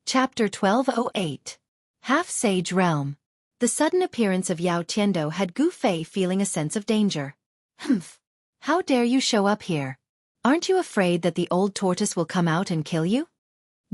Chapter 1208. Half-Sage Realm. The sudden appearance of Yao Tiando had Gu Fei feeling a sense of danger. Humph! How dare you show up here? Aren't you afraid that the old tortoise will come out and kill you?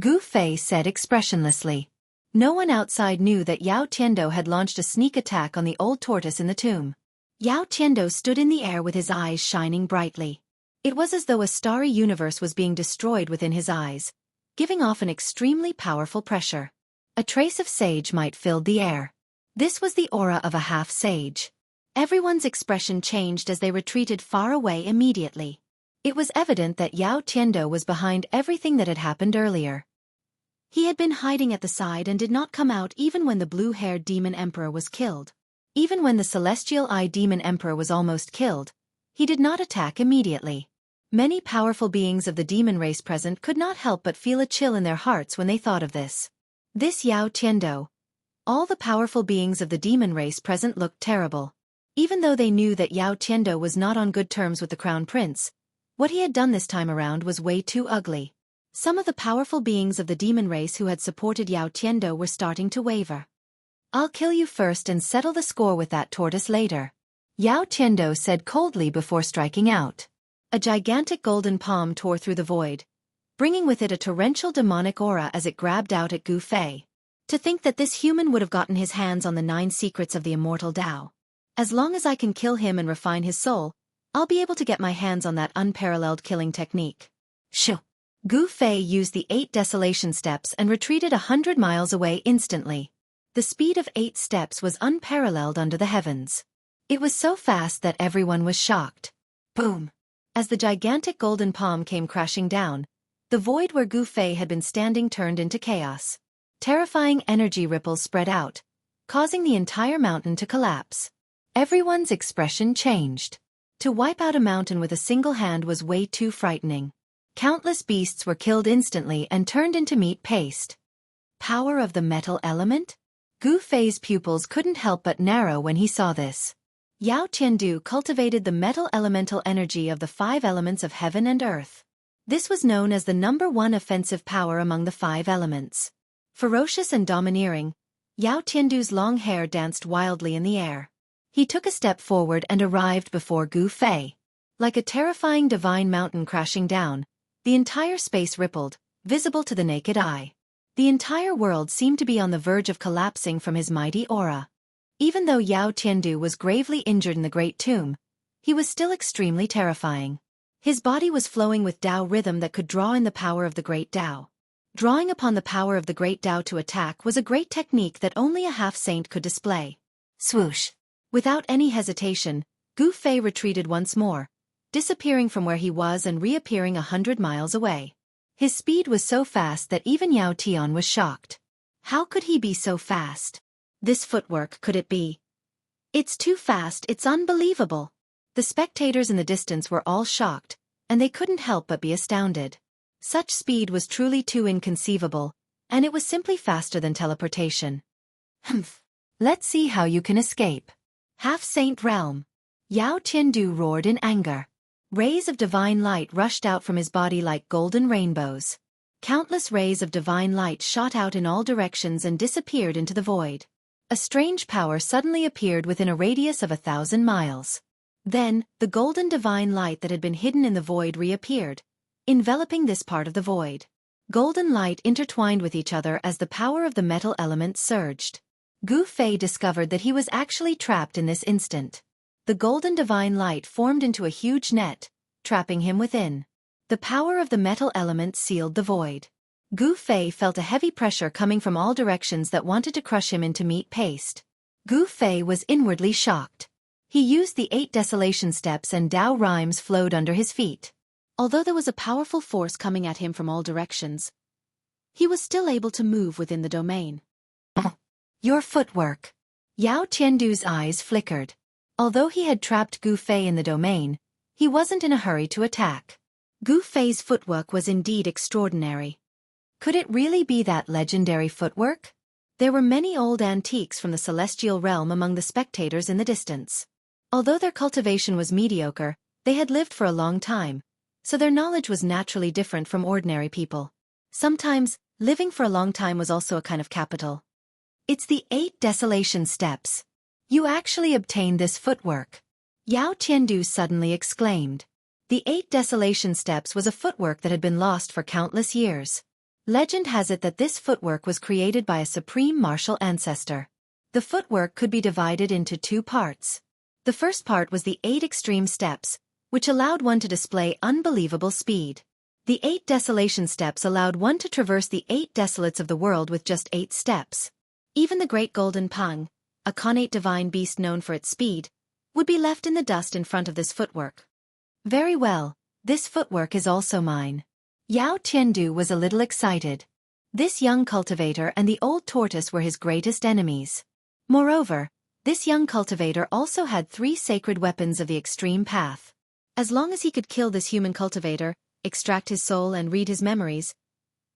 Gu Fei said expressionlessly. No one outside knew that Yao Tiando had launched a sneak attack on the old tortoise in the tomb. Yao Tiando stood in the air with his eyes shining brightly. It was as though a starry universe was being destroyed within his eyes, giving off an extremely powerful pressure. A trace of sage might fill the air. This was the aura of a half-sage. Everyone's expression changed as they retreated far away immediately. It was evident that Yao Tiando was behind everything that had happened earlier. He had been hiding at the side and did not come out even when the blue-haired demon emperor was killed. Even when the celestial eye demon emperor was almost killed, he did not attack immediately. Many powerful beings of the demon race present could not help but feel a chill in their hearts when they thought of this. This Yao Tiando. All the powerful beings of the demon race present looked terrible. Even though they knew that Yao Tiando was not on good terms with the crown prince, what he had done this time around was way too ugly. Some of the powerful beings of the demon race who had supported Yao Tiando were starting to waver. "I'll kill you first and settle the score with that tortoise later," Yao Tiando said coldly before striking out. A gigantic golden palm tore through the void, bringing with it a torrential demonic aura as it grabbed out at Gu Fei. To think that this human would have gotten his hands on the 9 secrets of the immortal Tao. As long as I can kill him and refine his soul, I'll be able to get my hands on that unparalleled killing technique. Shoo! Gu Fei used the 8 desolation steps and retreated 100 miles away instantly. The speed of 8 steps was unparalleled under the heavens. It was so fast that everyone was shocked. Boom! As the gigantic golden palm came crashing down, the void where Gu Fei had been standing turned into chaos. Terrifying energy ripples spread out, causing the entire mountain to collapse. Everyone's expression changed. To wipe out a mountain with a single hand was way too frightening. Countless beasts were killed instantly and turned into meat paste. Power of the metal element? Gu Fei's pupils couldn't help but narrow when he saw this. Yao Tiandu cultivated the metal elemental energy of the 5 elements of heaven and earth. This was known as the #1 offensive power among the 5 elements. Ferocious and domineering, Yao Tiandu's long hair danced wildly in the air. He took a step forward and arrived before Gu Fei. Like a terrifying divine mountain crashing down, the entire space rippled, visible to the naked eye. The entire world seemed to be on the verge of collapsing from his mighty aura. Even though Yao Tiandu was gravely injured in the Great Tomb, he was still extremely terrifying. His body was flowing with Tao rhythm that could draw in the power of the Great Tao. Drawing upon the power of the Great Tao to attack was a great technique that only a half-saint could display. Swoosh! Without any hesitation, Gu Fei retreated once more, disappearing from where he was and reappearing 100 miles away. His speed was so fast that even Yao Tian was shocked. How could he be so fast? This footwork, could it be? It's too fast, it's unbelievable. The spectators in the distance were all shocked, and they couldn't help but be astounded. Such speed was truly too inconceivable, and it was simply faster than teleportation. Humph! Let's see how you can escape. Half-Saint Realm. Yao Tiandu roared in anger. Rays of divine light rushed out from his body like golden rainbows. Countless rays of divine light shot out in all directions and disappeared into the void. A strange power suddenly appeared within a radius of 1,000 miles. Then, the golden divine light that had been hidden in the void reappeared, enveloping this part of the void. Golden light intertwined with each other as the power of the metal element surged. Gu Fei discovered that he was actually trapped in this instant. The golden divine light formed into a huge net, trapping him within. The power of the metal element sealed the void. Gu Fei felt a heavy pressure coming from all directions that wanted to crush him into meat paste. Gu Fei was inwardly shocked. He used the 8 desolation steps and Tao rhymes flowed under his feet. Although there was a powerful force coming at him from all directions, he was still able to move within the domain. Your footwork. Yao Tiandu's eyes flickered. Although he had trapped Gu Fei in the domain, he wasn't in a hurry to attack. Gu Fei's footwork was indeed extraordinary. Could it really be that legendary footwork? There were many old antiques from the celestial realm among the spectators in the distance. Although their cultivation was mediocre, they had lived for a long time, so their knowledge was naturally different from ordinary people. Sometimes, living for a long time was also a kind of capital. It's the 8 desolation steps. You actually obtained this footwork. Yao Tiandu suddenly exclaimed. The 8 desolation steps was a footwork that had been lost for countless years. Legend has it that this footwork was created by a supreme martial ancestor. The footwork could be divided into 2 parts. The first part was the 8 extreme steps, which allowed one to display unbelievable speed. The 8 desolation steps allowed one to traverse the 8 desolates of the world with just 8 steps. Even the great golden Pang, a connate divine beast known for its speed, would be left in the dust in front of this footwork. Very well, this footwork is also mine. Yao Tiandu was a little excited. This young cultivator and the old tortoise were his greatest enemies. Moreover, this young cultivator also had 3 sacred weapons of the extreme path. As long as he could kill this human cultivator, extract his soul and read his memories,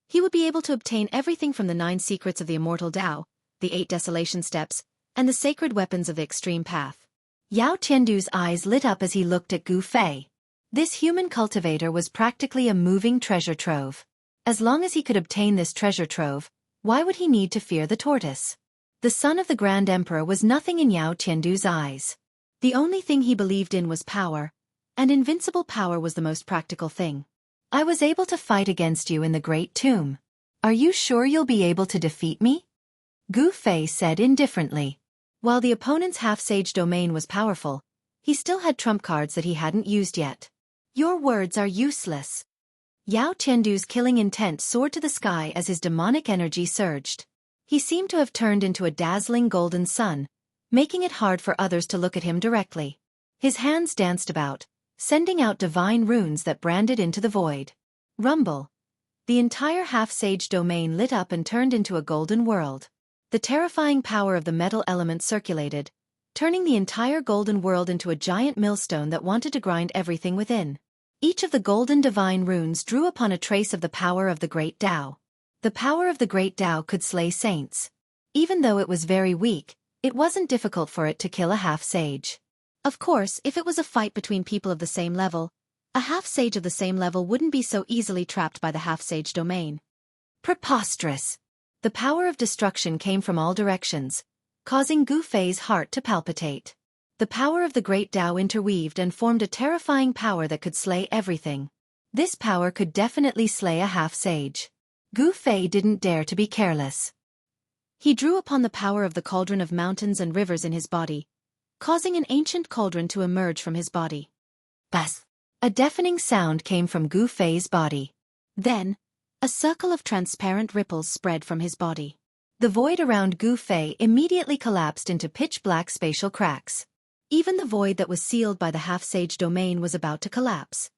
he would be able to obtain everything from the 9 secrets of the immortal Tao, the 8 desolation steps, and the sacred weapons of the extreme path. Yao Tiandu's eyes lit up as he looked at Gu Fei. This human cultivator was practically a moving treasure trove. As long as he could obtain this treasure trove, why would he need to fear the tortoise? The son of the Grand Emperor was nothing in Yao Tiandu's eyes. The only thing he believed in was power, and invincible power was the most practical thing. I was able to fight against you in the Great Tomb. Are you sure you'll be able to defeat me? Gu Fei said indifferently. While the opponent's half-sage domain was powerful, he still had trump cards that he hadn't used yet. Your words are useless. Yao Tiandu's killing intent soared to the sky as his demonic energy surged. He seemed to have turned into a dazzling golden sun, making it hard for others to look at him directly. His hands danced about, sending out divine runes that branded into the void. Rumble. The entire half-sage domain lit up and turned into a golden world. The terrifying power of the metal element circulated, turning the entire golden world into a giant millstone that wanted to grind everything within. Each of the golden divine runes drew upon a trace of the power of the great Tao. The power of the great Tao could slay saints. Even though it was very weak, it wasn't difficult for it to kill a half-sage. Of course, if it was a fight between people of the same level, a half-sage of the same level wouldn't be so easily trapped by the half-sage domain. Preposterous! The power of destruction came from all directions, causing Gu Fei's heart to palpitate. The power of the great Tao interweaved and formed a terrifying power that could slay everything. This power could definitely slay a half-sage. Gu Fei didn't dare to be careless. He drew upon the power of the cauldron of mountains and rivers in his body, causing an ancient cauldron to emerge from his body. Bas! A deafening sound came from Gu Fei's body. Then, a circle of transparent ripples spread from his body. The void around Gu Fei immediately collapsed into pitch-black spatial cracks. Even the void that was sealed by the half-sage domain was about to collapse.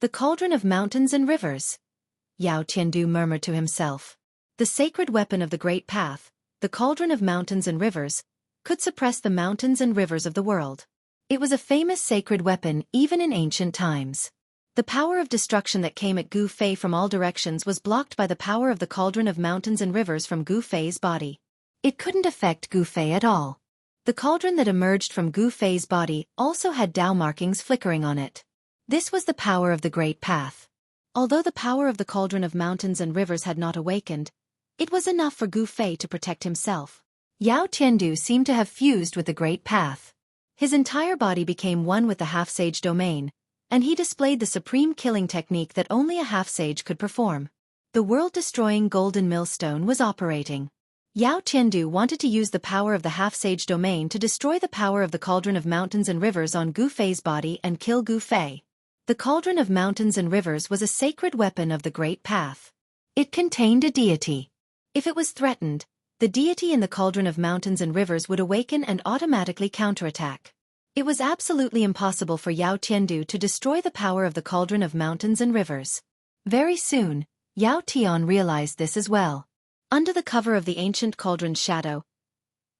The cauldron of mountains and rivers. Yao Tiandu murmured to himself. The sacred weapon of the great path, the cauldron of mountains and rivers, could suppress the mountains and rivers of the world. It was a famous sacred weapon even in ancient times. The power of destruction that came at Gu Fei from all directions was blocked by the power of the cauldron of mountains and rivers from Gu Fei's body. It couldn't affect Gu Fei at all. The cauldron that emerged from Gu Fei's body also had Tao markings flickering on it. This was the power of the great path. Although the power of the cauldron of mountains and rivers had not awakened, it was enough for Gu Fei to protect himself. Yao Tiandu seemed to have fused with the great path. His entire body became one with the half-sage domain, and he displayed the supreme killing technique that only a half-sage could perform. The world-destroying golden millstone was operating. Yao Tiandu wanted to use the power of the half-sage domain to destroy the power of the cauldron of mountains and rivers on Gu Fei's body and kill Gu Fei. The cauldron of mountains and rivers was a sacred weapon of the great path. It contained a deity. If it was threatened, the deity in the cauldron of mountains and rivers would awaken and automatically counterattack. It was absolutely impossible for Yao Tiandu to destroy the power of the cauldron of mountains and rivers. Very soon, Yao Tian realized this as well. Under the cover of the ancient cauldron's shadow,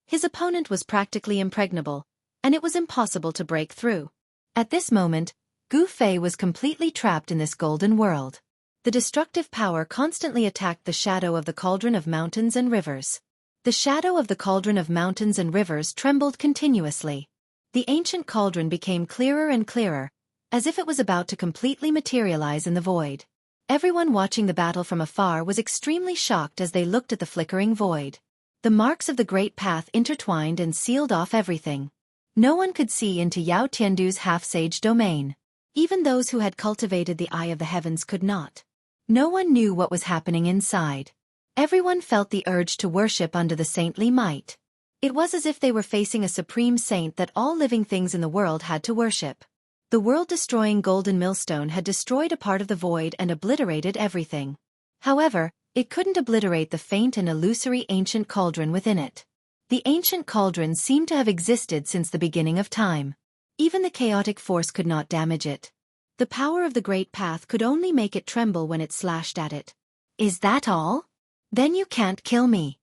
his opponent was practically impregnable, and it was impossible to break through. At this moment, Gu Fei was completely trapped in this golden world. The destructive power constantly attacked the shadow of the cauldron of mountains and rivers. The shadow of the cauldron of mountains and rivers trembled continuously. The ancient cauldron became clearer and clearer, as if it was about to completely materialize in the void. Everyone watching the battle from afar was extremely shocked as they looked at the flickering void. The marks of the great path intertwined and sealed off everything. No one could see into Yao Tiandu's half-sage domain. Even those who had cultivated the eye of the heavens could not. No one knew what was happening inside. Everyone felt the urge to worship under the saintly might. It was as if they were facing a supreme saint that all living things in the world had to worship. The world-destroying golden millstone had destroyed a part of the void and obliterated everything. However, it couldn't obliterate the faint and illusory ancient cauldron within it. The ancient cauldron seemed to have existed since the beginning of time. Even the chaotic force could not damage it. The power of the great path could only make it tremble when it slashed at it. Is that all? Then you can't kill me.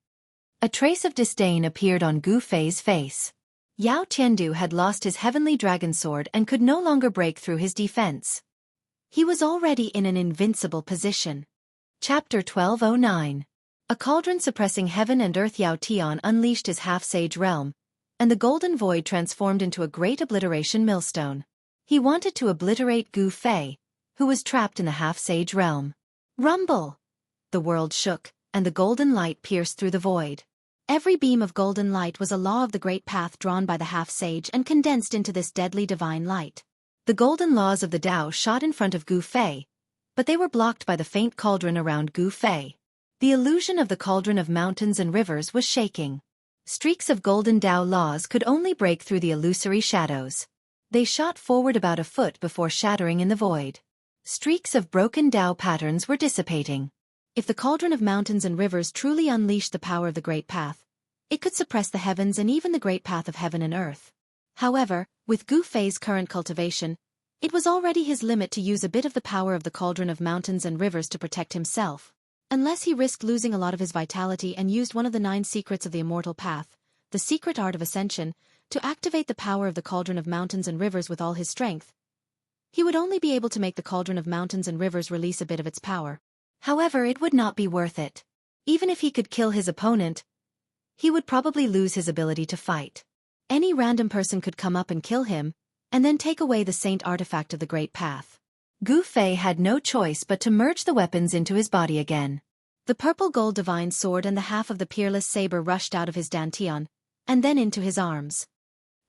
A trace of disdain appeared on Gu Fei's face. Yao Tiandu had lost his heavenly dragon sword and could no longer break through his defense. He was already in an invincible position. Chapter 1209. A cauldron suppressing heaven and earth. Yao Tian unleashed his half-sage realm, and the golden void transformed into a great obliteration millstone. He wanted to obliterate Gu Fei, who was trapped in the half-sage realm. Rumble! The world shook, and the golden light pierced through the void. Every beam of golden light was a law of the great path drawn by the half-sage and condensed into this deadly divine light. The golden laws of the Tao shot in front of Gu Fei, but they were blocked by the faint cauldron around Gu Fei. The illusion of the cauldron of mountains and rivers was shaking. Streaks of golden Tao laws could only break through the illusory shadows. They shot forward about a foot before shattering in the void. Streaks of broken Tao patterns were dissipating. If the cauldron of mountains and rivers truly unleashed the power of the great path, it could suppress the heavens and even the great path of heaven and earth. However, with Gu Fei's current cultivation, it was already his limit to use a bit of the power of the cauldron of mountains and rivers to protect himself. Unless he risked losing a lot of his vitality and used one of the 9 secrets of the immortal path, the secret art of ascension, to activate the power of the cauldron of mountains and rivers with all his strength, he would only be able to make the cauldron of mountains and rivers release a bit of its power. However, it would not be worth it. Even if he could kill his opponent, he would probably lose his ability to fight. Any random person could come up and kill him, and then take away the saint artifact of the great path. Gu Fei had no choice but to merge the weapons into his body again. The purple gold divine sword and the half of the peerless saber rushed out of his dantian, and then into his arms.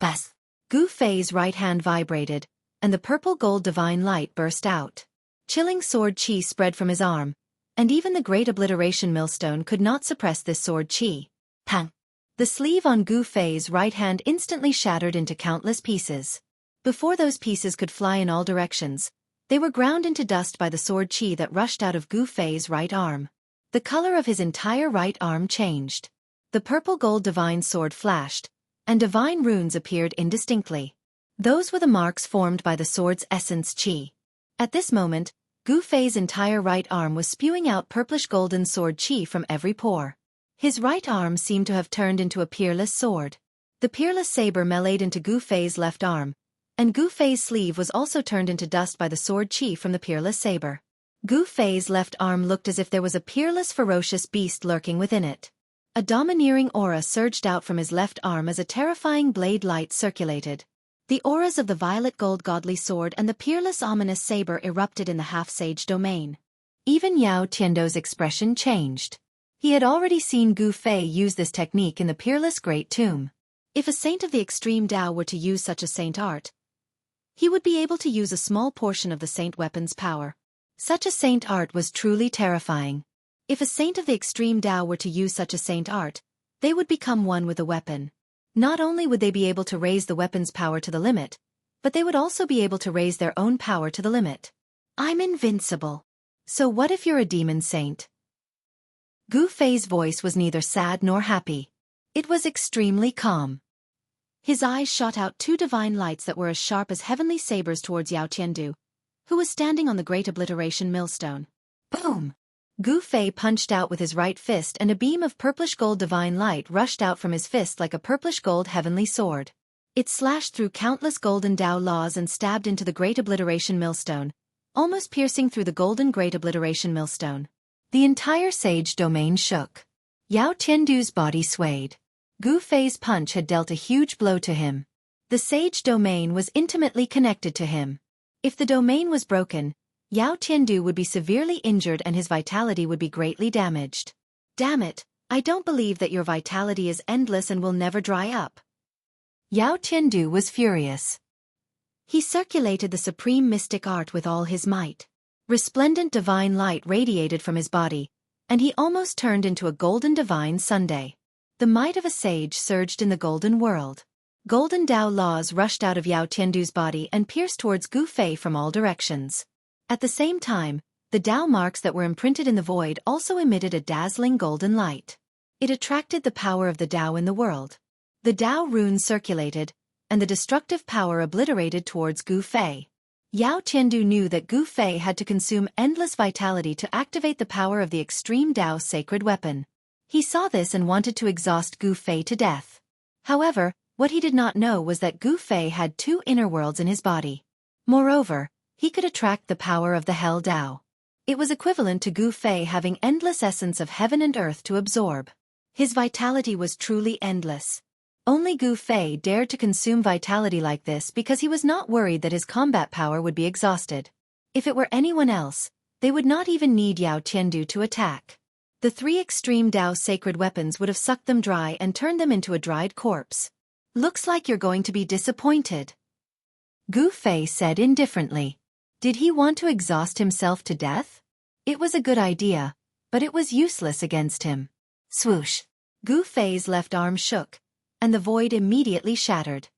Bas! Gu Fei's right hand vibrated, and the purple gold divine light burst out. Chilling sword chi spread from his arm, and even the great obliteration millstone could not suppress this sword chi. Pang! The sleeve on Gu Fei's right hand instantly shattered into countless pieces. Before those pieces could fly in all directions, they were ground into dust by the sword chi that rushed out of Gu Fei's right arm. The color of his entire right arm changed. The purple gold divine sword flashed, and divine runes appeared indistinctly. Those were the marks formed by the sword's essence chi. At this moment, Gu Fei's entire right arm was spewing out purplish golden sword chi from every pore. His right arm seemed to have turned into a peerless sword. The peerless saber meleeed into Gu Fei's left arm, and Gu Fei's sleeve was also turned into dust by the sword chi from the peerless saber. Gu Fei's left arm looked as if there was a peerless ferocious beast lurking within it. A domineering aura surged out from his left arm as a terrifying blade light circulated. The auras of the violet gold godly sword and the peerless ominous saber erupted in the half-sage domain. Even Yao Tiandu's expression changed. He had already seen Gu Fei use this technique in the peerless great tomb. If a saint of the extreme Tao were to use such a saint art, he would be able to use a small portion of the saint weapon's power. Such a saint art was truly terrifying. If a saint of the extreme Tao were to use such a saint art, they would become one with the weapon. Not only would they be able to raise the weapon's power to the limit, but they would also be able to raise their own power to the limit. I'm invincible. So what if you're a demon saint? Gu Fei's voice was neither sad nor happy. It was extremely calm. His eyes shot out 2 divine lights that were as sharp as heavenly sabers towards Yao Tiandu, who was standing on the great obliteration millstone. Boom! Gu Fei punched out with his right fist and a beam of purplish gold divine light rushed out from his fist like a purplish gold heavenly sword. It slashed through countless golden Tao laws and stabbed into the great obliteration millstone, almost piercing through the golden great obliteration millstone. The entire sage domain shook. Yao Tiandu's body swayed. Gu Fei's punch had dealt a huge blow to him. The sage domain was intimately connected to him. If the domain was broken, Yao Tiandu would be severely injured and his vitality would be greatly damaged. Damn it, I don't believe that your vitality is endless and will never dry up. Yao Tiandu was furious. He circulated the supreme mystic art with all his might. Resplendent divine light radiated from his body, and he almost turned into a golden divine Sunday. The might of a sage surged in the golden world. Golden Tao laws rushed out of Yao Tiandu's body and pierced towards Gu Fei from all directions. At the same time, the Tao marks that were imprinted in the void also emitted a dazzling golden light. It attracted the power of the Tao in the world. The Tao runes circulated, and the destructive power obliterated towards Gu Fei. Yao Tiandu knew that Gu Fei had to consume endless vitality to activate the power of the extreme Tao sacred weapon. He saw this and wanted to exhaust Gu Fei to death. However, what he did not know was that Gu Fei had two inner worlds in his body. Moreover, he could attract the power of the Hell Tao. It was equivalent to Gu Fei having endless essence of heaven and earth to absorb. His vitality was truly endless. Only Gu Fei dared to consume vitality like this because he was not worried that his combat power would be exhausted. If it were anyone else, they would not even need Yao Tiandu to attack. The three extreme Tao sacred weapons would have sucked them dry and turned them into a dried corpse. Looks like you're going to be disappointed, Gu Fei said indifferently. Did he want to exhaust himself to death? It was a good idea, but it was useless against him. Swoosh! Gu Fei's left arm shook, and the void immediately shattered.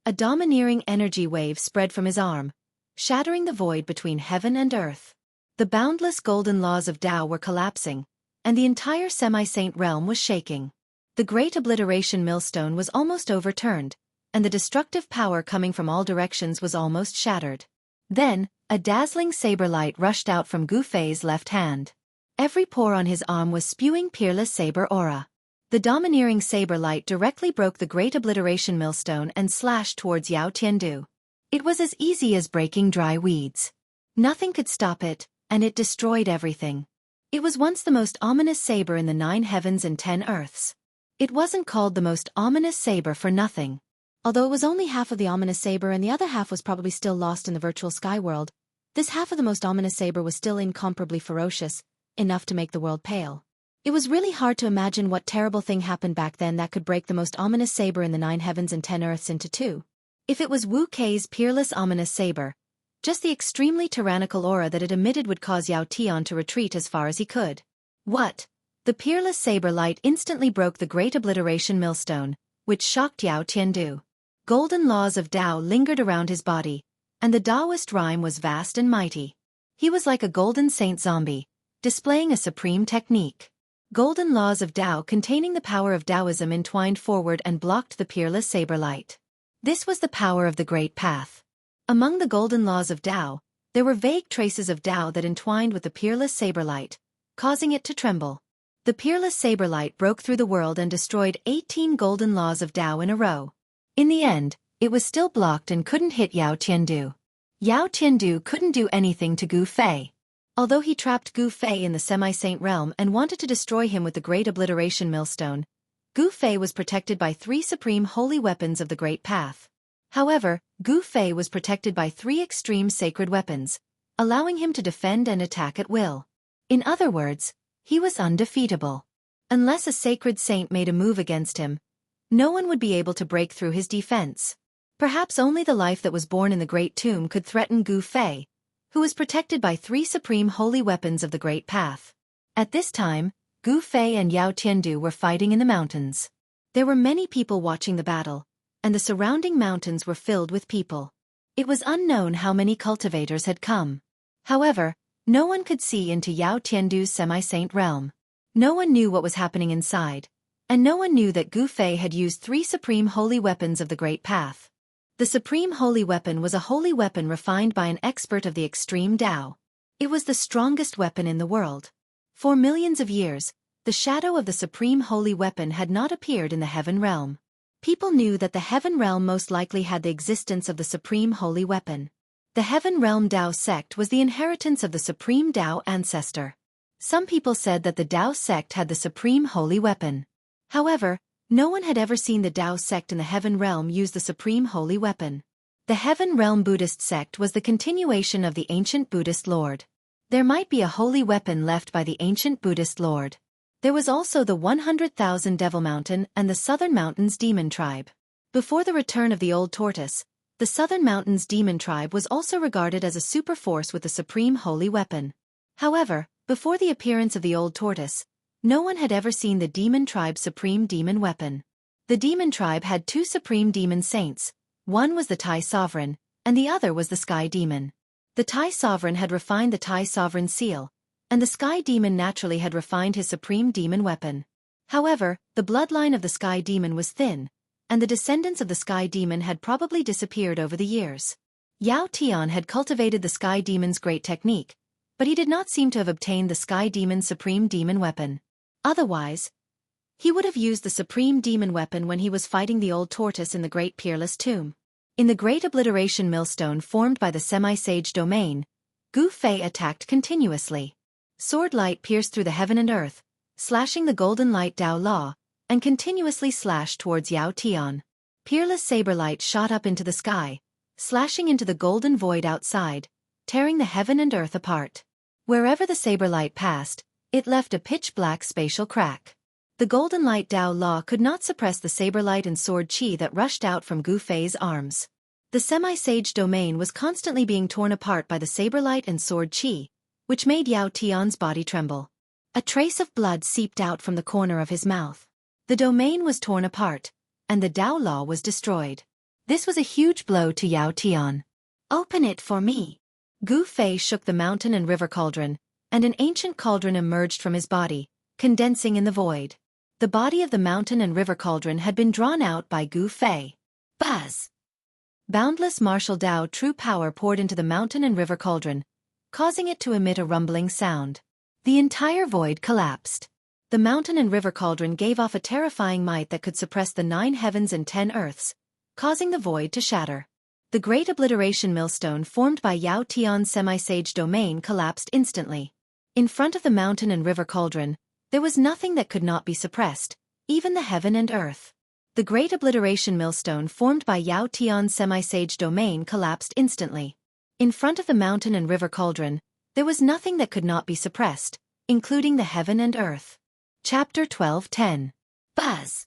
A domineering energy wave spread from his arm, shattering the void between heaven and earth. The boundless golden laws of Tao were collapsing, and the entire semi-saint realm was shaking. The great obliteration millstone was almost overturned, and the destructive power coming from all directions was almost shattered. Then, a dazzling saber light rushed out from Gu Fei's left hand. Every pore on his arm was spewing peerless saber aura. The domineering saber light directly broke the great obliteration millstone and slashed towards Yao Tiandu. It was as easy as breaking dry weeds. Nothing could stop it, and it destroyed everything. It was once the most ominous saber in the 9 heavens and 10 earths. It wasn't called the most ominous saber for nothing. Although it was only half of the ominous saber and the other half was probably still lost in the virtual sky world, this half of the most ominous saber was still incomparably ferocious, enough to make the world pale. It was really hard to imagine what terrible thing happened back then that could break the most ominous saber in the 9 heavens and 10 earths into two. If it was Wu Kei's peerless ominous saber, just the extremely tyrannical aura that it emitted would cause Yao Tian to retreat as far as he could. What? The peerless saber light instantly broke the great obliteration millstone, which shocked Yao Tiandu. Golden laws of Tao lingered around his body, and the Taoist rhyme was vast and mighty. He was like a golden saint zombie, displaying a supreme technique. Golden laws of Tao containing the power of Taoism entwined forward and blocked the peerless saber light. This was the power of the Great Path. Among the golden laws of Tao, there were vague traces of Tao that entwined with the peerless saber light, causing it to tremble. The peerless saber light broke through the world and destroyed 18 golden laws of Tao in a row. In the end, it was still blocked and couldn't hit Yao Tiandu. Yao Tiandu couldn't do anything to Gu Fei. Although he trapped Gu Fei in the semi-saint realm and wanted to destroy him with the great obliteration millstone, Gu Fei was protected by 3 supreme holy weapons of the Great Path. However, Gu Fei was protected by 3 extreme sacred weapons, allowing him to defend and attack at will. In other words, he was undefeatable. Unless a sacred saint made a move against him, no one would be able to break through his defense. Perhaps only the life that was born in the Great Tomb could threaten Gu Fei, who was protected by 3 supreme holy weapons of the Great Path. At this time, Gu Fei and Yao Tiandu were fighting in the mountains. There were many people watching the battle, and the surrounding mountains were filled with people. It was unknown how many cultivators had come. However, no one could see into Yao Tiandu's semi-saint realm. No one knew what was happening inside, and no one knew that Gu Fei had used 3 supreme holy weapons of the Great Path. The supreme holy weapon was a holy weapon refined by an expert of the extreme Tao. It was the strongest weapon in the world. For millions of years, the shadow of the supreme holy weapon had not appeared in the heaven realm. People knew that the heaven realm most likely had the existence of the supreme holy weapon. The heaven realm Tao sect was the inheritance of the supreme Tao ancestor. Some people said that the Tao sect had the supreme holy weapon. However, no one had ever seen the Tao sect in the heaven realm use the supreme holy weapon. The heaven realm Buddhist sect was the continuation of the ancient Buddhist lord. There might be a holy weapon left by the ancient Buddhist lord. There was also the 100,000 Devil Mountain and the Southern Mountains Demon Tribe. Before the return of the Old Tortoise, the Southern Mountains Demon Tribe was also regarded as a super force with a supreme holy weapon. However, before the appearance of the Old Tortoise, no one had ever seen the Demon Tribe's supreme demon weapon. The Demon Tribe had two supreme demon saints. One was the Tai Sovereign, and the other was the Sky Demon. The Tai Sovereign had refined the Tai Sovereign seal, and the Sky Demon naturally had refined his supreme demon weapon. However, the bloodline of the Sky Demon was thin, and the descendants of the Sky Demon had probably disappeared over the years. Yao Tian had cultivated the Sky Demon's great technique, but he did not seem to have obtained the Sky Demon's supreme demon weapon. Otherwise, he would have used the supreme demon weapon when he was fighting the Old Tortoise in the Great Peerless Tomb. In the Great Obliteration Millstone formed by the Semi-Sage Domain, Gu Fei attacked continuously. Sword light pierced through the heaven and earth, slashing the golden light Dao Law, and continuously slashed towards Yao Tian. Peerless saber light shot up into the sky, slashing into the golden void outside, tearing the heaven and earth apart. Wherever the saber light passed, it left a pitch-black spatial crack. The golden light Dao Law could not suppress the saber light and sword chi that rushed out from Gu Fei's arms. The Semi-Sage Domain was constantly being torn apart by the saber light and sword chi, which made Yao Tian's body tremble. A trace of blood seeped out from the corner of his mouth. The domain was torn apart, and the Dao Law was destroyed. This was a huge blow to Yao Tian. "Open it for me." Gu Fei shook the mountain and river cauldron, and an ancient cauldron emerged from his body, condensing in the void. The body of the mountain and river cauldron had been drawn out by Gu Fei. Buzz! Boundless martial Dao true power poured into the mountain and river cauldron, causing it to emit a rumbling sound. The entire void collapsed. The mountain and river cauldron gave off a terrifying might that could suppress the 9 heavens and 10 earths, causing the void to shatter. The Great Obliteration Millstone formed by Yao Tian's Semi-Sage Domain collapsed instantly. In front of the mountain and river cauldron, there was nothing that could not be suppressed, even the heaven and earth. The Great Obliteration Millstone formed by Yao Tian's Semi-Sage Domain collapsed instantly. In front of the mountain and river cauldron, there was nothing that could not be suppressed, including the heaven and earth. Chapter 12:10. Buzz!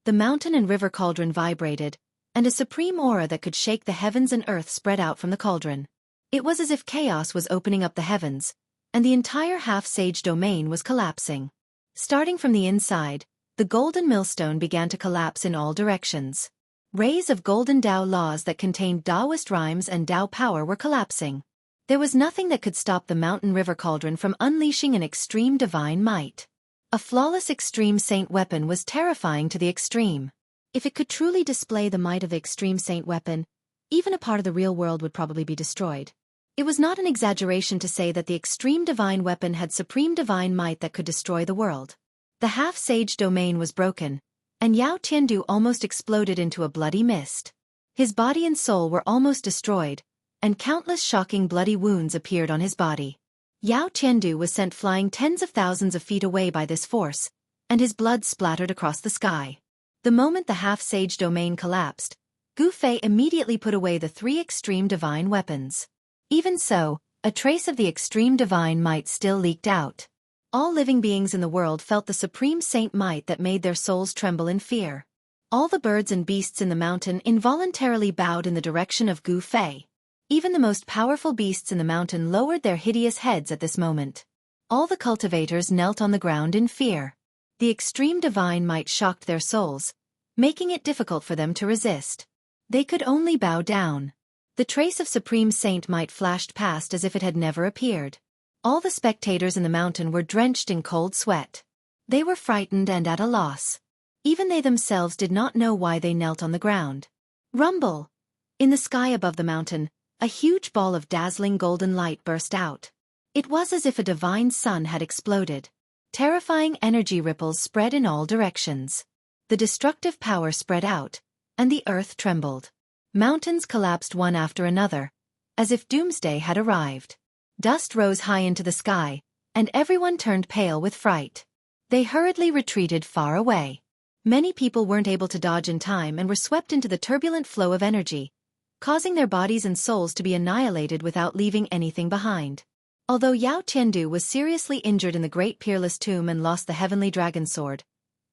The mountain and river cauldron vibrated, and a supreme aura that could shake the heavens and earth spread out from the cauldron. It was as if chaos was opening up the heavens, and the entire half-sage domain was collapsing. Starting from the inside, the golden millstone began to collapse in all directions. Rays of golden Dao laws that contained Taoist rhymes and Dao power were collapsing. There was nothing that could stop the mountain river cauldron from unleashing an extreme divine might. A flawless extreme saint weapon was terrifying to the extreme. If it could truly display the might of the extreme saint weapon, even a part of the real world would probably be destroyed. It was not an exaggeration to say that the extreme divine weapon had supreme divine might that could destroy the world. The half-sage domain was broken, and Yao Tiandu almost exploded into a bloody mist. His body and soul were almost destroyed, and countless shocking bloody wounds appeared on his body. Yao Tiandu was sent flying tens of thousands of feet away by this force, and his blood splattered across the sky. The moment the half-sage domain collapsed, Gu Fei immediately put away the 3 extreme divine weapons. Even so, a trace of the extreme divine might still leaked out. All living beings in the world felt the supreme saint might that made their souls tremble in fear. All the birds and beasts in the mountain involuntarily bowed in the direction of Gu Fei. Even the most powerful beasts in the mountain lowered their hideous heads at this moment. All the cultivators knelt on the ground in fear. The extreme divine might shocked their souls, making it difficult for them to resist. They could only bow down. The trace of supreme saint might flashed past as if it had never appeared. All the spectators in the mountain were drenched in cold sweat. They were frightened and at a loss. Even they themselves did not know why they knelt on the ground. Rumble! In the sky above the mountain, a huge ball of dazzling golden light burst out. It was as if a divine sun had exploded. Terrifying energy ripples spread in all directions. The destructive power spread out, and the earth trembled. Mountains collapsed one after another, as if doomsday had arrived. Dust rose high into the sky, and everyone turned pale with fright. They hurriedly retreated far away. Many people weren't able to dodge in time and were swept into the turbulent flow of energy, causing their bodies and souls to be annihilated without leaving anything behind. Although Yao Tiandu was seriously injured in the Great Peerless Tomb and lost the Heavenly Dragon Sword,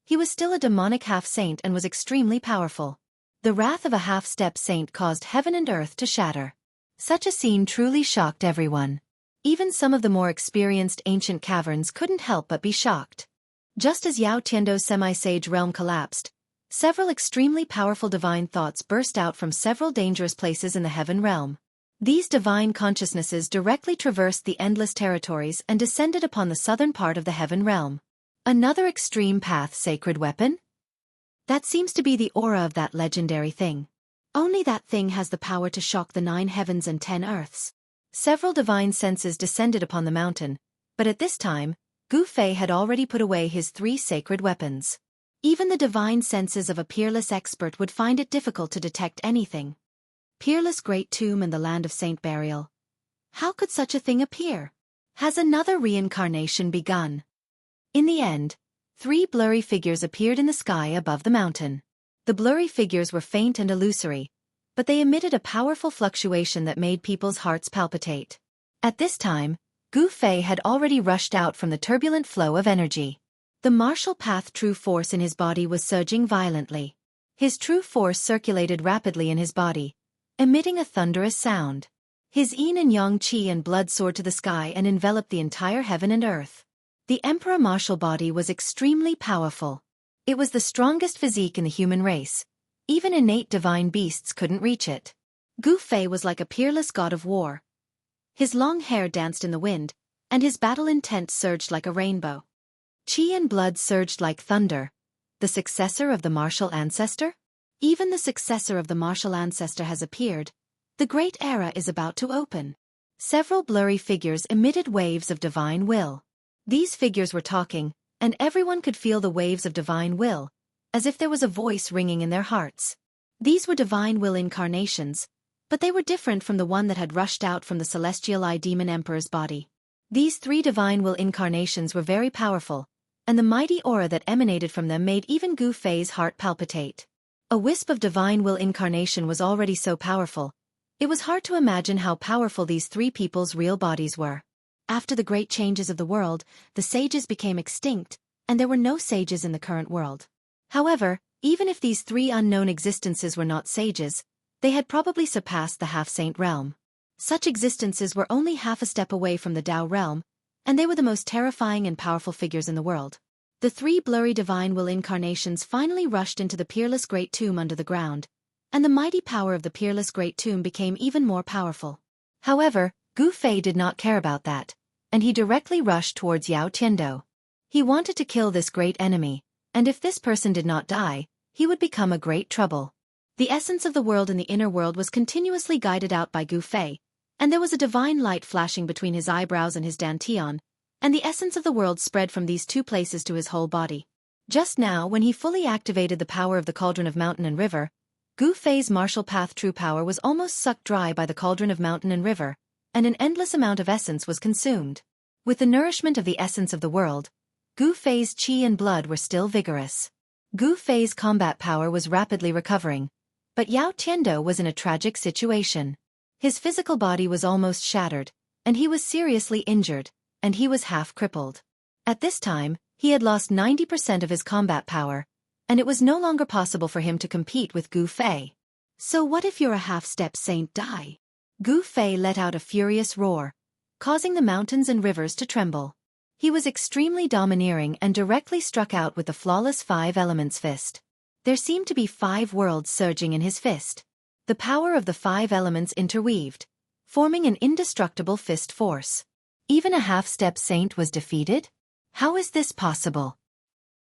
he was still a demonic half-saint and was extremely powerful. The wrath of a half-step saint caused heaven and earth to shatter. Such a scene truly shocked everyone. Even some of the more experienced ancient caverns couldn't help but be shocked. Just as Yao Tiandu's semi-sage realm collapsed, several extremely powerful divine thoughts burst out from several dangerous places in the heaven realm. These divine consciousnesses directly traversed the endless territories and descended upon the southern part of the heaven realm. Another extreme path sacred weapon? That seems to be the aura of that legendary thing. Only that thing has the power to shock the 9 heavens and 10 earths. Several divine senses descended upon the mountain, but at this time, Gu Fei had already put away his 3 sacred weapons. Even the divine senses of a peerless expert would find it difficult to detect anything. Peerless Great Tomb and the Land of Saint Burial. How could such a thing appear? Has another reincarnation begun? In the end, 3 blurry figures appeared in the sky above the mountain. The blurry figures were faint and illusory, but they emitted a powerful fluctuation that made people's hearts palpitate. At this time, Gu Fei had already rushed out from the turbulent flow of energy. The martial path true force in his body was surging violently. His true force circulated rapidly in his body, emitting a thunderous sound. His yin and yang qi and blood soared to the sky and enveloped the entire heaven and earth. The emperor martial body was extremely powerful. It was the strongest physique in the human race. Even innate divine beasts couldn't reach it. Gu Fei was like a peerless god of war. His long hair danced in the wind, and his battle intent surged like a rainbow. Qi and blood surged like thunder. The successor of the martial ancestor? Even the successor of the martial ancestor has appeared. The great era is about to open. Several blurry figures emitted waves of divine will. These figures were talking, and everyone could feel the waves of divine will, as if there was a voice ringing in their hearts. These were divine will incarnations, but they were different from the one that had rushed out from the celestial eye demon emperor's body. These 3 divine will incarnations were very powerful, and the mighty aura that emanated from them made even Gu Fei's heart palpitate. A wisp of divine will incarnation was already so powerful. It was hard to imagine how powerful these 3 people's real bodies were. After the great changes of the world, the sages became extinct, and there were no sages in the current world. However, even if these 3 unknown existences were not sages, they had probably surpassed the half-saint realm. Such existences were only half a step away from the Tao realm, and they were the most terrifying and powerful figures in the world. The 3 blurry divine will incarnations finally rushed into the peerless Great Tomb under the ground, and the mighty power of the peerless Great Tomb became even more powerful. However, Gu Fei did not care about that, and he directly rushed towards Yao Tiandu. He wanted to kill this great enemy, and if this person did not die, he would become a great trouble. The essence of the world in the inner world was continuously guided out by Gu Fei, and there was a divine light flashing between his eyebrows and his dantian, and the essence of the world spread from these 2 places to his whole body. Just now, when he fully activated the power of the cauldron of mountain and river, Gu Fei's martial path true power was almost sucked dry by the cauldron of mountain and river, and an endless amount of essence was consumed. With the nourishment of the essence of the world, Gu Fei's qi and blood were still vigorous. Gu Fei's combat power was rapidly recovering, but Yao Tiandu was in a tragic situation. His physical body was almost shattered, and he was seriously injured, and he was half crippled. At this time, he had lost 90% of his combat power, and it was no longer possible for him to compete with Gu Fei. So what if you're a half-step saint die? Gu Fei let out a furious roar, causing the mountains and rivers to tremble. He was extremely domineering and directly struck out with the flawless 5 elements fist. There seemed to be 5 worlds surging in his fist. The power of the 5 elements interweaved, forming an indestructible fist force. Even a half-step saint was defeated? How is this possible?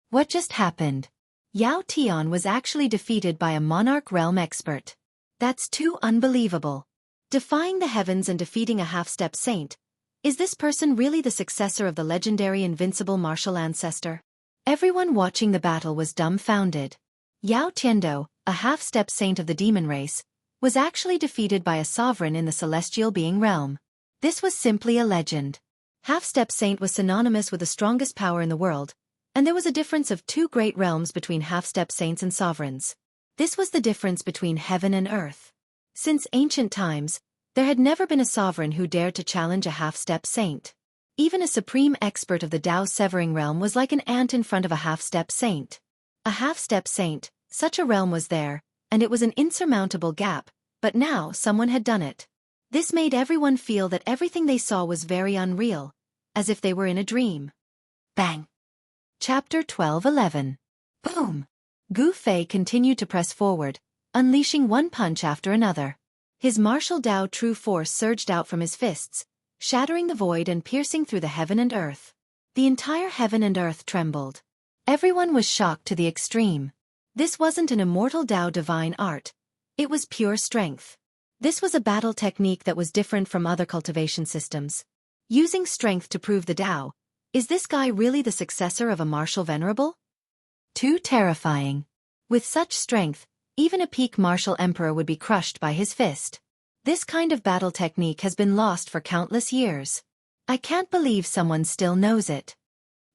What just happened? Yao Tian was actually defeated by a monarch realm expert. That's too unbelievable. Defying the heavens and defeating a half-step saint. Is this person really the successor of the legendary invincible martial ancestor? Everyone watching the battle was dumbfounded. Yao Tiandu, a half-step saint of the demon race, was actually defeated by a sovereign in the celestial being realm. This was simply a legend. Half-step saint was synonymous with the strongest power in the world, and there was a difference of 2 great realms between half-step saints and sovereigns. This was the difference between heaven and earth. Since ancient times, There had never been a sovereign who dared to challenge a half-step saint. Even a supreme expert of the Tao-severing realm was like an ant in front of a half-step saint. A half-step saint, such a realm was there, and it was an insurmountable gap, but now someone had done it. This made everyone feel that everything they saw was very unreal, as if they were in a dream. Bang! Chapter 12:11. Boom! Gu Fei continued to press forward, unleashing one punch after another. His martial Tao true force surged out from his fists, shattering the void and piercing through the heaven and earth. The entire heaven and earth trembled. Everyone was shocked to the extreme. This wasn't an immortal Tao divine art. It was pure strength. This was a battle technique that was different from other cultivation systems. Using strength to prove the Tao. Is this guy really the successor of a martial venerable? Too terrifying. With such strength, even a peak martial emperor would be crushed by his fist. This kind of battle technique has been lost for countless years. I can't believe someone still knows it.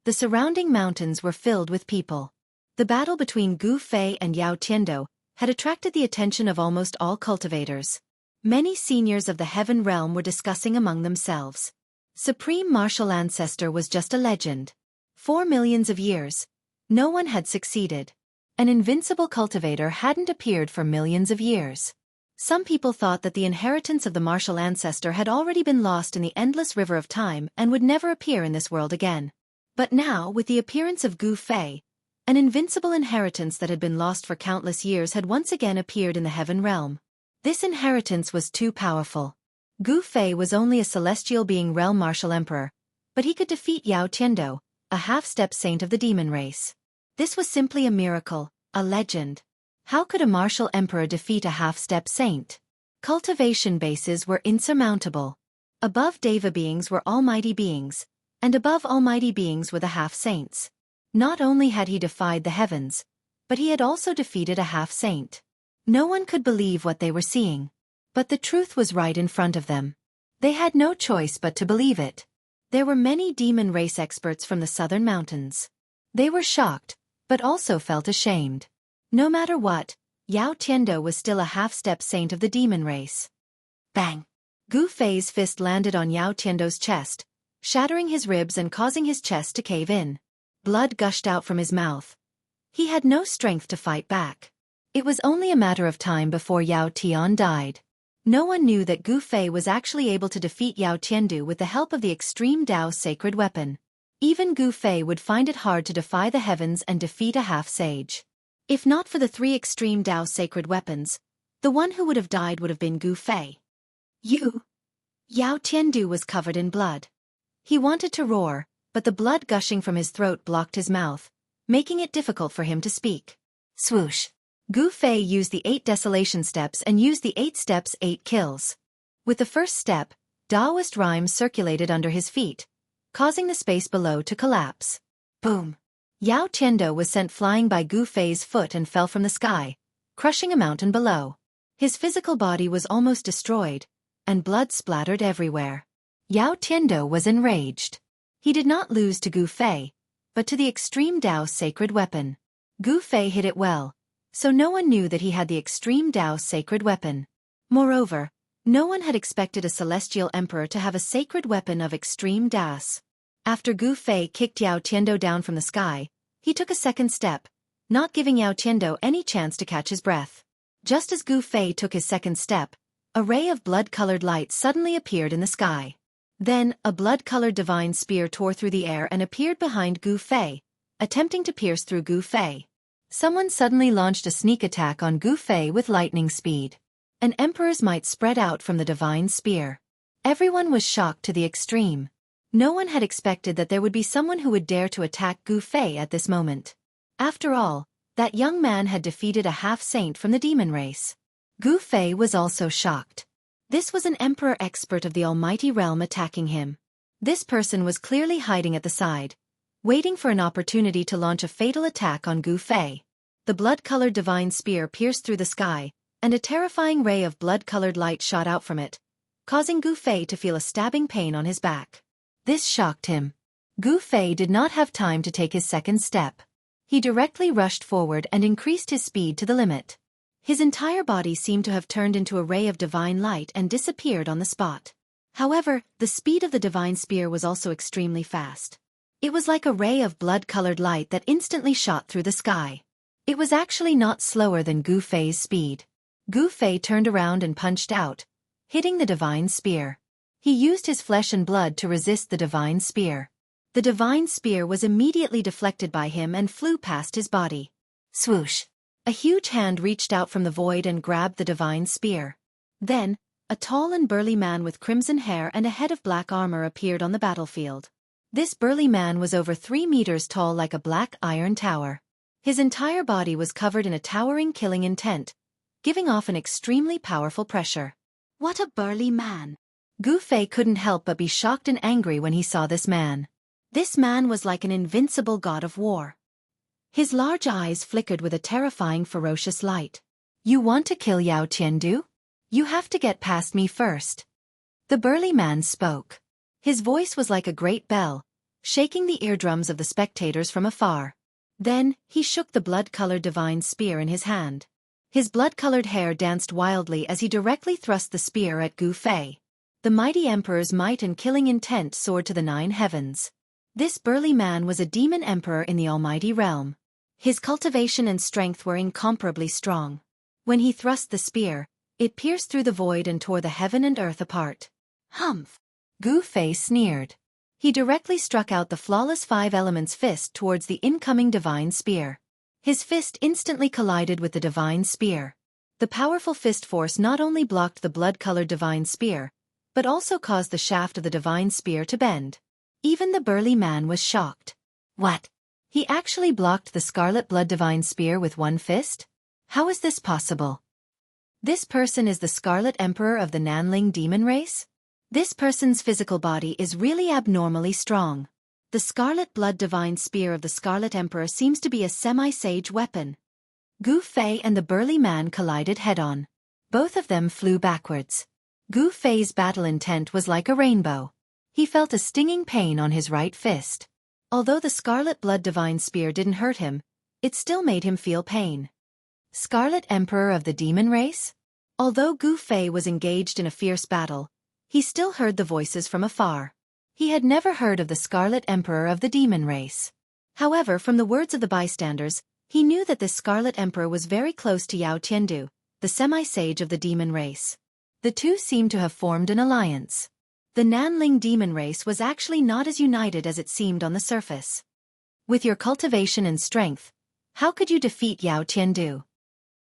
The surrounding mountains were filled with people. The battle between Gu Fei and Yao Tiando had attracted the attention of almost all cultivators. Many seniors of the heaven realm were discussing among themselves. Supreme martial ancestor was just a legend. For millions of years, no one had succeeded. An invincible cultivator hadn't appeared for millions of years. Some people thought that the inheritance of the martial ancestor had already been lost in the endless river of time and would never appear in this world again. But now, with the appearance of Gu Fei, an invincible inheritance that had been lost for countless years had once again appeared in the heaven realm. This inheritance was too powerful. Gu Fei was only a celestial being realm martial emperor, but he could defeat Yao Tiando, a half-step saint of the demon race. This was simply a miracle, a legend. How could a martial emperor defeat a half-step saint? Cultivation bases were insurmountable. Above Deva beings were almighty beings, and above almighty beings were the half-saints. Not only had he defied the heavens, but he had also defeated a half-saint. No one could believe what they were seeing. But the truth was right in front of them. They had no choice but to believe it. There were many demon race experts from the southern mountains. They were shocked, but also felt ashamed. No matter what, Yao Tiando was still a half-step saint of the demon race. Bang! Gu Fei's fist landed on Yao Tiando's chest, shattering his ribs and causing his chest to cave in. Blood gushed out from his mouth. He had no strength to fight back. It was only a matter of time before Yao Tian died. No one knew that Gu Fei was actually able to defeat Yao Tiandu with the help of the extreme Tao sacred weapon. Even Gu Fei would find it hard to defy the heavens and defeat a half-sage. If not for the three extreme Tao sacred weapons, the one who would have died would have been Gu Fei. Yao Tiandu was covered in blood. He wanted to roar, but the blood gushing from his throat blocked his mouth, making it difficult for him to speak. Swoosh! Gu Fei used the 8 desolation steps and used the 8 steps 8 kills. With the first step, Taoist rhymes circulated under his feet, causing the space below to collapse. Boom! Yao Tiando was sent flying by Gu Fei's foot and fell from the sky, crushing a mountain below. His physical body was almost destroyed, and blood splattered everywhere. Yao Tiando was enraged. He did not lose to Gu Fei, but to the extreme Tao sacred weapon. Gu Fei hit it well, so no one knew that he had the extreme Tao sacred weapon. Moreover, no one had expected a celestial emperor to have a sacred weapon of extreme Das. After Gu Fei kicked Yao Tiando down from the sky, he took a second step, not giving Yao Tiando any chance to catch his breath. Just as Gu Fei took his second step, a ray of blood-colored light suddenly appeared in the sky. Then, a blood-colored divine spear tore through the air and appeared behind Gu Fei, attempting to pierce through Gu Fei. Someone suddenly launched a sneak attack on Gu Fei with lightning speed. An emperor's might spread out from the divine spear. Everyone was shocked to the extreme. No one had expected that there would be someone who would dare to attack Gu Fei at this moment. After all, that young man had defeated a half-saint from the demon race. Gu Fei was also shocked. This was an emperor expert of the almighty realm attacking him. This person was clearly hiding at the side, waiting for an opportunity to launch a fatal attack on Gu Fei. The blood-colored divine spear pierced through the sky, and a terrifying ray of blood-colored light shot out from it, causing Gu Fei to feel a stabbing pain on his back. This shocked him. Gu Fei did not have time to take his second step. He directly rushed forward and increased his speed to the limit. His entire body seemed to have turned into a ray of divine light and disappeared on the spot. However, the speed of the divine spear was also extremely fast. It was like a ray of blood-colored light that instantly shot through the sky. It was actually not slower than Gu Fei's speed. Gu Fei turned around and punched out, hitting the divine spear. He used his flesh and blood to resist the divine spear. The divine spear was immediately deflected by him and flew past his body. Swoosh! A huge hand reached out from the void and grabbed the divine spear. Then, a tall and burly man with crimson hair and a head of black armor appeared on the battlefield. This burly man was over 3 meters tall like a black iron tower. His entire body was covered in a towering killing intent, giving off an extremely powerful pressure. What a burly man! Gu Fei couldn't help but be shocked and angry when he saw this man. This man was like an invincible god of war. His large eyes flickered with a terrifying ferocious light. You want to kill Yao Tiandu? You have to get past me first. The burly man spoke. His voice was like a great bell, shaking the eardrums of the spectators from afar. Then, he shook the blood-colored divine spear in his hand. His blood-colored hair danced wildly as he directly thrust the spear at Gu Fei. The mighty emperor's might and killing intent soared to the 9 heavens. This burly man was a demon emperor in the almighty realm. His cultivation and strength were incomparably strong. When he thrust the spear, it pierced through the void and tore the heaven and earth apart. Humph! Gu Fei sneered. He directly struck out the flawless 5 elements fist towards the incoming divine spear. His fist instantly collided with the divine spear. The powerful fist force not only blocked the blood-colored divine spear, but also caused the shaft of the divine spear to bend. Even the burly man was shocked. What? He actually blocked the scarlet blood divine spear with one fist? How is this possible? This person is the Scarlet Emperor of the Nanling demon race? This person's physical body is really abnormally strong. The scarlet blood divine spear of the Scarlet Emperor seems to be a semi-sage weapon. Gu Fei and the burly man collided head-on. Both of them flew backwards. Gu Fei's battle intent was like a rainbow. He felt a stinging pain on his right fist. Although the scarlet blood divine spear didn't hurt him, it still made him feel pain. Scarlet Emperor of the demon race? Although Gu Fei was engaged in a fierce battle, he still heard the voices from afar. He had never heard of the Scarlet Emperor of the demon race. However, from the words of the bystanders, he knew that this Scarlet Emperor was very close to Yao Tiandu, the semi-sage of the demon race. The two seemed to have formed an alliance. The Nanling demon race was actually not as united as it seemed on the surface. With your cultivation and strength, how could you defeat Yao Tiandu?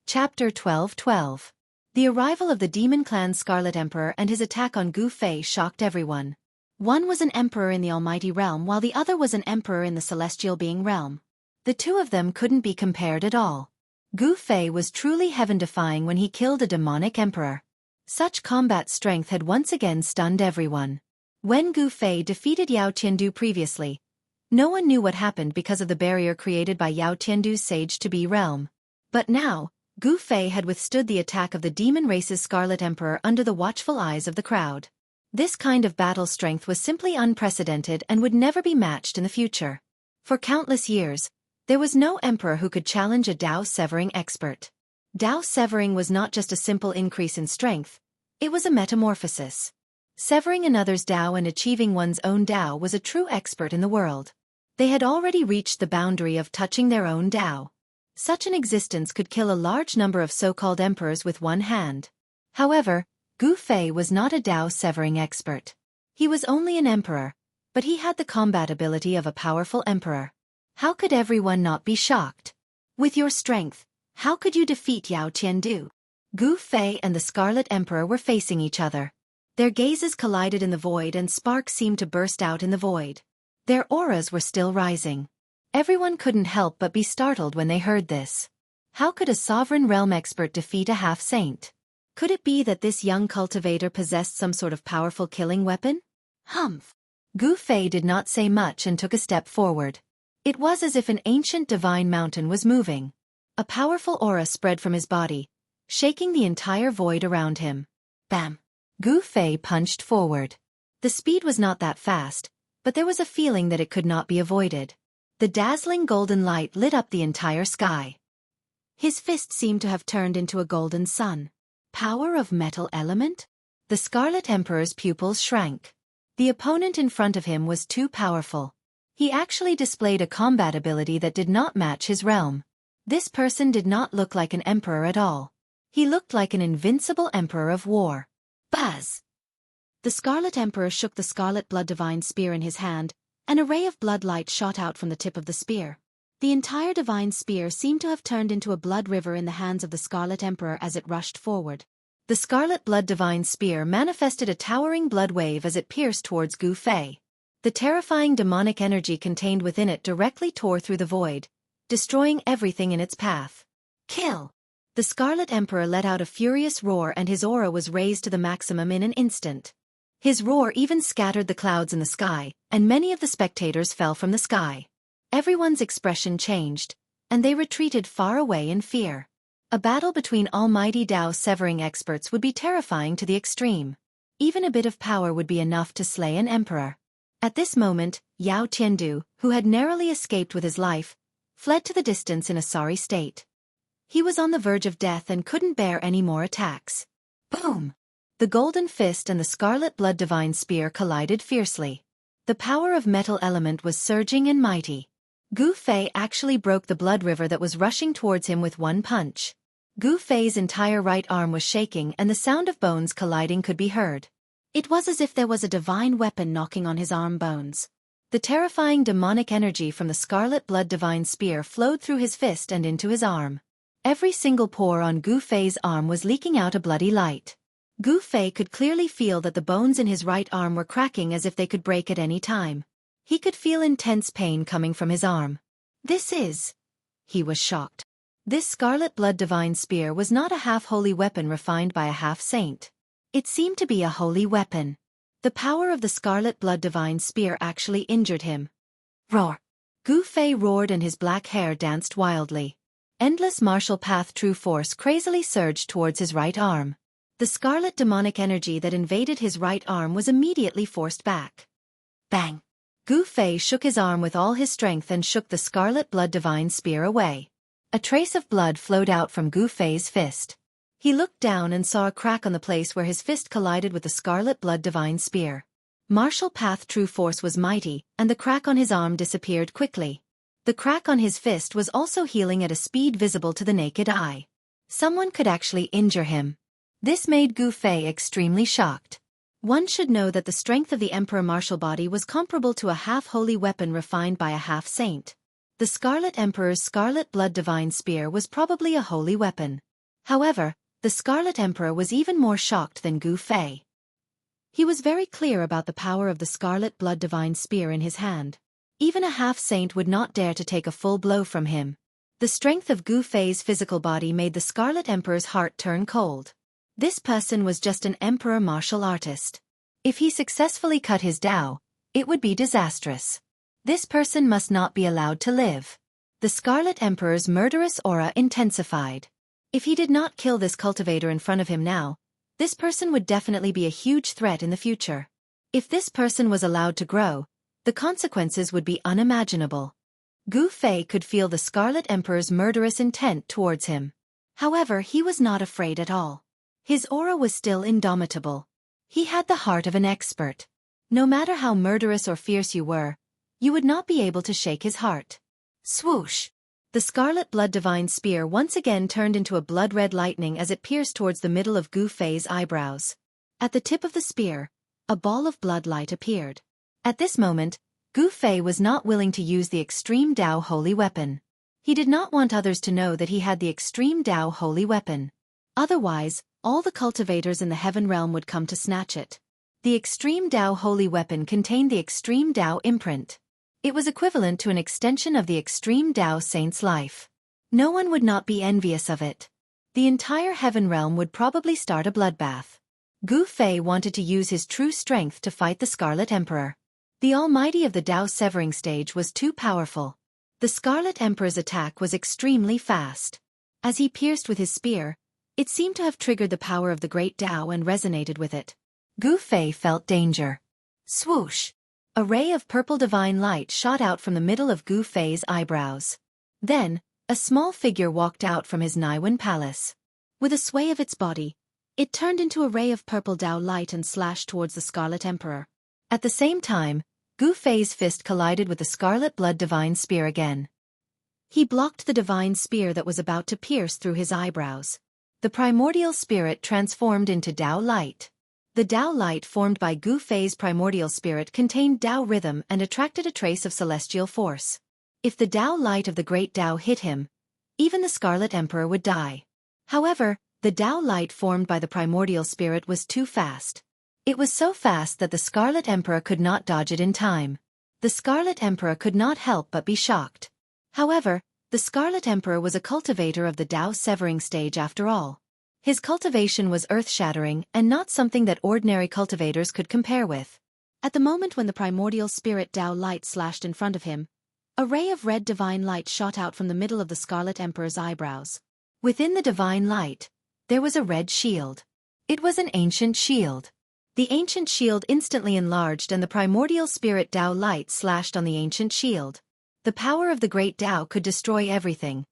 Chapter 12:12. The arrival of the demon clan Scarlet Emperor and his attack on Gu Fei shocked everyone. One was an emperor in the almighty realm while the other was an emperor in the celestial being realm. The two of them couldn't be compared at all. Gu Fei was truly heaven-defying when he killed a demonic emperor. Such combat strength had once again stunned everyone. When Gu Fei defeated Yao Tiandu previously, no one knew what happened because of the barrier created by Yao Tiandu's sage-to-be realm. But now, Gu Fei had withstood the attack of the demon race's Scarlet Emperor under the watchful eyes of the crowd. This kind of battle strength was simply unprecedented and would never be matched in the future. For countless years, there was no emperor who could challenge a Dao severing expert. Dao severing was not just a simple increase in strength, it was a metamorphosis. Severing another's Dao and achieving one's own Dao was a true expert in the world. They had already reached the boundary of touching their own Dao. Such an existence could kill a large number of so-called emperors with one hand. However, Gu Fei was not a Dao severing expert. He was only an emperor, but he had the combat ability of a powerful emperor. How could everyone not be shocked? With your strength, how could you defeat Yao Tiandu? Gu Fei and the Scarlet Emperor were facing each other. Their gazes collided in the void and sparks seemed to burst out in the void. Their auras were still rising. Everyone couldn't help but be startled when they heard this. How could a sovereign realm expert defeat a half-saint? Could it be that this young cultivator possessed some sort of powerful killing weapon? Humph! Gu Fei did not say much and took a step forward. It was as if an ancient divine mountain was moving. A powerful aura spread from his body, shaking the entire void around him. Bam! Gu Fei punched forward. The speed was not that fast, but there was a feeling that it could not be avoided. The dazzling golden light lit up the entire sky. His fist seemed to have turned into a golden sun. Power of metal element? The Scarlet Emperor's pupils shrank. The opponent in front of him was too powerful. He actually displayed a combat ability that did not match his realm. This person did not look like an emperor at all. He looked like an invincible emperor of war. Buzz! The Scarlet Emperor shook the Scarlet Blood Divine Spear in his hand. An array of blood light shot out from the tip of the spear. The entire divine spear seemed to have turned into a blood river in the hands of the Scarlet Emperor as it rushed forward. The Scarlet Blood Divine Spear manifested a towering blood wave as it pierced towards Gu Fei. The terrifying demonic energy contained within it directly tore through the void, destroying everything in its path. Kill! The Scarlet Emperor let out a furious roar and his aura was raised to the maximum in an instant. His roar even scattered the clouds in the sky, and many of the spectators fell from the sky. Everyone's expression changed, and they retreated far away in fear. A battle between almighty Dao severing experts would be terrifying to the extreme. Even a bit of power would be enough to slay an emperor. At this moment, Yao Tiandu, who had narrowly escaped with his life, fled to the distance in a sorry state. He was on the verge of death and couldn't bear any more attacks. Boom! The Golden Fist and the Scarlet Blood Divine Spear collided fiercely. The power of metal element was surging and mighty. Gu Fei actually broke the blood river that was rushing towards him with one punch. Gu Fei's entire right arm was shaking and the sound of bones colliding could be heard. It was as if there was a divine weapon knocking on his arm bones. The terrifying demonic energy from the Scarlet Blood Divine Spear flowed through his fist and into his arm. Every single pore on Gu Fei's arm was leaking out a bloody light. Gu Fei could clearly feel that the bones in his right arm were cracking as if they could break at any time. He could feel intense pain coming from his arm. He was shocked. This Scarlet Blood Divine Spear was not a half-holy weapon refined by a half-saint. It seemed to be a holy weapon. The power of the Scarlet Blood Divine Spear actually injured him. Roar! Gu Fei roared and his black hair danced wildly. Endless martial path true force crazily surged towards his right arm. The scarlet demonic energy that invaded his right arm was immediately forced back. Bang! Gu Fei shook his arm with all his strength and shook the Scarlet Blood Divine Spear away. A trace of blood flowed out from Gu Fei's fist. He looked down and saw a crack on the place where his fist collided with the Scarlet Blood Divine Spear. Martial path true force was mighty, and the crack on his arm disappeared quickly. The crack on his fist was also healing at a speed visible to the naked eye. Someone could actually injure him. This made Gu Fei extremely shocked. One should know that the strength of the Emperor martial body was comparable to a half-holy weapon refined by a half-saint. The Scarlet Emperor's Scarlet Blood Divine Spear was probably a holy weapon. However, the Scarlet Emperor was even more shocked than Gu Fei. He was very clear about the power of the Scarlet Blood Divine Spear in his hand. Even a half-saint would not dare to take a full blow from him. The strength of Gu Fei's physical body made the Scarlet Emperor's heart turn cold. This person was just an emperor martial artist. If he successfully cut his Dao, it would be disastrous. This person must not be allowed to live. The Scarlet Emperor's murderous aura intensified. If he did not kill this cultivator in front of him now, this person would definitely be a huge threat in the future. If this person was allowed to grow, the consequences would be unimaginable. Gu Fei could feel the Scarlet Emperor's murderous intent towards him. However, he was not afraid at all. His aura was still indomitable. He had the heart of an expert. No matter how murderous or fierce you were, you would not be able to shake his heart. Swoosh! The Scarlet Blood Divine Spear once again turned into a blood-red lightning as it pierced towards the middle of Gu Fei's eyebrows. At the tip of the spear, a ball of blood light appeared. At this moment, Gu Fei was not willing to use the Extreme Dao Holy Weapon. He did not want others to know that he had the Extreme Dao Holy Weapon. Otherwise, all the cultivators in the Heaven Realm would come to snatch it. The Extreme Dao Holy Weapon contained the Extreme Dao imprint. It was equivalent to an extension of the Extreme Dao Saint's life. No one would not be envious of it. The entire Heaven Realm would probably start a bloodbath. Gu Fei wanted to use his true strength to fight the Scarlet Emperor. The Almighty of the Dao Severing stage was too powerful. The Scarlet Emperor's attack was extremely fast. As he pierced with his spear, it seemed to have triggered the power of the Great Dao and resonated with it. Gu Fei felt danger. Swoosh! A ray of purple divine light shot out from the middle of Gu Fei's eyebrows. Then, a small figure walked out from his Naiwen palace. With a sway of its body, it turned into a ray of purple Dao light and slashed towards the Scarlet Emperor. At the same time, Gu Fei's fist collided with the Scarlet Blood Divine Spear again. He blocked the divine spear that was about to pierce through his eyebrows. The primordial spirit transformed into Dao light. The Dao light formed by Gu Fei's primordial spirit contained Dao rhythm and attracted a trace of celestial force. If the Dao light of the great Dao hit him, even the Scarlet Emperor would die. However, the Dao light formed by the primordial spirit was too fast. It was so fast that the Scarlet Emperor could not dodge it in time. The Scarlet Emperor could not help but be shocked. However, the Scarlet Emperor was a cultivator of the Dao severing stage after all. His cultivation was earth-shattering and not something that ordinary cultivators could compare with. At the moment when the primordial spirit Dao light slashed in front of him, a ray of red divine light shot out from the middle of the Scarlet Emperor's eyebrows. Within the divine light, there was a red shield. It was an ancient shield. The ancient shield instantly enlarged and the primordial spirit Dao light slashed on the ancient shield. The power of the great Dao could destroy everything,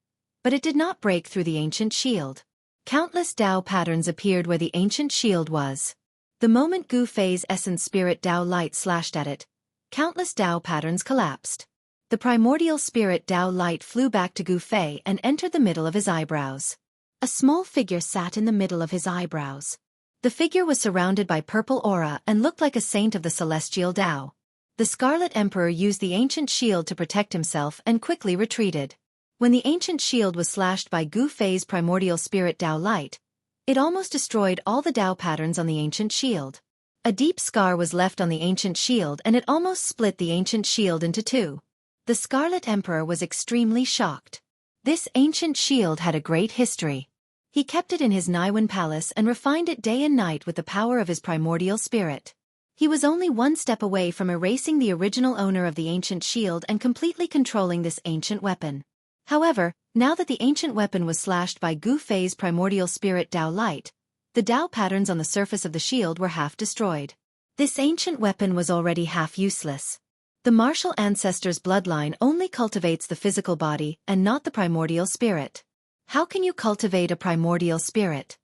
but it did not break through the ancient shield. Countless Dao patterns appeared where the ancient shield was. The moment Gu Fei's essence spirit Dao light slashed at it, countless Dao patterns collapsed. The primordial spirit Dao light flew back to Gu Fei and entered the middle of his eyebrows. A small figure sat in the middle of his eyebrows. The figure was surrounded by purple aura and looked like a saint of the celestial Dao. The Scarlet Emperor used the ancient shield to protect himself and quickly retreated. When the ancient shield was slashed by Gu Fei's primordial spirit Dao light, it almost destroyed all the Dao patterns on the ancient shield. A deep scar was left on the ancient shield and it almost split the ancient shield into two. The Scarlet Emperor was extremely shocked. This ancient shield had a great history. He kept it in his Naiwen palace and refined it day and night with the power of his primordial spirit. He was only one step away from erasing the original owner of the ancient shield and completely controlling this ancient weapon. However, now that the ancient weapon was slashed by Gu Fei's primordial spirit Dao light, the Dao patterns on the surface of the shield were half destroyed. This ancient weapon was already half useless. The martial ancestor's bloodline only cultivates the physical body and not the primordial spirit. How can you cultivate a primordial spirit?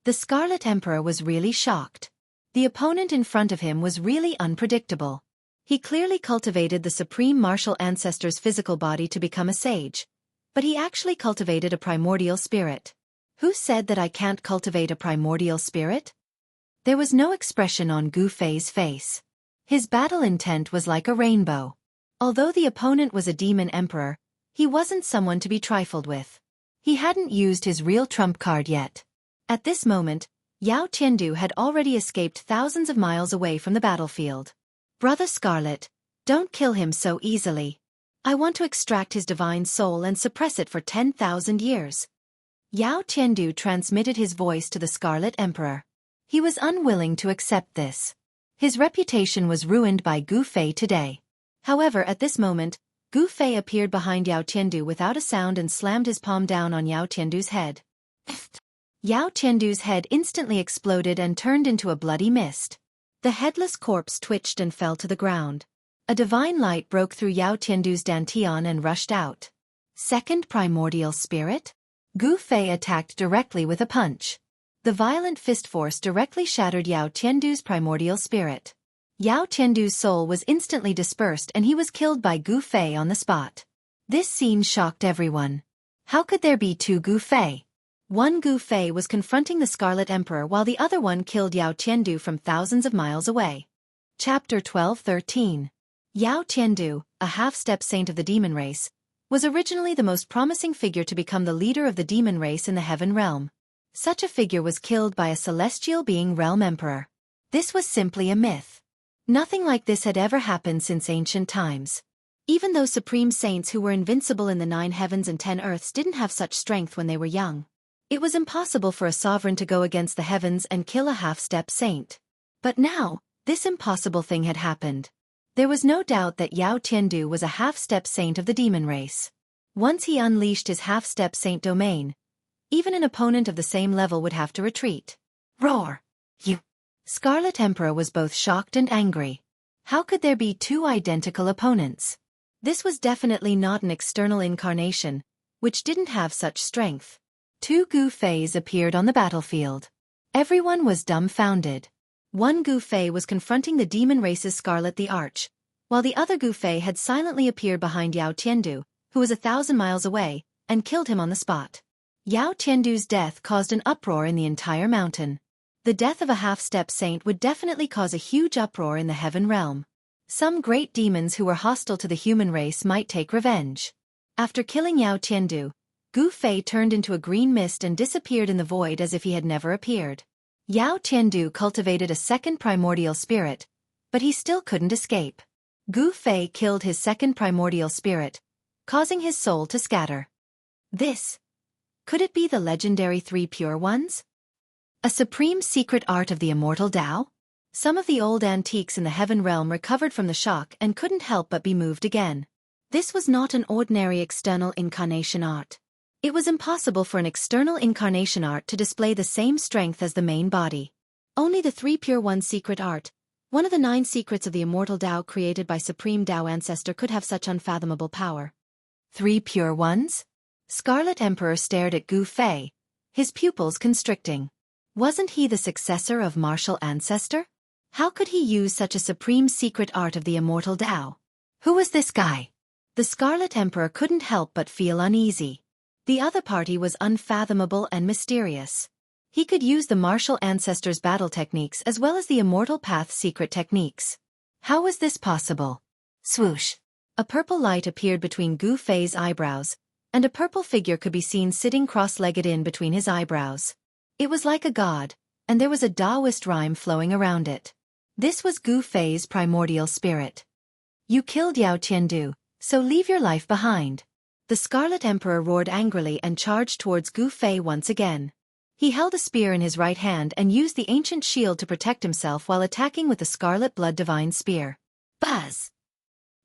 The Scarlet Emperor was really shocked. The opponent in front of him was really unpredictable. He clearly cultivated the supreme martial ancestor's physical body to become a sage, but he actually cultivated a primordial spirit. Who said that I can't cultivate a primordial spirit? There was no expression on Gu Fei's face. His battle intent was like a rainbow. Although the opponent was a demon emperor, he wasn't someone to be trifled with. He hadn't used his real trump card yet. At this moment, Yao Tiandu had already escaped thousands of miles away from the battlefield. Brother Scarlet, don't kill him so easily. I want to extract his divine soul and suppress it for 10,000 years. Yao Tiandu transmitted his voice to the Scarlet Emperor. He was unwilling to accept this. His reputation was ruined by Gu Fei today. However, at this moment, Gu Fei appeared behind Yao Tiandu without a sound and slammed his palm down on Yao Tiandu's head. Yao Tiandu's head instantly exploded and turned into a bloody mist. The headless corpse twitched and fell to the ground. A divine light broke through Yao Tiandu's dantian and rushed out. Second primordial spirit? Gu Fei attacked directly with a punch. The violent fist force directly shattered Yao Tiandu's primordial spirit. Yao Tiandu's soul was instantly dispersed and he was killed by Gu Fei on the spot. This scene shocked everyone. How could there be two Gu Fei? One Gu Fei was confronting the Scarlet Emperor while the other one killed Yao Tiandu from thousands of miles away. Chapter 12-13. Yao Tiandu, a half-step saint of the demon race, was originally the most promising figure to become the leader of the demon race in the heaven realm. Such a figure was killed by a celestial being realm emperor. This was simply a myth. Nothing like this had ever happened since ancient times. Even though supreme saints who were invincible in the 9 heavens and 10 earths didn't have such strength when they were young. It was impossible for a sovereign to go against the heavens and kill a half-step saint. But now, this impossible thing had happened. There was no doubt that Yao Tiandu was a half-step saint of the demon race. Once he unleashed his half-step saint domain, even an opponent of the same level would have to retreat. Roar! You! Scarlet Emperor was both shocked and angry. How could there be two identical opponents? This was definitely not an external incarnation, which didn't have such strength. Two Gu Feis appeared on the battlefield. Everyone was dumbfounded. One Gu Fei was confronting the demon race's Scarlet the Arch, while the other Gu Fei had silently appeared behind Yao Tiandu, who was 1,000 miles away, and killed him on the spot. Yao Tiandu's death caused an uproar in the entire mountain. The death of a half-step saint would definitely cause a huge uproar in the heaven realm. Some great demons who were hostile to the human race might take revenge. After killing Yao Tiandu, Gu Fei turned into a green mist and disappeared in the void as if he had never appeared. Yao Tiandu cultivated a second primordial spirit, but he still couldn't escape. Gu Fei killed his second primordial spirit, causing his soul to scatter. Could it be the legendary three pure ones? A supreme secret art of the immortal Tao? Some of the old antiques in the heaven realm recovered from the shock and couldn't help but be moved again. This was not an ordinary external incarnation art. It was impossible for an external incarnation art to display the same strength as the main body. Only the three pure ones secret art, one of the 9 secrets of the immortal Tao created by Supreme Tao Ancestor, could have such unfathomable power. 3 pure ones? Scarlet Emperor stared at Gu Fei, his pupils constricting. Wasn't he the successor of martial ancestor? How could he use such a supreme secret art of the immortal Tao? Who was this guy? The Scarlet Emperor couldn't help but feel uneasy. The other party was unfathomable and mysterious. He could use the martial ancestor's battle techniques as well as the immortal path's secret techniques. How was this possible? Swoosh! A purple light appeared between Gu Fei's eyebrows, and a purple figure could be seen sitting cross-legged in between his eyebrows. It was like a god, and there was a Taoist rhyme flowing around it. This was Gu Fei's primordial spirit. You killed Yao Tiandu, so leave your life behind. The Scarlet Emperor roared angrily and charged towards Gu Fei once again. He held a spear in his right hand and used the ancient shield to protect himself while attacking with the Scarlet Blood Divine Spear. Buzz!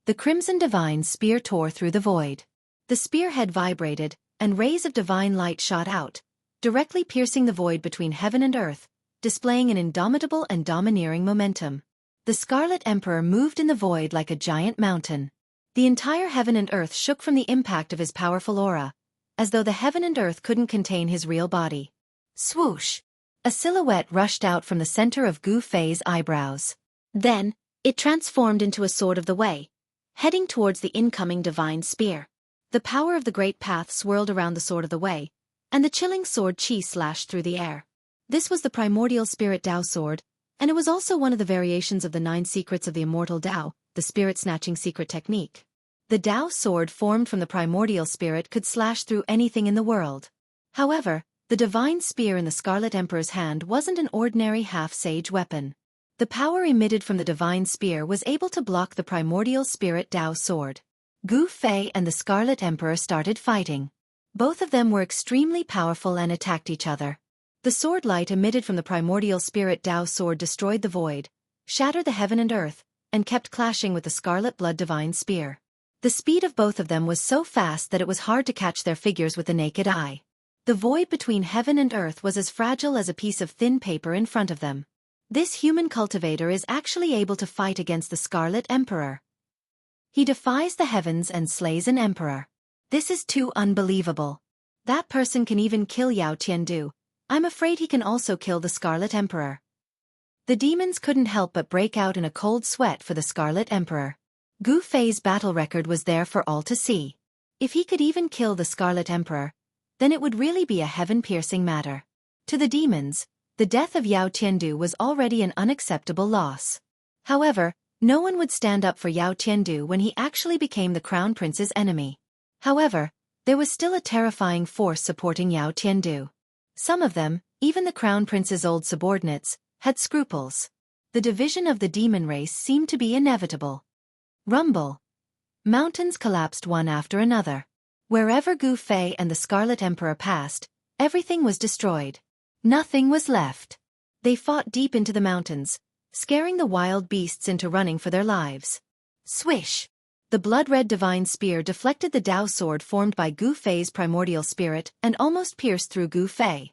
The Crimson Divine Spear tore through the void. The spearhead vibrated, and rays of divine light shot out, directly piercing the void between heaven and earth, displaying an indomitable and domineering momentum. The Scarlet Emperor moved in the void like a giant mountain. The entire heaven and earth shook from the impact of his powerful aura, as though the heaven and earth couldn't contain his real body. Swoosh! A silhouette rushed out from the center of Gu Fei's eyebrows. Then, it transformed into a sword of the way, heading towards the incoming divine spear. The power of the great path swirled around the sword of the way, and the chilling sword chi slashed through the air. This was the primordial spirit Tao sword, and it was also one of the variations of the 9 secrets of the immortal Tao, the spirit-snatching secret technique. The Tao sword formed from the primordial spirit could slash through anything in the world. However, the divine spear in the Scarlet Emperor's hand wasn't an ordinary half-sage weapon. The power emitted from the divine spear was able to block the primordial spirit Tao sword. Gu Fei and the Scarlet Emperor started fighting. Both of them were extremely powerful and attacked each other. The sword light emitted from the primordial spirit Tao sword destroyed the void, shattered the heaven and earth, and kept clashing with the Scarlet Blood Divine Spear. The speed of both of them was so fast that it was hard to catch their figures with the naked eye. The void between heaven and earth was as fragile as a piece of thin paper in front of them. This human cultivator is actually able to fight against the Scarlet Emperor. He defies the heavens and slays an emperor. This is too unbelievable. That person can even kill Yao Tiandu. I'm afraid he can also kill the Scarlet Emperor. The demons couldn't help but break out in a cold sweat for the Scarlet Emperor. Gu Fei's battle record was there for all to see. If he could even kill the Scarlet Emperor, then it would really be a heaven-piercing matter. To the demons, the death of Yao Tiandu was already an unacceptable loss. However, no one would stand up for Yao Tiandu when he actually became the Crown Prince's enemy. However, there was still a terrifying force supporting Yao Tiandu. Some of them, even the Crown Prince's old subordinates, had scruples. The division of the demon race seemed to be inevitable. Rumble. Mountains collapsed one after another. Wherever Gu Fei and the Scarlet Emperor passed, everything was destroyed. Nothing was left. They fought deep into the mountains, scaring the wild beasts into running for their lives. Swish! The blood-red divine spear deflected the Tao sword formed by Gu Fei's primordial spirit and almost pierced through Gu Fei.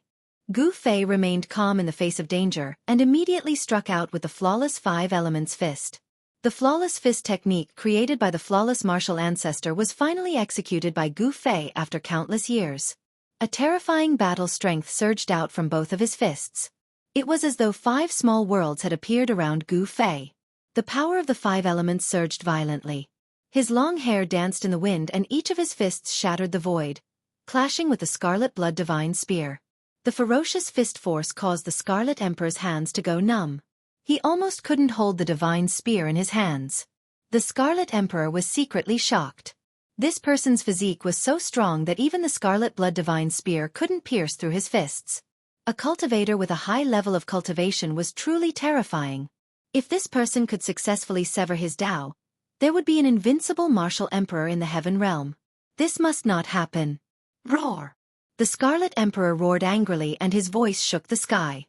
Gu Fei remained calm in the face of danger and immediately struck out with the flawless 5 elements fist. The flawless fist technique created by the flawless martial ancestor was finally executed by Gu Fei after countless years. A terrifying battle strength surged out from both of his fists. It was as though 5 small worlds had appeared around Gu Fei. The power of the 5 elements surged violently. His long hair danced in the wind and each of his fists shattered the void, clashing with the Scarlet Blood Divine Spear. The ferocious fist force caused the Scarlet Emperor's hands to go numb. He almost couldn't hold the Divine Spear in his hands. The Scarlet Emperor was secretly shocked. This person's physique was so strong that even the Scarlet Blood Divine Spear couldn't pierce through his fists. A cultivator with a high level of cultivation was truly terrifying. If this person could successfully sever his Tao, there would be an invincible martial emperor in the heaven realm. This must not happen. Roar! The Scarlet Emperor roared angrily and his voice shook the sky.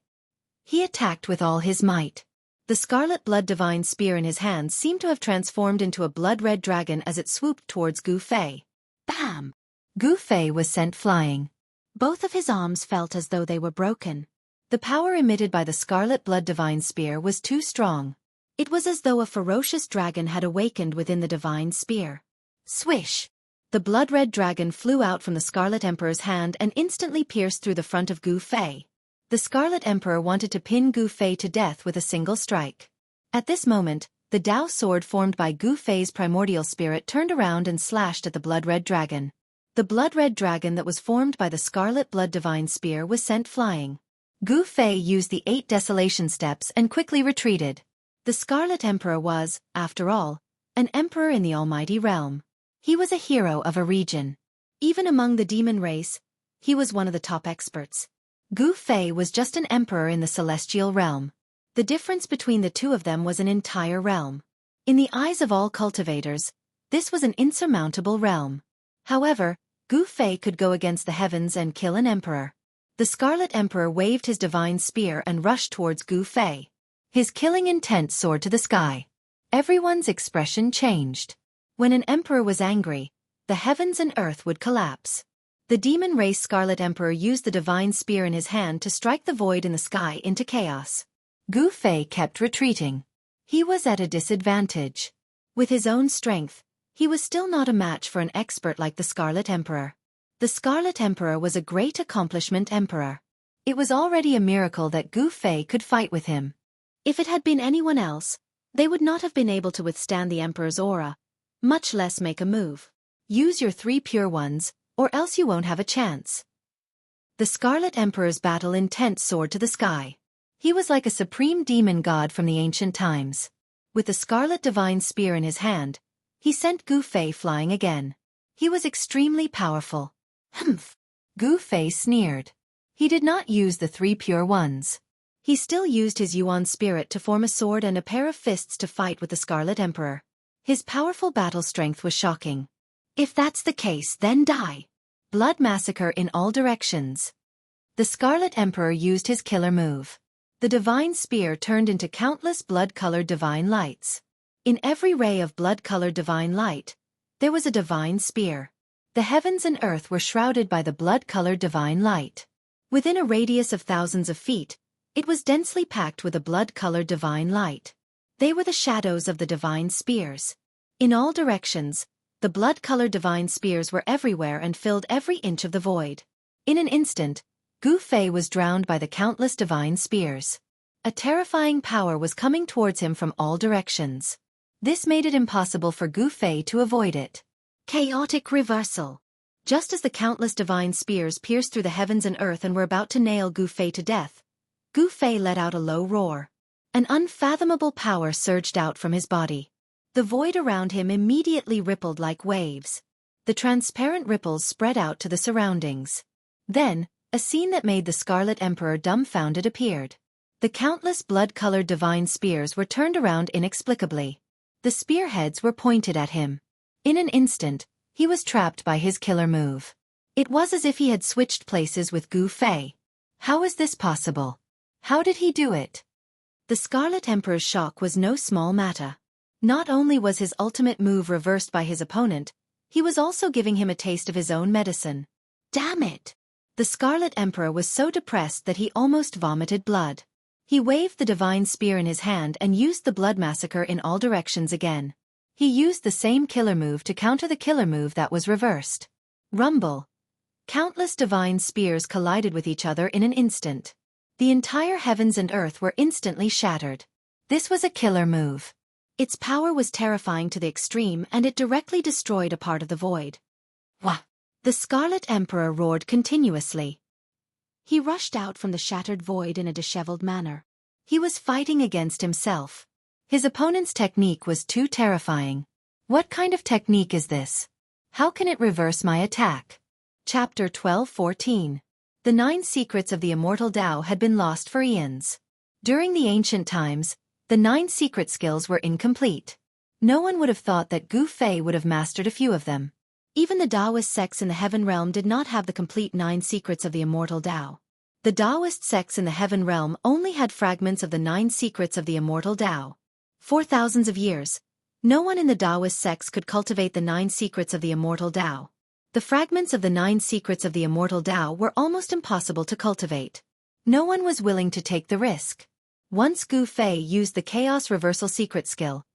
He attacked with all his might. The Scarlet Blood Divine Spear in his hands seemed to have transformed into a blood-red dragon as it swooped towards Gu Fei. Bam! Gu Fei was sent flying. Both of his arms felt as though they were broken. The power emitted by the Scarlet Blood Divine Spear was too strong. It was as though a ferocious dragon had awakened within the Divine Spear. Swish! The blood-red dragon flew out from the Scarlet Emperor's hand and instantly pierced through the front of Gu Fei. The Scarlet Emperor wanted to pin Gu Fei to death with a single strike. At this moment, the Tao sword formed by Gu Fei's primordial spirit turned around and slashed at the blood-red dragon. The blood-red dragon that was formed by the Scarlet Blood Divine Spear was sent flying. Gu Fei used the 8 desolation steps and quickly retreated. The Scarlet Emperor was, after all, an emperor in the almighty realm. He was a hero of a region. Even among the demon race, he was one of the top experts. Gu Fei was just an emperor in the celestial realm. The difference between the two of them was an entire realm. In the eyes of all cultivators, this was an insurmountable realm. However, Gu Fei could go against the heavens and kill an emperor. The Scarlet Emperor waved his divine spear and rushed towards Gu Fei. His killing intent soared to the sky. Everyone's expression changed. When an emperor was angry, the heavens and earth would collapse. The demon race Scarlet Emperor used the divine spear in his hand to strike the void in the sky into chaos. Gu Fei kept retreating. He was at a disadvantage. With his own strength, he was still not a match for an expert like the Scarlet Emperor. The Scarlet Emperor was a great accomplishment emperor. It was already a miracle that Gu Fei could fight with him. If it had been anyone else, they would not have been able to withstand the Emperor's aura, much less make a move. Use your 3 pure ones, or else you won't have a chance. The Scarlet Emperor's battle intent soared to the sky. He was like a supreme demon god from the ancient times. With the Scarlet Divine Spear in his hand, he sent Gu Fei flying again. He was extremely powerful. Humph! Gu Fei sneered. He did not use the 3 pure ones. He still used his Yuan spirit to form a sword and a pair of fists to fight with the Scarlet Emperor. His powerful battle strength was shocking. If that's the case, then die. Blood massacre in all directions. The Scarlet Emperor used his killer move. The divine spear turned into countless blood-colored divine lights. In every ray of blood-colored divine light, there was a divine spear. The heavens and earth were shrouded by the blood-colored divine light. Within a radius of thousands of feet, it was densely packed with a blood-colored divine light. They were the shadows of the divine spears. In all directions, the blood-colored divine spears were everywhere and filled every inch of the void. In an instant, Gu Fei was drowned by the countless divine spears. A terrifying power was coming towards him from all directions. This made it impossible for Gu Fei to avoid it. Chaotic reversal. Just as the countless divine spears pierced through the heavens and earth and were about to nail Gu Fei to death, Gu Fei let out a low roar. An unfathomable power surged out from his body. The void around him immediately rippled like waves. The transparent ripples spread out to the surroundings. Then, a scene that made the Scarlet Emperor dumbfounded appeared. The countless blood-colored divine spears were turned around inexplicably. The spearheads were pointed at him. In an instant, he was trapped by his killer move. It was as if he had switched places with Gu Fei. How is this possible? How did he do it? The Scarlet Emperor's shock was no small matter. Not only was his ultimate move reversed by his opponent, he was also giving him a taste of his own medicine. Damn it! The Scarlet Emperor was so depressed that he almost vomited blood. He waved the divine spear in his hand and used the blood massacre in all directions again. He used the same killer move to counter the killer move that was reversed. Rumble. Countless divine spears collided with each other in an instant. The entire heavens and earth were instantly shattered. This was a killer move. Its power was terrifying to the extreme, and it directly destroyed a part of the void. Wah! The Scarlet Emperor roared continuously. He rushed out from the shattered void in a disheveled manner. He was fighting against himself. His opponent's technique was too terrifying. What kind of technique is this? How can it reverse my attack? Chapter 12:14. The 9 secrets of the immortal Tao had been lost for eons. During the ancient times, the 9 secret skills were incomplete. No one would have thought that Gu Fei would have mastered a few of them. Even the Taoist sects in the Heaven Realm did not have the complete 9 secrets of the immortal Tao. The Taoist sects in the Heaven Realm only had fragments of the 9 secrets of the immortal Tao. For thousands of years, no one in the Taoist sects could cultivate the 9 secrets of the immortal Tao. The fragments of the 9 secrets of the immortal Tao were almost impossible to cultivate. No one was willing to take the risk. Once Gu Fei used the Chaos Reversal secret skill,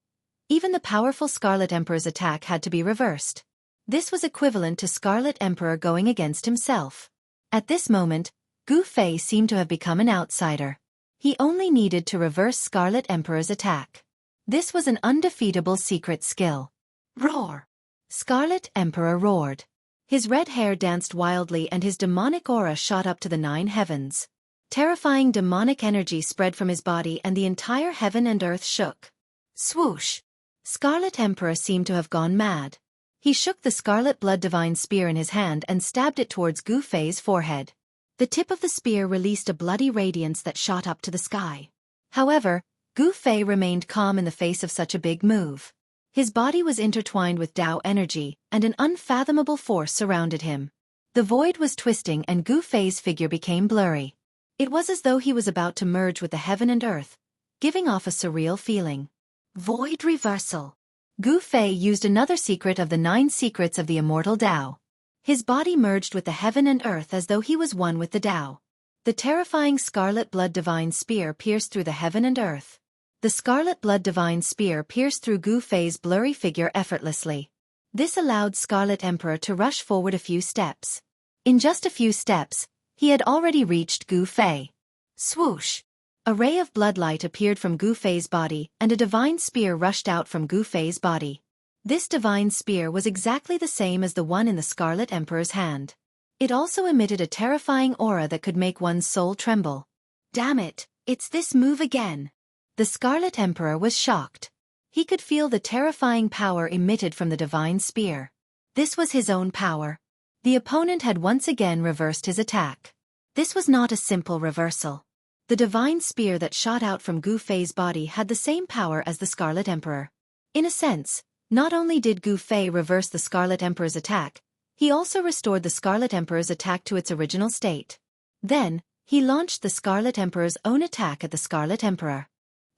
even the powerful Scarlet Emperor's attack had to be reversed. This was equivalent to Scarlet Emperor going against himself. At this moment, Gu Fei seemed to have become an outsider. He only needed to reverse Scarlet Emperor's attack. This was an undefeatable secret skill. Roar! Scarlet Emperor roared. His red hair danced wildly and his demonic aura shot up to the 9 heavens. Terrifying demonic energy spread from his body and the entire heaven and earth shook. Swoosh! Scarlet Emperor seemed to have gone mad. He shook the scarlet blood divine spear in his hand and stabbed it towards Gu Fei's forehead. The tip of the spear released a bloody radiance that shot up to the sky. However, Gu Fei remained calm in the face of such a big move. His body was intertwined with Tao energy, and an unfathomable force surrounded him. The void was twisting and Gu Fei's figure became blurry. It was as though he was about to merge with the heaven and earth, giving off a surreal feeling. Void reversal. Gu Fei used another secret of the 9 secrets of the immortal Tao. His body merged with the heaven and earth as though he was one with the Tao. The terrifying scarlet blood divine spear pierced through the heaven and earth. The scarlet blood divine spear pierced through Gu Fei's blurry figure effortlessly. This allowed Scarlet Emperor to rush forward a few steps. In just a few steps, he had already reached Gu Fei. Swoosh! A ray of bloodlight appeared from Gu Fei's body and a divine spear rushed out from Gu Fei's body. This divine spear was exactly the same as the one in the Scarlet Emperor's hand. It also emitted a terrifying aura that could make one's soul tremble. Damn it, it's this move again. The Scarlet Emperor was shocked. He could feel the terrifying power emitted from the divine spear. This was his own power. The opponent had once again reversed his attack. This was not a simple reversal. The divine spear that shot out from Gu Fei's body had the same power as the Scarlet Emperor. In a sense, not only did Gu Fei reverse the Scarlet Emperor's attack, he also restored the Scarlet Emperor's attack to its original state. Then, he launched the Scarlet Emperor's own attack at the Scarlet Emperor.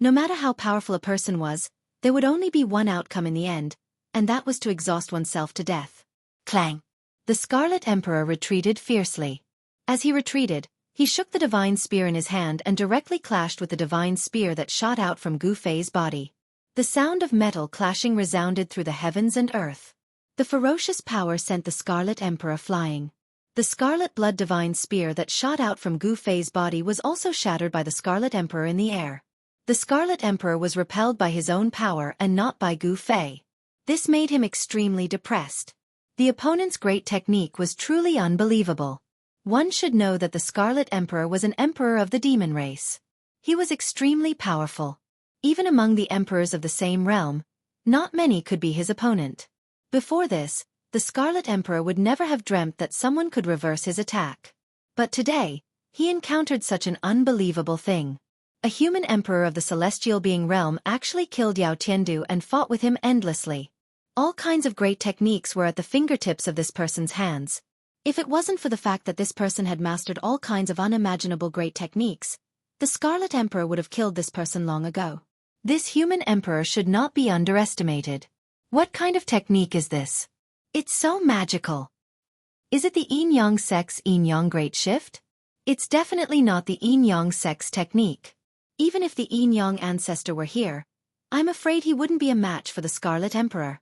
No matter how powerful a person was, there would only be one outcome in the end, and that was to exhaust oneself to death. Clang! The Scarlet Emperor retreated fiercely. As he retreated, he shook the divine spear in his hand and directly clashed with the divine spear that shot out from Gu Fei's body. The sound of metal clashing resounded through the heavens and earth. The ferocious power sent the Scarlet Emperor flying. The scarlet blood divine spear that shot out from Gu Fei's body was also shattered by the Scarlet Emperor in the air. The Scarlet Emperor was repelled by his own power and not by Gu Fei. This made him extremely depressed. The opponent's great technique was truly unbelievable. One should know that the Scarlet Emperor was an emperor of the demon race. He was extremely powerful. Even among the emperors of the same realm, not many could be his opponent. Before this, the Scarlet Emperor would never have dreamt that someone could reverse his attack. But today, he encountered such an unbelievable thing. A human emperor of the celestial being realm actually killed Yao Tiandu and fought with him endlessly. All kinds of great techniques were at the fingertips of this person's hands. If it wasn't for the fact that this person had mastered all kinds of unimaginable great techniques, the Scarlet Emperor would have killed this person long ago. This human emperor should not be underestimated. What kind of technique is this? It's so magical. Is it the Yin-Yang sect's Yin-Yang Great Shift? It's definitely not the Yin-Yang sect's technique. Even if the Yin Yang ancestor were here, I'm afraid he wouldn't be a match for the Scarlet Emperor.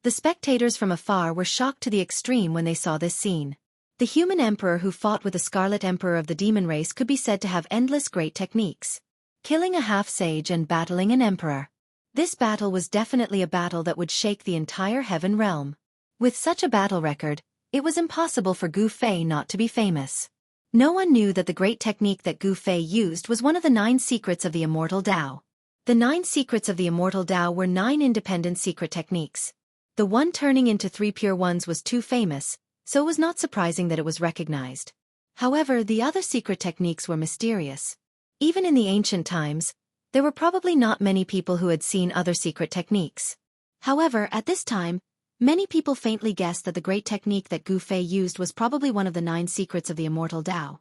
The spectators from afar were shocked to the extreme when they saw this scene. The human emperor who fought with the Scarlet Emperor of the demon race could be said to have endless great techniques. Killing a half-sage and battling an emperor. This battle was definitely a battle that would shake the entire heaven realm. With such a battle record, it was impossible for Gu Fei not to be famous. No one knew that the great technique that Gu Fei used was one of the 9 secrets of the Immortal Tao. The 9 secrets of the Immortal Tao were 9 independent secret techniques. The one turning into 3 pure ones was too famous, so it was not surprising that it was recognized. However, the other secret techniques were mysterious. Even in the ancient times, there were probably not many people who had seen other secret techniques. However, at this time, many people faintly guessed that the great technique that Gu Fei used was probably one of the 9 secrets of the Immortal Tao.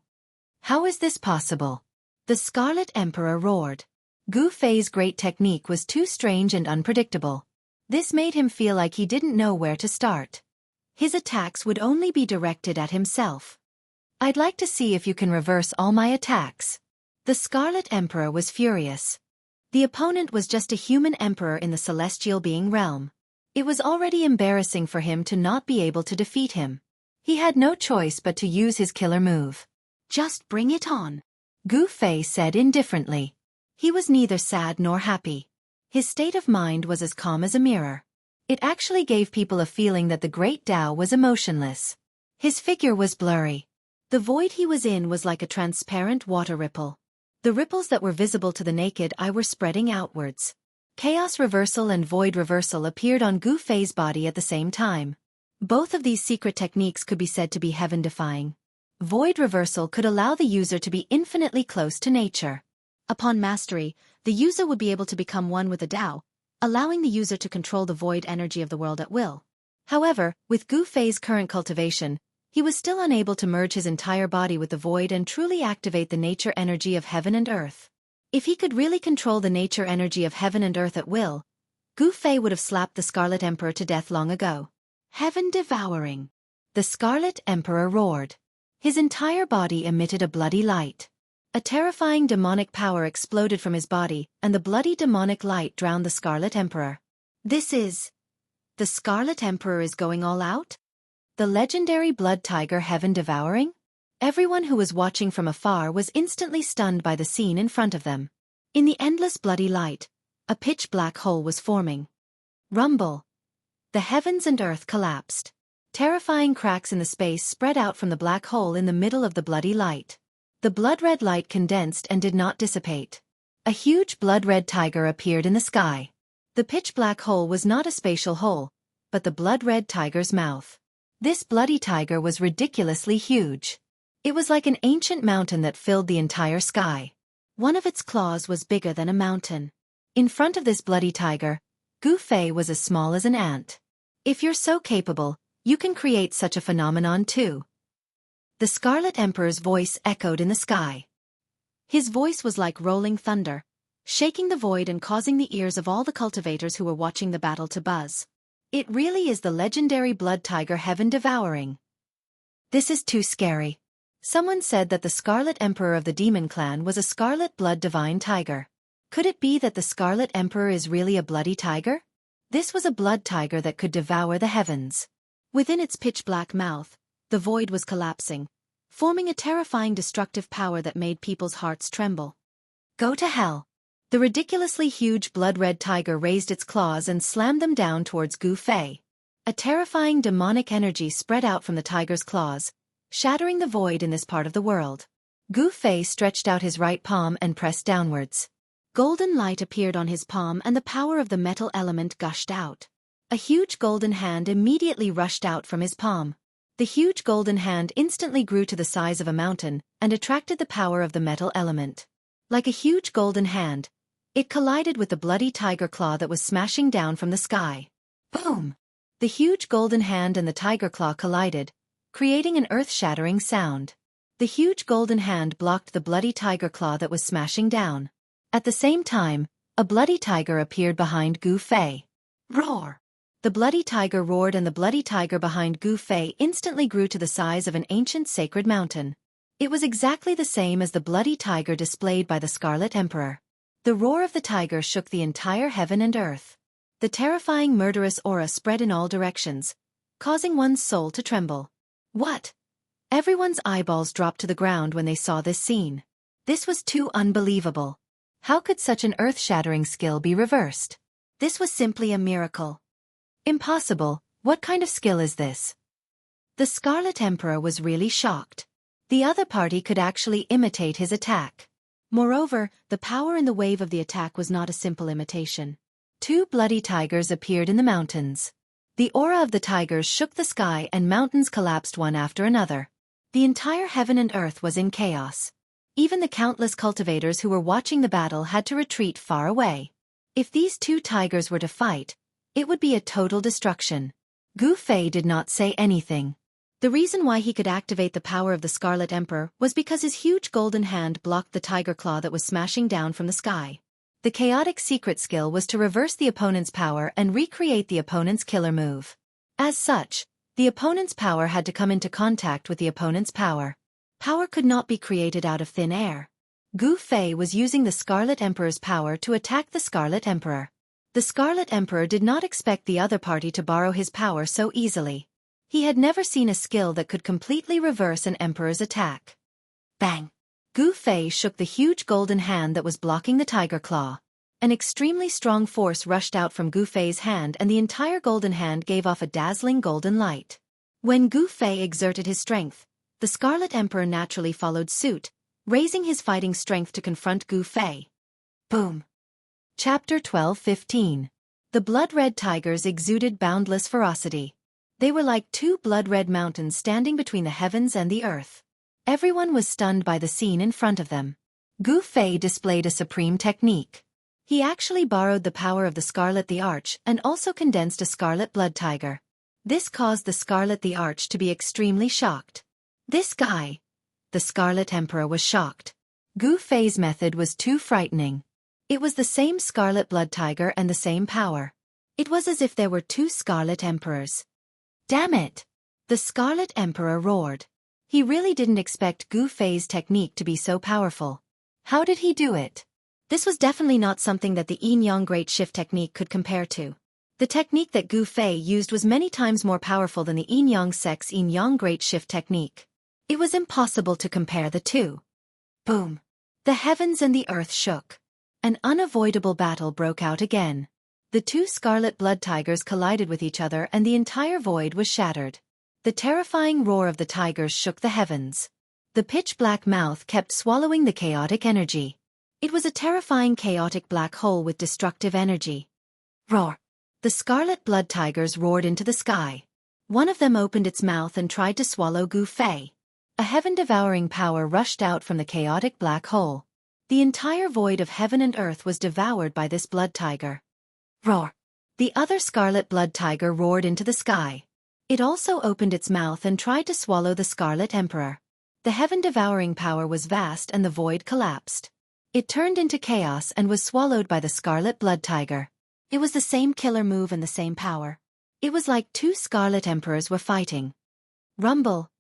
How is this possible? The Scarlet Emperor roared. Gu Fei's great technique was too strange and unpredictable. This made him feel like he didn't know where to start. His attacks would only be directed at himself. I'd like to see if you can reverse all my attacks. The Scarlet Emperor was furious. The opponent was just a human emperor in the celestial being realm. It was already embarrassing for him to not be able to defeat him. He had no choice but to use his killer move. Just bring it on, Gu Fei said indifferently. He was neither sad nor happy. His state of mind was as calm as a mirror. It actually gave people a feeling that the great Tao was emotionless. His figure was blurry. The void he was in was like a transparent water ripple. The ripples that were visible to the naked eye were spreading outwards. Chaos reversal and void reversal appeared on Gu Fei's body at the same time. Both of these secret techniques could be said to be heaven-defying. Void reversal could allow the user to be infinitely close to nature. Upon mastery, the user would be able to become one with the Tao, allowing the user to control the void energy of the world at will. However, with Gu Fei's current cultivation, he was still unable to merge his entire body with the void and truly activate the nature energy of heaven and earth. If he could really control the nature energy of heaven and earth at will, Gu Fei would have slapped the Scarlet Emperor to death long ago. Heaven devouring. The Scarlet Emperor roared. His entire body emitted a bloody light. A terrifying demonic power exploded from his body, and the bloody demonic light drowned the Scarlet Emperor. This is... The Scarlet Emperor is going all out? The legendary blood tiger heaven devouring? Everyone who was watching from afar was instantly stunned by the scene in front of them. In the endless bloody light, a pitch-black hole was forming. Rumble. The heavens and earth collapsed. Terrifying cracks in the space spread out from the black hole in the middle of the bloody light. The blood-red light condensed and did not dissipate. A huge blood-red tiger appeared in the sky. The pitch-black hole was not a spatial hole, but the blood-red tiger's mouth. This bloody tiger was ridiculously huge. It was like an ancient mountain that filled the entire sky. One of its claws was bigger than a mountain. In front of this bloody tiger, Gu Fei was as small as an ant. If you're so capable, you can create such a phenomenon too. The Scarlet Emperor's voice echoed in the sky. His voice was like rolling thunder, shaking the void and causing the ears of all the cultivators who were watching the battle to buzz. It really is the legendary blood tiger heaven devouring. This is too scary. Someone said that the Scarlet Emperor of the Demon Clan was a scarlet blood divine tiger. Could it be that the Scarlet Emperor is really a bloody tiger? This was a blood tiger that could devour the heavens. Within its pitch-black mouth, the void was collapsing, forming a terrifying destructive power that made people's hearts tremble. Go to hell. The ridiculously huge blood-red tiger raised its claws and slammed them down towards Gu Fei. A terrifying demonic energy spread out from the tiger's claws, shattering the void in this part of the world. Gu Fei stretched out his right palm and pressed downwards. Golden light appeared on his palm and the power of the metal element gushed out. A huge golden hand immediately rushed out from his palm. The huge golden hand instantly grew to the size of a mountain and attracted the power of the metal element. Like a huge golden hand, it collided with the bloody tiger claw that was smashing down from the sky. Boom! The huge golden hand and the tiger claw collided, creating an earth-shattering sound. The huge golden hand blocked the bloody tiger claw that was smashing down. At the same time, a bloody tiger appeared behind Gu Fei. Roar! The bloody tiger roared and the bloody tiger behind Gu Fei instantly grew to the size of an ancient sacred mountain. It was exactly the same as the bloody tiger displayed by the Scarlet Emperor. The roar of the tiger shook the entire heaven and earth. The terrifying murderous aura spread in all directions, causing one's soul to tremble. What? Everyone's eyeballs dropped to the ground when they saw this scene. This was too unbelievable. How could such an earth-shattering skill be reversed? This was simply a miracle. Impossible. What kind of skill is this? The Scarlet Emperor was really shocked. The other party could actually imitate his attack. Moreover, the power in the wave of the attack was not a simple imitation. Two bloody tigers appeared in the mountains. The aura of the tigers shook the sky and mountains collapsed one after another. The entire heaven and earth was in chaos. Even the countless cultivators who were watching the battle had to retreat far away. If these two tigers were to fight, it would be a total destruction. Gu Fei did not say anything. The reason why he could activate the power of the Scarlet Emperor was because his huge golden hand blocked the tiger claw that was smashing down from the sky. The chaotic secret skill was to reverse the opponent's power and recreate the opponent's killer move. As such, the opponent's power had to come into contact with the opponent's power. Power could not be created out of thin air. Gu Fei was using the Scarlet Emperor's power to attack the Scarlet Emperor. The Scarlet Emperor did not expect the other party to borrow his power so easily. He had never seen a skill that could completely reverse an emperor's attack. Bang! Gu Fei shook the huge golden hand that was blocking the tiger claw. An extremely strong force rushed out from Gu Fei's hand and the entire golden hand gave off a dazzling golden light. When Gu Fei exerted his strength, the Scarlet Emperor naturally followed suit, raising his fighting strength to confront Gu Fei. Boom! Chapter 12:15. The blood-red tigers exuded boundless ferocity. They were like two blood-red mountains standing between the heavens and the earth. Everyone was stunned by the scene in front of them. Gu Fei displayed a supreme technique. He actually borrowed the power of the Scarlet the Arch and also condensed a scarlet blood tiger. This caused the Scarlet the Arch to be extremely shocked. This guy! The Scarlet Emperor was shocked. Gu Fei's method was too frightening. It was the same scarlet blood tiger and the same power. It was as if there were two Scarlet Emperors. Damn it! The Scarlet Emperor roared. He really didn't expect Gu Fei's technique to be so powerful. How did he do it? This was definitely not something that the Yin-Yang Great Shift technique could compare to. The technique that Gu Fei used was many times more powerful than the Yin-Yang Sect's Yin-Yang Great Shift technique. It was impossible to compare the two. Boom! The heavens and the earth shook. An unavoidable battle broke out again. The two scarlet blood tigers collided with each other and the entire void was shattered. The terrifying roar of the tigers shook the heavens. The pitch-black mouth kept swallowing the chaotic energy. It was a terrifying chaotic black hole with destructive energy. Roar! The scarlet blood tigers roared into the sky. One of them opened its mouth and tried to swallow Gu Fei. A heaven-devouring power rushed out from the chaotic black hole. The entire void of heaven and earth was devoured by this blood tiger. Roar! The other scarlet blood tiger roared into the sky. It also opened its mouth and tried to swallow the Scarlet Emperor. The heaven-devouring power was vast and the void collapsed. It turned into chaos and was swallowed by the scarlet blood tiger. It was the same killer move and the same power. It was like two Scarlet Emperors were fighting. Rumble!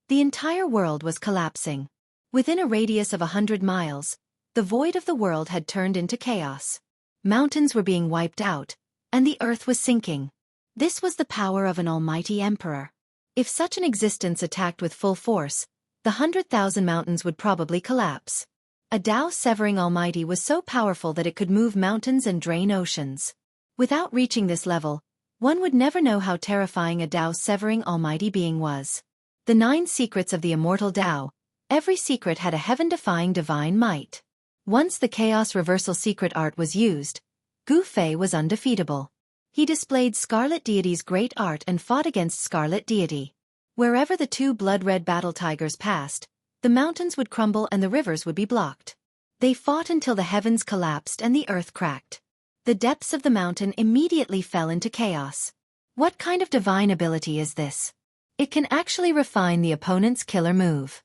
The entire world was collapsing. Within a radius of 100 miles, the void of the world had turned into chaos. Mountains were being wiped out, and the earth was sinking. This was the power of an almighty emperor. If such an existence attacked with full force, the 100,000 mountains would probably collapse. A Tao-severing almighty was so powerful that it could move mountains and drain oceans. Without reaching this level, one would never know how terrifying a Tao-severing almighty being was. The 9 secrets of the immortal Tao. Every secret had a heaven-defying divine might. Once the chaos reversal secret art was used, Gu Fei was undefeatable. He displayed Scarlet Deity's great art and fought against Scarlet Deity. Wherever the two blood-red battle tigers passed, the mountains would crumble and the rivers would be blocked. They fought until the heavens collapsed and the earth cracked. The depths of the mountain immediately fell into chaos. What kind of divine ability is this? It can actually refine the opponent's killer move.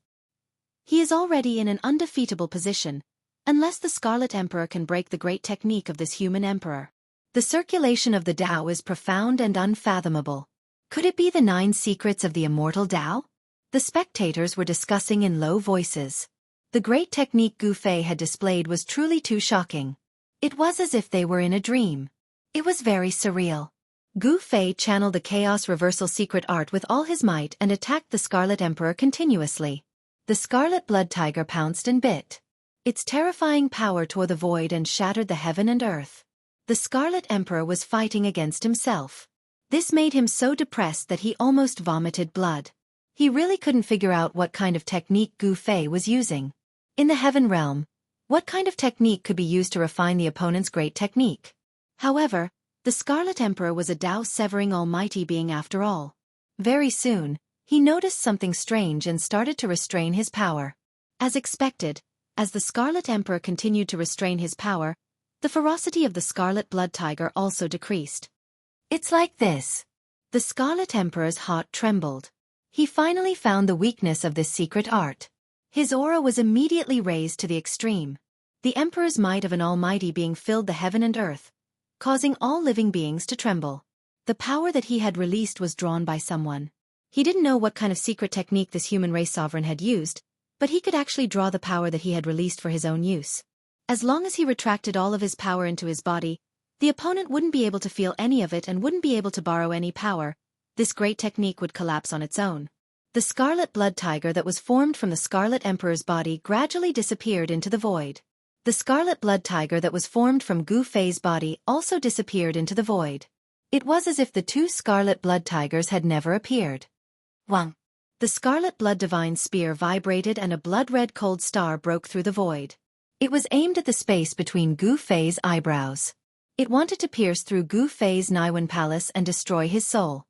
He is already in an undefeatable position, unless the Scarlet Emperor can break the great technique of this human emperor. The circulation of the Tao is profound and unfathomable. Could it be the 9 secrets of the immortal Tao? The spectators were discussing in low voices. The great technique Gu Fei had displayed was truly too shocking. It was as if they were in a dream. It was very surreal. Gu Fei channeled the Chaos Reversal secret art with all his might and attacked the Scarlet Emperor continuously. The Scarlet Blood Tiger pounced and bit. Its terrifying power tore the void and shattered the heaven and earth. The Scarlet Emperor was fighting against himself. This made him so depressed that he almost vomited blood. He really couldn't figure out what kind of technique Gu Fei was using. In the Heaven Realm, what kind of technique could be used to refine the opponent's great technique? However, the Scarlet Emperor was a Tao-severing almighty being after all. Very soon, he noticed something strange and started to restrain his power. As expected, as the Scarlet Emperor continued to restrain his power, the ferocity of the Scarlet Blood Tiger also decreased. It's like this. The Scarlet Emperor's heart trembled. He finally found the weakness of this secret art. His aura was immediately raised to the extreme. The Emperor's might of an almighty being filled the heaven and earth, causing all living beings to tremble. The power that he had released was drawn by someone. He didn't know what kind of secret technique this human race sovereign had used, but he could actually draw the power that he had released for his own use. As long as he retracted all of his power into his body, the opponent wouldn't be able to feel any of it and wouldn't be able to borrow any power. This great technique would collapse on its own. The Scarlet Blood Tiger that was formed from the Scarlet Emperor's body gradually disappeared into the void. The Scarlet Blood Tiger that was formed from Gu Fei's body also disappeared into the void. It was as if the two Scarlet Blood Tigers had never appeared. Wang. The Scarlet Blood Divine Spear vibrated and a blood-red cold star broke through the void. It was aimed at the space between Gu Fei's eyebrows. It wanted to pierce through Gu Fei's Naiwan Palace and destroy his soul.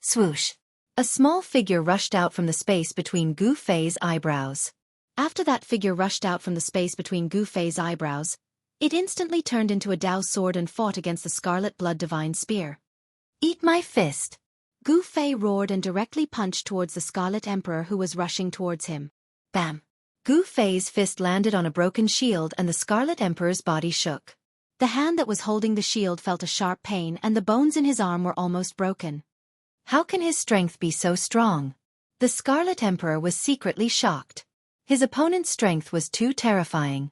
Swoosh! A small figure rushed out from the space between Gu Fei's eyebrows. After that figure rushed out from the space between Gu Fei's eyebrows, it instantly turned into a Dao sword and fought against the Scarlet Blood Divine Spear. Eat my fist! Gu Fei roared and directly punched towards the Scarlet Emperor who was rushing towards him. Bam! Gu Fei's fist landed on a broken shield and the Scarlet Emperor's body shook. The hand that was holding the shield felt a sharp pain and the bones in his arm were almost broken. How can his strength be so strong? The Scarlet Emperor was secretly shocked. His opponent's strength was too terrifying.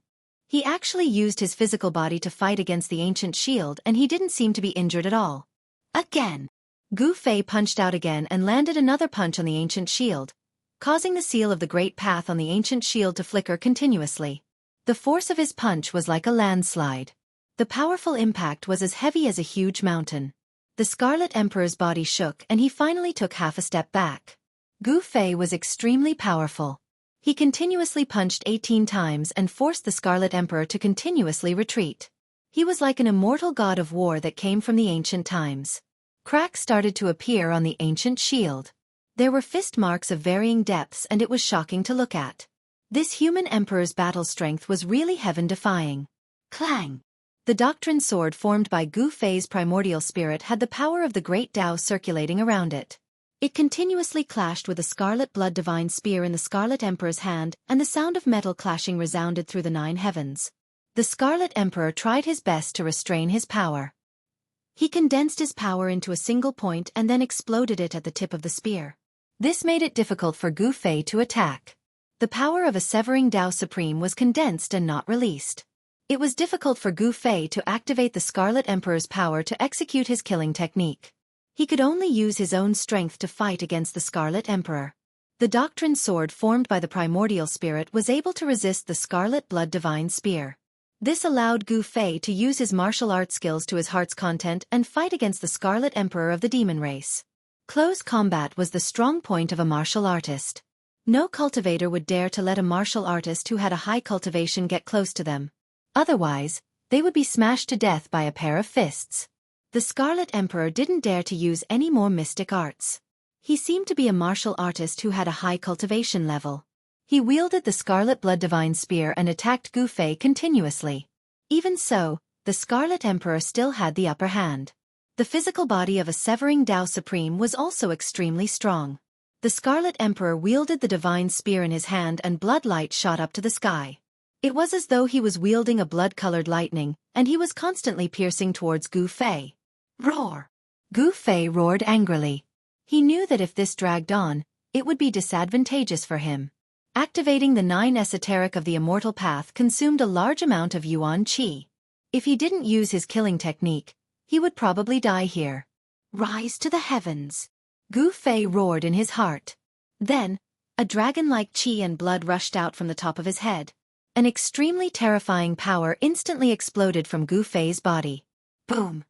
He actually used his physical body to fight against the ancient shield and he didn't seem to be injured at all. Again! Gu Fei punched out again and landed another punch on the ancient shield, causing the seal of the Great Path on the ancient shield to flicker continuously. The force of his punch was like a landslide. The powerful impact was as heavy as a huge mountain. The Scarlet Emperor's body shook and he finally took half a step back. Gu Fei was extremely powerful. He continuously punched 18 times and forced the Scarlet Emperor to continuously retreat. He was like an immortal god of war that came from the ancient times. Cracks started to appear on the ancient shield. There were fist marks of varying depths and it was shocking to look at. This human emperor's battle strength was really heaven-defying. Clang! The doctrine sword formed by Gu Fei's primordial spirit had the power of the great Tao circulating around it. It continuously clashed with the Scarlet Blood Divine Spear in the Scarlet Emperor's hand, and the sound of metal clashing resounded through the 9 heavens. The Scarlet Emperor tried his best to restrain his power. He condensed his power into a single point and then exploded it at the tip of the spear. This made it difficult for Gu Fei to attack. The power of a severing Tao Supreme was condensed and not released. It was difficult for Gu Fei to activate the Scarlet Emperor's power to execute his killing technique. He could only use his own strength to fight against the Scarlet Emperor. The doctrine sword formed by the primordial spirit was able to resist the Scarlet Blood Divine Spear. This allowed Gu Fei to use his martial arts skills to his heart's content and fight against the Scarlet Emperor of the demon race. Close combat was the strong point of a martial artist. No cultivator would dare to let a martial artist who had a high cultivation get close to them. Otherwise, they would be smashed to death by a pair of fists. The Scarlet Emperor didn't dare to use any more mystic arts. He seemed to be a martial artist who had a high cultivation level. He wielded the Scarlet Blood Divine Spear and attacked Gu Fei continuously. Even so, the Scarlet Emperor still had the upper hand. The physical body of a severing Tao Supreme was also extremely strong. The Scarlet Emperor wielded the Divine Spear in his hand and blood light shot up to the sky. It was as though he was wielding a blood-colored lightning, and he was constantly piercing towards Gu Fei. Roar! Gu Fei roared angrily. He knew that if this dragged on, it would be disadvantageous for him. Activating the 9 esoteric of the immortal path consumed a large amount of yuan qi. If he didn't use his killing technique, he would probably die here. Rise to the heavens! Gu Fei roared in his heart. Then, a dragon-like chi and blood rushed out from the top of his head. An extremely terrifying power instantly exploded from Gu Fei's body. Boom!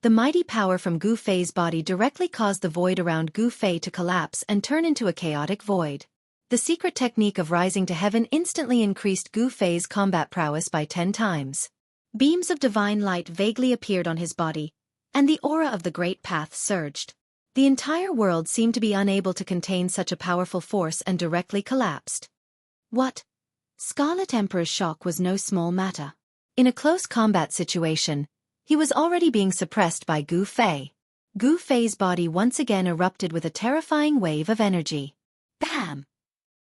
The mighty power from Gu Fei's body directly caused the void around Gu Fei to collapse and turn into a chaotic void. The secret technique of rising to heaven instantly increased Gu Fei's combat prowess by 10 times. Beams of divine light vaguely appeared on his body, and the aura of the Great Path surged. The entire world seemed to be unable to contain such a powerful force and directly collapsed. What? Scarlet Emperor's shock was no small matter. In a close combat situation, he was already being suppressed by Gu Fei. Gu Fei's body once again erupted with a terrifying wave of energy. Bam!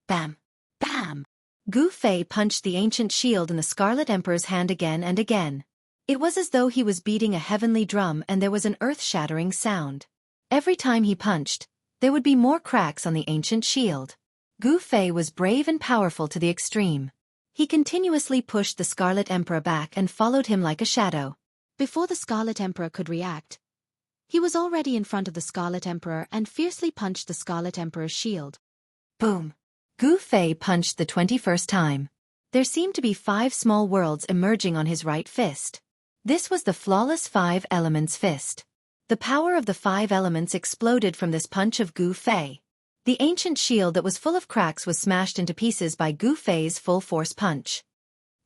Bam! Bam! Gu Fei punched the ancient shield in the Scarlet Emperor's hand again and again. It was as though he was beating a heavenly drum and there was an earth-shattering sound. Every time he punched, there would be more cracks on the ancient shield. Gu Fei was brave and powerful to the extreme. He continuously pushed the Scarlet Emperor back and followed him like a shadow. Before the Scarlet Emperor could react, he was already in front of the Scarlet Emperor and fiercely punched the Scarlet Emperor's shield. Boom! Gu Fei punched the 21st time. There seemed to be 5 small worlds emerging on his right fist. This was the flawless 5 elements fist. The power of the 5 elements exploded from this punch of Gu Fei. The ancient shield that was full of cracks was smashed into pieces by Gu Fei's full-force punch.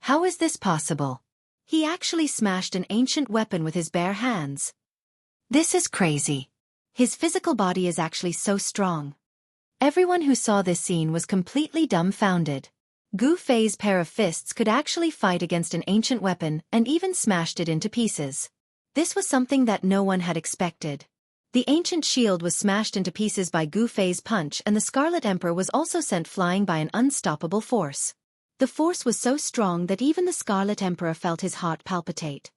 How is this possible? He actually smashed an ancient weapon with his bare hands. This is crazy. His physical body is actually so strong. Everyone who saw this scene was completely dumbfounded. Gu Fei's pair of fists could actually fight against an ancient weapon and even smashed it into pieces. This was something that no one had expected. The ancient shield was smashed into pieces by Gu Fei's punch and the Scarlet Emperor was also sent flying by an unstoppable force. The force was so strong that even the Scarlet Emperor felt his heart palpitate.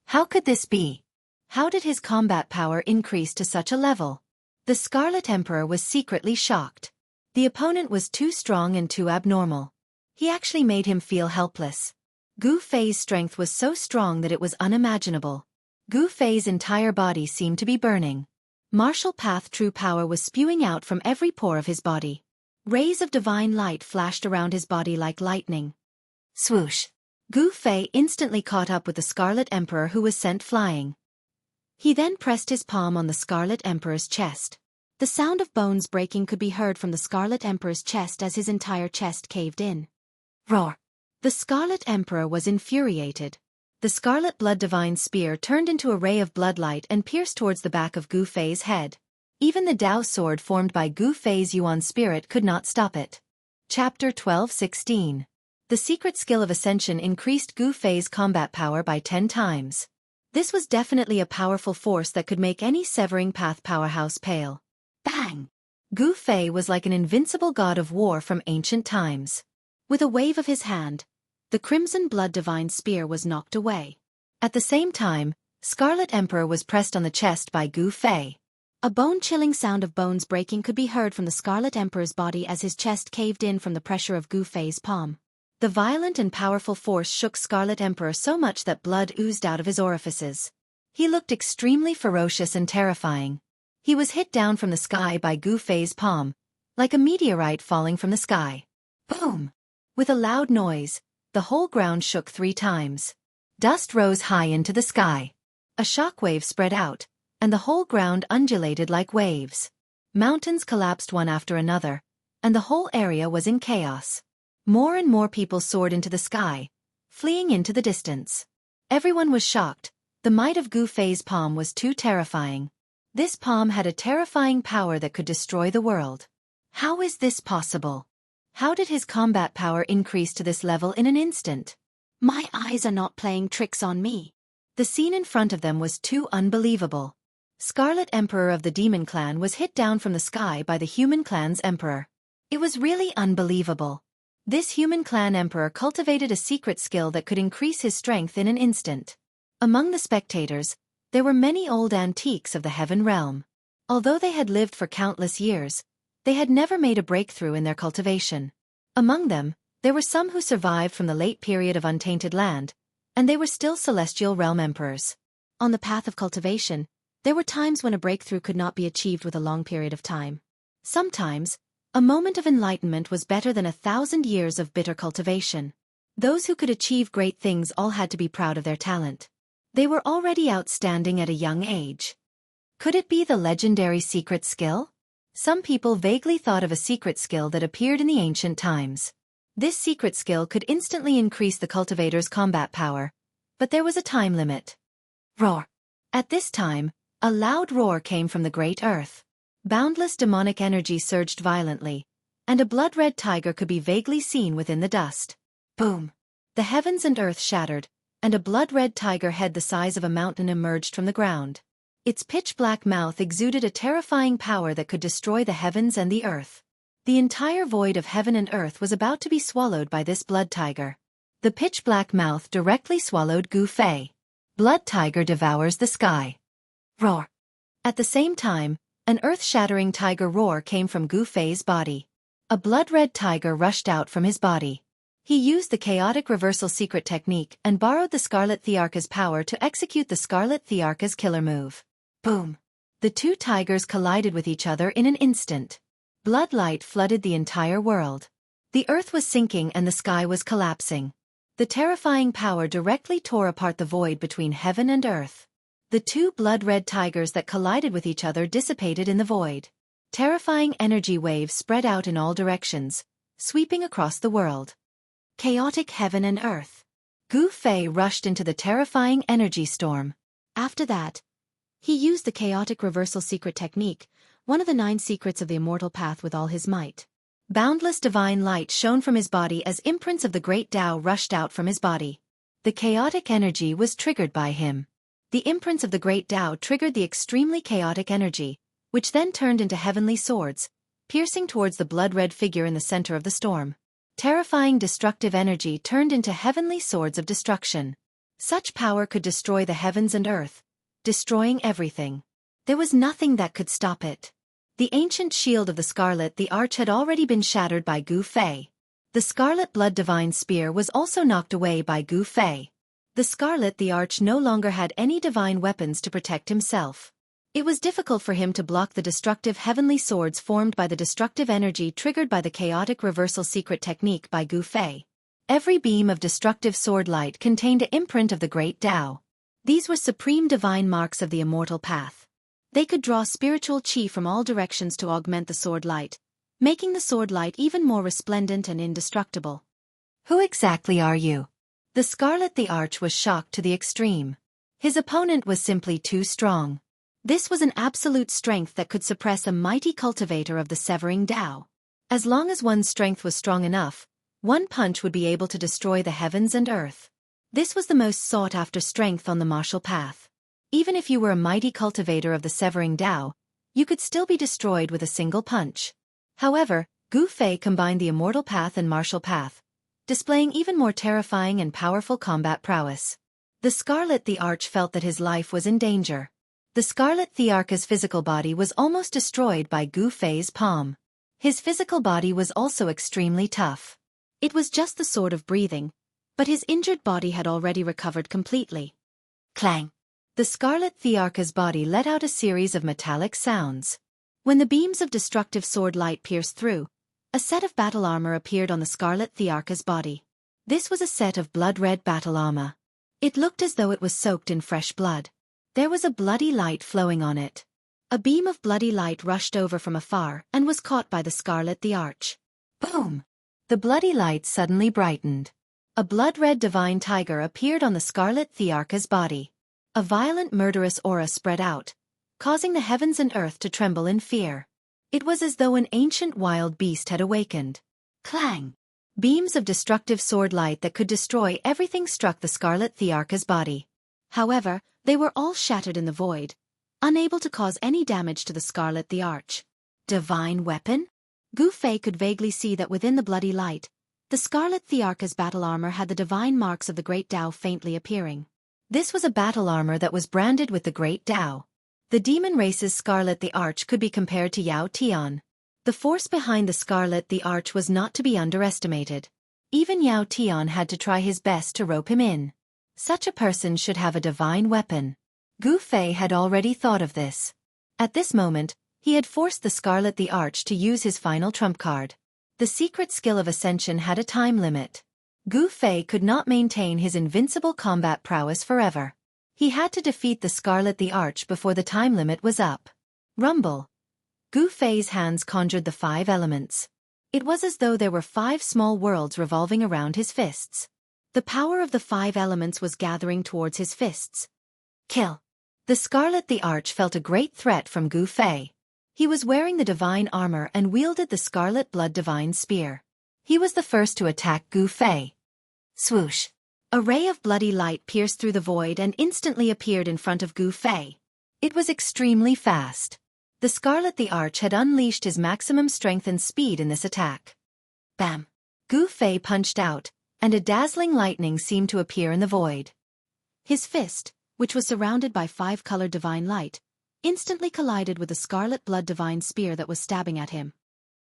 How could this be? How did his combat power increase to such a level? The Scarlet Emperor was secretly shocked. The opponent was too strong and too abnormal. He actually made him feel helpless. Gu Fei's strength was so strong that it was unimaginable. Gu Fei's entire body seemed to be burning. Martial path true power was spewing out from every pore of his body. Rays of divine light flashed around his body like lightning. Swoosh! Gu Fei instantly caught up with the Scarlet Emperor who was sent flying. He then pressed his palm on the Scarlet Emperor's chest. The sound of bones breaking could be heard from the Scarlet Emperor's chest as his entire chest caved in. Roar! The Scarlet Emperor was infuriated. The scarlet blood divine spear turned into a ray of bloodlight and pierced towards the back of Gu Fei's head. Even the Dao sword formed by Gu Fei's Yuan spirit could not stop it. Chapter 12:16. The secret skill of ascension increased Gu Fei's combat power by 10 times. This was definitely a powerful force that could make any severing path powerhouse pale. Bang! Gu Fei was like an invincible god of war from ancient times. With a wave of his hand, the crimson blood divine spear was knocked away. At the same time, Scarlet Emperor was pressed on the chest by Gu Fei. A bone-chilling sound of bones breaking could be heard from the Scarlet Emperor's body as his chest caved in from the pressure of Gu Fei's palm. The violent and powerful force shook Scarlet Emperor so much that blood oozed out of his orifices. He looked extremely ferocious and terrifying. He was hit down from the sky by Gu Fei's palm, like a meteorite falling from the sky. Boom! With a loud noise, the whole ground shook 3 times. Dust rose high into the sky. A shockwave spread out, and the whole ground undulated like waves. Mountains collapsed one after another, and the whole area was in chaos. More and more people soared into the sky, fleeing into the distance. Everyone was shocked. The might of Gu Fei's palm was too terrifying. This palm had a terrifying power that could destroy the world. How is this possible? How did his combat power increase to this level in an instant? My eyes are not playing tricks on me. The scene in front of them was too unbelievable. Scarlet Emperor of the Demon Clan was hit down from the sky by the Human Clan's Emperor. It was really unbelievable. This Human Clan Emperor cultivated a secret skill that could increase his strength in an instant. Among the spectators, there were many old antiques of the Heaven Realm. Although they had lived for countless years, they had never made a breakthrough in their cultivation. Among them, there were some who survived from the late period of Untainted Land, And they were still celestial realm emperors. On the path of cultivation, there were times when a breakthrough could not be achieved with a long period of time. Sometimes, a moment of enlightenment was better than 1,000 years of bitter cultivation. Those who could achieve great things all had to be proud of their talent. They were already outstanding at a young age. Could it be the legendary secret skill? Some people vaguely thought of a secret skill that appeared in the ancient times. This secret skill could instantly increase the cultivator's combat power, but there was a time limit. Roar! At this time, a loud roar came from the great earth. Boundless demonic energy surged violently, and a blood-red tiger could be vaguely seen within the dust. Boom! The heavens and earth shattered, and a blood-red tiger head the size of a mountain emerged from the ground. Its pitch-black mouth exuded a terrifying power that could destroy the heavens and the earth. The entire void of heaven and earth was about to be swallowed by this blood tiger. The pitch-black mouth directly swallowed Gu Fei. Blood tiger devours the sky. Roar! At the same time, an earth-shattering tiger roar came from Gu Fei's body. A blood-red tiger rushed out from his body. He used the chaotic reversal secret technique and borrowed the Scarlet Thearka's power to execute the Scarlet Thearka's killer move. Boom! The two tigers collided with each other in an instant. Blood light flooded the entire world. The earth was sinking and the sky was collapsing. The terrifying power directly tore apart the void between heaven and earth. The two blood-red tigers that collided with each other dissipated in the void. Terrifying energy waves spread out in all directions, sweeping across the world. Chaotic heaven and earth. Gu Fei rushed into the terrifying energy storm. After that, he used the chaotic reversal secret technique, one of the 9 secrets of the immortal path, with all his might. Boundless divine light shone from his body as imprints of the great Tao rushed out from his body. The chaotic energy was triggered by him. The imprints of the great Tao triggered the extremely chaotic energy, which then turned into heavenly swords, piercing towards the blood-red figure in the center of the storm. Terrifying destructive energy turned into heavenly swords of destruction. Such power could destroy the heavens and earth, destroying everything. There was nothing that could stop it. The ancient shield of the Scarlet the Arch had already been shattered by Gu Fei. The Scarlet Blood Divine Spear was also knocked away by Gu Fei. The Scarlet the Arch no longer had any divine weapons to protect himself. It was difficult for him to block the destructive heavenly swords formed by the destructive energy triggered by the chaotic reversal secret technique by Gu Fei. Every beam of destructive sword light contained an imprint of the great Tao. These were supreme divine marks of the immortal path. They could draw spiritual chi from all directions to augment the sword light, making the sword light even more resplendent and indestructible. Who exactly are you? The Scarlet the Arch was shocked to the extreme. His opponent was simply too strong. This was an absolute strength that could suppress a mighty cultivator of the severing Tao. As long as one's strength was strong enough, one punch would be able to destroy the heavens and earth. This was the most sought-after strength on the martial path. Even if you were a mighty cultivator of the severing Tao, you could still be destroyed with a single punch. However, Gu Fei combined the immortal path and martial path, displaying even more terrifying and powerful combat prowess. The Scarlet the Arch felt that his life was in danger. The Scarlet Thearka's physical body was almost destroyed by Gu Fei's palm. His physical body was also extremely tough. It was just the sort of breathing, but his injured body had already recovered completely. Clang! The Scarlet Thearka's body let out a series of metallic sounds. When the beams of destructive sword light pierced through, a set of battle armor appeared on the Scarlet Thearka's body. This was a set of blood-red battle armor. It looked as though it was soaked in fresh blood. There was a bloody light flowing on it. A beam of bloody light rushed over from afar and was caught by the Scarlet the Arch. Boom! The bloody light suddenly brightened. A blood-red divine tiger appeared on the Scarlet Thearka's body. A violent murderous aura spread out, causing the heavens and earth to tremble in fear. It was as though an ancient wild beast had awakened. Clang! Beams of destructive sword light that could destroy everything struck the Scarlet Thearka's body. However, they were all shattered in the void, unable to cause any damage to the Scarlet the Arch. Divine weapon? Gu Fei could vaguely see that within the bloody light, the Scarlet Thearka's battle armor had the divine marks of the Great Tao faintly appearing. This was a battle armor that was branded with the Great Tao. The demon race's Scarlet the Arch could be compared to Yao Tian. The force behind the Scarlet the Arch was not to be underestimated. Even Yao Tian had to try his best to rope him in. Such a person should have a divine weapon. Gu Fei had already thought of this. At this moment, he had forced the Scarlet the Arch to use his final trump card. The secret skill of Ascension had a time limit. Gu Fei could not maintain his invincible combat prowess forever. He had to defeat the Scarlet the Arch before the time limit was up. Rumble. Gu Fei's hands conjured the 5 elements. It was as though there were 5 small worlds revolving around his fists. The power of the 5 elements was gathering towards his fists. Kill. The Scarlet the Arch felt a great threat from Gu Fei. He was wearing the divine armor and wielded the Scarlet Blood Divine Spear. He was the first to attack Gu Fei. Swoosh. A ray of bloody light pierced through the void and instantly appeared in front of Gu Fei. It was extremely fast. The Scarlet the Arch had unleashed his maximum strength and speed in this attack. Bam! Gu Fei punched out, and a dazzling lightning seemed to appear in the void. His fist, which was surrounded by 5-colored divine light, instantly collided with the Scarlet Blood Divine Spear that was stabbing at him.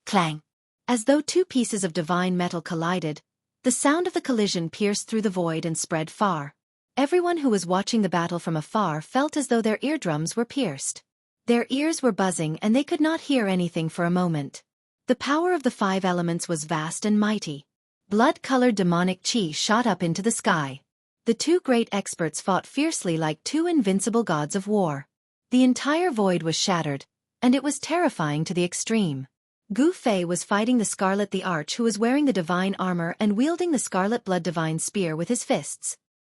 Clang! As though 2 pieces of divine metal collided, the sound of the collision pierced through the void and spread far. Everyone who was watching the battle from afar felt as though their eardrums were pierced. Their ears were buzzing and they could not hear anything for a moment. The power of the 5 elements was vast and mighty. Blood-colored demonic chi shot up into the sky. The 2 great experts fought fiercely like 2 invincible gods of war. The entire void was shattered, and it was terrifying to the extreme. Gu Fei was fighting the Scarlet the Arch, who was wearing the divine armor and wielding the Scarlet Blood Divine Spear with his fists.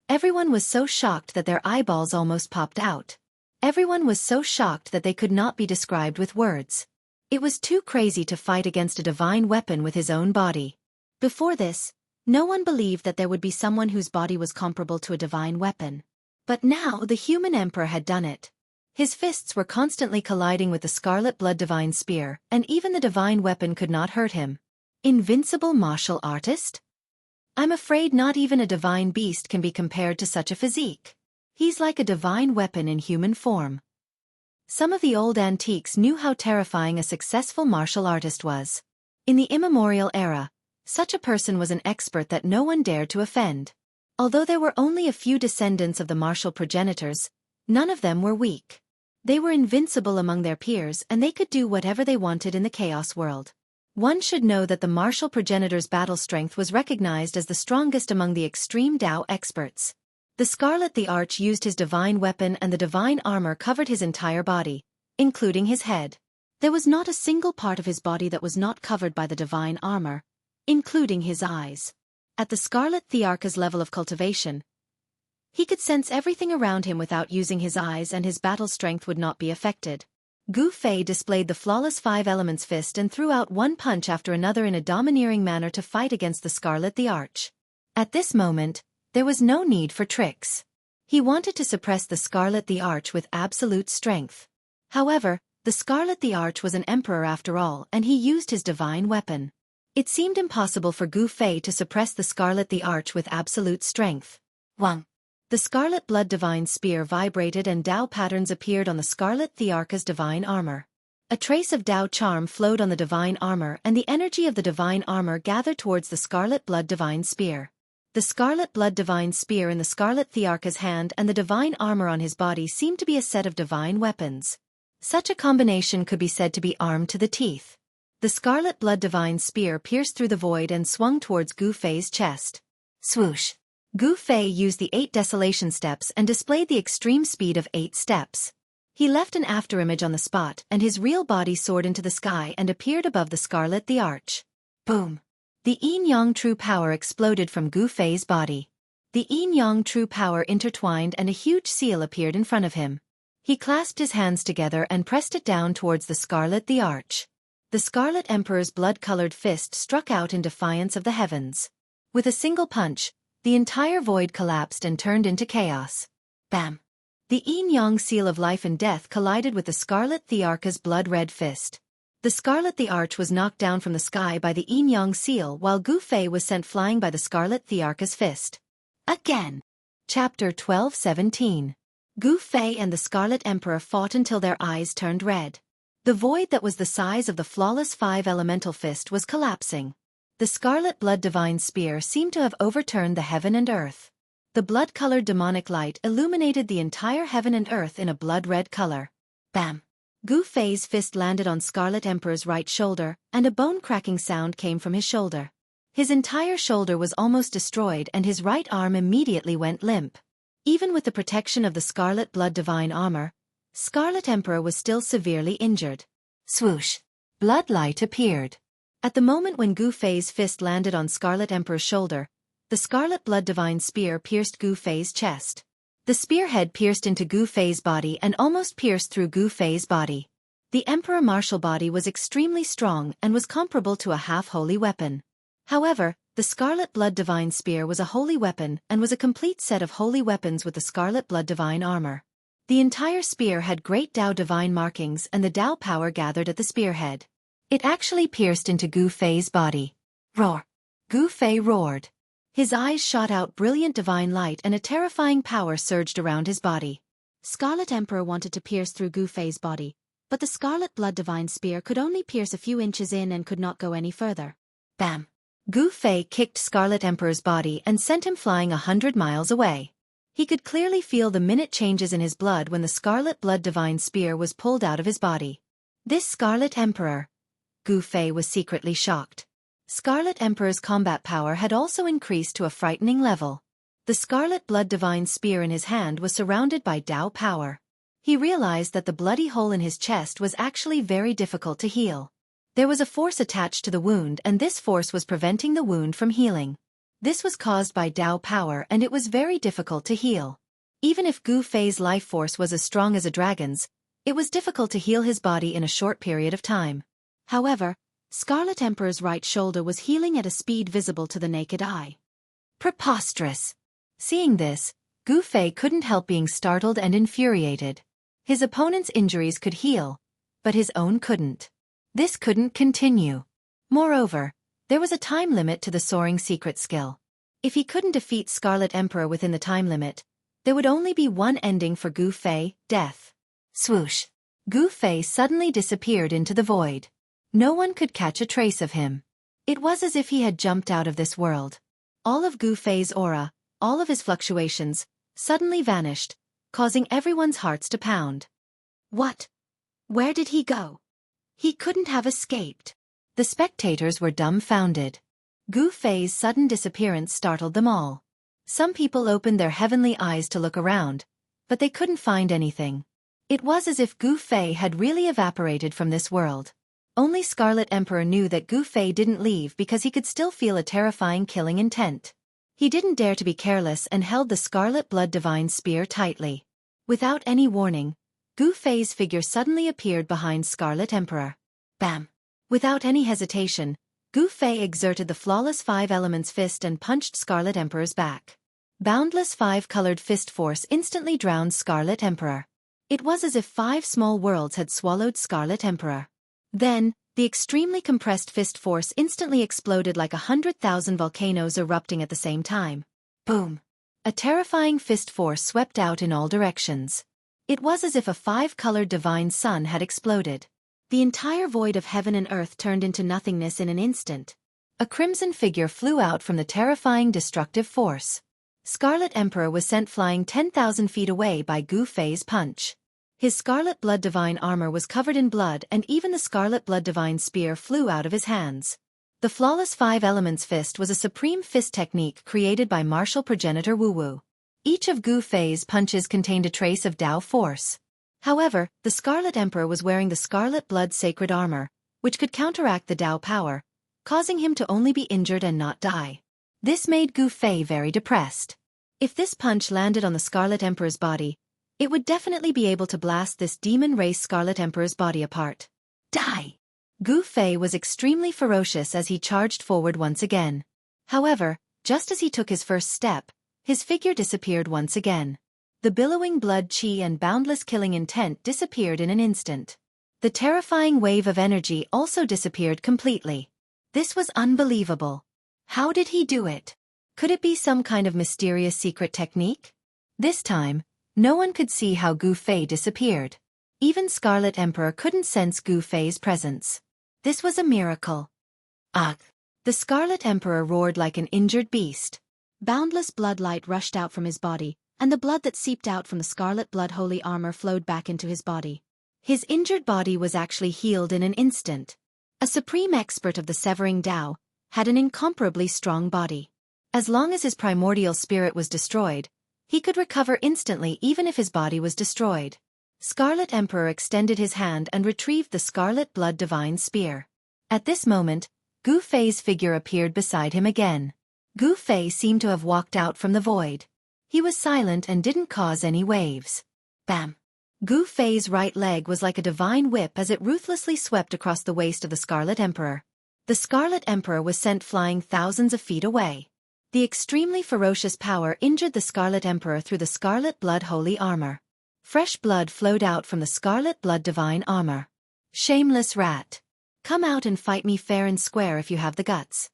Everyone was so shocked that their eyeballs almost popped out. Everyone was so shocked that they could not be described with words. It was too crazy to fight against a divine weapon with his own body. Before this, no one believed that there would be someone whose body was comparable to a divine weapon. But now the human emperor had done it. His fists were constantly colliding with the Scarlet Blood Divine Spear, and even the divine weapon could not hurt him. Invincible martial artist? I'm afraid not even a divine beast can be compared to such a physique. He's like a divine weapon in human form. Some of the old antiques knew how terrifying a successful martial artist was. In the immemorial era, such a person was an expert that no one dared to offend. Although there were only a few descendants of the martial progenitors, none of them were weak. They were invincible among their peers and they could do whatever they wanted in the chaos world. One should know that the martial progenitor's battle strength was recognized as the strongest among the extreme Dao experts. The Scarlet the Arch used his divine weapon and the divine armor covered his entire body, including his head. There was not a single part of his body that was not covered by the divine armor, including his eyes. At the Scarlet Thearch's level of cultivation, he could sense everything around him without using his eyes, and his battle strength would not be affected. Gu Fei displayed the flawless 5 elements fist and threw out one punch after another in a domineering manner to fight against the Scarlet the Arch. At this moment, there was no need for tricks. He wanted to suppress the Scarlet the Arch with absolute strength. However, the Scarlet the Arch was an emperor after all, and he used his divine weapon. It seemed impossible for Gu Fei to suppress the Scarlet the Arch with absolute strength. Wang. The Scarlet Blood Divine Spear vibrated and Dao patterns appeared on the Scarlet Thearch's divine armor. A trace of Dao charm flowed on the divine armor, and the energy of the divine armor gathered towards the Scarlet Blood Divine Spear. The Scarlet Blood Divine Spear in the Scarlet Thearch's hand and the divine armor on his body seemed to be a set of divine weapons. Such a combination could be said to be armed to the teeth. The Scarlet Blood Divine Spear pierced through the void and swung towards Gu Fei's chest. Swoosh! Gu Fei used the 8 desolation steps and displayed the extreme speed of 8 steps. He left an afterimage on the spot, and his real body soared into the sky and appeared above the Scarlet the Arch. Boom! The Yin-Yang True Power exploded from Gu Fei's body. The Yin-Yang True Power intertwined and a huge seal appeared in front of him. He clasped his hands together and pressed it down towards the Scarlet the Arch. The Scarlet Emperor's blood-colored fist struck out in defiance of the heavens. With a single punch, the entire void collapsed and turned into chaos. Bam! The Yin-Yang seal of life and death collided with the Scarlet Thearch's blood-red fist. The Scarlet the Arch was knocked down from the sky by the Yin-Yang seal, while Gu Fei was sent flying by the Scarlet Thearch's fist. Again! Chapter 12:17. Gu Fei and the Scarlet Emperor fought until their eyes turned red. The void that was the size of the flawless 5 elemental fist was collapsing. The Scarlet Blood Divine Spear seemed to have overturned the heaven and earth. The blood-colored demonic light illuminated the entire heaven and earth in a blood-red color. Bam! Gu Fei's fist landed on Scarlet Emperor's right shoulder, and a bone-cracking sound came from his shoulder. His entire shoulder was almost destroyed and his right arm immediately went limp. Even with the protection of the Scarlet Blood Divine armor, Scarlet Emperor was still severely injured. Swoosh! Blood light appeared. At the moment when Gu Fei's fist landed on Scarlet Emperor's shoulder, the Scarlet Blood Divine spear pierced Gu Fei's chest. The spearhead pierced into Gu Fei's body and almost pierced through Gu Fei's body. The Emperor Martial body was extremely strong and was comparable to a half-holy weapon. However, the Scarlet Blood Divine spear was a holy weapon and was a complete set of holy weapons with the Scarlet Blood Divine armor. The entire spear had great Dao Divine markings and the Dao power gathered at the spearhead. It actually pierced into Gu Fei's body. Roar! Gu Fei roared. His eyes shot out brilliant divine light and a terrifying power surged around his body. Scarlet Emperor wanted to pierce through Gu Fei's body, but the Scarlet Blood Divine spear could only pierce a few inches in and could not go any further. Bam! Gu Fei kicked Scarlet Emperor's body and sent him flying 100 miles away. He could clearly feel the minute changes in his blood when the Scarlet Blood Divine spear was pulled out of his body. This Scarlet Emperor! Gu Fei was secretly shocked. Scarlet Emperor's combat power had also increased to a frightening level. The Scarlet Blood Divine spear in his hand was surrounded by Dao power. He realized that the bloody hole in his chest was actually very difficult to heal. There was a force attached to the wound and this force was preventing the wound from healing. This was caused by Dao power and it was very difficult to heal. Even if Gu Fei's life force was as strong as a dragon's, it was difficult to heal his body in a short period of time. However, Scarlet Emperor's right shoulder was healing at a speed visible to the naked eye. Preposterous! Seeing this, Gu Fei couldn't help being startled and infuriated. His opponent's injuries could heal, but his own couldn't. This couldn't continue. Moreover, there was a time limit to the soaring secret skill. If he couldn't defeat Scarlet Emperor within the time limit, there would only be one ending for Gu Fei, death. Swoosh! Gu Fei suddenly disappeared into the void. No one could catch a trace of him. It was as if he had jumped out of this world. All of Gu Fei's aura, all of his fluctuations, suddenly vanished, causing everyone's hearts to pound. What? Where did he go? He couldn't have escaped. The spectators were dumbfounded. Gu Fei's sudden disappearance startled them all. Some people opened their heavenly eyes to look around, but they couldn't find anything. It was as if Gu Fei had really evaporated from this world. Only Scarlet Emperor knew that Gu Fei didn't leave because he could still feel a terrifying killing intent. He didn't dare to be careless and held the Scarlet Blood Divine spear tightly. Without any warning, Gu Fei's figure suddenly appeared behind Scarlet Emperor. Bam! Without any hesitation, Gu Fei exerted the flawless Five Elements fist and punched Scarlet Emperor's back. Boundless five-colored fist force instantly drowned Scarlet Emperor. It was as if 5 small worlds had swallowed Scarlet Emperor. Then, the extremely compressed fist force instantly exploded like 100,000 volcanoes erupting at the same time. Boom! A terrifying fist force swept out in all directions. It was as if a 5-colored divine sun had exploded. The entire void of heaven and earth turned into nothingness in an instant. A crimson figure flew out from the terrifying destructive force. Scarlet Emperor was sent flying 10,000 feet away by Gu Fei's punch. His Scarlet Blood Divine armor was covered in blood and even the Scarlet Blood Divine spear flew out of his hands. The flawless Five Elements fist was a supreme fist technique created by martial progenitor Wu. Each of Gu Fei's punches contained a trace of Dao force. However, the Scarlet Emperor was wearing the Scarlet Blood Sacred Armor, which could counteract the Dao power, causing him to only be injured and not die. This made Gu Fei very depressed. If this punch landed on the Scarlet Emperor's body, it would definitely be able to blast this demon race Scarlet Emperor's body apart. Die! Gu Fei was extremely ferocious as he charged forward once again. However, just as he took his first step, his figure disappeared once again. The billowing blood chi and boundless killing intent disappeared in an instant. The terrifying wave of energy also disappeared completely. This was unbelievable. How did he do it? Could it be some kind of mysterious secret technique? This time, no one could see how Gu Fei disappeared. Even Scarlet Emperor couldn't sense Gu Fei's presence. This was a miracle. Ugh! The Scarlet Emperor roared like an injured beast. Boundless blood light rushed out from his body, and the blood that seeped out from the scarlet blood holy armor flowed back into his body. His injured body was actually healed in an instant. A supreme expert of the Severing Tao had an incomparably strong body. As long as his primordial spirit was destroyed, he could recover instantly even if his body was destroyed. Scarlet Emperor extended his hand and retrieved the Scarlet Blood Divine Spear. At this moment, Gu Fei's figure appeared beside him again. Gu Fei seemed to have walked out from the void. He was silent and didn't cause any waves. Bam! Gu Fei's right leg was like a divine whip as it ruthlessly swept across the waist of the Scarlet Emperor. The Scarlet Emperor was sent flying thousands of feet away. The extremely ferocious power injured the Scarlet Emperor through the Scarlet Blood Holy Armor. Fresh blood flowed out from the Scarlet Blood Divine Armor. Shameless rat! Come out and fight me fair and square if you have the guts.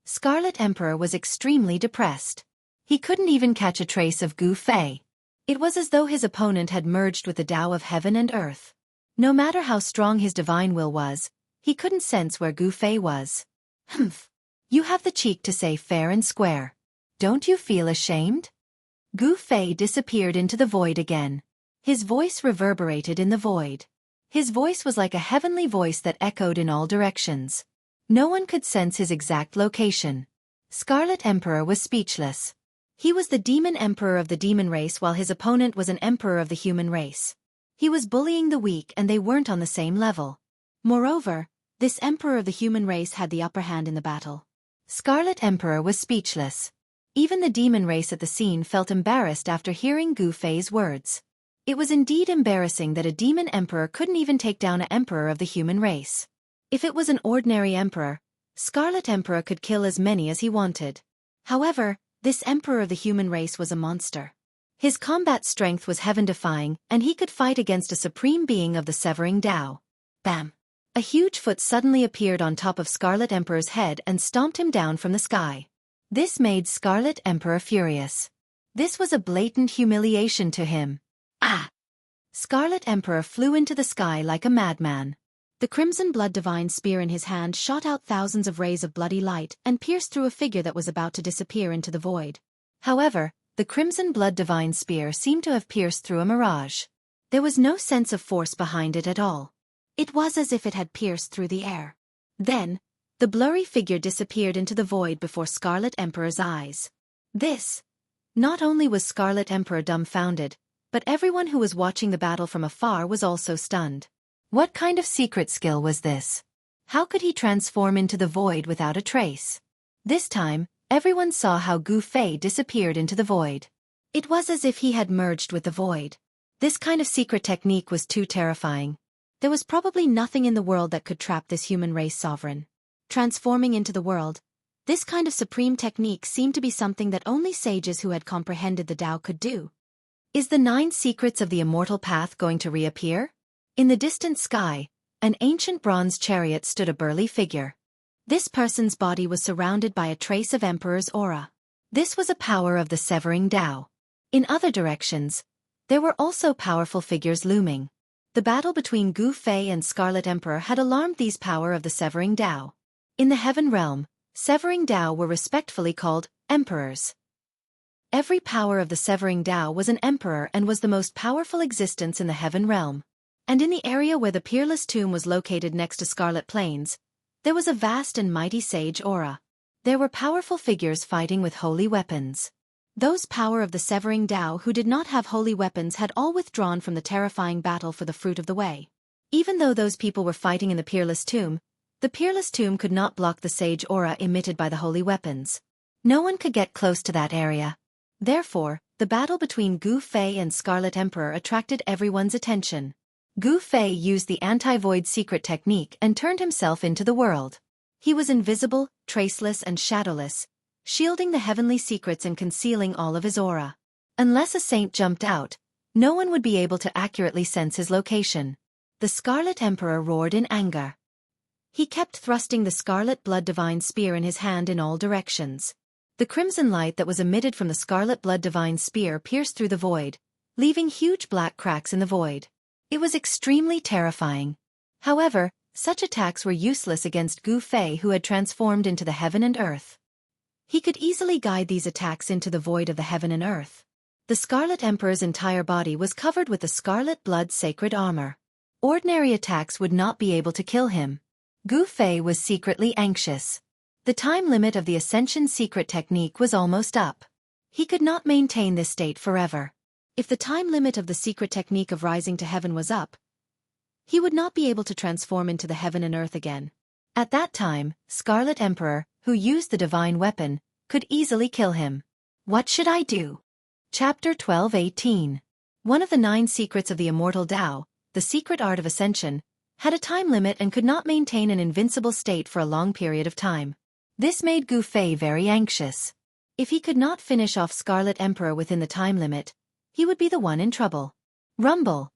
Scarlet Emperor was extremely depressed. He couldn't even catch a trace of Gu Fei. It was as though his opponent had merged with the Tao of heaven and earth. No matter how strong his divine will was, he couldn't sense where Gu Fei was. Humph! You have the cheek to say fair and square. Don't you feel ashamed? Gu Fei disappeared into the void again. His voice reverberated in the void. His voice was like a heavenly voice that echoed in all directions. No one could sense his exact location. Scarlet Emperor was speechless. He was the demon emperor of the demon race while his opponent was an emperor of the human race. He was bullying the weak and they weren't on the same level. Moreover, this emperor of the human race had the upper hand in the battle. Scarlet Emperor was speechless. Even the demon race at the scene felt embarrassed after hearing Gu Fei's words. It was indeed embarrassing that a demon emperor couldn't even take down an emperor of the human race. If it was an ordinary emperor, Scarlet Emperor could kill as many as he wanted. However, this emperor of the human race was a monster. His combat strength was heaven-defying, and he could fight against a supreme being of the Severing Tao. Bam! A huge foot suddenly appeared on top of Scarlet Emperor's head and stomped him down from the sky. This made Scarlet Emperor furious. This was a blatant humiliation to him. Ah! Scarlet Emperor flew into the sky like a madman. The crimson blood divine spear in his hand shot out thousands of rays of bloody light and pierced through a figure that was about to disappear into the void. However, the crimson blood divine spear seemed to have pierced through a mirage. There was no sense of force behind it at all. It was as if it had pierced through the air. Then, the blurry figure disappeared into the void before Scarlet Emperor's eyes. Not only was Scarlet Emperor dumbfounded, but everyone who was watching the battle from afar was also stunned. What kind of secret skill was this? How could he transform into the void without a trace? This time, everyone saw how Gu Fei disappeared into the void. It was as if he had merged with the void. This kind of secret technique was too terrifying. There was probably nothing in the world that could trap this human race sovereign. Transforming into the world, this kind of supreme technique seemed to be something that only sages who had comprehended the Tao could do. Is the 9 secrets of the immortal path going to reappear? In the distant sky, an ancient bronze chariot stood a burly figure. This person's body was surrounded by a trace of Emperor's aura. This was a power of the Severing Tao. In other directions, there were also powerful figures looming. The battle between Gu Fei and Scarlet Emperor had alarmed these power of the Severing Tao. In the Heaven Realm, Severing Tao were respectfully called emperors. Every power of the Severing Tao was an emperor and was the most powerful existence in the Heaven Realm. And in the area where the Peerless Tomb was located next to Scarlet Plains, there was a vast and mighty sage aura. There were powerful figures fighting with holy weapons. Those power of the Severing Tao who did not have holy weapons had all withdrawn from the terrifying battle for the Fruit of the Way. Even though those people were fighting in the Peerless Tomb could not block the sage aura emitted by the holy weapons. No one could get close to that area. Therefore, the battle between Gu Fei and Scarlet Emperor attracted everyone's attention. Gu Fei used the anti-void secret technique and turned himself into the world. He was invisible, traceless and shadowless, shielding the heavenly secrets and concealing all of his aura. Unless a saint jumped out, no one would be able to accurately sense his location. The Scarlet Emperor roared in anger. He kept thrusting the scarlet blood divine spear in his hand in all directions. The crimson light that was emitted from the scarlet blood divine spear pierced through the void, leaving huge black cracks in the void. It was extremely terrifying. However, such attacks were useless against Gu Fei who had transformed into the heaven and earth. He could easily guide these attacks into the void of the heaven and earth. The Scarlet Emperor's entire body was covered with the scarlet blood sacred armor. Ordinary attacks would not be able to kill him. Gu Fei was secretly anxious. The time limit of the Ascension secret technique was almost up. He could not maintain this state forever. If the time limit of the secret technique of rising to heaven was up, he would not be able to transform into the heaven and earth again. At that time, Scarlet Emperor, who used the divine weapon, could easily kill him. What should I do? Chapter 12:18. One of the 9 secrets of the immortal Tao, the secret art of ascension, had a time limit and could not maintain an invincible state for a long period of time. This made Gu Fei very anxious. If he could not finish off Scarlet Emperor within the time limit, he would be the one in trouble. Rumble!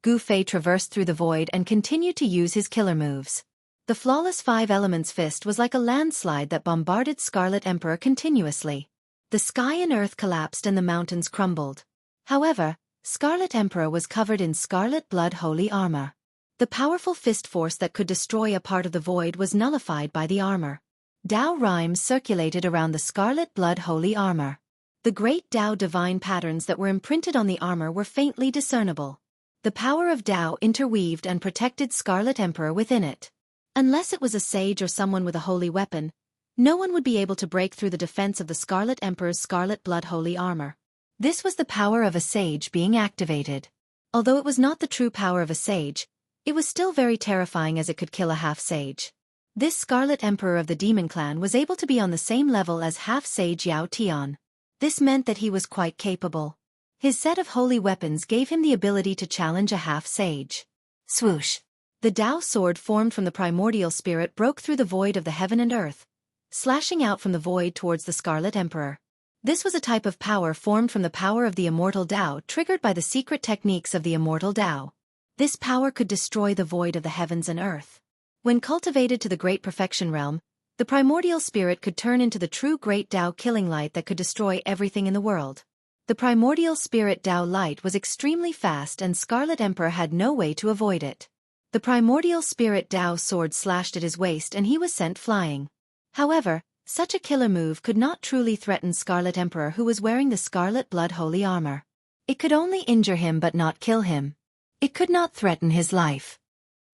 Gu Fei traversed through the void and continued to use his killer moves. The flawless 5 elements fist was like a landslide that bombarded Scarlet Emperor continuously. The sky and earth collapsed and the mountains crumbled. However, Scarlet Emperor was covered in scarlet blood holy armor. The powerful fist force that could destroy a part of the void was nullified by the armor. Tao rhymes circulated around the scarlet blood holy armor. The great Tao divine patterns that were imprinted on the armor were faintly discernible. The power of Tao interweaved and protected Scarlet Emperor within it. Unless it was a sage or someone with a holy weapon, no one would be able to break through the defense of the Scarlet Emperor's scarlet blood holy armor. This was the power of a sage being activated. Although it was not the true power of a sage, it was still very terrifying as it could kill a half-sage. This Scarlet Emperor of the Demon Clan was able to be on the same level as half-sage Yao Tian. This meant that he was quite capable. His set of holy weapons gave him the ability to challenge a half-sage. Swoosh! The Tao sword formed from the primordial spirit broke through the void of the heaven and earth, slashing out from the void towards the Scarlet Emperor. This was a type of power formed from the power of the immortal Tao triggered by the secret techniques of the immortal Tao. This power could destroy the void of the heavens and earth. When cultivated to the great perfection realm, the primordial spirit could turn into the true great Tao killing light that could destroy everything in the world. The primordial spirit Tao light was extremely fast and Scarlet Emperor had no way to avoid it. The primordial spirit Tao sword slashed at his waist and he was sent flying. However, such a killer move could not truly threaten Scarlet Emperor who was wearing the scarlet blood holy armor. It could only injure him but not kill him. It could not threaten his life.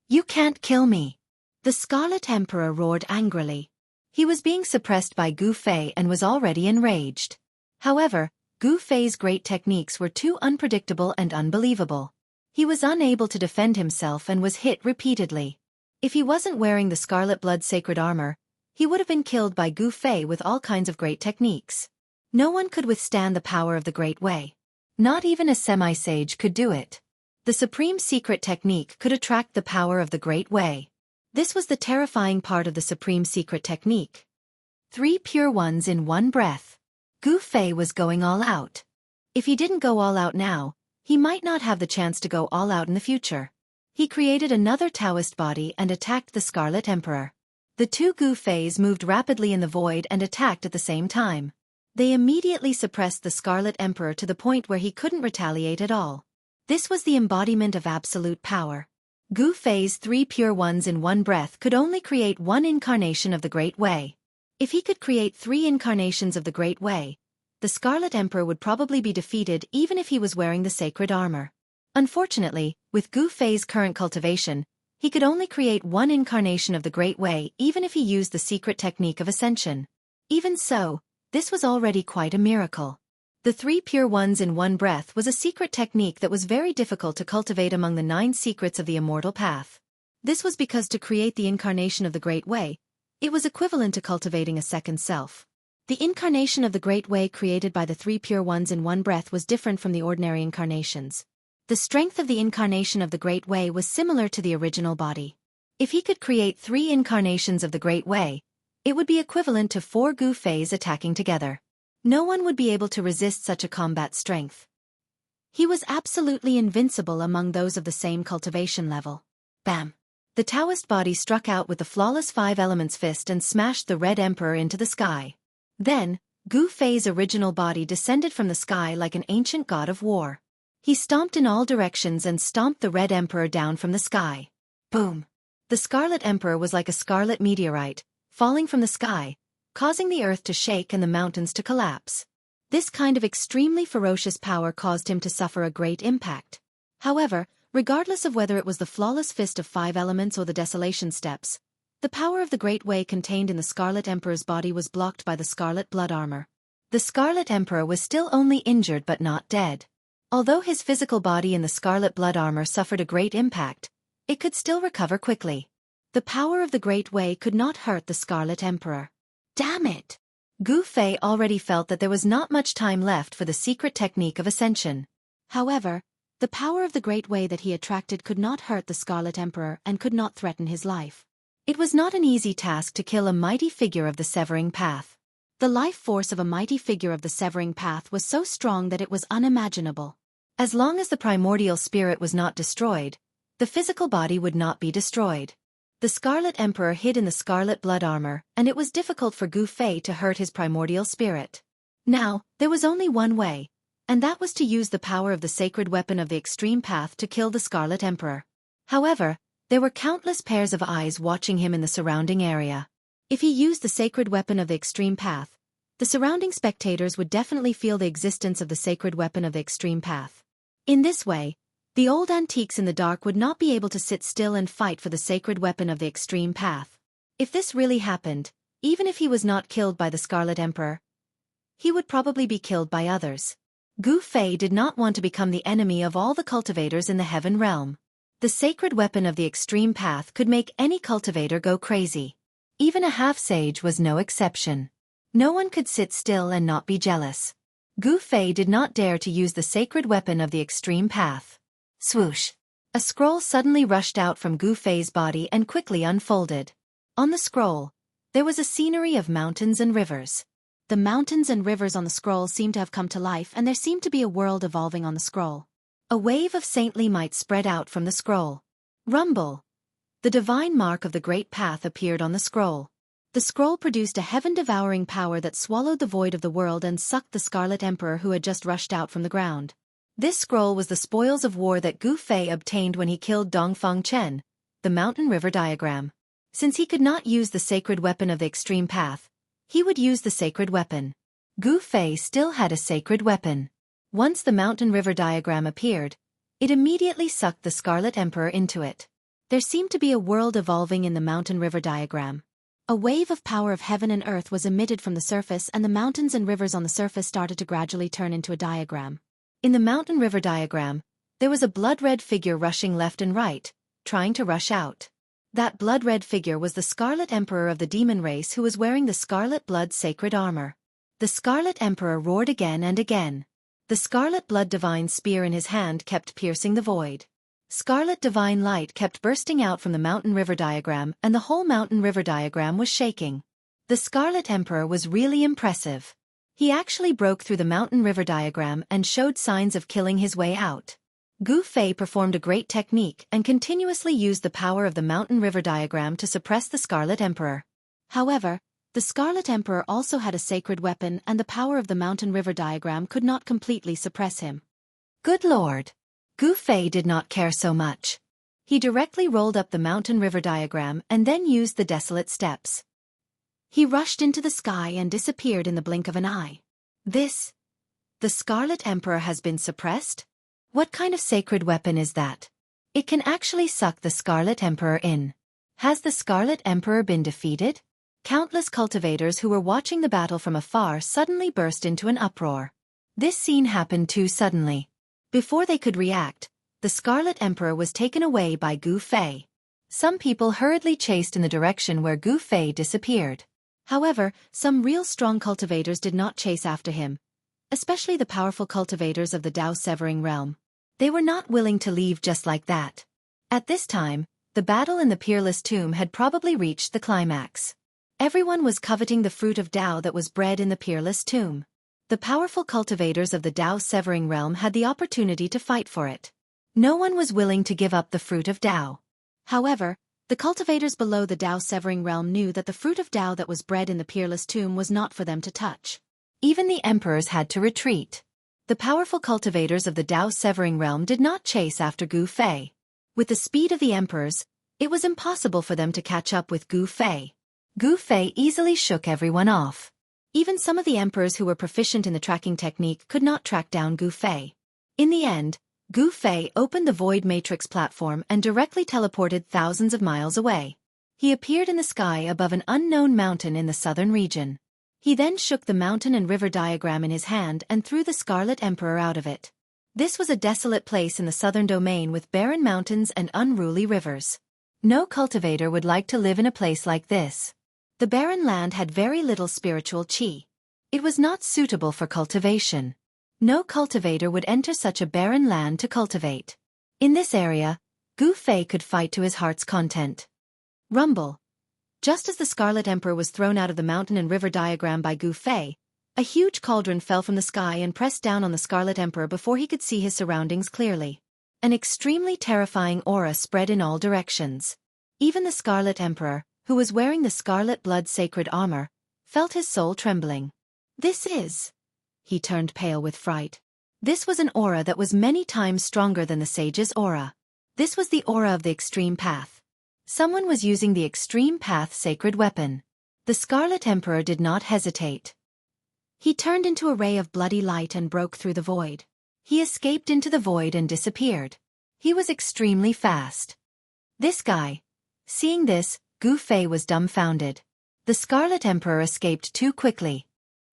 You can't kill me! The Scarlet Emperor roared angrily. He was being suppressed by Gu Fei and was already enraged. However, Gu Fei's great techniques were too unpredictable and unbelievable. He was unable to defend himself and was hit repeatedly. If he wasn't wearing the scarlet blood sacred armor, he would have been killed by Gu Fei with all kinds of great techniques. No one could withstand the power of the Great Way. Not even a semi-sage could do it. The supreme secret technique could attract the power of the Great Way. This was the terrifying part of the supreme secret technique. 3 pure ones in one breath. Gu Fei was going all out. If he didn't go all out now, he might not have the chance to go all out in the future. He created another Taoist body and attacked the Scarlet Emperor. The 2 Gu Feis moved rapidly in the void and attacked at the same time. They immediately suppressed the Scarlet Emperor to the point where he couldn't retaliate at all. This was the embodiment of absolute power. Gu Fei's 3 pure ones in one breath could only create one incarnation of the Great Way. If he could create 3 incarnations of the Great Way, the Scarlet Emperor would probably be defeated even if he was wearing the sacred armor. Unfortunately, with Gu Fei's current cultivation, he could only create one incarnation of the Great Way even if he used the secret technique of ascension. Even so, this was already quite a miracle. The 3 pure ones in one breath was a secret technique that was very difficult to cultivate among the 9 secrets of the immortal path. This was because to create the incarnation of the Great Way, it was equivalent to cultivating a second self. The incarnation of the Great Way created by the 3 pure ones in one breath was different from the ordinary incarnations. The strength of the incarnation of the Great Way was similar to the original body. If he could create 3 incarnations of the Great Way, it would be equivalent to 4 Gu Feis attacking together. No one would be able to resist such a combat strength. He was absolutely invincible among those of the same cultivation level. Bam! The Taoist body struck out with the flawless 5 elements fist and smashed the Red Emperor into the sky. Then, Gu Fei's original body descended from the sky like an ancient god of war. He stomped in all directions and stomped the Red Emperor down from the sky. Boom! The Scarlet Emperor was like a scarlet meteorite, falling from the sky, causing the earth to shake and the mountains to collapse. This kind of extremely ferocious power caused him to suffer a great impact. However, regardless of whether it was the flawless fist of 5 elements or the desolation steps, the power of the Great Way contained in the Scarlet Emperor's body was blocked by the Scarlet Blood Armor. The Scarlet Emperor was still only injured but not dead. Although his physical body in the Scarlet Blood Armor suffered a great impact, it could still recover quickly. The power of the Great Way could not hurt the Scarlet Emperor. Damn it! Gu Fei already felt that there was not much time left for the secret technique of ascension. However, the power of the Great Way that he attracted could not hurt the Scarlet Emperor and could not threaten his life. It was not an easy task to kill a mighty figure of the Severing Path. The life force of a mighty figure of the Severing Path was so strong that it was unimaginable. As long as the primordial spirit was not destroyed, the physical body would not be destroyed. The Scarlet Emperor hid in the Scarlet Blood Armor, and it was difficult for Gu Fei to hurt his primordial spirit. Now, there was only one way, and that was to use the power of the sacred weapon of the Extreme Path to kill the Scarlet Emperor. However, there were countless pairs of eyes watching him in the surrounding area. If he used the sacred weapon of the Extreme Path, the surrounding spectators would definitely feel the existence of the sacred weapon of the Extreme Path. In this way, the old antiques in the dark would not be able to sit still and fight for the sacred weapon of the Extreme Path. If this really happened, even if he was not killed by the Scarlet Emperor, he would probably be killed by others. Gu Fei did not want to become the enemy of all the cultivators in the Heaven Realm. The sacred weapon of the Extreme Path could make any cultivator go crazy. Even a half-sage was no exception. No one could sit still and not be jealous. Gu Fei did not dare to use the sacred weapon of the Extreme Path. Swoosh! A scroll suddenly rushed out from Gu Fei's body and quickly unfolded. On the scroll, there was a scenery of mountains and rivers. The mountains and rivers on the scroll seemed to have come to life, and there seemed to be a world evolving on the scroll. A wave of saintly might spread out from the scroll. Rumble! The divine mark of the Great Path appeared on the scroll. The scroll produced a heaven-devouring power that swallowed the void of the world and sucked the Scarlet Emperor who had just rushed out from the ground. This scroll was the spoils of war that Gu Fei obtained when he killed Dongfang Chen, the mountain river diagram. Since he could not use the sacred weapon of the Extreme Path, he would use the sacred weapon. Gu Fei still had a sacred weapon. Once the mountain river diagram appeared, it immediately sucked the Scarlet Emperor into it. There seemed to be a world evolving in the mountain river diagram. A wave of power of heaven and earth was emitted from the surface, and the mountains and rivers on the surface started to gradually turn into a diagram. In the mountain river diagram, there was a blood-red figure rushing left and right, trying to rush out. That blood-red figure was the Scarlet Emperor of the demon race who was wearing the Scarlet Blood sacred armor. The Scarlet Emperor roared again and again. The Scarlet Blood divine spear in his hand kept piercing the void. Scarlet divine light kept bursting out from the mountain river diagram, and the whole mountain river diagram was shaking. The Scarlet Emperor was really impressive. He actually broke through the mountain river diagram and showed signs of killing his way out. Gu Fei performed a great technique and continuously used the power of the mountain river diagram to suppress the Scarlet Emperor. However, the Scarlet Emperor also had a sacred weapon, and the power of the mountain river diagram could not completely suppress him. Good Lord! Gu Fei did not care so much. He directly rolled up the mountain river diagram and then used the desolate steps. He rushed into the sky and disappeared in the blink of an eye. The Scarlet Emperor has been suppressed? What kind of sacred weapon is that? It can actually suck the Scarlet Emperor in. Has the Scarlet Emperor been defeated? Countless cultivators who were watching the battle from afar suddenly burst into an uproar. This scene happened too suddenly. Before they could react, the Scarlet Emperor was taken away by Gu Fei. Some people hurriedly chased in the direction where Gu Fei disappeared. However, some real strong cultivators did not chase after him, especially the powerful cultivators of the Dao Severing Realm. They were not willing to leave just like that. At this time, the battle in the Peerless Tomb had probably reached the climax. Everyone was coveting the fruit of Dao that was bred in the Peerless Tomb. The powerful cultivators of the Dao Severing Realm had the opportunity to fight for it. No one was willing to give up the fruit of Dao. However, the cultivators below the Dao Severing Realm knew that the fruit of Dao that was bred in the Peerless Tomb was not for them to touch. Even the emperors had to retreat. The powerful cultivators of the Dao Severing Realm did not chase after Gu Fei. With the speed of the emperors, it was impossible for them to catch up with Gu Fei. Gu Fei easily shook everyone off. Even some of the emperors who were proficient in the tracking technique could not track down Gu Fei. In the end, Gu Fei opened the Void Matrix platform and directly teleported thousands of miles away. He appeared in the sky above an unknown mountain in the southern region. He then shook the mountain and river diagram in his hand and threw the Scarlet Emperor out of it. This was a desolate place in the southern domain with barren mountains and unruly rivers. No cultivator would like to live in a place like this. The barren land had very little spiritual qi. It was not suitable for cultivation. No cultivator would enter such a barren land to cultivate. In this area, Gu Fei could fight to his heart's content. Rumble. Just as the Scarlet Emperor was thrown out of the mountain and river diagram by Gu Fei, a huge cauldron fell from the sky and pressed down on the Scarlet Emperor before he could see his surroundings clearly. An extremely terrifying aura spread in all directions. Even the Scarlet Emperor, who was wearing the Scarlet Blood Sacred Armor, felt his soul trembling. This is... He turned pale with fright. This was an aura that was many times stronger than the sage's aura. This was the aura of the Extreme Path. Someone was using the Extreme Path sacred weapon. The Scarlet Emperor did not hesitate. He turned into a ray of bloody light and broke through the void. He escaped into the void and disappeared. He was extremely fast. This guy. Seeing this, Gu Fei was dumbfounded. The Scarlet Emperor escaped too quickly.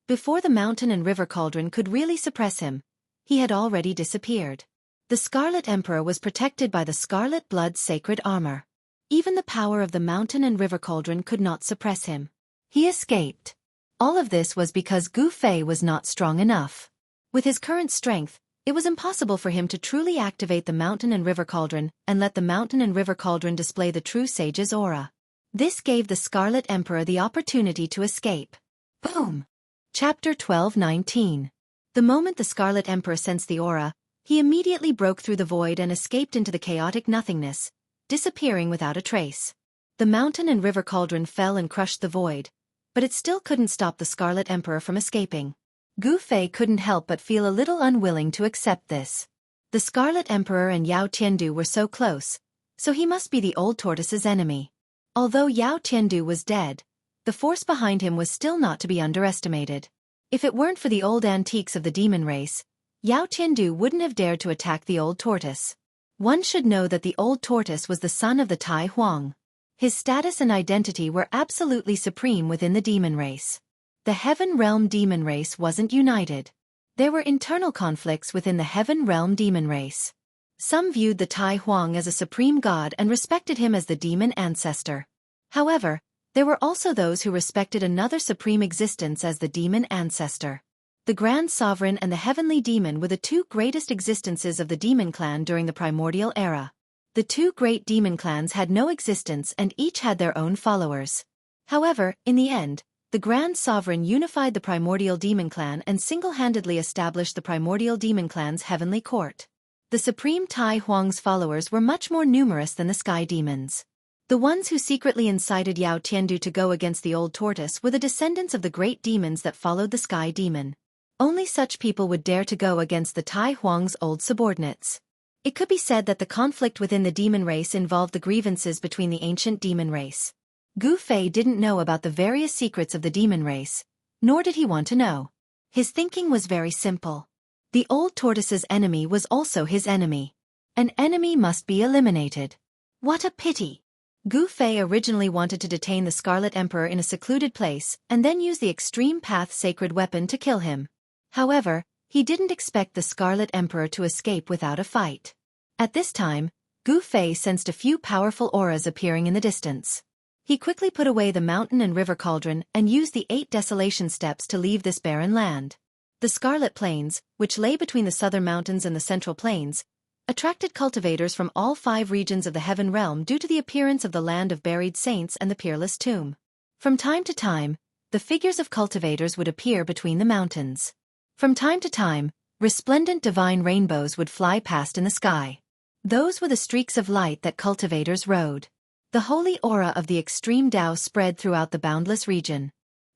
Before the mountain and river cauldron could really suppress him, he had already disappeared. The Scarlet Emperor was protected by the Scarlet Blood Sacred Armor. Even the power of the mountain and river cauldron could not suppress him. He escaped. All of this was because Gu Fei was not strong enough. With his current strength, it was impossible for him to truly activate the mountain and river cauldron and let the mountain and river cauldron display the true sage's aura. This gave the Scarlet Emperor the opportunity to escape. Boom! Chapter 12:19. The moment the Scarlet Emperor sensed the aura, he immediately broke through the void and escaped into the chaotic nothingness, disappearing without a trace. The mountain and river cauldron fell and crushed the void, but it still couldn't stop the Scarlet Emperor from escaping. Gu Fei couldn't help but feel a little unwilling to accept this. The Scarlet Emperor and Yao Tiandu were so close, so he must be the old tortoise's enemy. Although Yao Tiandu was dead, the force behind him was still not to be underestimated. If it weren't for the old antiques of the demon race, Yao Tiandu wouldn't have dared to attack the old tortoise. One should know that the old tortoise was the son of the Tai Huang. His status and identity were absolutely supreme within the demon race. The Heaven Realm demon race wasn't united. There were internal conflicts within the Heaven Realm demon race. Some viewed the Tai Huang as a supreme god and respected him as the demon ancestor. However, there were also those who respected another supreme existence as the demon ancestor. The Grand Sovereign and the Heavenly Demon were the two greatest existences of the demon clan during the primordial era. The two great demon clans had no existence and each had their own followers. However, in the end, the Grand Sovereign unified the primordial demon clan and single-handedly established the primordial demon clan's heavenly court. The supreme Tai Huang's followers were much more numerous than the sky demons. The ones who secretly incited Yao Tiandu to go against the old tortoise were the descendants of the great demons that followed the sky demon. Only such people would dare to go against the Tai Huang's old subordinates. It could be said that the conflict within the demon race involved the grievances between the ancient demon race. Gu Fei didn't know about the various secrets of the demon race, nor did he want to know. His thinking was very simple. The old tortoise's enemy was also his enemy. An enemy must be eliminated. What a pity! Gu Fei originally wanted to detain the Scarlet Emperor in a secluded place and then use the Extreme Path sacred weapon to kill him. However, he didn't expect the Scarlet Emperor to escape without a fight. At this time, Gu Fei sensed a few powerful auras appearing in the distance. He quickly put away the mountain and river cauldron and used the 8 desolation steps to leave this barren land. The Scarlet Plains, which lay between the southern mountains and the central plains, attracted cultivators from all 5 regions of the Heaven Realm due to the appearance of the land of buried saints and the peerless tomb. From time to time, the figures of cultivators would appear between the mountains. From time to time, resplendent divine rainbows would fly past in the sky. Those were the streaks of light that cultivators rode. The holy aura of the extreme Tao spread throughout the boundless region.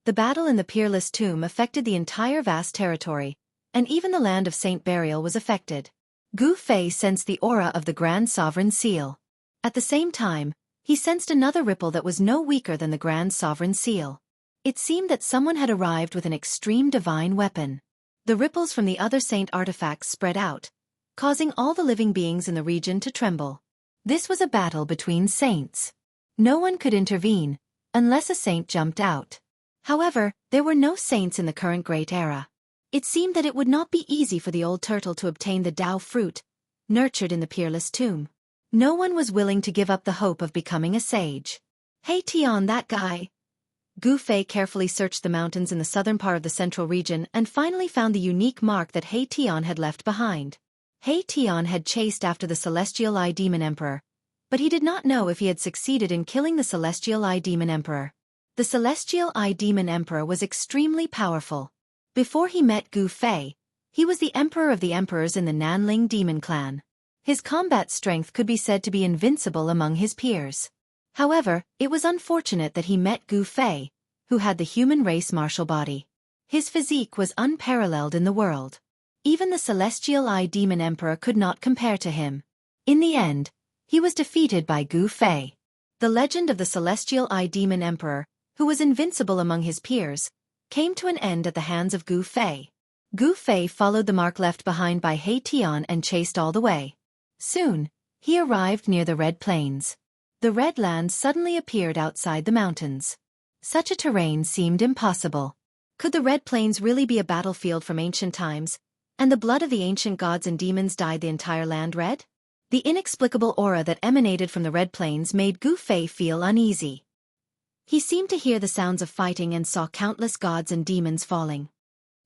The battle in the peerless tomb affected the entire vast territory, and even the land of Saint Burial was affected. Gu Fei sensed the aura of the Grand Sovereign Seal. At the same time, he sensed another ripple that was no weaker than the Grand Sovereign Seal. It seemed that someone had arrived with an extreme divine weapon. The ripples from the other saint artifacts spread out, causing all the living beings in the region to tremble. This was a battle between saints. No one could intervene, unless a saint jumped out. However, there were no saints in the current Great Era. It seemed that it would not be easy for the old turtle to obtain the Tao fruit, nurtured in the peerless tomb. No one was willing to give up the hope of becoming a sage. Hey Tian, that guy. Gu Fei carefully searched the mountains in the southern part of the central region and finally found the unique mark that He Tian had left behind. He Tian had chased after the Celestial Eye Demon Emperor, but he did not know if he had succeeded in killing the Celestial Eye Demon Emperor. The Celestial Eye Demon Emperor was extremely powerful. Before he met Gu Fei, he was the Emperor of the Emperors in the Nanling Demon Clan. His combat strength could be said to be invincible among his peers. However, it was unfortunate that he met Gu Fei, who had the human race martial body. His physique was unparalleled in the world. Even the Celestial Eye Demon Emperor could not compare to him. In the end, he was defeated by Gu Fei. The legend of the Celestial Eye Demon Emperor, who was invincible among his peers, came to an end at the hands of Gu Fei. Gu Fei followed the mark left behind by He Tian and chased all the way. Soon, he arrived near the Red Plains. The Red Land suddenly appeared outside the mountains. Such a terrain seemed impossible. Could the Red Plains really be a battlefield from ancient times, and the blood of the ancient gods and demons dyed the entire land red? The inexplicable aura that emanated from the Red Plains made Gu Fei feel uneasy. He seemed to hear the sounds of fighting and saw countless gods and demons falling.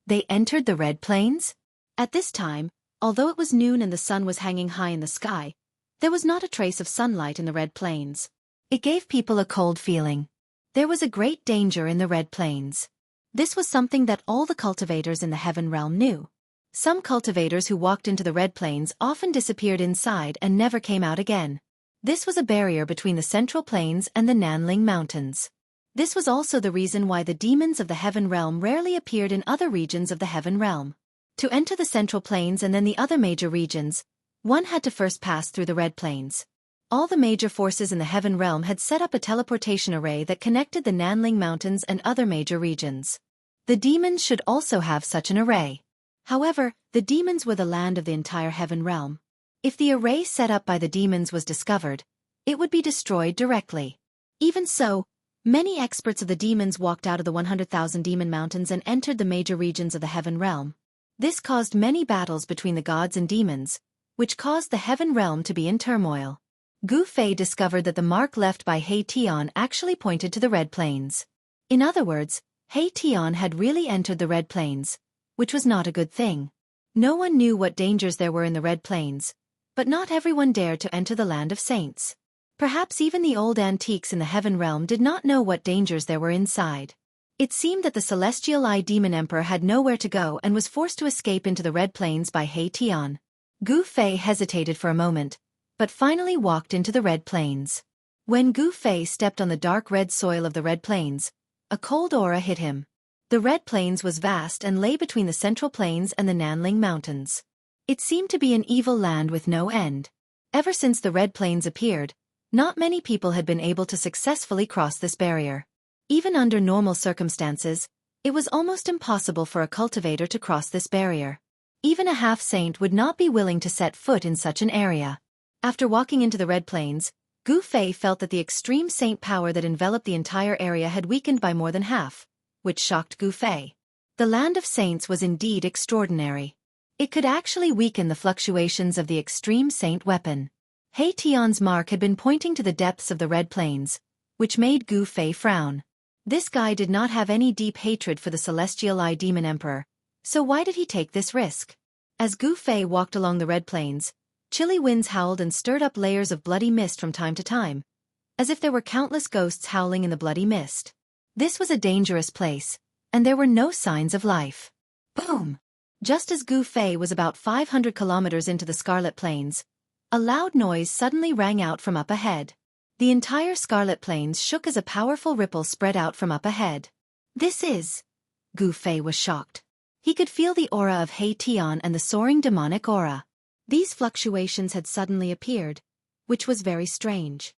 They entered the Red Plains? At this time, although it was noon and the sun was hanging high in the sky, there was not a trace of sunlight in the Red Plains. It gave people a cold feeling. There was a great danger in the Red Plains. This was something that all the cultivators in the Heaven Realm knew. Some cultivators who walked into the Red Plains often disappeared inside and never came out again. This was a barrier between the Central Plains and the Nanling Mountains. This was also the reason why the demons of the Heaven Realm rarely appeared in other regions of the Heaven Realm. To enter the Central Plains and then the other major regions, one had to first pass through the Red Plains. All the major forces in the Heaven Realm had set up a teleportation array that connected the Nanling Mountains and other major regions. The demons should also have such an array. However, the demons were the land of the entire Heaven Realm. If the array set up by the demons was discovered, it would be destroyed directly. Even so, many experts of the demons walked out of the 100,000 demon mountains and entered the major regions of the Heaven Realm. This caused many battles between the gods and demons, which caused the Heaven Realm to be in turmoil. Gu Fei discovered that the mark left by He Tian actually pointed to the Red Plains. In other words, He Tian had really entered the Red Plains, which was not a good thing. No one knew what dangers there were in the Red Plains, but not everyone dared to enter the land of saints. Perhaps even the old antiques in the Heaven Realm did not know what dangers there were inside. It seemed that the Celestial Eye Demon Emperor had nowhere to go and was forced to escape into the Red Plains by He Tian. Gu Fei hesitated for a moment, but finally walked into the Red Plains. When Gu Fei stepped on the dark red soil of the Red Plains, a cold aura hit him. The Red Plains was vast and lay between the Central Plains and the Nanling Mountains. It seemed to be an evil land with no end. Ever since the Red Plains appeared, not many people had been able to successfully cross this barrier. Even under normal circumstances, it was almost impossible for a cultivator to cross this barrier. Even a half-saint would not be willing to set foot in such an area. After walking into the Red Plains, Gu Fei felt that the extreme saint power that enveloped the entire area had weakened by more than half, which shocked Gu Fei. The land of saints was indeed extraordinary. It could actually weaken the fluctuations of the extreme saint weapon. He Tian's mark had been pointing to the depths of the Red Plains, which made Gu Fei frown. This guy did not have any deep hatred for the Celestial Eye Demon Emperor, so why did he take this risk? As Gu Fei walked along the Red Plains, chilly winds howled and stirred up layers of bloody mist from time to time, as if there were countless ghosts howling in the bloody mist. This was a dangerous place, and there were no signs of life. Boom! Just as Gu Fei was about 500 kilometers into the Scarlet Plains, a loud noise suddenly rang out from up ahead. The entire Scarlet Plains shook as a powerful ripple spread out from up ahead. This is... Gu Fei was shocked. He could feel the aura of He Tian and the soaring demonic aura. These fluctuations had suddenly appeared, which was very strange.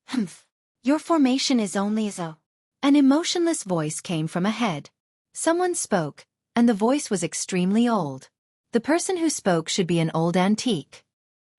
Humph. Your formation is only as a... An emotionless voice came from ahead. Someone spoke, and the voice was extremely old. The person who spoke should be an old antique.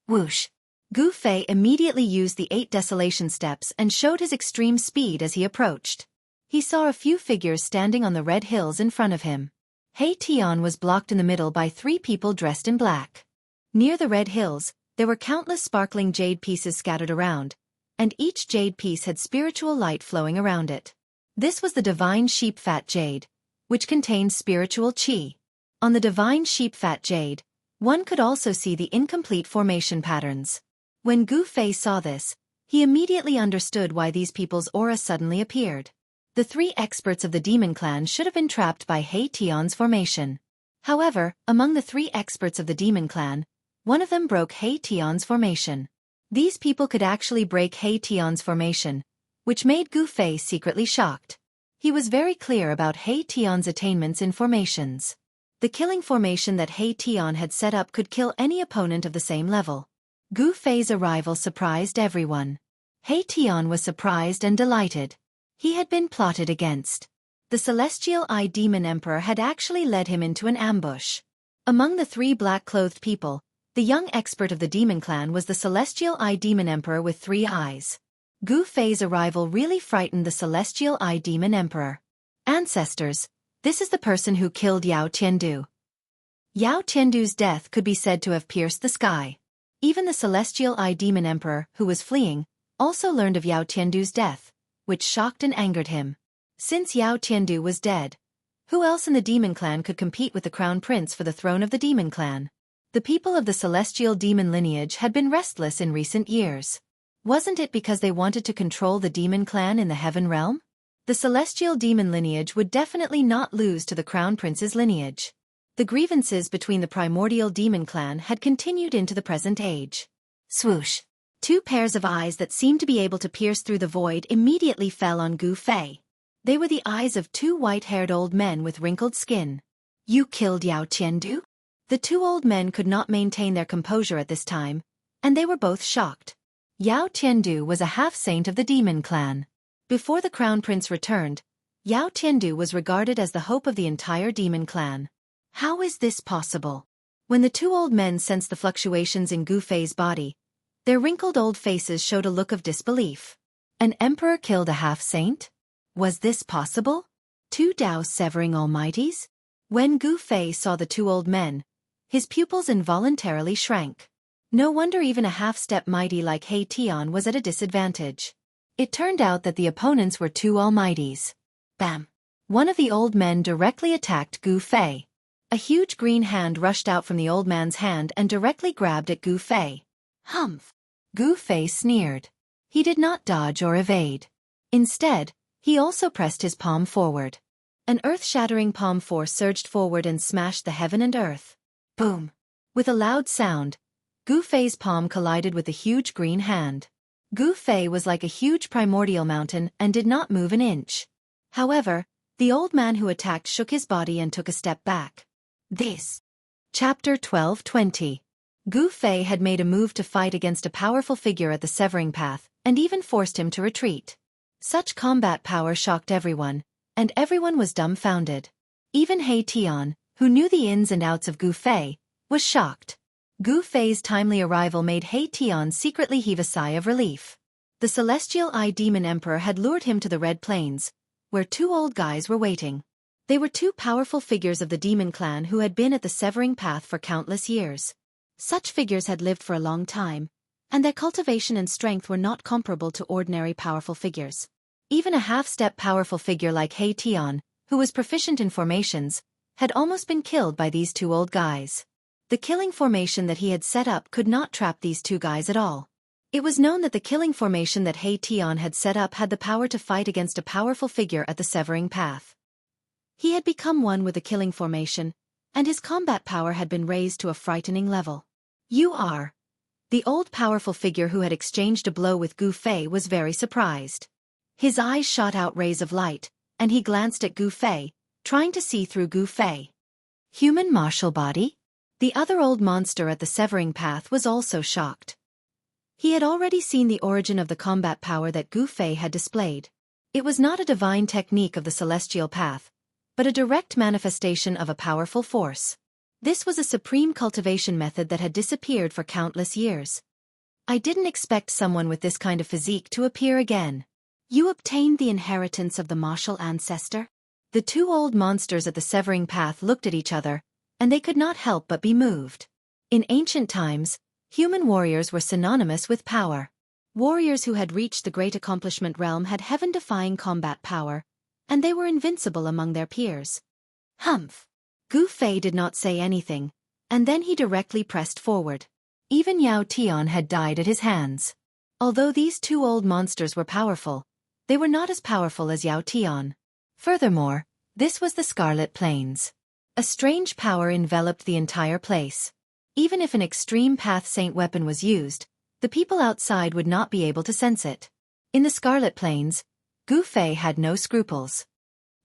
Whoosh. Gu Fei immediately used the 8 desolation steps and showed his extreme speed as he approached. He saw a few figures standing on the red hills in front of him. He Tian was blocked in the middle by 3 people dressed in black. Near the red hills, there were countless sparkling jade pieces scattered around, and each jade piece had spiritual light flowing around it. This was the divine sheep fat jade, which contained spiritual qi. On the divine sheep fat jade, one could also see the incomplete formation patterns. When Gu Fei saw this, he immediately understood why these people's aura suddenly appeared. The 3 experts of the demon clan should have been trapped by He Tian's formation. However, among the 3 experts of the demon clan, one of them broke He Tian's formation. These people could actually break He Tian's formation, which made Gu Fei secretly shocked. He was very clear about He Tian's attainments in formations. The killing formation that He Tian had set up could kill any opponent of the same level. Gu Fei's arrival surprised everyone. He Tian was surprised and delighted. He had been plotted against. The Celestial Eye Demon Emperor had actually led him into an ambush. Among the 3 black-clothed people, the young expert of the demon clan was the Celestial Eye Demon Emperor with 3 eyes. Gu Fei's arrival really frightened the Celestial Eye Demon Emperor. Ancestors, this is the person who killed Yao Tiandu. Yao Tiandu's death could be said to have pierced the sky. Even the Celestial Eye Demon Emperor, who was fleeing, also learned of Yao Tiandu's death, which shocked and angered him. Since Yao Tiandu was dead, who else in the demon clan could compete with the crown prince for the throne of the demon clan? The people of the celestial demon lineage had been restless in recent years. Wasn't it because they wanted to control the demon clan in the heaven realm? The celestial demon lineage would definitely not lose to the crown prince's lineage. The grievances between the primordial demon clan had continued into the present age. Swoosh. 2 pairs of eyes that seemed to be able to pierce through the void immediately fell on Gu Fei. They were the eyes of 2 white-haired old men with wrinkled skin. You killed Yao Tiandu? The 2 old men could not maintain their composure at this time, and they were both shocked. Yao Tiandu was a half-saint of the demon clan. Before the crown prince returned, Yao Tiandu was regarded as the hope of the entire demon clan. How is this possible? When the 2 old men sensed the fluctuations in Gu Fei's body, their wrinkled old faces showed a look of disbelief. An emperor killed a half-saint? Was this possible? 2 Dao-severing almighties? When Gu Fei saw the 2 old men, his pupils involuntarily shrank. No wonder even a half-step mighty like He Tian was at a disadvantage. It turned out that the opponents were 2 almighties. Bam! One of the old men directly attacked Gu Fei. A huge green hand rushed out from the old man's hand and directly grabbed at Gu Fei. Humph! Gu Fei sneered. He did not dodge or evade. Instead, he also pressed his palm forward. An earth-shattering palm force surged forward and smashed the heaven and earth. Boom! With a loud sound, Gu Fei's palm collided with the huge green hand. Gu Fei was like a huge primordial mountain and did not move an inch. However, the old man who attacked shook his body and took a step back. This. Chapter 12:20. Gu Fei had made a move to fight against a powerful figure at the severing path, and even forced him to retreat. Such combat power shocked everyone, and everyone was dumbfounded. Even He Tian, who knew the ins and outs of Gu Fei, was shocked. Gu Fei's timely arrival made He Tian secretly heave a sigh of relief. The Celestial Eye Demon Emperor had lured him to the Red Plains, where 2 old guys were waiting. They were 2 powerful figures of the demon clan who had been at the severing path for countless years. Such figures had lived for a long time, and their cultivation and strength were not comparable to ordinary powerful figures. Even a half-step powerful figure like He Tian, who was proficient in formations, had almost been killed by these 2 old guys. The killing formation that he had set up could not trap these 2 guys at all. It was known that the killing formation that He Tian had set up had the power to fight against a powerful figure at the severing path. He had become one with the killing formation, and his combat power had been raised to a frightening level. You are. The old powerful figure who had exchanged a blow with Gu Fei was very surprised. His eyes shot out rays of light, and he glanced at Gu Fei, trying to see through Gu Fei. Human martial body? The other old monster at the severing path was also shocked. He had already seen the origin of the combat power that Gu Fei had displayed. It was not a divine technique of the celestial path, but a direct manifestation of a powerful force. This was a supreme cultivation method that had disappeared for countless years. I didn't expect someone with this kind of physique to appear again. You obtained the inheritance of the martial ancestor? The two old monsters at the severing path looked at each other, and they could not help but be moved. In ancient times, human warriors were synonymous with power. Warriors who had reached the great accomplishment realm had heaven-defying combat power, and they were invincible among their peers. Humph! Gu Fei did not say anything, and then he directly pressed forward. Even Yao Tian had died at his hands. Although these two old monsters were powerful, they were not as powerful as Yao Tian. Furthermore, this was the Scarlet Plains. A strange power enveloped the entire place. Even if an extreme path saint weapon was used, the people outside would not be able to sense it. In the Scarlet Plains, Gu Fei had no scruples.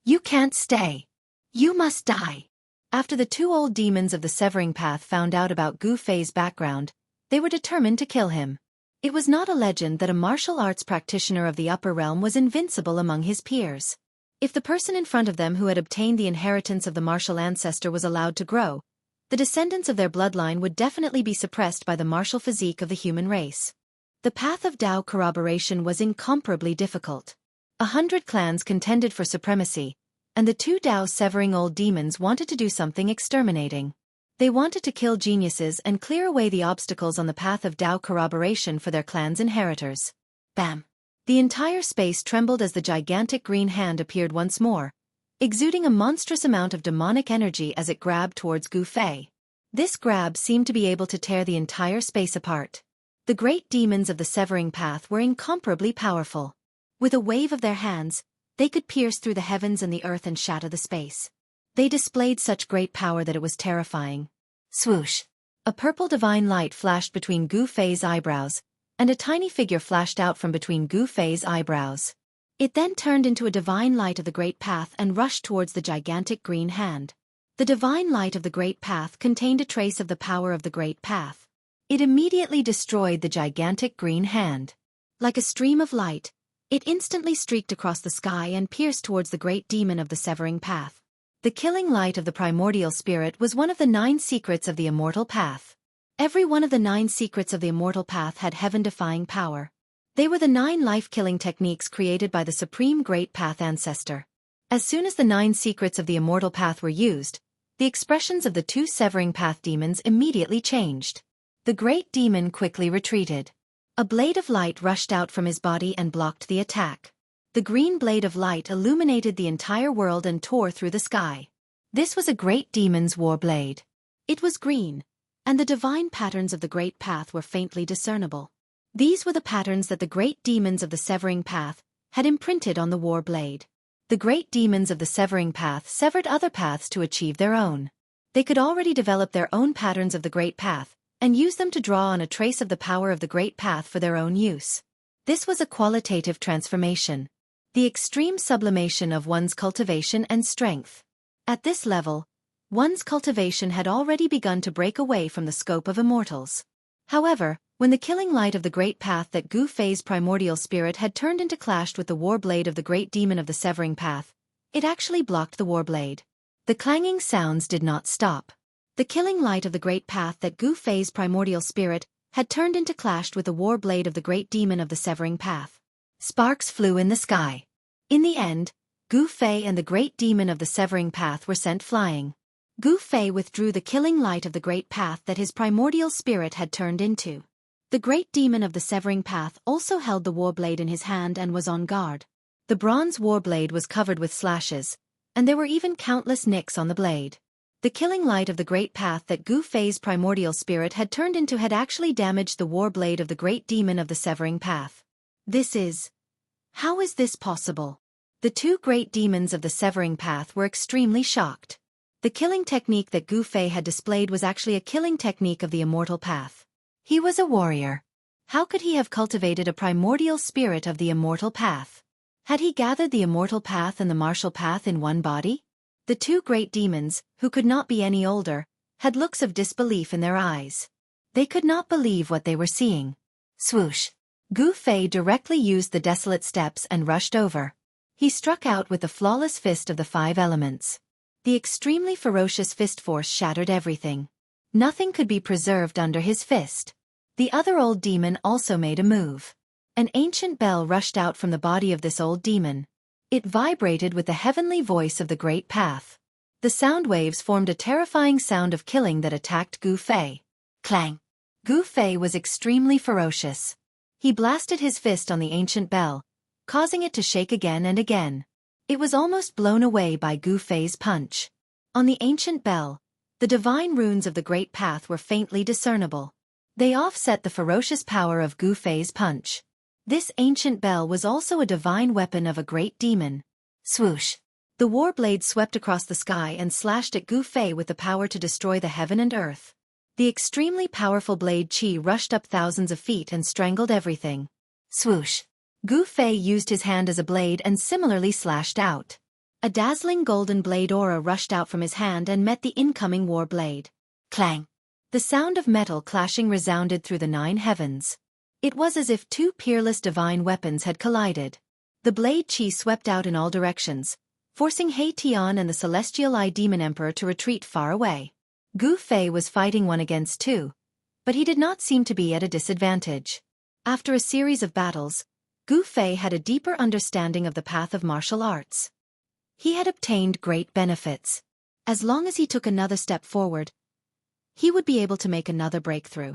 You can't stay. You must die. After the two old demons of the Severing Path found out about Gu Fei's background, they were determined to kill him. It was not a legend that a martial arts practitioner of the upper realm was invincible among his peers. If the person in front of them who had obtained the inheritance of the martial ancestor was allowed to grow, the descendants of their bloodline would definitely be suppressed by the martial physique of the human race. The path of Dao corroboration was incomparably difficult. 100 clans contended for supremacy, and the two Dao severing old demons wanted to do something exterminating. They wanted to kill geniuses and clear away the obstacles on the path of Dao corroboration for their clan's inheritors. Bam! The entire space trembled as the gigantic green hand appeared once more, exuding a monstrous amount of demonic energy as it grabbed towards Gu Fei. This grab seemed to be able to tear the entire space apart. The great demons of the Severing Path were incomparably powerful. With a wave of their hands, they could pierce through the heavens and the earth and shatter the space. They displayed such great power that it was terrifying. Swoosh! A purple divine light flashed between Gu Fei's eyebrows, and a tiny figure flashed out from between Gu Fei's eyebrows. It then turned into a divine light of the Great Path and rushed towards the gigantic green hand. The divine light of the Great Path contained a trace of the power of the Great Path. It immediately destroyed the gigantic green hand. Like a stream of light, it instantly streaked across the sky and pierced towards the great demon of the Severing Path. The killing light of the primordial spirit was one of the 9 secrets of the immortal path. Every one of the 9 secrets of the immortal path had heaven-defying power. They were the 9 life-killing techniques created by the Supreme Great Path Ancestor. As soon as the 9 secrets of the immortal path were used, the expressions of the 2 Severing Path demons immediately changed. The great demon quickly retreated. A blade of light rushed out from his body and blocked the attack. The green blade of light illuminated the entire world and tore through the sky. This was a great demon's war blade. It was green, and the divine patterns of the Great Path were faintly discernible. These were the patterns that the great demons of the Severing Path had imprinted on the war blade. The great demons of the Severing Path severed other paths to achieve their own. They could already develop their own patterns of the Great Path, and use them to draw on a trace of the power of the Great Path for their own use. This was a qualitative transformation. The extreme sublimation of one's cultivation and strength. At this level, one's cultivation had already begun to break away from the scope of immortals. However, when the killing light of the Great Path that Gu Fei's primordial spirit had turned into clashed with the war blade of the great demon of the Severing Path, it actually blocked the war blade. The clanging sounds did not stop. The killing light of the Great Path that Gu Fei's primordial spirit had turned into clashed with the war blade of the great demon of the Severing Path. Sparks flew in the sky. In the end, Gu Fei and the great demon of the Severing Path were sent flying. Gu Fei withdrew the killing light of the Great Path that his primordial spirit had turned into. The great demon of the Severing Path also held the war blade in his hand and was on guard. The bronze war blade was covered with slashes, and there were even countless nicks on the blade. The killing light of the Great Path that Gu Fei's primordial spirit had turned into had actually damaged the war blade of the great demon of the Severing Path. How is this possible? The 2 great demons of the Severing Path were extremely shocked. The killing technique that Gu Fei had displayed was actually a killing technique of the immortal path. He was a warrior. How could he have cultivated a primordial spirit of the immortal path? Had he gathered the immortal path and the martial path in one body? The 2 great demons, who could not be any older, had looks of disbelief in their eyes. They could not believe what they were seeing. Swoosh! Gu Fei directly used the desolate steps and rushed over. He struck out with the flawless fist of the 5 elements. The extremely ferocious fist force shattered everything. Nothing could be preserved under his fist. The other old demon also made a move. An ancient bell rushed out from the body of this old demon. It vibrated with the heavenly voice of the great path. The sound waves formed a terrifying sound of killing that attacked Gu Fei. Clang! Gu Fei was extremely ferocious. He blasted his fist on the ancient bell, causing it to shake again and again. It was almost blown away by Gu Fei's punch. On the ancient bell, the divine runes of the great path were faintly discernible. They offset the ferocious power of Gu Fei's punch. This ancient bell was also a divine weapon of a great demon. Swoosh! The war blade swept across the sky and slashed at Gu Fei with the power to destroy the heaven and earth. The extremely powerful blade Qi rushed up thousands of feet and strangled everything. Swoosh! Gu Fei used his hand as a blade and similarly slashed out. A dazzling golden blade aura rushed out from his hand and met the incoming war blade. Clang! The sound of metal clashing resounded through the 9 heavens. It was as if 2 peerless divine weapons had collided. The blade Qi swept out in all directions, forcing He Tian and the Celestial Eye Demon Emperor to retreat far away. Gu Fei was fighting 1 against 2, but he did not seem to be at a disadvantage. After a series of battles, Gu Fei had a deeper understanding of the path of martial arts. He had obtained great benefits. As long as he took another step forward, he would be able to make another breakthrough.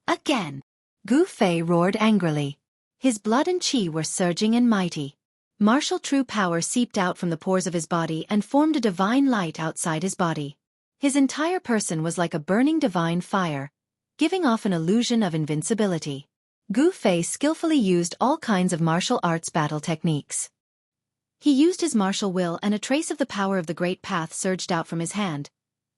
Again! Gu Fei roared angrily. His blood and qi were surging and mighty. Martial true power seeped out from the pores of his body and formed a divine light outside his body. His entire person was like a burning divine fire, giving off an illusion of invincibility. Gu Fei skillfully used all kinds of martial arts battle techniques. He used his martial will, and a trace of the power of the great path surged out from his hand,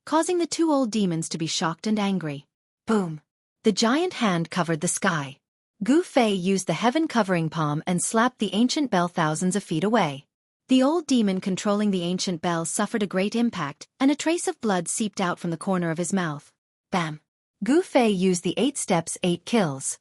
causing the 2 old demons to be shocked and angry. Boom! The giant hand covered the sky. Gu Fei used the heaven-covering palm and slapped the ancient bell thousands of feet away. The old demon controlling the ancient bell suffered a great impact, and a trace of blood seeped out from the corner of his mouth. Bam! Gu Fei used the 8 steps, 8 kills.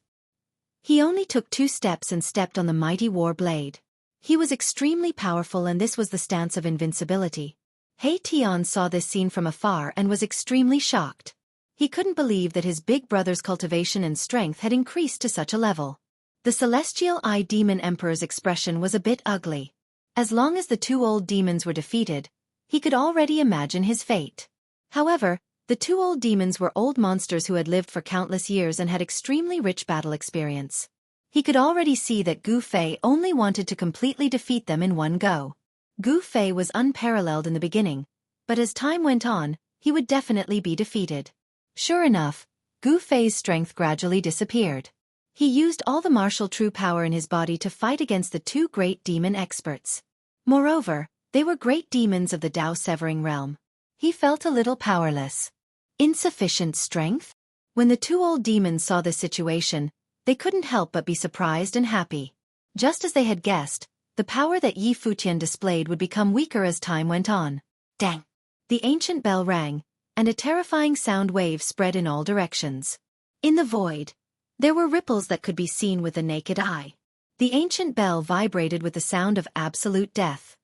He only took 2 steps and stepped on the mighty war blade. He was extremely powerful, and this was the stance of invincibility. He Tian saw this scene from afar and was extremely shocked. He couldn't believe that his big brother's cultivation and strength had increased to such a level. The Celestial Eye Demon Emperor's expression was a bit ugly. As long as the 2 old demons were defeated, he could already imagine his fate. However, the 2 old demons were old monsters who had lived for countless years and had extremely rich battle experience. He could already see that Gu Fei only wanted to completely defeat them in one go. Gu Fei was unparalleled in the beginning, but as time went on, he would definitely be defeated. Sure enough, Gu Fei's strength gradually disappeared. He used all the martial true power in his body to fight against the 2 great demon experts. Moreover, they were great demons of the Tao-severing realm. He felt a little powerless. Insufficient strength? When the 2 old demons saw this situation, they couldn't help but be surprised and happy. Just as they had guessed, the power that Yi Futian displayed would become weaker as time went on. Dang! The ancient bell rang, and a terrifying sound wave spread in all directions. In the void, there were ripples that could be seen with the naked eye. The ancient bell vibrated with the sound of absolute death.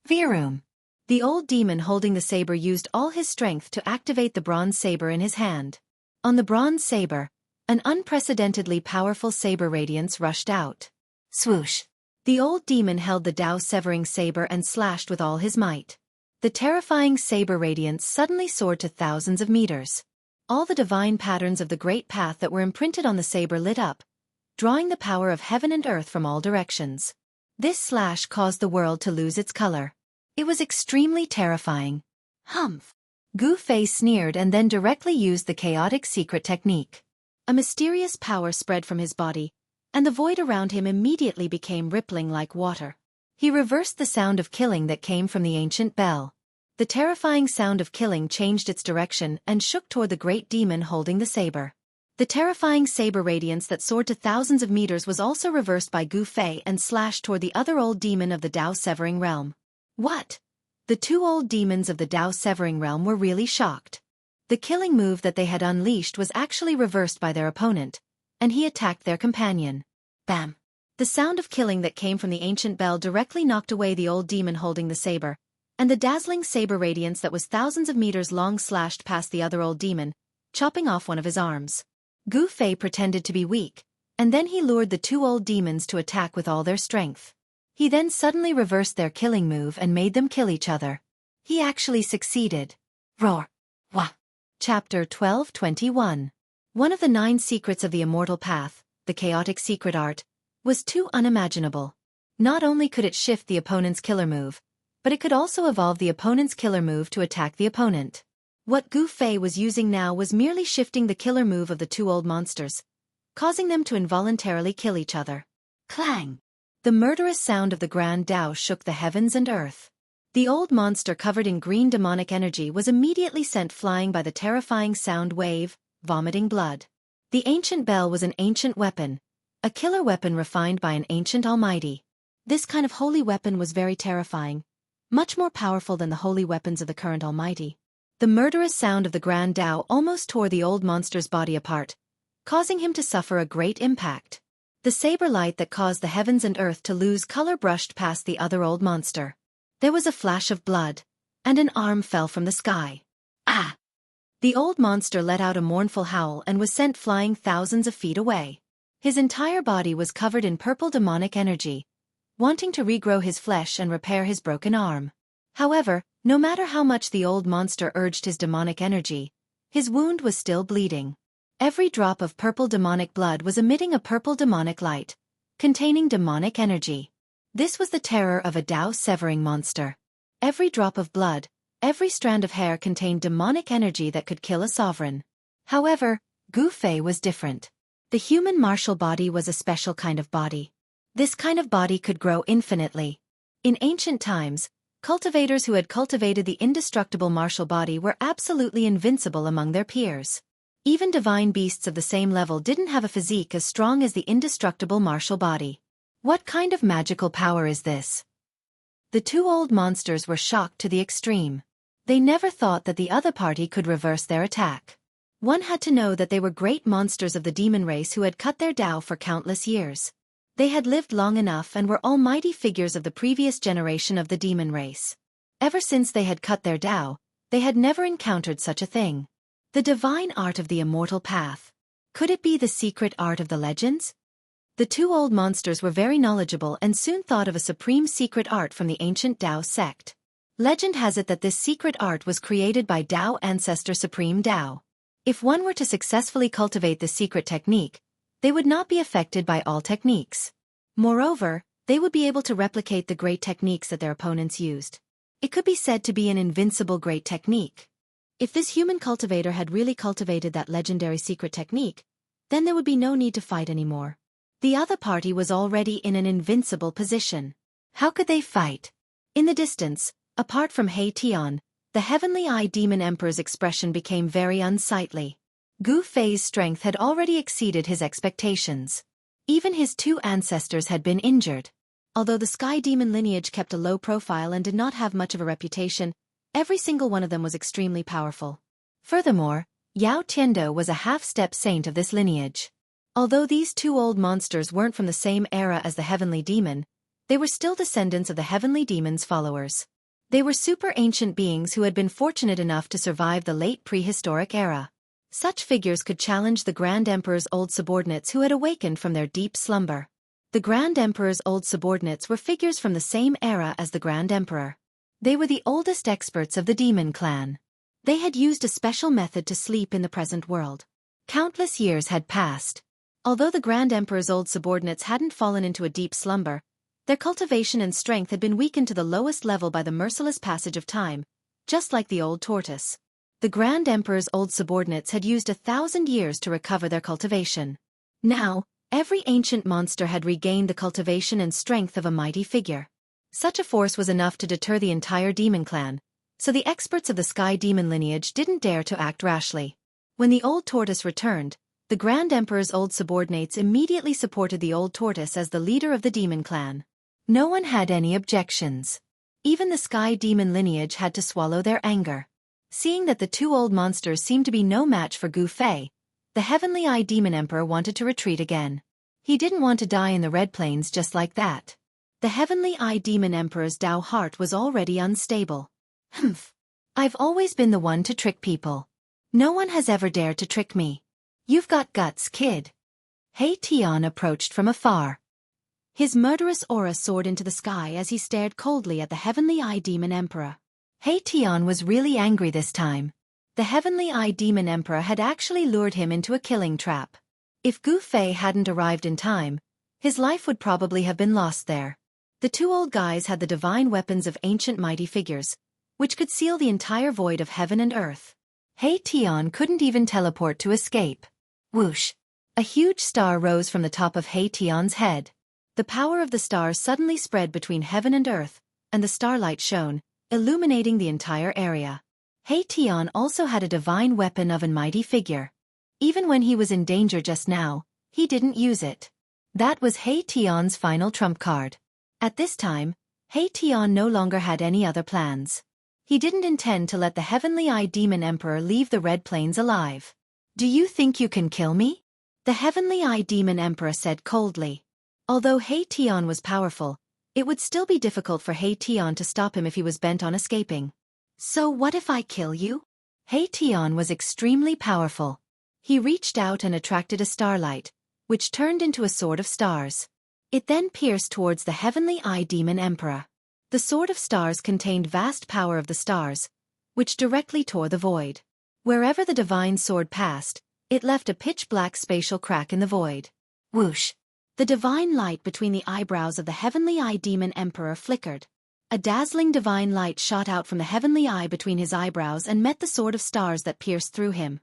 Virum! The old demon holding the saber used all his strength to activate the bronze saber in his hand. On the bronze saber, an unprecedentedly powerful saber radiance rushed out. Swoosh! The old demon held the Tao-severing saber and slashed with all his might. The terrifying saber radiance suddenly soared to thousands of meters. All the divine patterns of the great path that were imprinted on the saber lit up, drawing the power of heaven and earth from all directions. This slash caused the world to lose its color. It was extremely terrifying. Humph! Gu Fei sneered and then directly used the chaotic secret technique. A mysterious power spread from his body, and the void around him immediately became rippling like water. He reversed the sound of killing that came from the ancient bell. The terrifying sound of killing changed its direction and shook toward the great demon holding the saber. The terrifying saber radiance that soared to thousands of meters was also reversed by Gu Fei and slashed toward the other old demon of the Tao-severing realm. What? The 2 old demons of the Tao-severing realm were really shocked. The killing move that they had unleashed was actually reversed by their opponent, and he attacked their companion. Bam! The sound of killing that came from the ancient bell directly knocked away the old demon holding the saber, and the dazzling saber radiance that was thousands of meters long slashed past the other old demon, chopping off one of his arms. Gu Fei pretended to be weak, and then he lured the two old demons to attack with all their strength. He then suddenly reversed their killing move and made them kill each other. He actually succeeded. Roar! Wah! Chapter 12:21. One of the 9 secrets of the immortal path, the chaotic secret art, was too unimaginable. Not only could it shift the opponent's killer move, but it could also evolve the opponent's killer move to attack the opponent. What Gu Fei was using now was merely shifting the killer move of the two old monsters, causing them to involuntarily kill each other. Clang! The murderous sound of the Grand Tao shook the heavens and earth. The old monster covered in green demonic energy was immediately sent flying by the terrifying sound wave, vomiting blood. The ancient bell was an ancient weapon, a killer weapon refined by an ancient almighty. This kind of holy weapon was very terrifying, much more powerful than the holy weapons of the current almighty. The murderous sound of the Grand Tao almost tore the old monster's body apart, causing him to suffer a great impact. The saber light that caused the heavens and earth to lose color brushed past the other old monster. There was a flash of blood, and an arm fell from the sky. Ah! The old monster let out a mournful howl and was sent flying thousands of feet away. His entire body was covered in purple demonic energy, wanting to regrow his flesh and repair his broken arm. However, no matter how much the old monster urged his demonic energy, his wound was still bleeding. Every drop of purple demonic blood was emitting a purple demonic light, containing demonic energy. This was the terror of a Tao-severing monster. Every drop of blood, every strand of hair contained demonic energy that could kill a sovereign. However, Gu Fei was different. The human martial body was a special kind of body. This kind of body could grow infinitely. In ancient times, cultivators who had cultivated the indestructible martial body were absolutely invincible among their peers. Even divine beasts of the same level didn't have a physique as strong as the indestructible martial body. What kind of magical power is this? The two old monsters were shocked to the extreme. They never thought that the other party could reverse their attack. One had to know that they were great monsters of the demon race who had cut their Tao for countless years. They had lived long enough and were almighty figures of the previous generation of the demon race. Ever since they had cut their Tao, they had never encountered such a thing. The divine art of the immortal path. Could it be the secret art of the legends? The two old monsters were very knowledgeable and soon thought of a supreme secret art from the ancient Tao sect. Legend has it that this secret art was created by Tao ancestor Supreme Tao. If one were to successfully cultivate this secret technique, they would not be affected by all techniques. Moreover, they would be able to replicate the great techniques that their opponents used. It could be said to be an invincible great technique. If this human cultivator had really cultivated that legendary secret technique, then there would be no need to fight anymore. The other party was already in an invincible position. How could they fight? In the distance, apart from Hei Tian, the Heavenly Eye Demon Emperor's expression became very unsightly. Gu Fei's strength had already exceeded his expectations. Even his two ancestors had been injured. Although the Sky Demon lineage kept a low profile and did not have much of a reputation, every single one of them was extremely powerful. Furthermore, Yao Tiando was a half-step saint of this lineage. Although these two old monsters weren't from the same era as the Heavenly Demon, they were still descendants of the Heavenly Demon's followers. They were super ancient beings who had been fortunate enough to survive the late prehistoric era. Such figures could challenge the Grand Emperor's old subordinates who had awakened from their deep slumber. The Grand Emperor's old subordinates were figures from the same era as the Grand Emperor. They were the oldest experts of the Demon Clan. They had used a special method to sleep in the present world. Countless years had passed. Although the Grand Emperor's old subordinates hadn't fallen into a deep slumber, their cultivation and strength had been weakened to the lowest level by the merciless passage of time, just like the old tortoise. The Grand Emperor's old subordinates had used 1,000 years to recover their cultivation. Now, every ancient monster had regained the cultivation and strength of a mighty figure. Such a force was enough to deter the entire demon clan, so the experts of the Sky Demon lineage didn't dare to act rashly. When the old tortoise returned, the Grand Emperor's old subordinates immediately supported the old tortoise as the leader of the demon clan. No one had any objections. Even the Sky Demon lineage had to swallow their anger. Seeing that the two old monsters seemed to be no match for Gu Fei, The Heavenly Eye Demon Emperor wanted to retreat again. He didn't want to die in the Red Plains just like that. The Heavenly Eye Demon Emperor's Tao heart was already unstable. Humph. I've always been the one to trick people. No one has ever dared to trick me. You've got guts, kid. He Tian approached from afar. His murderous aura soared into the sky as he stared coldly at the Heavenly Eye Demon Emperor. He Tian was really angry this time. The Heavenly Eye Demon Emperor had actually lured him into a killing trap. If Gu Fei hadn't arrived in time, his life would probably have been lost there. The two old guys had the divine weapons of ancient mighty figures, which could seal the entire void of heaven and earth. He Tian couldn't even teleport to escape. Whoosh! A huge star rose from the top of He Tian's head. The power of the stars suddenly spread between heaven and earth, and the starlight shone, illuminating the entire area. He Tian also had a divine weapon of a mighty figure. Even when he was in danger just now, he didn't use it. That was He Tian's final trump card. At this time, He Tian no longer had any other plans. He didn't intend to let the Heavenly Eye Demon Emperor leave the Red Plains alive. Do you think you can kill me? The Heavenly Eye Demon Emperor said coldly. Although He Tian was powerful, it would still be difficult for He Tian to stop him if he was bent on escaping. So what if I kill you? He Tian was extremely powerful. He reached out and attracted a starlight, which turned into a sword of stars. It then pierced towards the Heavenly Eye Demon Emperor. The sword of stars contained vast power of the stars, which directly tore the void. Wherever the divine sword passed, it left a pitch-black spatial crack in the void. Whoosh! The divine light between the eyebrows of the Heavenly Eye Demon Emperor flickered. A dazzling divine light shot out from the heavenly eye between his eyebrows and met the sword of stars that pierced through him.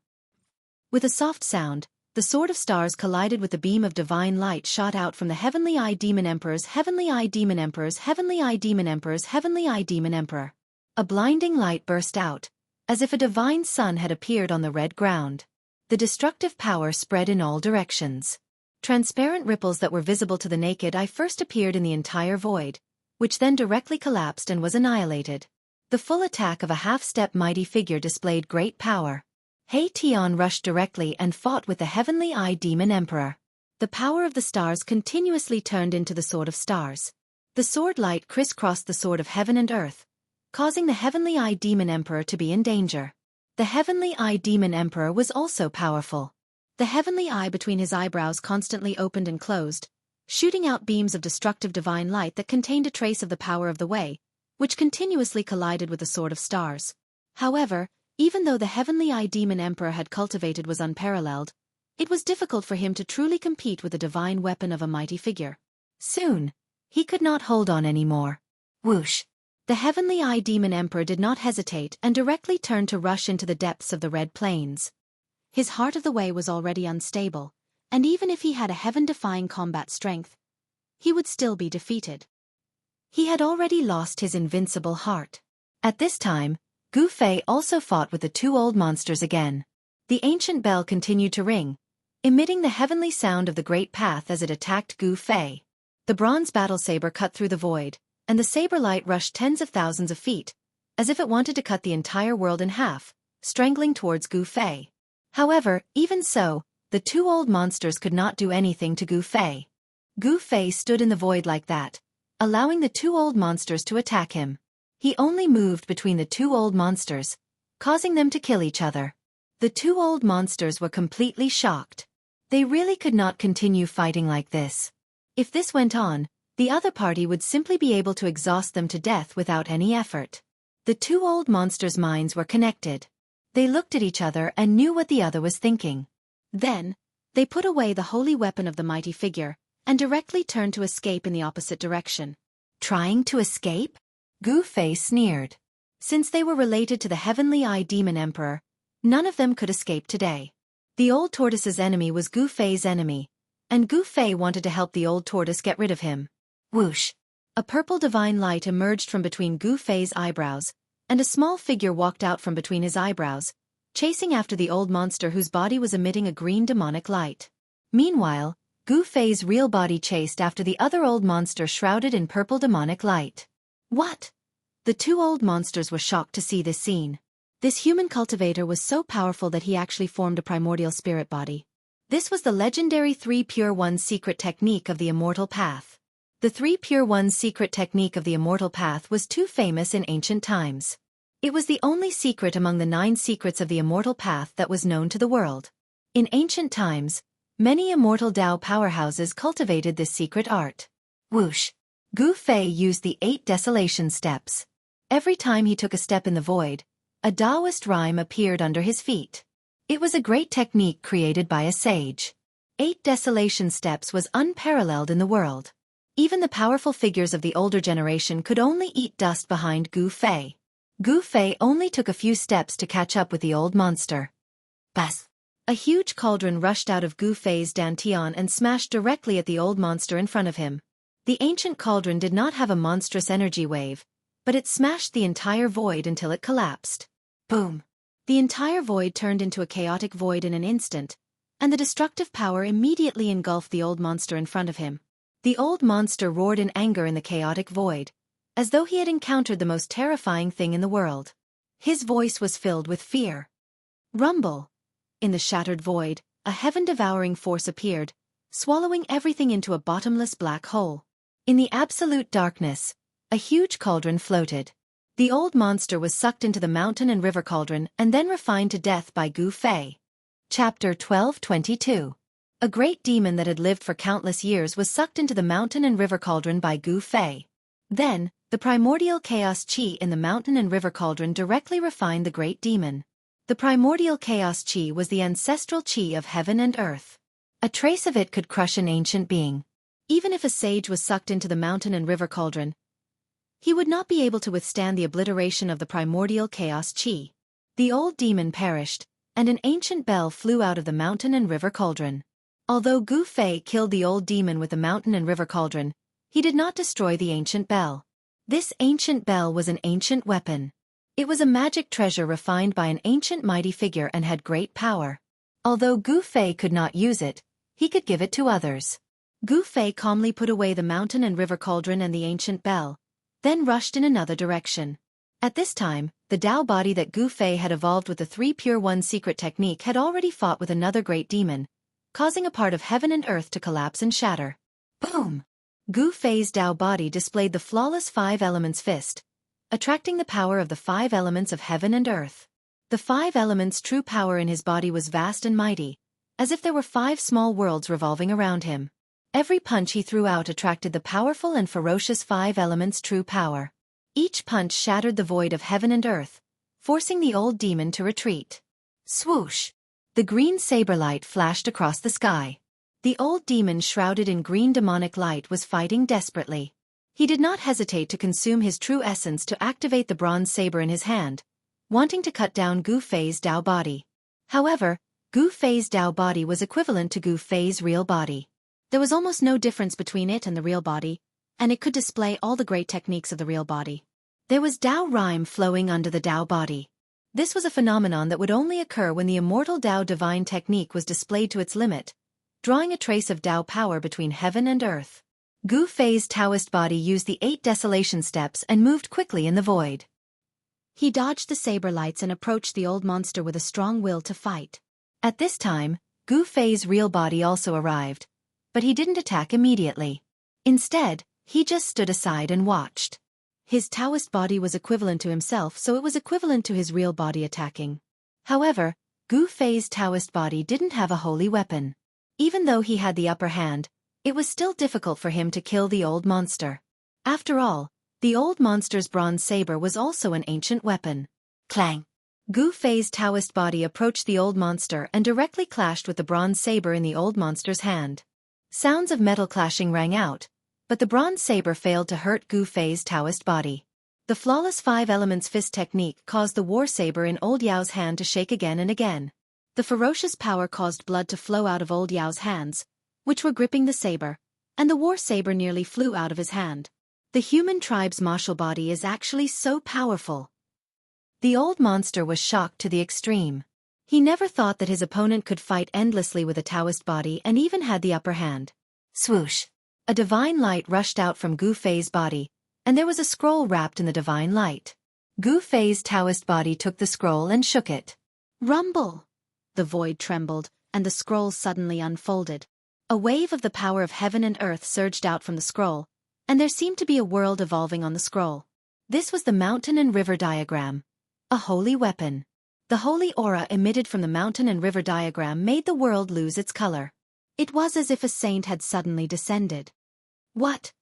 With a soft sound, the sword of stars collided with the beam of divine light shot out from the Heavenly Eye Demon Emperor's Heavenly Eye Demon Emperor's Heavenly Eye Demon Emperor's Heavenly Eye Demon Emperor. A blinding light burst out, as if a divine sun had appeared on the red ground. The destructive power spread in all directions. Transparent ripples that were visible to the naked eye first appeared in the entire void, which then directly collapsed and was annihilated. The full attack of a half-step mighty figure displayed great power. He Tian rushed directly and fought with the Heavenly Eye Demon Emperor. The power of the stars continuously turned into the sword of stars. The sword light crisscrossed the sword of heaven and earth, causing the Heavenly Eye Demon Emperor to be in danger. The Heavenly Eye Demon Emperor was also powerful. The heavenly eye between his eyebrows constantly opened and closed, shooting out beams of destructive divine light that contained a trace of the power of the way, which continuously collided with the sword of stars. However, even though the Heavenly Eye Demon Emperor had cultivated was unparalleled, it was difficult for him to truly compete with the divine weapon of a mighty figure. Soon, he could not hold on anymore. Whoosh! The Heavenly Eye Demon Emperor did not hesitate and directly turned to rush into the depths of the Red Plains. His heart of the way was already unstable, and even if he had a heaven-defying combat strength, he would still be defeated. He had already lost his invincible heart. At this time, Gu Fei also fought with the two old monsters again. The ancient bell continued to ring, emitting the heavenly sound of the great path as it attacked Gu Fei. The bronze battle saber cut through the void, and the saber light rushed tens of thousands of feet, as if it wanted to cut the entire world in half, strangling towards Gu Fei. However, even so, the two old monsters could not do anything to Gu Fei. Gu Fei stood in the void like that, allowing the two old monsters to attack him. He only moved between the two old monsters, causing them to kill each other. The two old monsters were completely shocked. They really could not continue fighting like this. If this went on, the other party would simply be able to exhaust them to death without any effort. The two old monsters' minds were connected. They looked at each other and knew what the other was thinking. Then, they put away the holy weapon of the mighty figure, and directly turned to escape in the opposite direction. Trying to escape? Gu Fei sneered. Since they were related to the Heavenly Eye Demon Emperor, none of them could escape today. The old tortoise's enemy was Gu Fei's enemy, and Gu Fei wanted to help the old tortoise get rid of him. Whoosh! A purple divine light emerged from between Gu Fei's eyebrows, and a small figure walked out from between his eyebrows, chasing after the old monster whose body was emitting a green demonic light. Meanwhile, Gu Fei's real body chased after the other old monster shrouded in purple demonic light. What? The two old monsters were shocked to see this scene. This human cultivator was so powerful that he actually formed a primordial spirit body. This was the legendary 3 Pure Ones secret technique of the Immortal Path. The 3 Pure Ones secret technique of the Immortal Path was too famous in ancient times. It was the only secret among the 9 secrets of the Immortal Path that was known to the world. In ancient times, many immortal Tao powerhouses cultivated this secret art. Whoosh! Gu Fei used the 8 desolation steps. Every time he took a step in the void, a Taoist rhyme appeared under his feet. It was a great technique created by a sage. 8 desolation steps was unparalleled in the world. Even the powerful figures of the older generation could only eat dust behind Gu Fei. Gu Fei only took a few steps to catch up with the old monster. Bas! A huge cauldron rushed out of Gu Fei's dantian and smashed directly at the old monster in front of him. The ancient cauldron did not have a monstrous energy wave, but it smashed the entire void until it collapsed. Boom! The entire void turned into a chaotic void in an instant, and the destructive power immediately engulfed the old monster in front of him. The old monster roared in anger in the chaotic void, as though he had encountered the most terrifying thing in the world. His voice was filled with fear. Rumble! In the shattered void, a heaven-devouring force appeared, swallowing everything into a bottomless black hole. In the absolute darkness, a huge cauldron floated. The old monster was sucked into the mountain and river cauldron and then refined to death by Gu Fei. Chapter 1222. A great demon that had lived for countless years was sucked into the mountain and river cauldron by Gu Fei. Then, the primordial chaos chi in the mountain and river cauldron directly refined the great demon. The primordial chaos chi was the ancestral chi of heaven and earth. A trace of it could crush an ancient being. Even if a sage was sucked into the mountain and river cauldron, he would not be able to withstand the obliteration of the primordial chaos chi. The old demon perished, and an ancient bell flew out of the mountain and river cauldron. Although Gu Fei killed the old demon with the mountain and river cauldron, he did not destroy the ancient bell. This ancient bell was an ancient weapon. It was a magic treasure refined by an ancient mighty figure and had great power. Although Gu Fei could not use it, he could give it to others. Gu Fei calmly put away the mountain and river cauldron and the ancient bell, then rushed in another direction. At this time, the Tao body that Gu Fei had evolved with the 3 Pure Ones secret technique had already fought with another great demon, causing a part of heaven and earth to collapse and shatter. Boom! Gu Fei's Tao body displayed the flawless 5 elements fist, attracting the power of the 5 elements of heaven and earth. The 5 elements' true power in his body was vast and mighty, as if there were 5 small worlds revolving around him. Every punch he threw out attracted the powerful and ferocious 5 elements' true power. Each punch shattered the void of heaven and earth, forcing the old demon to retreat. Swoosh! The green saber light flashed across the sky. The old demon shrouded in green demonic light was fighting desperately. He did not hesitate to consume his true essence to activate the bronze saber in his hand, wanting to cut down Gu Fei's Tao body. However, Gu Fei's Tao body was equivalent to Gu Fei's real body. There was almost no difference between it and the real body, and it could display all the great techniques of the real body. There was Tao rhyme flowing under the Tao body. This was a phenomenon that would only occur when the immortal Tao divine technique was displayed to its limit, drawing a trace of Tao power between heaven and earth. Gu Fei's Taoist body used the 8 desolation steps and moved quickly in the void. He dodged the saber lights and approached the old monster with a strong will to fight. At this time, Gu Fei's real body also arrived, but he didn't attack immediately. Instead, he just stood aside and watched. His Taoist body was equivalent to himself, so it was equivalent to his real body attacking. However, Gu Fei's Taoist body didn't have a holy weapon. Even though he had the upper hand, it was still difficult for him to kill the old monster. After all, the old monster's bronze saber was also an ancient weapon. Clang! Gu Fei's Taoist body approached the old monster and directly clashed with the bronze saber in the old monster's hand. Sounds of metal clashing rang out, but the bronze saber failed to hurt Gu Fei's Taoist body. The flawless 5 elements fist technique caused the war saber in Old Yao's hand to shake again and again. The ferocious power caused blood to flow out of Old Yao's hands, which were gripping the saber, and the war saber nearly flew out of his hand. The human tribe's martial body is actually so powerful. The old monster was shocked to the extreme. He never thought that his opponent could fight endlessly with a Taoist body and even had the upper hand. Swoosh! A divine light rushed out from Gu Fei's body, and there was a scroll wrapped in the divine light. Gu Fei's Taoist body took the scroll and shook it. Rumble! The void trembled, and the scroll suddenly unfolded. A wave of the power of heaven and earth surged out from the scroll, and there seemed to be a world evolving on the scroll. This was the mountain and river diagram. A holy weapon. The holy aura emitted from the mountain and river diagram made the world lose its color. It was as if a saint had suddenly descended. What?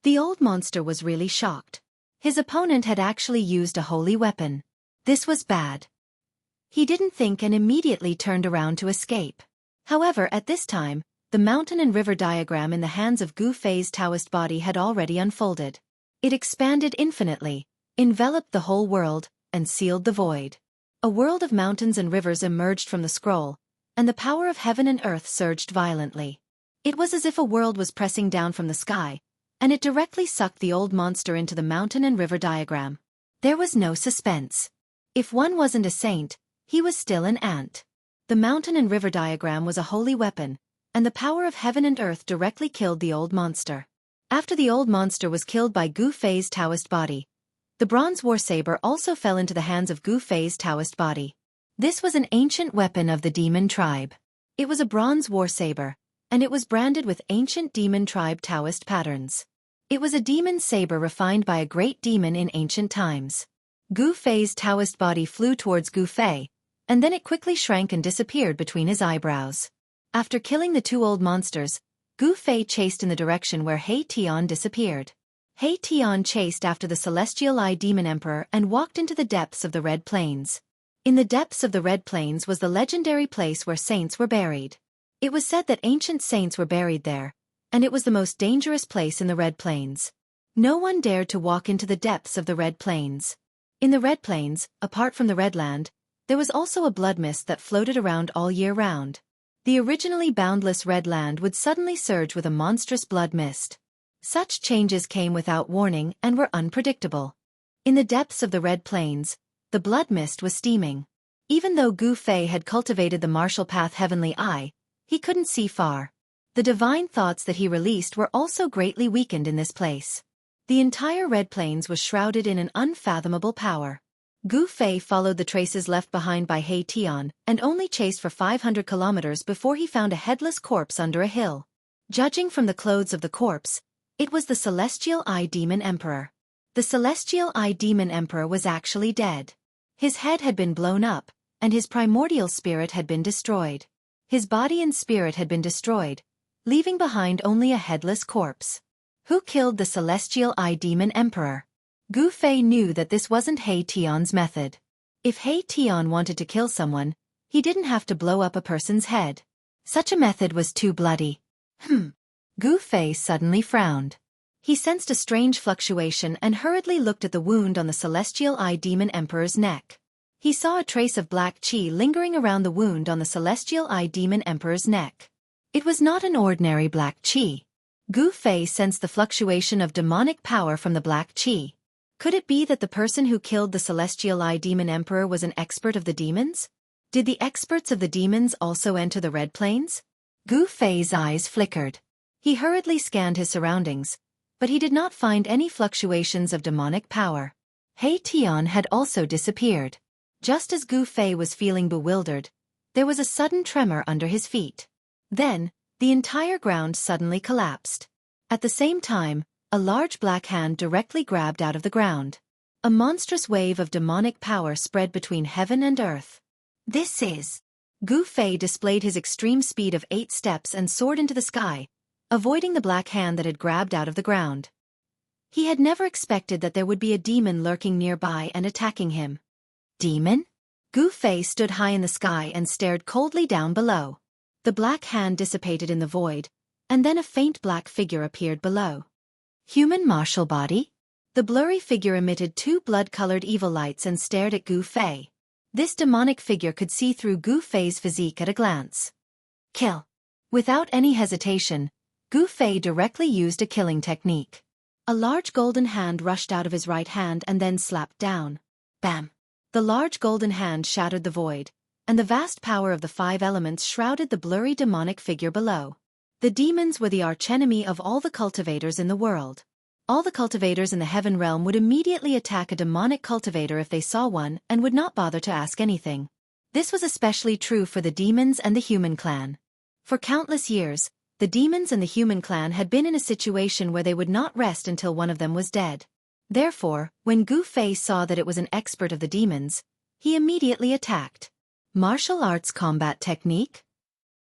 The old monster was really shocked. His opponent had actually used a holy weapon. This was bad. He didn't think and immediately turned around to escape. However, at this time, the mountain and river diagram in the hands of Gu Fei's Taoist body had already unfolded. It expanded infinitely, enveloped the whole world, and sealed the void. A world of mountains and rivers emerged from the scroll, and the power of heaven and earth surged violently. It was as if a world was pressing down from the sky, and it directly sucked the old monster into the mountain and river diagram. There was no suspense. If one wasn't a saint, he was still an ant. The mountain and river diagram was a holy weapon, and the power of heaven and earth directly killed the old monster. After the old monster was killed by Gu Fei's Taoist body, the bronze war saber also fell into the hands of Gu Fei's Taoist body. This was an ancient weapon of the demon tribe. It was a bronze war saber, and it was branded with ancient demon tribe Taoist patterns. It was a demon saber refined by a great demon in ancient times. Gu Fei's Taoist body flew towards Gu Fei, and then it quickly shrank and disappeared between his eyebrows. After killing the two old monsters, Gu Fei chased in the direction where He Tian disappeared. He Tian chased after the Celestial Eye Demon Emperor and walked into the depths of the Red Plains. In the depths of the Red Plains was the legendary place where saints were buried. It was said that ancient saints were buried there, and it was the most dangerous place in the Red Plains. No one dared to walk into the depths of the Red Plains. In the Red Plains, apart from the Red Land, there was also a blood mist that floated around all year round. The originally boundless Red Land would suddenly surge with a monstrous blood mist. Such changes came without warning and were unpredictable. In the depths of the Red Plains, the blood mist was steaming. Even though Gu Fei had cultivated the martial path Heavenly Eye, he couldn't see far. The divine thoughts that he released were also greatly weakened in this place. The entire Red Plains was shrouded in an unfathomable power. Gu Fei followed the traces left behind by He Tian and only chased for 500 kilometers before he found a headless corpse under a hill. Judging from the clothes of the corpse, it was the Celestial Eye Demon Emperor. The Celestial Eye Demon Emperor was actually dead. His head had been blown up, and his primordial spirit had been destroyed. His body and spirit had been destroyed, leaving behind only a headless corpse. Who killed the Celestial Eye Demon Emperor? Gu Fei knew that this wasn't He Tian's method. If He Tian wanted to kill someone, he didn't have to blow up a person's head. Such a method was too bloody. Gu Fei suddenly frowned. He sensed a strange fluctuation and hurriedly looked at the wound on the Celestial Eye Demon Emperor's neck. He saw a trace of black qi lingering around the wound on the Celestial Eye Demon Emperor's neck. It was not an ordinary black qi. Gu Fei sensed the fluctuation of demonic power from the black qi. Could it be that the person who killed the Celestial Eye Demon Emperor was an expert of the demons? Did the experts of the demons also enter the Red Plains? Gu Fei's eyes flickered. He hurriedly scanned his surroundings, but he did not find any fluctuations of demonic power. He Tian had also disappeared. Just as Gu Fei was feeling bewildered, there was a sudden tremor under his feet. Then, the entire ground suddenly collapsed. At the same time, a large black hand directly grabbed out of the ground. A monstrous wave of demonic power spread between heaven and earth. This is... Gu Fei displayed his extreme speed of 8 steps and soared into the sky, avoiding the black hand that had grabbed out of the ground. He had never expected that there would be a demon lurking nearby and attacking him. Demon? Gu Fei stood high in the sky and stared coldly down below. The black hand dissipated in the void, and then a faint black figure appeared below. Human martial body? The blurry figure emitted 2 blood-colored evil lights and stared at Gu Fei. This demonic figure could see through Gu Fei's physique at a glance. Kill. Without any hesitation, Gu Fei directly used a killing technique. A large golden hand rushed out of his right hand and then slapped down. Bam! The large golden hand shattered the void, and the vast power of the 5 elements shrouded the blurry demonic figure below. The demons were the archenemy of all the cultivators in the world. All the cultivators in the heaven realm would immediately attack a demonic cultivator if they saw one and would not bother to ask anything. This was especially true for the demons and the human clan. For countless years, the demons and the human clan had been in a situation where they would not rest until one of them was dead. Therefore, when Gu Fei saw that it was an expert of the demons, he immediately attacked. Martial arts combat technique?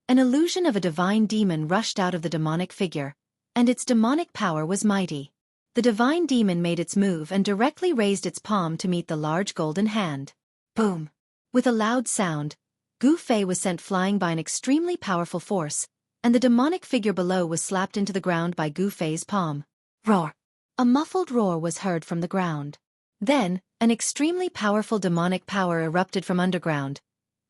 An illusion of a divine demon rushed out of the demonic figure, and its demonic power was mighty. The divine demon made its move and directly raised its palm to meet the large golden hand. Boom! With a loud sound, Gu Fei was sent flying by an extremely powerful force, and the demonic figure below was slapped into the ground by Gu Fei's palm. Roar! A muffled roar was heard from the ground. Then, an extremely powerful demonic power erupted from underground,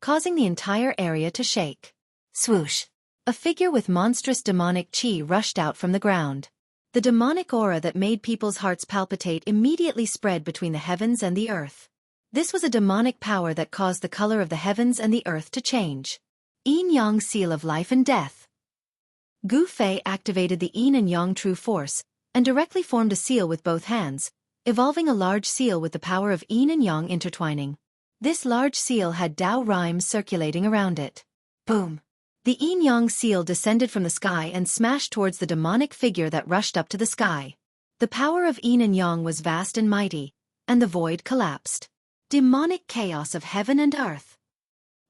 causing the entire area to shake. Swoosh! A figure with monstrous demonic chi rushed out from the ground. The demonic aura that made people's hearts palpitate immediately spread between the heavens and the earth. This was a demonic power that caused the color of the heavens and the earth to change. Yin Yang Seal of Life and Death. Gu Fei activated the Yin and Yang True Force, and directly formed a seal with both hands, evolving a large seal with the power of Yin and Yang intertwining. This large seal had Tao rhymes circulating around it. Boom! The Yin-Yang seal descended from the sky and smashed towards the demonic figure that rushed up to the sky. The power of Yin and Yang was vast and mighty, and the void collapsed. Demonic chaos of heaven and earth.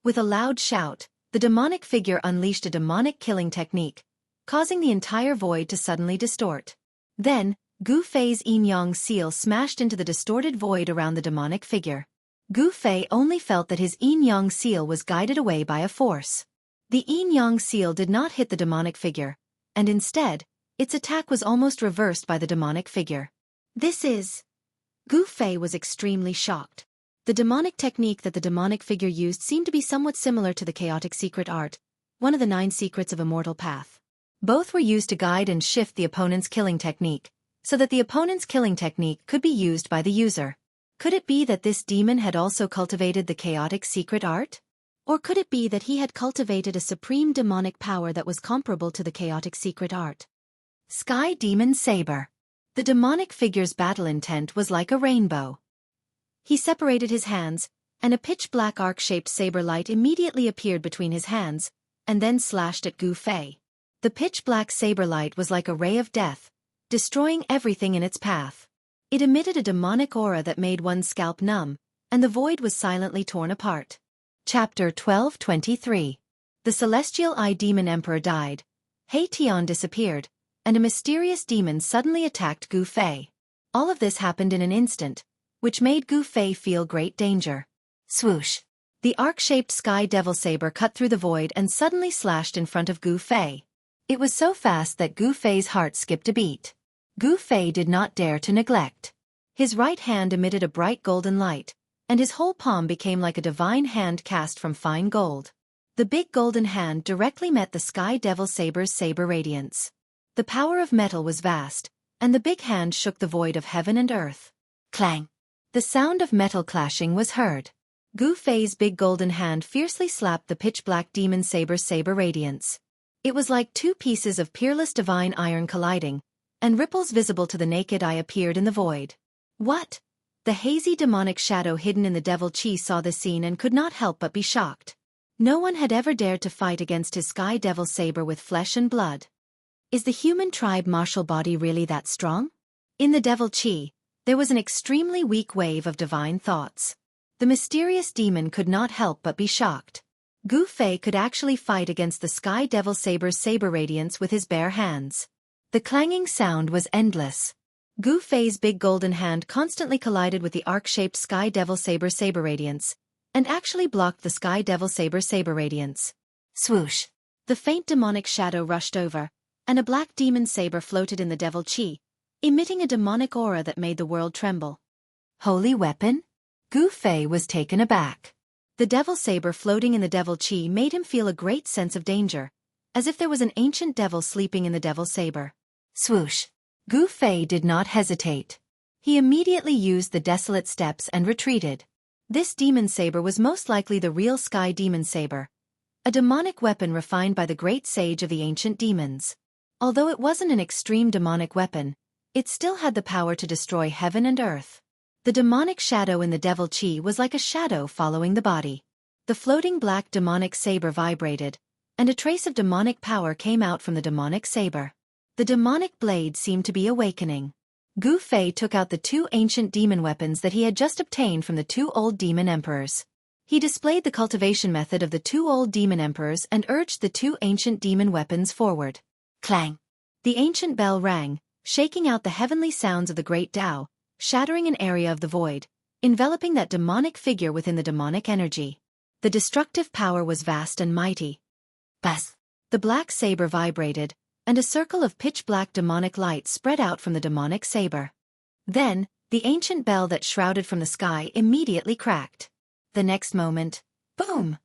With a loud shout, the demonic figure unleashed a demonic killing technique, causing the entire void to suddenly distort. Then, Gu Fei's Yin-Yang seal smashed into the distorted void around the demonic figure. Gu Fei only felt that his Yin-Yang seal was guided away by a force. The Yin-Yang seal did not hit the demonic figure, and instead, its attack was almost reversed by the demonic figure. This is... Gu Fei was extremely shocked. The demonic technique that the demonic figure used seemed to be somewhat similar to the chaotic secret art, one of the 9 secrets of immortal path. Both were used to guide and shift the opponent's killing technique, so that the opponent's killing technique could be used by the user. Could it be that this demon had also cultivated the chaotic secret art? Or could it be that he had cultivated a supreme demonic power that was comparable to the chaotic secret art? Sky Demon Saber. The demonic figure's battle intent was like a rainbow. He separated his hands, and a pitch-black arc-shaped saber light immediately appeared between his hands, and then slashed at Gu Fei. The pitch-black saber light was like a ray of death, destroying everything in its path. It emitted a demonic aura that made one's scalp numb, and the void was silently torn apart. Chapter 1223. The Celestial Eye Demon Emperor died, Hei Tian disappeared, and a mysterious demon suddenly attacked Gu Fei. All of this happened in an instant, which made Gu Fei feel great danger. Swoosh! The arc-shaped sky devil saber cut through the void and suddenly slashed in front of Gu Fei. It was so fast that Gu Fei's heart skipped a beat. Gu Fei did not dare to neglect. His right hand emitted a bright golden light, and his whole palm became like a divine hand cast from fine gold. The big golden hand directly met the sky devil saber's saber radiance. The power of metal was vast, and the big hand shook the void of heaven and earth. Clang! The sound of metal clashing was heard. Gu Fei's big golden hand fiercely slapped the pitch-black demon saber's saber radiance. It was like 2 pieces of peerless divine iron colliding, and ripples visible to the naked eye appeared in the void. What? The hazy demonic shadow hidden in the devil chi saw the scene and could not help but be shocked. No one had ever dared to fight against his sky devil saber with flesh and blood. Is the human tribe martial body really that strong? In the devil chi, there was an extremely weak wave of divine thoughts. The mysterious demon could not help but be shocked. Gu Fei could actually fight against the sky devil saber's saber radiance with his bare hands. The clanging sound was endless. Gu Fei's big golden hand constantly collided with the arc-shaped sky devil saber's saber radiance, and actually blocked the sky devil saber's saber radiance. Swoosh! The faint demonic shadow rushed over, and a black demon saber floated in the devil chi, emitting a demonic aura that made the world tremble. Holy weapon? Gu Fei was taken aback. The devil saber floating in the devil chi made him feel a great sense of danger, as if there was an ancient devil sleeping in the devil saber. Swoosh! Gu Fei did not hesitate. He immediately used the desolate steps and retreated. This demon saber was most likely the real sky demon saber, a demonic weapon refined by the great sage of the ancient demons. Although it wasn't an extreme demonic weapon, It still had the power to destroy heaven and earth. The demonic shadow in the devil chi was like a shadow following the body. The floating black demonic saber vibrated, and a trace of demonic power came out from the demonic saber. The demonic blade seemed to be awakening. Gu Fei took out the two ancient demon weapons that he had just obtained from the two old demon emperors. He displayed the cultivation method of the two old demon emperors and urged the two ancient demon weapons forward. Clang! The ancient bell rang, shaking out the heavenly sounds of the great Tao, shattering an area of the void, enveloping that demonic figure within the demonic energy. The destructive power was vast and mighty. Buzz! The black saber vibrated, and a circle of pitch-black demonic light spread out from the demonic saber. Then, the ancient bell that shrouded from the sky immediately cracked. The next moment, boom!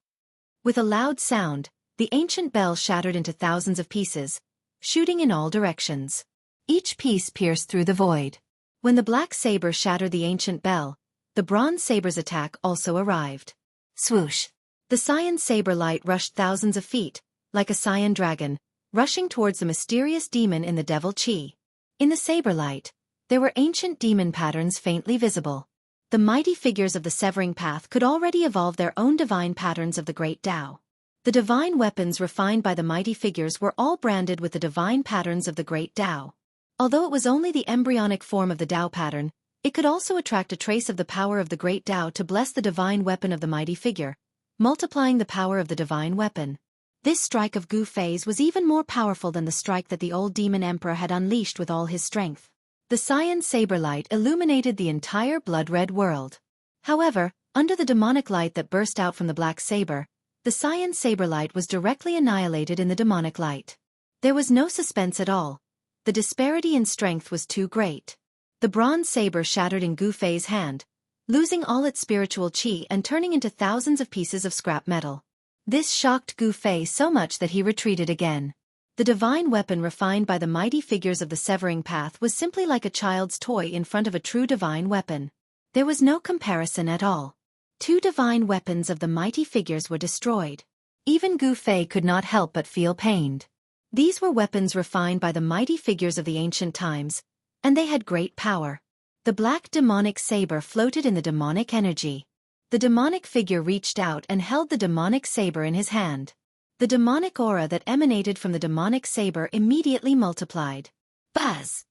With a loud sound, the ancient bell shattered into thousands of pieces, shooting in all directions. Each piece pierced through the void. When the black saber shattered the ancient bell, the bronze saber's attack also arrived. Swoosh! The cyan saber light rushed thousands of feet, like a cyan dragon, rushing towards the mysterious demon in the devil chi. In the saber light, there were ancient demon patterns faintly visible. The mighty figures of the severing path could already evolve their own divine patterns of the great Tao. The divine weapons refined by the mighty figures were all branded with the divine patterns of the great Tao. Although it was only the embryonic form of the Tao pattern, it could also attract a trace of the power of the great Tao to bless the divine weapon of the mighty figure, multiplying the power of the divine weapon. This strike of Gu Fei's was even more powerful than the strike that the old demon emperor had unleashed with all his strength. The cyan saber light illuminated the entire blood-red world. However, under the demonic light that burst out from the black saber, the cyan saber light was directly annihilated in the demonic light. There was no suspense at all. The disparity in strength was too great. The bronze saber shattered in Gu Fei's hand, losing all its spiritual chi and turning into thousands of pieces of scrap metal. This shocked Gu Fei so much that he retreated again. The divine weapon refined by the mighty figures of the severing path was simply like a child's toy in front of a true divine weapon. There was no comparison at all. Two divine weapons of the mighty figures were destroyed. Even Gu Fei could not help but feel pained. These were weapons refined by the mighty figures of the ancient times, and they had great power. The black demonic saber floated in the demonic energy. The demonic figure reached out and held the demonic saber in his hand. The demonic aura that emanated from the demonic saber immediately multiplied. Buzz!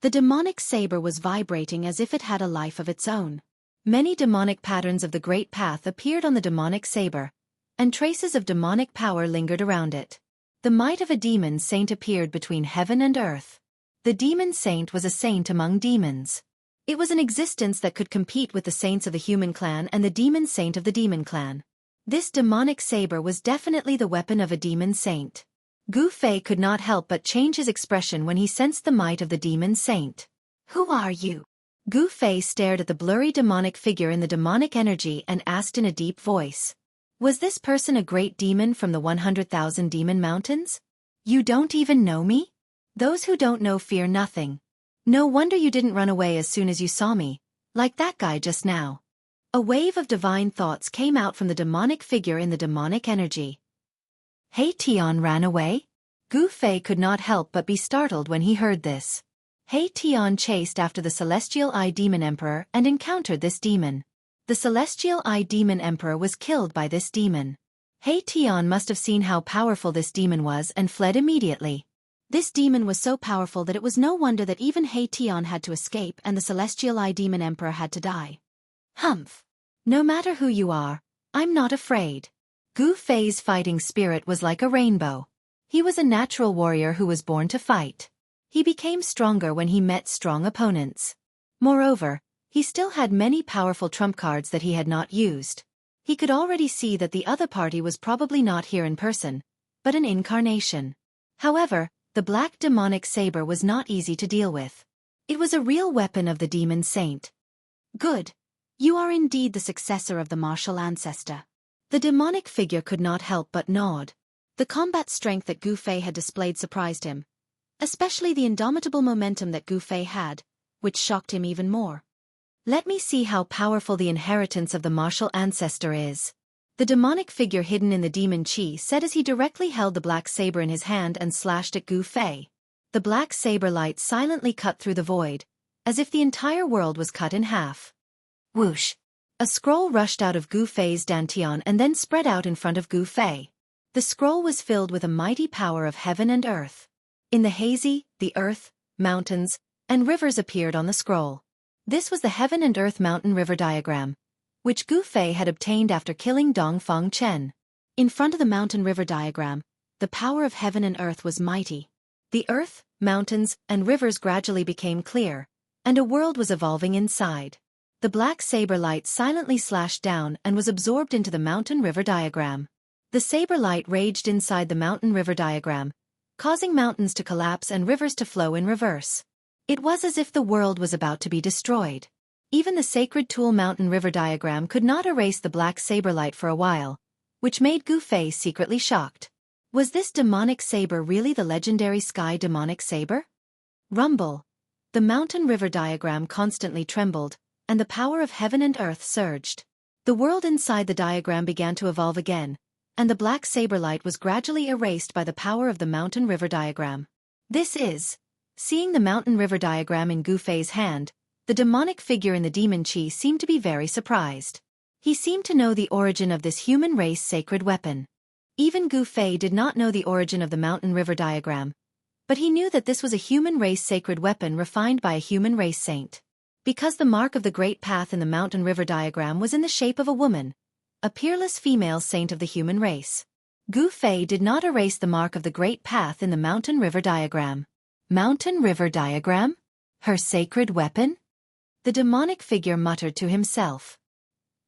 The demonic saber was vibrating as if it had a life of its own. Many demonic patterns of the great path appeared on the demonic saber, and traces of demonic power lingered around it. The might of a demon saint appeared between heaven and earth. The demon saint was a saint among demons. It was an existence that could compete with the saints of the human clan and the demon saint of the demon clan. This demonic saber was definitely the weapon of a demon saint. Gu Fei could not help but change his expression when he sensed the might of the demon saint. Who are you? Gu Fei stared at the blurry demonic figure in the demonic energy and asked in a deep voice. Was this person a great demon from the 100,000 demon mountains? You don't even know me? Those who don't know fear nothing. No wonder you didn't run away as soon as you saw me, like that guy just now. A wave of divine thoughts came out from the demonic figure in the demonic energy. He Tian ran away? Gu Fei could not help but be startled when he heard this. He Tian chased after the Celestial Eye Demon Emperor and encountered this demon. The Celestial Eye Demon Emperor was killed by this demon. He Tian must have seen how powerful this demon was and fled immediately. This demon was so powerful that it was no wonder that even He Tian had to escape and the Celestial Eye Demon Emperor had to die. Humph! No matter who you are, I'm not afraid. Gu Fei's fighting spirit was like a rainbow. He was a natural warrior who was born to fight. He became stronger when he met strong opponents. Moreover, he still had many powerful trump cards that he had not used. He could already see that the other party was probably not here in person, but an incarnation. However, the black demonic saber was not easy to deal with. It was a real weapon of the demon saint. Good. You are indeed the successor of the martial ancestor. The demonic figure could not help but nod. The combat strength that Gu Fei had displayed surprised him, especially the indomitable momentum that Gu Fei had, which shocked him even more. Let me see how powerful the inheritance of the martial ancestor is. The demonic figure hidden in the demon chi said as he directly held the black saber in his hand and slashed at Gu Fei. The black saber light silently cut through the void, as if the entire world was cut in half. Whoosh! A scroll rushed out of Gu Fei's dantian and then spread out in front of Gu Fei. The scroll was filled with a mighty power of heaven and earth. In the hazy, the earth, mountains, and rivers appeared on the scroll. This was the heaven and earth mountain river diagram, which Gu Fei had obtained after killing Dongfang Chen. In front of the mountain river diagram, the power of heaven and earth was mighty. The earth, mountains, and rivers gradually became clear, and a world was evolving inside. The black saber light silently slashed down and was absorbed into the mountain river diagram. The saber light raged inside the mountain river diagram, causing mountains to collapse and rivers to flow in reverse. It was as if the world was about to be destroyed. Even the sacred tool mountain river diagram could not erase the black saber light for a while, which made Gu Fei secretly shocked. Was this demonic saber really the legendary sky demonic saber? Rumble. The mountain river diagram constantly trembled, and the power of heaven and earth surged. The world inside the diagram began to evolve again, and the black saber light was gradually erased by the power of the mountain river diagram. This is. Seeing the mountain river diagram in Gu Fei's hand, the demonic figure in the demon chi seemed to be very surprised. He seemed to know the origin of this human race sacred weapon. Even Gu Fei did not know the origin of the mountain river diagram, but he knew that this was a human race sacred weapon refined by a human race saint. Because the mark of the great path in the mountain river diagram was in the shape of a woman, a peerless female saint of the human race. Gu Fei did not erase the mark of the great path in the mountain river diagram. Mountain river diagram? Her sacred weapon? The demonic figure muttered to himself.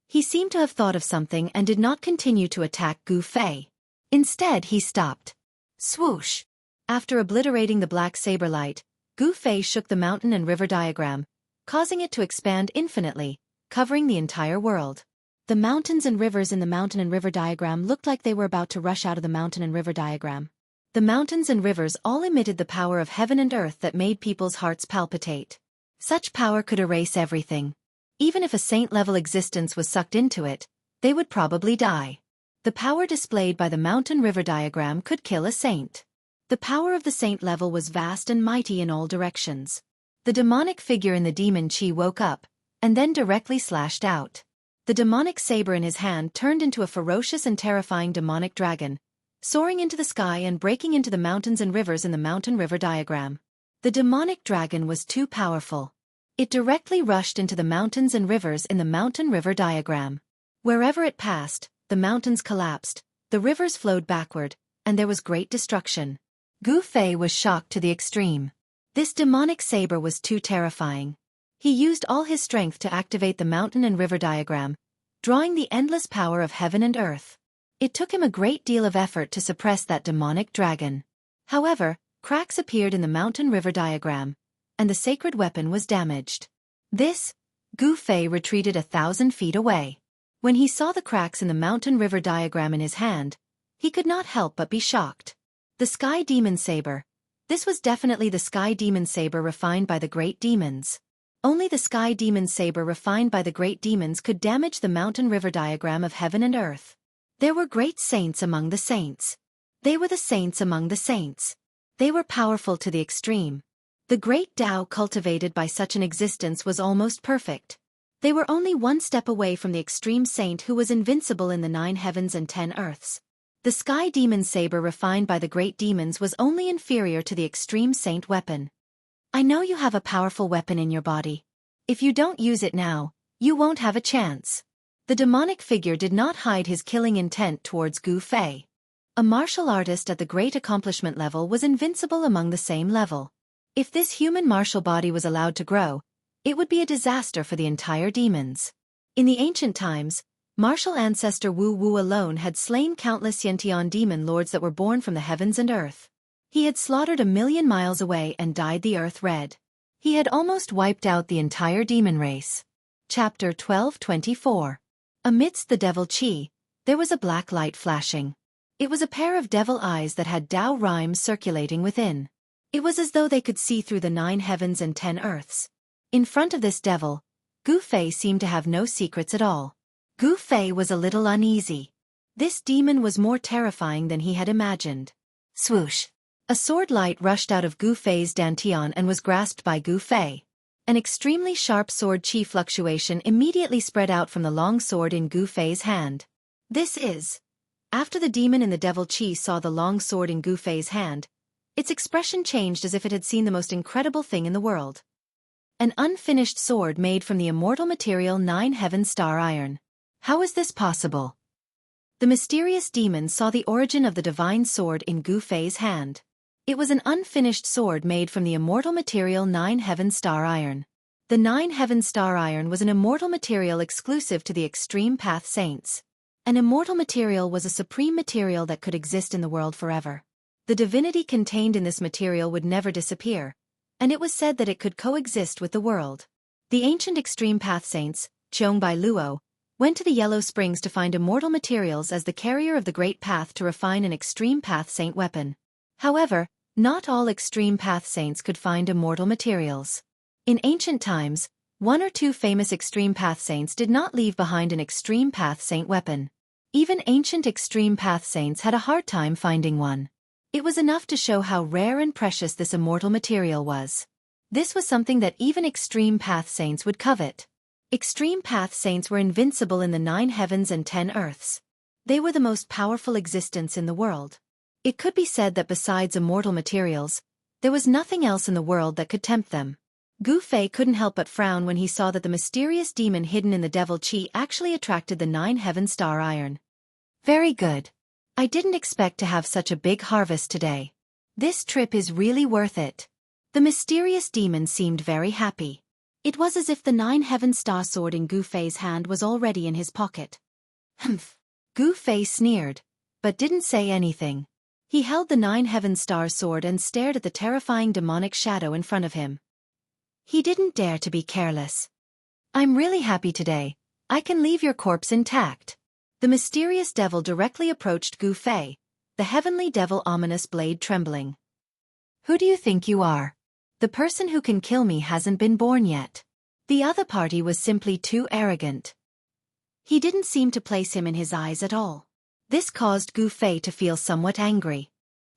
He seemed to have thought of something and did not continue to attack Gu Fei. Instead he stopped. Swoosh! After obliterating the black saber light, Gu Fei shook the mountain and river diagram, causing it to expand infinitely, covering the entire world. The mountains and rivers in the mountain and river diagram looked like they were about to rush out of the mountain and river diagram. The mountains and rivers all emitted the power of heaven and earth that made people's hearts palpitate. Such power could erase everything. Even if a saint-level existence was sucked into it, they would probably die. The power displayed by the mountain river diagram could kill a saint. The power of the saint level was vast and mighty in all directions. The demonic figure in the demon chi woke up, and then directly slashed out. The demonic saber in his hand turned into a ferocious and terrifying demonic dragon, soaring into the sky and breaking into the mountains and rivers in the mountain river diagram. The demonic dragon was too powerful. It directly rushed into the mountains and rivers in the mountain river diagram. Wherever it passed, the mountains collapsed, the rivers flowed backward, and there was great destruction. Gu Fei was shocked to the extreme. This demonic saber was too terrifying. He used all his strength to activate the mountain and river diagram, drawing the endless power of heaven and earth. It took him a great deal of effort to suppress that demonic dragon. However, cracks appeared in the mountain river diagram, and the sacred weapon was damaged. Gu Fei retreated 1,000 feet away. When he saw the cracks in the mountain river diagram in his hand, he could not help but be shocked. The sky demon saber. This was definitely the sky demon saber refined by the great demons. Only the sky demon saber refined by the great demons could damage the mountain river diagram of heaven and earth. There were great saints among the saints. They were the saints among the saints. They were powerful to the extreme. The great Tao cultivated by such an existence was almost perfect. They were only one step away from the extreme saint who was invincible in the 9 heavens and 10 earths. The sky demon saber refined by the great demons was only inferior to the extreme saint weapon. I know you have a powerful weapon in your body. If you don't use it now, you won't have a chance. The demonic figure did not hide his killing intent towards Gu Fei. A martial artist at the great accomplishment level was invincible among the same level. If this human martial body was allowed to grow, it would be a disaster for the entire demons. In the ancient times, martial ancestor Wu Wu alone had slain countless Xianxia demon lords that were born from the heavens and earth. He had slaughtered 1,000,000 miles away and dyed the earth red. He had almost wiped out the entire demon race. Chapter 12:24. Amidst the devil chi, there was a black light flashing. It was a pair of devil eyes that had Tao rhymes circulating within. It was as though they could see through the 9 heavens and 10 earths. In front of this devil, Gu Fei seemed to have no secrets at all. Gu Fei was a little uneasy. This demon was more terrifying than he had imagined. Swoosh! A sword light rushed out of Gu Fei's dantian and was grasped by Gu Fei. An extremely sharp sword chi fluctuation immediately spread out from the long sword in Gu Fei's hand. This is. After the demon in the devil chi saw the long sword in Gu Fei's hand, its expression changed as if it had seen the most incredible thing in the world. An unfinished sword made from the immortal material 9 heaven star iron. How is this possible? The mysterious demon saw the origin of the divine sword in Gu Fei's hand. It was an unfinished sword made from the immortal material 9 heaven star iron. The 9 heaven star iron was an immortal material exclusive to the extreme path saints. An immortal material was a supreme material that could exist in the world forever. The divinity contained in this material would never disappear, and it was said that it could coexist with the world. The ancient extreme path saints, Qiongbai Luo, went to the Yellow Springs to find immortal materials as the carrier of the Great Path to refine an extreme path saint weapon. However, not all extreme path saints could find immortal materials. In ancient times, 1 or 2 famous extreme path saints did not leave behind an extreme path saint weapon. Even ancient extreme path saints had a hard time finding one. It was enough to show how rare and precious this immortal material was. This was something that even extreme path saints would covet. Extreme path saints were invincible in the 9 heavens and 10 earths. They were the most powerful existence in the world. It could be said that besides immortal materials, there was nothing else in the world that could tempt them. Gu Fei couldn't help but frown when he saw that the mysterious demon hidden in the devil chi actually attracted the 9 heaven star iron. Very good. I didn't expect to have such a big harvest today. This trip is really worth it. The mysterious demon seemed very happy. It was as if the 9 heaven star sword in Gu Fei's hand was already in his pocket. Humph. Gu Fei sneered, but didn't say anything. He held the 9 heaven star sword and stared at the terrifying demonic shadow in front of him. He didn't dare to be careless. I'm really happy today. I can leave your corpse intact. The mysterious devil directly approached Gu Fei, the heavenly devil ominous blade trembling. Who do you think you are? The person who can kill me hasn't been born yet. The other party was simply too arrogant. He didn't seem to place him in his eyes at all. This caused Gu Fei to feel somewhat angry.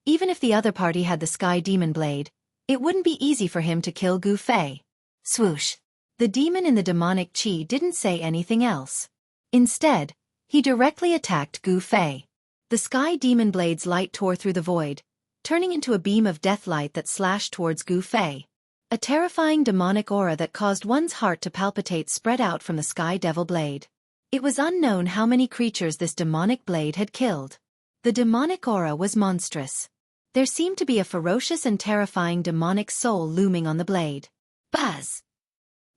Even if the other party had the sky demon blade, it wouldn't be easy for him to kill Gu Fei. Swoosh. The demon in the demonic chi didn't say anything else. Instead, he directly attacked Gu Fei. The sky demon blade's light tore through the void, turning into a beam of deathlight that slashed towards Gu Fei. A terrifying demonic aura that caused one's heart to palpitate spread out from the sky devil blade. It was unknown how many creatures this demonic blade had killed. The demonic aura was monstrous. There seemed to be a ferocious and terrifying demonic soul looming on the blade. Buzz!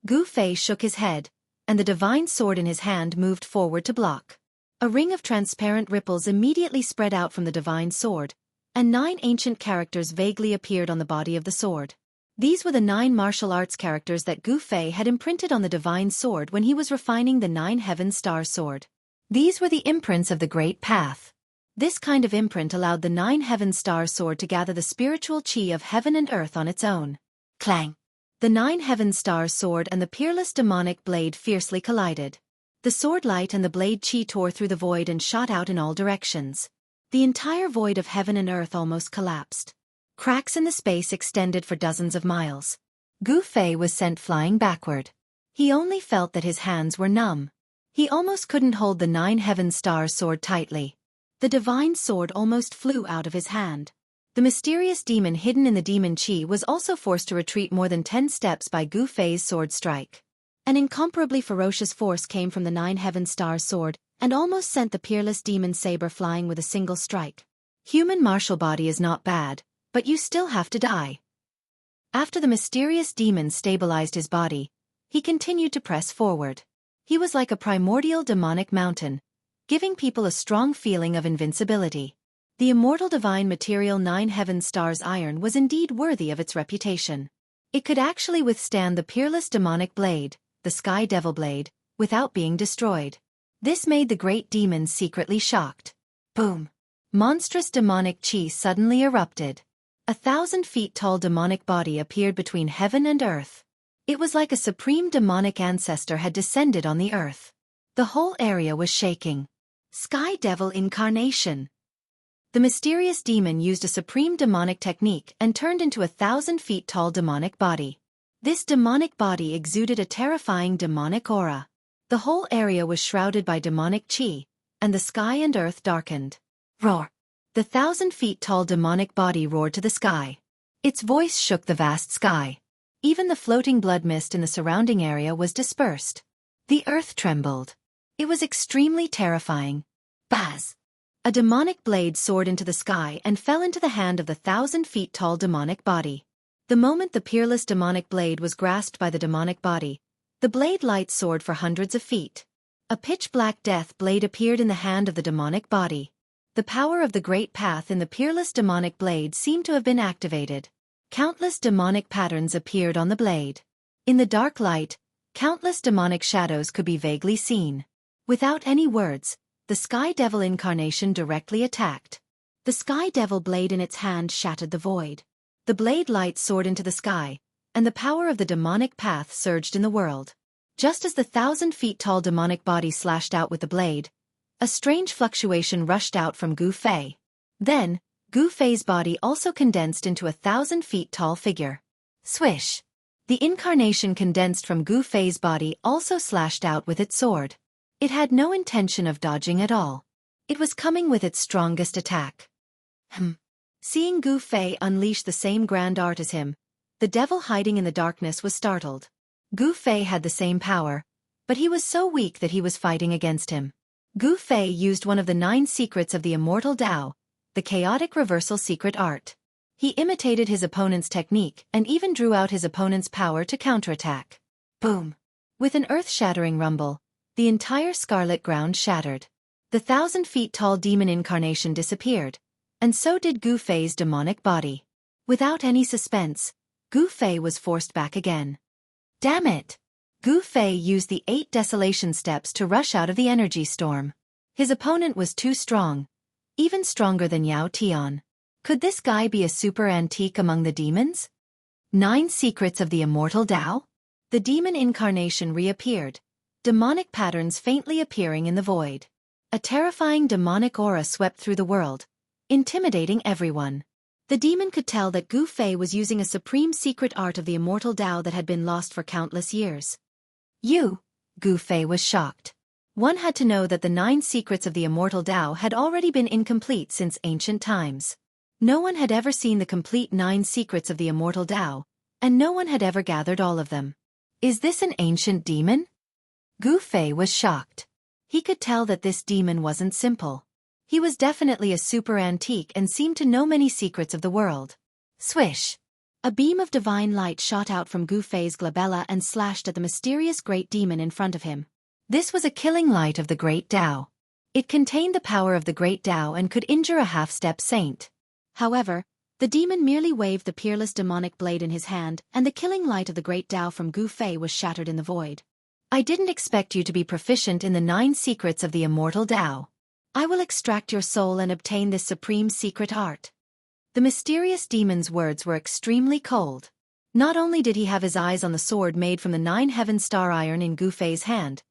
Gu Fei shook his head, and the divine sword in his hand moved forward to block. A ring of transparent ripples immediately spread out from the divine sword, and 9 ancient characters vaguely appeared on the body of the sword. These were the 9 martial arts characters that Gu Fei had imprinted on the divine sword when he was refining the 9 heaven star sword. These were the imprints of the Great Path. This kind of imprint allowed the 9 heaven star sword to gather the spiritual chi of heaven and earth on its own. Clang! The 9 heaven star sword and the peerless demonic blade fiercely collided. The sword light and the blade chi tore through the void and shot out in all directions. The entire void of heaven and earth almost collapsed. Cracks in the space extended for dozens of miles. Gu Fei was sent flying backward. He only felt that his hands were numb. He almost couldn't hold the 9 heaven star sword tightly. The divine sword almost flew out of his hand. The mysterious demon hidden in the demon chi was also forced to retreat more than 10 steps by Gu Fei's sword strike. An incomparably ferocious force came from the 9 heaven star sword and almost sent the peerless demon saber flying with a single strike. Human martial body is not bad, but you still have to die. After the mysterious demon stabilized his body, he continued to press forward. He was like a primordial demonic mountain, giving people a strong feeling of invincibility. The immortal divine material 9 heaven stars iron was indeed worthy of its reputation. It could actually withstand the peerless demonic blade, the sky devil blade, without being destroyed. This made the great demon secretly shocked. Boom! Monstrous demonic chi suddenly erupted. 1,000 feet tall demonic body appeared between heaven and earth. It was like a supreme demonic ancestor had descended on the earth. The whole area was shaking. Sky devil incarnation. The mysterious demon used a supreme demonic technique and turned into 1,000 feet tall demonic body. This demonic body exuded a terrifying demonic aura. The whole area was shrouded by demonic chi, and the sky and earth darkened. Roar! The 1,000 feet tall demonic body roared to the sky. Its voice shook the vast sky. Even the floating blood mist in the surrounding area was dispersed. The earth trembled. It was extremely terrifying. Baz! A demonic blade soared into the sky and fell into the hand of the 1,000 feet tall demonic body. The moment the peerless demonic blade was grasped by the demonic body, the blade light soared for hundreds of feet. A pitch-black death blade appeared in the hand of the demonic body. The power of the great path in the peerless demonic blade seemed to have been activated. Countless demonic patterns appeared on the blade. In the dark light, countless demonic shadows could be vaguely seen. Without any words, the Sky Devil incarnation directly attacked. The Sky Devil blade in its hand shattered the void. The blade light soared into the sky, and the power of the demonic path surged in the world. Just as the 1,000 feet tall demonic body slashed out with the blade, a strange fluctuation rushed out from Gu Fei. Then, Gu Fei's body also condensed into a 1,000 feet tall figure. Swish! The incarnation condensed from Gu Fei's body also slashed out with its sword. It had no intention of dodging at all. It was coming with its strongest attack. Seeing Gu Fei unleash the same grand art as him, the devil hiding in the darkness was startled. Gu Fei had the same power, but he was so weak that he was fighting against him. Gu Fei used one of the 9 secrets of the immortal Tao, the chaotic reversal secret art. He imitated his opponent's technique and even drew out his opponent's power to counterattack. Boom! With an earth-shattering rumble, the entire scarlet ground shattered. The 1,000 feet tall demon incarnation disappeared, and so did Gu Fei's demonic body. Without any suspense, Gu Fei was forced back again. Damn it! Gu Fei used the 8 desolation steps to rush out of the energy storm. His opponent was too strong, even stronger than Yao Tian. Could this guy be a super antique among the demons? 9 secrets of the immortal Tao? The demon incarnation reappeared, demonic patterns faintly appearing in the void. A terrifying demonic aura swept through the world, intimidating everyone. The demon could tell that Gu Fei was using a supreme secret art of the immortal Tao that had been lost for countless years. Gu Fei was shocked. One had to know that the 9 secrets of the immortal Tao had already been incomplete since ancient times. No one had ever seen the complete 9 secrets of the immortal Tao, and no one had ever gathered all of them. Is this an ancient demon? Gu Fei was shocked. He could tell that this demon wasn't simple. He was definitely a super antique and seemed to know many secrets of the world. Swish! A beam of divine light shot out from Gu Fei's glabella and slashed at the mysterious great demon in front of him. This was a killing light of the great Tao. It contained the power of the great Tao and could injure a half-step saint. However, the demon merely waved the peerless demonic blade in his hand, and the killing light of the great Tao from Gu Fei was shattered in the void. I didn't expect you to be proficient in the 9 secrets of the immortal Tao. I will extract your soul and obtain this supreme secret art. The mysterious demon's words were extremely cold. Not only did he have his eyes on the sword made from the 9 heaven star iron in Gu Fei's hand,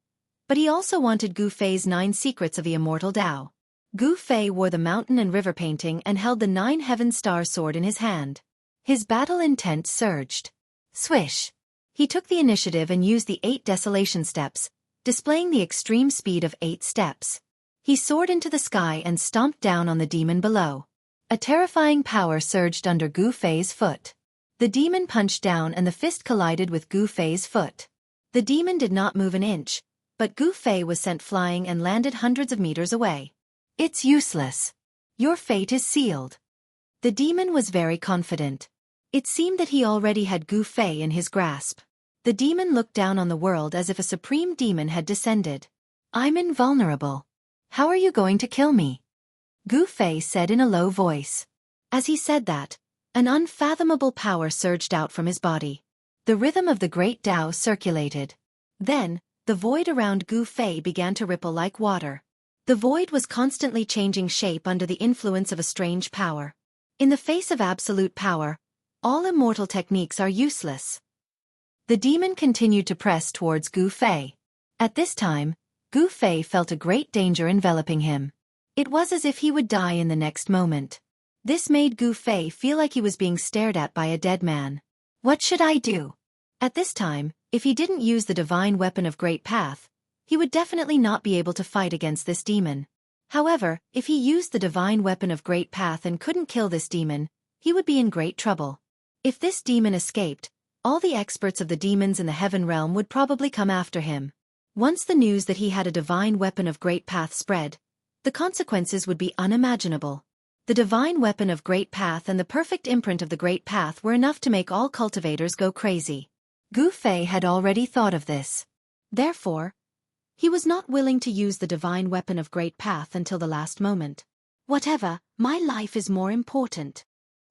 but he also wanted Gu Fei's 9 secrets of the immortal Tao. Gu Fei wore the mountain and river painting and held the 9 heaven star sword in his hand. His battle intent surged. Swish! He took the initiative and used the 8 desolation steps, displaying the extreme speed of 8 steps. He soared into the sky and stomped down on the demon below. A terrifying power surged under Gu Fei's foot. The demon punched down and the fist collided with Gu Fei's foot. The demon did not move an inch, but Gu Fei was sent flying and landed hundreds of meters away. It's useless. Your fate is sealed. The demon was very confident. It seemed that he already had Gu Fei in his grasp. The demon looked down on the world as if a supreme demon had descended. I'm invulnerable. How are you going to kill me? Gu Fei said in a low voice. As he said that, an unfathomable power surged out from his body. The rhythm of the great Tao circulated. Then, the void around Gu Fei began to ripple like water. The void was constantly changing shape under the influence of a strange power. In the face of absolute power, all immortal techniques are useless. The demon continued to press towards Gu Fei. At this time, Gu Fei felt a great danger enveloping him. It was as if he would die in the next moment. This made Gu Fei feel like he was being stared at by a dead man. What should I do? At this time, if he didn't use the divine weapon of Great Path, he would definitely not be able to fight against this demon. However, if he used the divine weapon of Great Path and couldn't kill this demon, he would be in great trouble. If this demon escaped, all the experts of the demons in the heaven realm would probably come after him. Once the news that he had a divine weapon of Great Path spread, the consequences would be unimaginable. The divine weapon of Great Path and the perfect imprint of the Great Path were enough to make all cultivators go crazy. Gu Fei had already thought of this. Therefore, he was not willing to use the divine weapon of Great Path until the last moment. Whatever, my life is more important.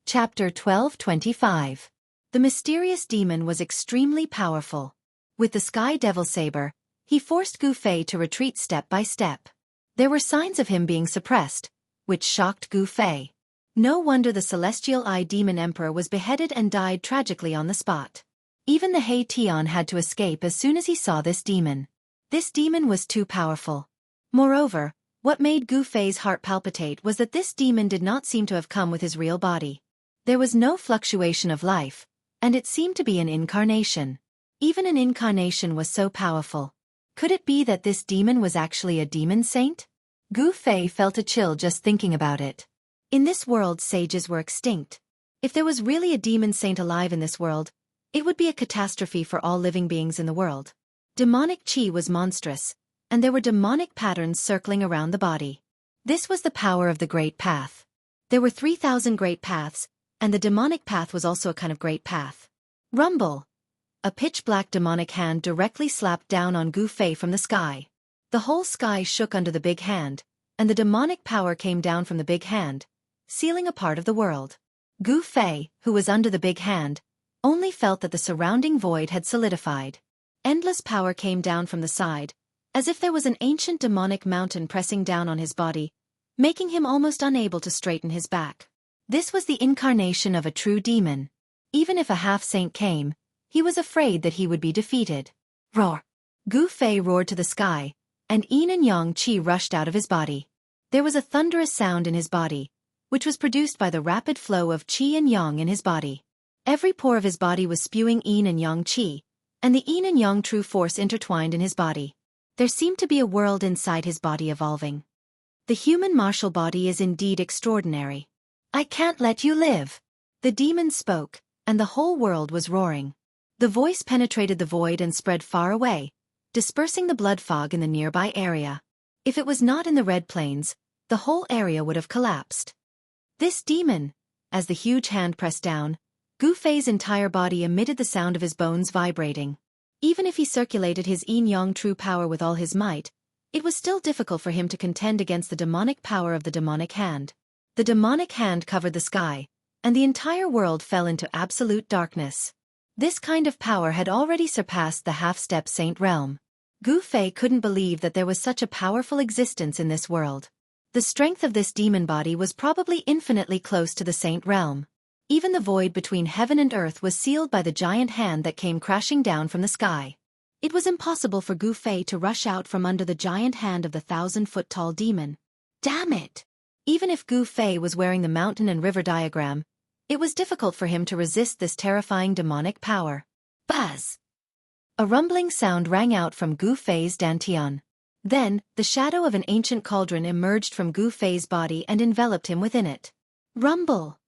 Chapter 12:25. The mysterious demon was extremely powerful. With the Sky Devil Saber, he forced Gu Fei to retreat step by step. There were signs of him being suppressed, which shocked Gu Fei. No wonder the Celestial Eye Demon Emperor was beheaded and died tragically on the spot. Even the Hei Tian had to escape as soon as he saw this demon. This demon was too powerful. Moreover, what made Gu Fei's heart palpitate was that this demon did not seem to have come with his real body. There was no fluctuation of life, and it seemed to be an incarnation. Even an incarnation was so powerful. Could it be that this demon was actually a demon saint? Gu Fei felt a chill just thinking about it. In this world, sages were extinct. If there was really a demon saint alive in this world, it would be a catastrophe for all living beings in the world. Demonic chi was monstrous, and there were demonic patterns circling around the body. This was the power of the Great Path. There were 3,000 great paths, and the demonic path was also a kind of great path. Rumble! A pitch-black demonic hand directly slapped down on Gu Fei from the sky. The whole sky shook under the big hand, and the demonic power came down from the big hand, sealing a part of the world. Gu Fei, who was under the big hand, only felt that the surrounding void had solidified. Endless power came down from the side, as if there was an ancient demonic mountain pressing down on his body, making him almost unable to straighten his back. This was the incarnation of a true demon. Even if a half-saint came, he was afraid that he would be defeated. Roar! Gu Fei roared to the sky, and yin and yang qi rushed out of his body. There was a thunderous sound in his body, which was produced by the rapid flow of qi and yang in his body. Every pore of his body was spewing yin and yang qi, and the yin and yang true force intertwined in his body. There seemed to be a world inside his body evolving. The human martial body is indeed extraordinary. I can't let you live. The demon spoke, and the whole world was roaring. The voice penetrated the void and spread far away, dispersing the blood fog in the nearby area. If it was not in the Red Plains, the whole area would have collapsed. This demon! As the huge hand pressed down, Gu Fei's entire body emitted the sound of his bones vibrating. Even if he circulated his yin-yang true power with all his might, it was still difficult for him to contend against the demonic power of the demonic hand. The demonic hand covered the sky, and the entire world fell into absolute darkness. This kind of power had already surpassed the half-step saint realm. Gu Fei couldn't believe that there was such a powerful existence in this world. The strength of this demon body was probably infinitely close to the saint realm. Even the void between heaven and earth was sealed by the giant hand that came crashing down from the sky. It was impossible for Gu Fei to rush out from under the giant hand of the 1,000-foot-tall demon. Damn it! Even if Gu Fei was wearing the mountain and river diagram, it was difficult for him to resist this terrifying demonic power. Buzz! A rumbling sound rang out from Gu Fei's dantian. Then, the shadow of an ancient cauldron emerged from Gu Fei's body and enveloped him within it. Rumble!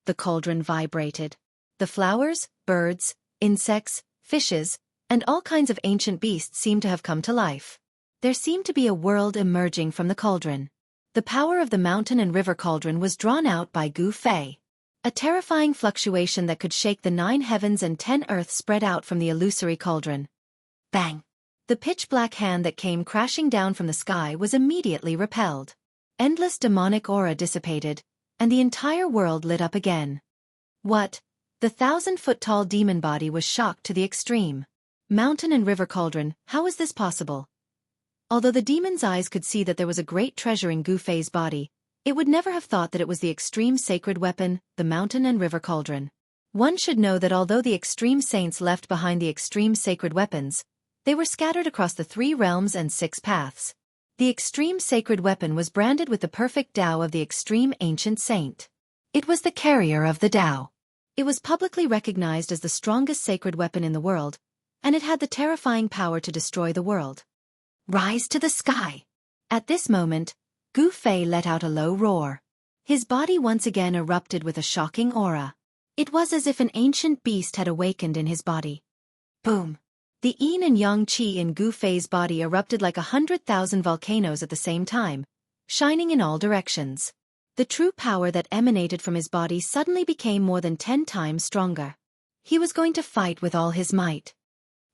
The cauldron vibrated. The flowers, birds, insects, fishes, and all kinds of ancient beasts seemed to have come to life. There seemed to be a world emerging from the cauldron. The power of the mountain and river cauldron was drawn out by Gu Fei. A terrifying fluctuation that could shake the 9 heavens and 10 earths spread out from the illusory cauldron. Bang! The pitch-black hand that came crashing down from the sky was immediately repelled. Endless demonic aura dissipated, and the entire world lit up again. What? The 1,000-foot-tall demon body was shocked to the extreme. Mountain and river cauldron, how is this possible? Although the demon's eyes could see that there was a great treasure in Gu Fei's body, it would never have thought that it was the extreme sacred weapon, the mountain and river cauldron. One should know that although the extreme saints left behind the extreme sacred weapons, they were scattered across the 3 realms and 6 paths. The extreme sacred weapon was branded with the perfect Tao of the extreme ancient saint. It was the carrier of the Tao. It was publicly recognized as the strongest sacred weapon in the world, and it had the terrifying power to destroy the world. Rise to the sky! At this moment, Gu Fei let out a low roar. His body once again erupted with a shocking aura. It was as if an ancient beast had awakened in his body. Boom! The yin and yang qi in Gu Fei's body erupted like 100,000 volcanoes at the same time, shining in all directions. The true power that emanated from his body suddenly became more than 10 times stronger. He was going to fight with all his might.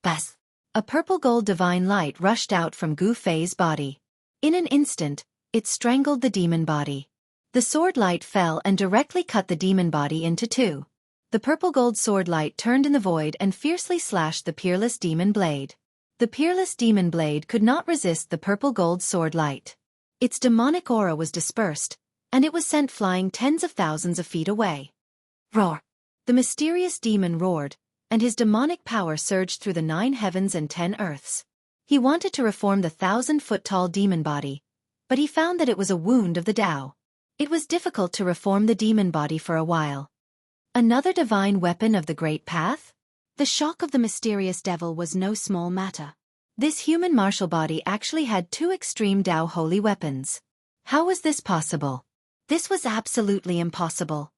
Bas! A purple-gold divine light rushed out from Gu Fei's body. In an instant, it strangled the demon body. The sword light fell and directly cut the demon body into two. The purple-gold sword light turned in the void and fiercely slashed the peerless demon blade. The peerless demon blade could not resist the purple-gold sword light. Its demonic aura was dispersed, and it was sent flying tens of thousands of feet away. Roar! The mysterious demon roared, and his demonic power surged through the 9 heavens and 10 earths. He wanted to reform the 1,000-foot-tall demon body, but he found that it was a wound of the Tao. It was difficult to reform the demon body for a while. Another divine weapon of the Great Path? The shock of the mysterious devil was no small matter. This human martial body actually had 2 extreme Tao holy weapons. How was this possible? This was absolutely impossible.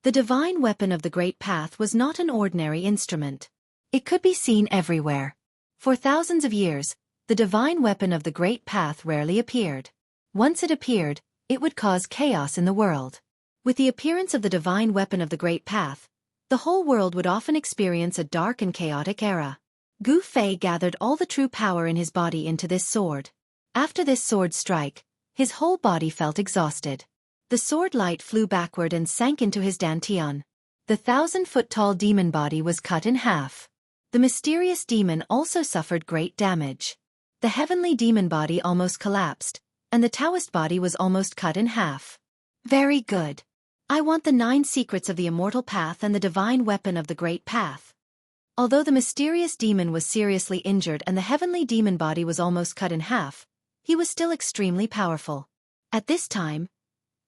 The divine weapon of the Great Path was not an ordinary instrument. It could be seen everywhere. For thousands of years, the divine weapon of the Great Path rarely appeared. Once it appeared, it would cause chaos in the world. With the appearance of the divine weapon of the Great Path, the whole world would often experience a dark and chaotic era. Gu Fei gathered all the true power in his body into this sword. After this sword strike, his whole body felt exhausted. The sword light flew backward and sank into his dantian. The 1,000-foot-tall demon body was cut in half. The mysterious demon also suffered great damage. The heavenly demon body almost collapsed, and the Taoist body was almost cut in half. Very good. I want the 9 secrets of the immortal path and the divine weapon of the Great Path. Although the mysterious demon was seriously injured and the heavenly demon body was almost cut in half, he was still extremely powerful. At this time,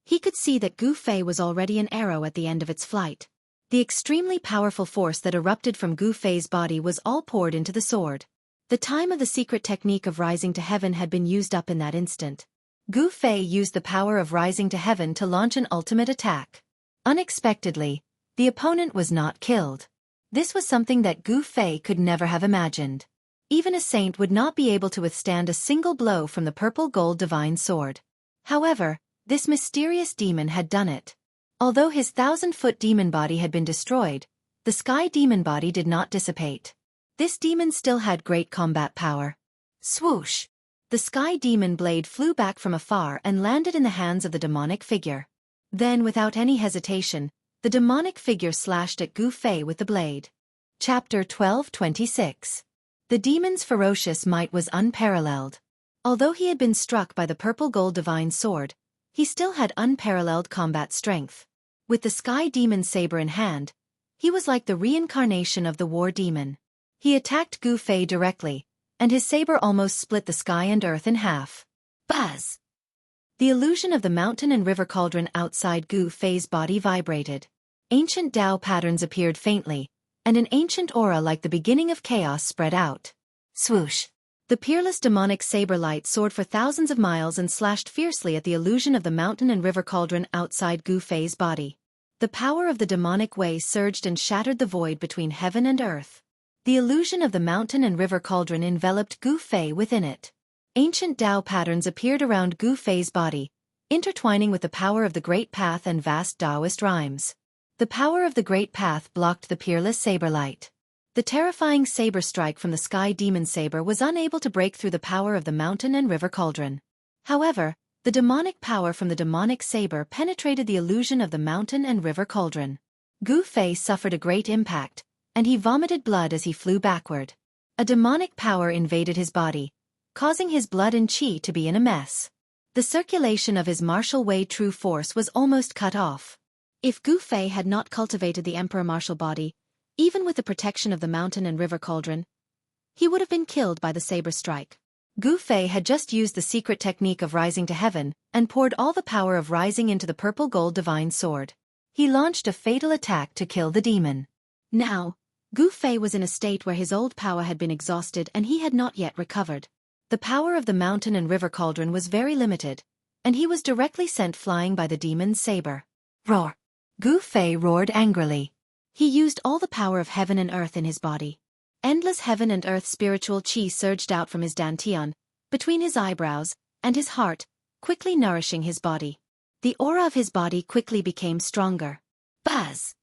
he could see that Gu Fei was already an arrow at the end of its flight. The extremely powerful force that erupted from Gu Fei's body was all poured into the sword. The time of the secret technique of rising to heaven had been used up in that instant. Gu Fei used the power of rising to heaven to launch an ultimate attack. Unexpectedly, the opponent was not killed. This was something that Gu Fei could never have imagined. Even a saint would not be able to withstand a single blow from the purple-gold divine sword. However, this mysterious demon had done it. Although his 1,000-foot demon body had been destroyed, the sky demon body did not dissipate. This demon still had great combat power. Swoosh! The sky demon blade flew back from afar and landed in the hands of the demonic figure. Then, without any hesitation, the demonic figure slashed at Gu Fei with the blade. Chapter 12:26. The demon's ferocious might was unparalleled. Although he had been struck by the purple-gold divine sword, he still had unparalleled combat strength. With the sky demon's saber in hand, he was like the reincarnation of the war demon. He attacked Gu Fei directly, and his saber almost split the sky and earth in half. Buzz! The illusion of the mountain and river cauldron outside Gu Fei's body vibrated. Ancient Tao patterns appeared faintly, and an ancient aura like the beginning of chaos spread out. Swoosh! The peerless demonic saber light soared for thousands of miles and slashed fiercely at the illusion of the mountain and river cauldron outside Gu Fei's body. The power of the demonic way surged and shattered the void between heaven and earth. The illusion of the mountain and river cauldron enveloped Gu Fei within it. Ancient Tao patterns appeared around Gu Fei's body, intertwining with the power of the Great Path and vast Taoist rhymes. The power of the Great Path blocked the peerless saber light. The terrifying saber strike from the sky demon saber was unable to break through the power of the mountain and river cauldron. However, the demonic power from the demonic saber penetrated the illusion of the mountain and river cauldron. Gu Fei suffered a great impact, and he vomited blood as he flew backward. A demonic power invaded his body, causing his blood and qi to be in a mess. The circulation of his martial way true force was almost cut off. If Gu Fei had not cultivated the emperor martial body, even with the protection of the mountain and river cauldron, he would have been killed by the saber strike. Gu Fei had just used the secret technique of rising to heaven and poured all the power of rising into the purple gold divine sword. He launched a fatal attack to kill the demon. Now, Gu Fei was in a state where his old power had been exhausted and he had not yet recovered. The power of the mountain and river cauldron was very limited, and he was directly sent flying by the demon's saber. Roar! Gu Fei roared angrily. He used all the power of heaven and earth in his body. Endless heaven and earth spiritual qi surged out from his dantian, between his eyebrows, and his heart, quickly nourishing his body. The aura of his body quickly became stronger. Buzz!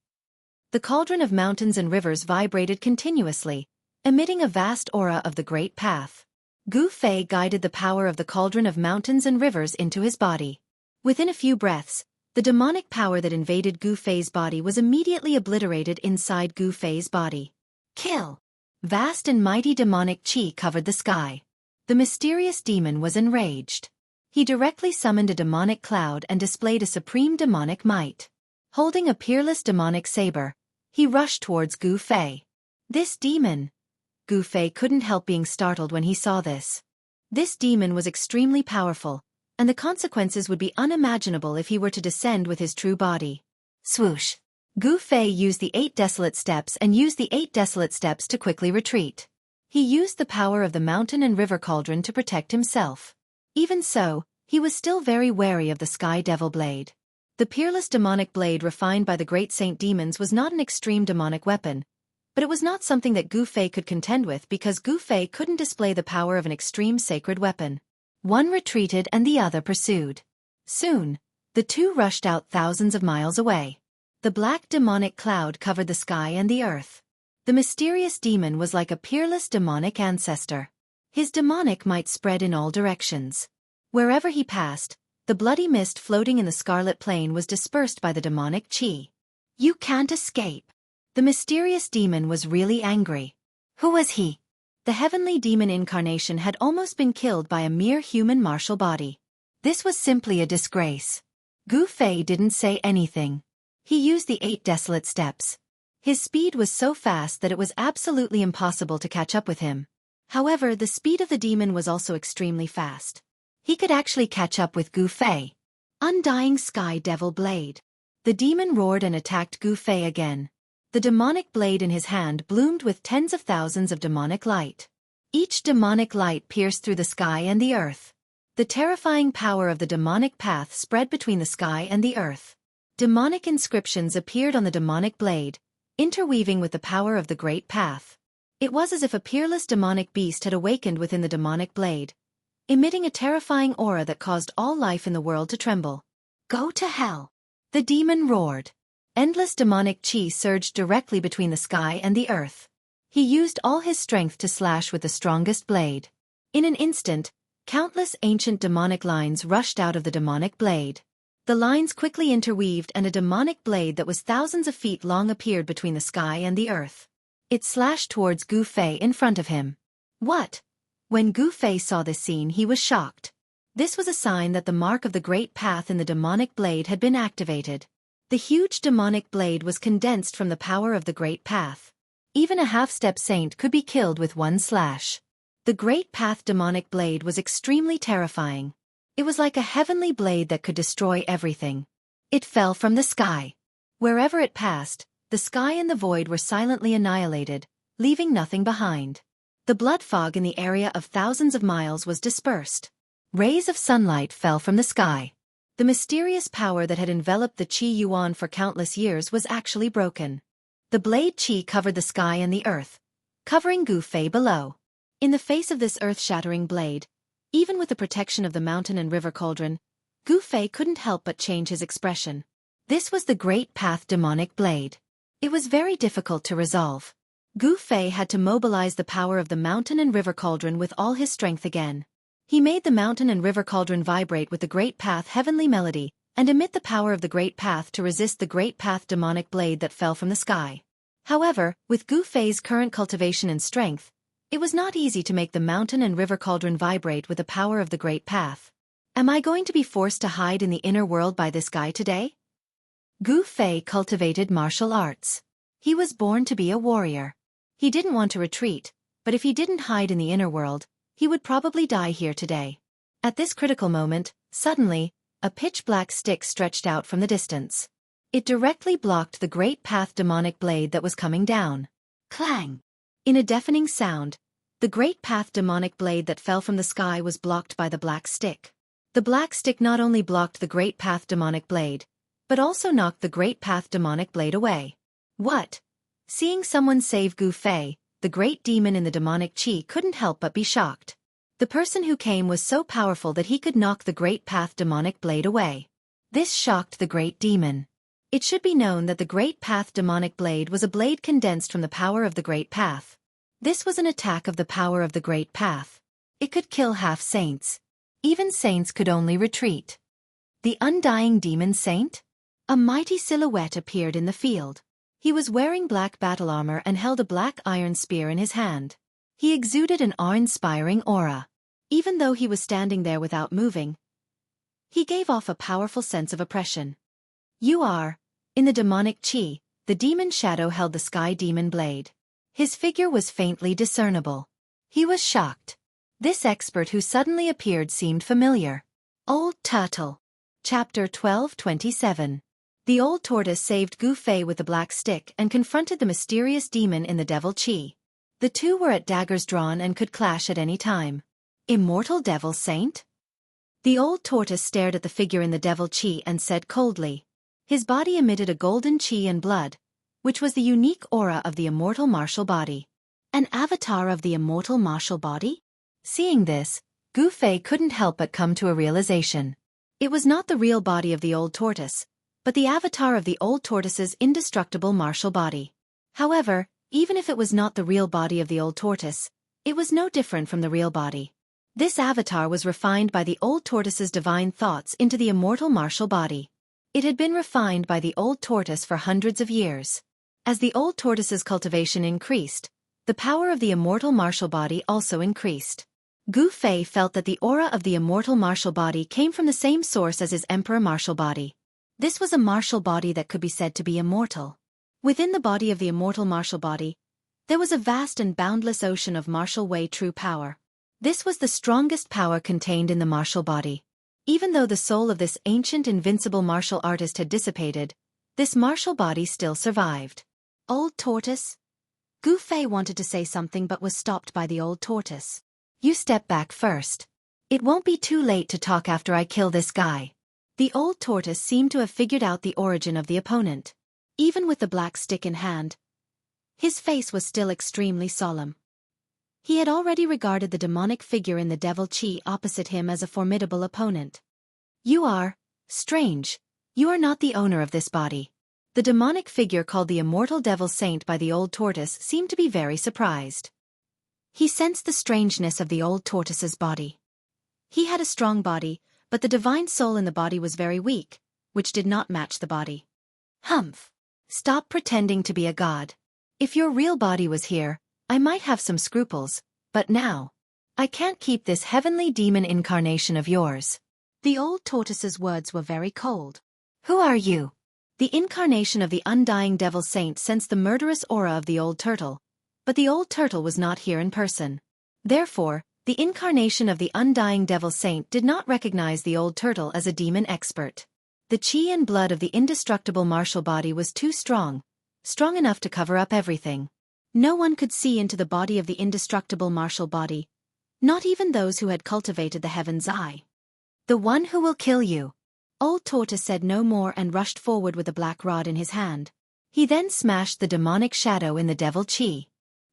The cauldron of mountains and rivers vibrated continuously, emitting a vast aura of the great path. Gu Fei guided the power of the cauldron of mountains and rivers into his body. Within a few breaths, the demonic power that invaded Gu Fei's body was immediately obliterated inside Gu Fei's body. Kill! Vast and mighty demonic qi covered the sky. The mysterious demon was enraged. He directly summoned a demonic cloud and displayed a supreme demonic might. Holding a peerless demonic saber, he rushed towards Gu Fei. This demon! Gu Fei couldn't help being startled when he saw this. This demon was extremely powerful, and the consequences would be unimaginable if he were to descend with his true body. Swoosh! Gu Fei used the 8 desolate steps and used the 8 desolate steps to quickly retreat. He used the power of the mountain and river cauldron to protect himself. Even so, he was still very wary of the Sky Devil Blade. The peerless demonic blade refined by the great saint demons was not an extreme demonic weapon, but it was not something that Gu Fei could contend with because Gu Fei couldn't display the power of an extreme sacred weapon. One retreated and the other pursued. Soon, the two rushed out thousands of miles away. The black demonic cloud covered the sky and the earth. The mysterious demon was like a peerless demonic ancestor. His demonic might spread in all directions. Wherever he passed, the bloody mist floating in the scarlet plain was dispersed by the demonic qi. You can't escape. The mysterious demon was really angry. Who was he? The heavenly demon incarnation had almost been killed by a mere human martial body. This was simply a disgrace. Gu Fei didn't say anything. He used the 8 desolate steps. His speed was so fast that it was absolutely impossible to catch up with him. However, the speed of the demon was also extremely fast. He could actually catch up with Gu Fei. Undying Sky Devil Blade. The demon roared and attacked Gu Fei again. The demonic blade in his hand bloomed with tens of thousands of demonic light. Each demonic light pierced through the sky and the earth. The terrifying power of the demonic path spread between the sky and the earth. Demonic inscriptions appeared on the demonic blade, interweaving with the power of the great path. It was as if a peerless demonic beast had awakened within the demonic blade, emitting a terrifying aura that caused all life in the world to tremble. Go to hell! The demon roared. Endless demonic qi surged directly between the sky and the earth. He used all his strength to slash with the strongest blade. In an instant, countless ancient demonic lines rushed out of the demonic blade. The lines quickly interweaved and a demonic blade that was thousands of feet long appeared between the sky and the earth. It slashed towards Gu Fei in front of him. What? When Gu Fei saw this scene, he was shocked. This was a sign that the mark of the great path in the demonic blade had been activated. The huge demonic blade was condensed from the power of the great path. Even a half-step saint could be killed with one slash. The great path demonic blade was extremely terrifying. It was like a heavenly blade that could destroy everything. It fell from the sky. Wherever it passed, the sky and the void were silently annihilated, leaving nothing behind. The blood fog in the area of thousands of miles was dispersed. Rays of sunlight fell from the sky. The mysterious power that had enveloped the Qi Yuan for countless years was actually broken. The blade Qi covered the sky and the earth, covering Gu Fei below. In the face of this earth-shattering blade, even with the protection of the mountain and river cauldron, Gu Fei couldn't help but change his expression. This was the great path demonic blade. It was very difficult to resolve. Gu Fei had to mobilize the power of the mountain and river cauldron with all his strength again. He made the mountain and river cauldron vibrate with the great path heavenly melody, and emit the power of the great path to resist the great path demonic blade that fell from the sky. However, with Gu Fei's current cultivation and strength, it was not easy to make the mountain and river cauldron vibrate with the power of the great path. Am I going to be forced to hide in the inner world by this guy today? Gu Fei cultivated martial arts. He was born to be a warrior. He didn't want to retreat, but if he didn't hide in the inner world, he would probably die here today. At this critical moment, suddenly, a pitch-black stick stretched out from the distance. It directly blocked the great path demonic blade that was coming down. Clang! In a deafening sound, the great path demonic blade that fell from the sky was blocked by the black stick. The black stick not only blocked the great path demonic blade, but also knocked the great path demonic blade away. What? Seeing someone save Gu Fei, the great demon in the demonic chi couldn't help but be shocked. The person who came was so powerful that he could knock the great path demonic blade away. This shocked the great demon. It should be known that the great path demonic blade was a blade condensed from the power of the great path. This was an attack of the power of the great path. It could kill half saints. Even saints could only retreat. The undying demon saint? A mighty silhouette appeared in the field. He was wearing black battle armor and held a black iron spear in his hand. He exuded an awe-inspiring aura. Even though he was standing there without moving, he gave off a powerful sense of oppression. You are. In the demonic chi, the demon shadow held the sky demon blade. His figure was faintly discernible. He was shocked. This expert who suddenly appeared seemed familiar. Old Turtle. Chapter 12:27. The old tortoise saved Gu Fei with the black stick and confronted the mysterious demon in the devil chi. The two were at daggers drawn and could clash at any time. Immortal devil saint? The old tortoise stared at the figure in the devil chi and said coldly. His body emitted a golden chi and blood, which was the unique aura of the immortal martial body. An avatar of the immortal martial body? Seeing this, Gu Fei couldn't help but come to a realization. It was not the real body of the old tortoise, but the avatar of the old tortoise's indestructible martial body. However, even if it was not the real body of the old tortoise, it was no different from the real body. This avatar was refined by the old tortoise's divine thoughts into the immortal martial body. It had been refined by the old tortoise for hundreds of years. As the old tortoise's cultivation increased, the power of the immortal martial body also increased. Gu Fei felt that the aura of the immortal martial body came from the same source as his emperor martial body. This was a martial body that could be said to be immortal. Within the body of the immortal martial body, there was a vast and boundless ocean of martial way true power. This was the strongest power contained in the martial body. Even though the soul of this ancient invincible martial artist had dissipated, this martial body still survived. Old tortoise? Gu Fei wanted to say something but was stopped by the old tortoise. You step back first. It won't be too late to talk after I kill this guy. The old tortoise seemed to have figured out the origin of the opponent. Even with the black stick in hand, his face was still extremely solemn. He had already regarded the demonic figure in the devil chi opposite him as a formidable opponent. You are strange. You are not the owner of this body. The demonic figure called the immortal devil saint by the old tortoise seemed to be very surprised. He sensed the strangeness of the old tortoise's body. He had a strong body, but the divine soul in the body was very weak, which did not match the body. Humph! Stop pretending to be a god. If your real body was here, I might have some scruples, but now, I can't keep this heavenly demon incarnation of yours. The old tortoise's words were very cold. Who are you? The incarnation of the undying devil saint sensed the murderous aura of the old turtle, but the old turtle was not here in person. Therefore, the incarnation of the undying devil saint did not recognize the old turtle as a demon expert. The chi and blood of the indestructible martial body was too strong enough to cover up everything. No one could see into the body of the indestructible martial body, not even those who had cultivated the heaven's eye. The one who will kill you. Old Tortoise said no more and rushed forward with a black rod in his hand. He then smashed the demonic shadow in the devil chi.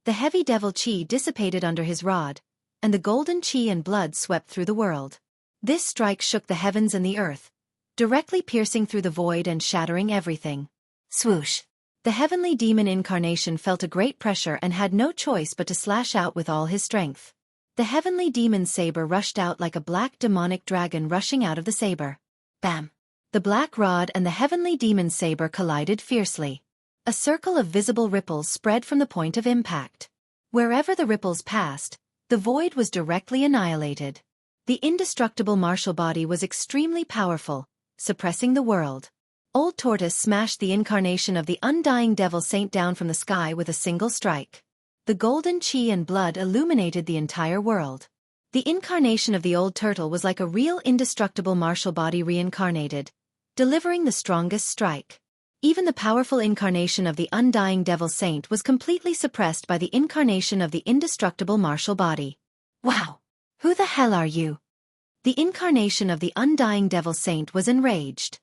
The heavy devil chi dissipated under his rod, and the golden chi and blood swept through the world. This strike shook the heavens and the earth, directly piercing through the void and shattering everything. Swoosh! The heavenly demon incarnation felt a great pressure and had no choice but to slash out with all his strength. The heavenly demon saber rushed out like a black demonic dragon rushing out of the saber. Bam! The black rod and the heavenly demon saber collided fiercely. A circle of visible ripples spread from the point of impact. Wherever the ripples passed, the void was directly annihilated. The indestructible martial body was extremely powerful, suppressing the world. Old Tortoise smashed the incarnation of the undying devil saint down from the sky with a single strike. The golden chi and blood illuminated the entire world. The incarnation of the old turtle was like a real indestructible martial body reincarnated, delivering the strongest strike. Even the powerful incarnation of the undying devil saint was completely suppressed by the incarnation of the indestructible martial body. Wow! Who the hell are you? The incarnation of the undying devil saint was enraged.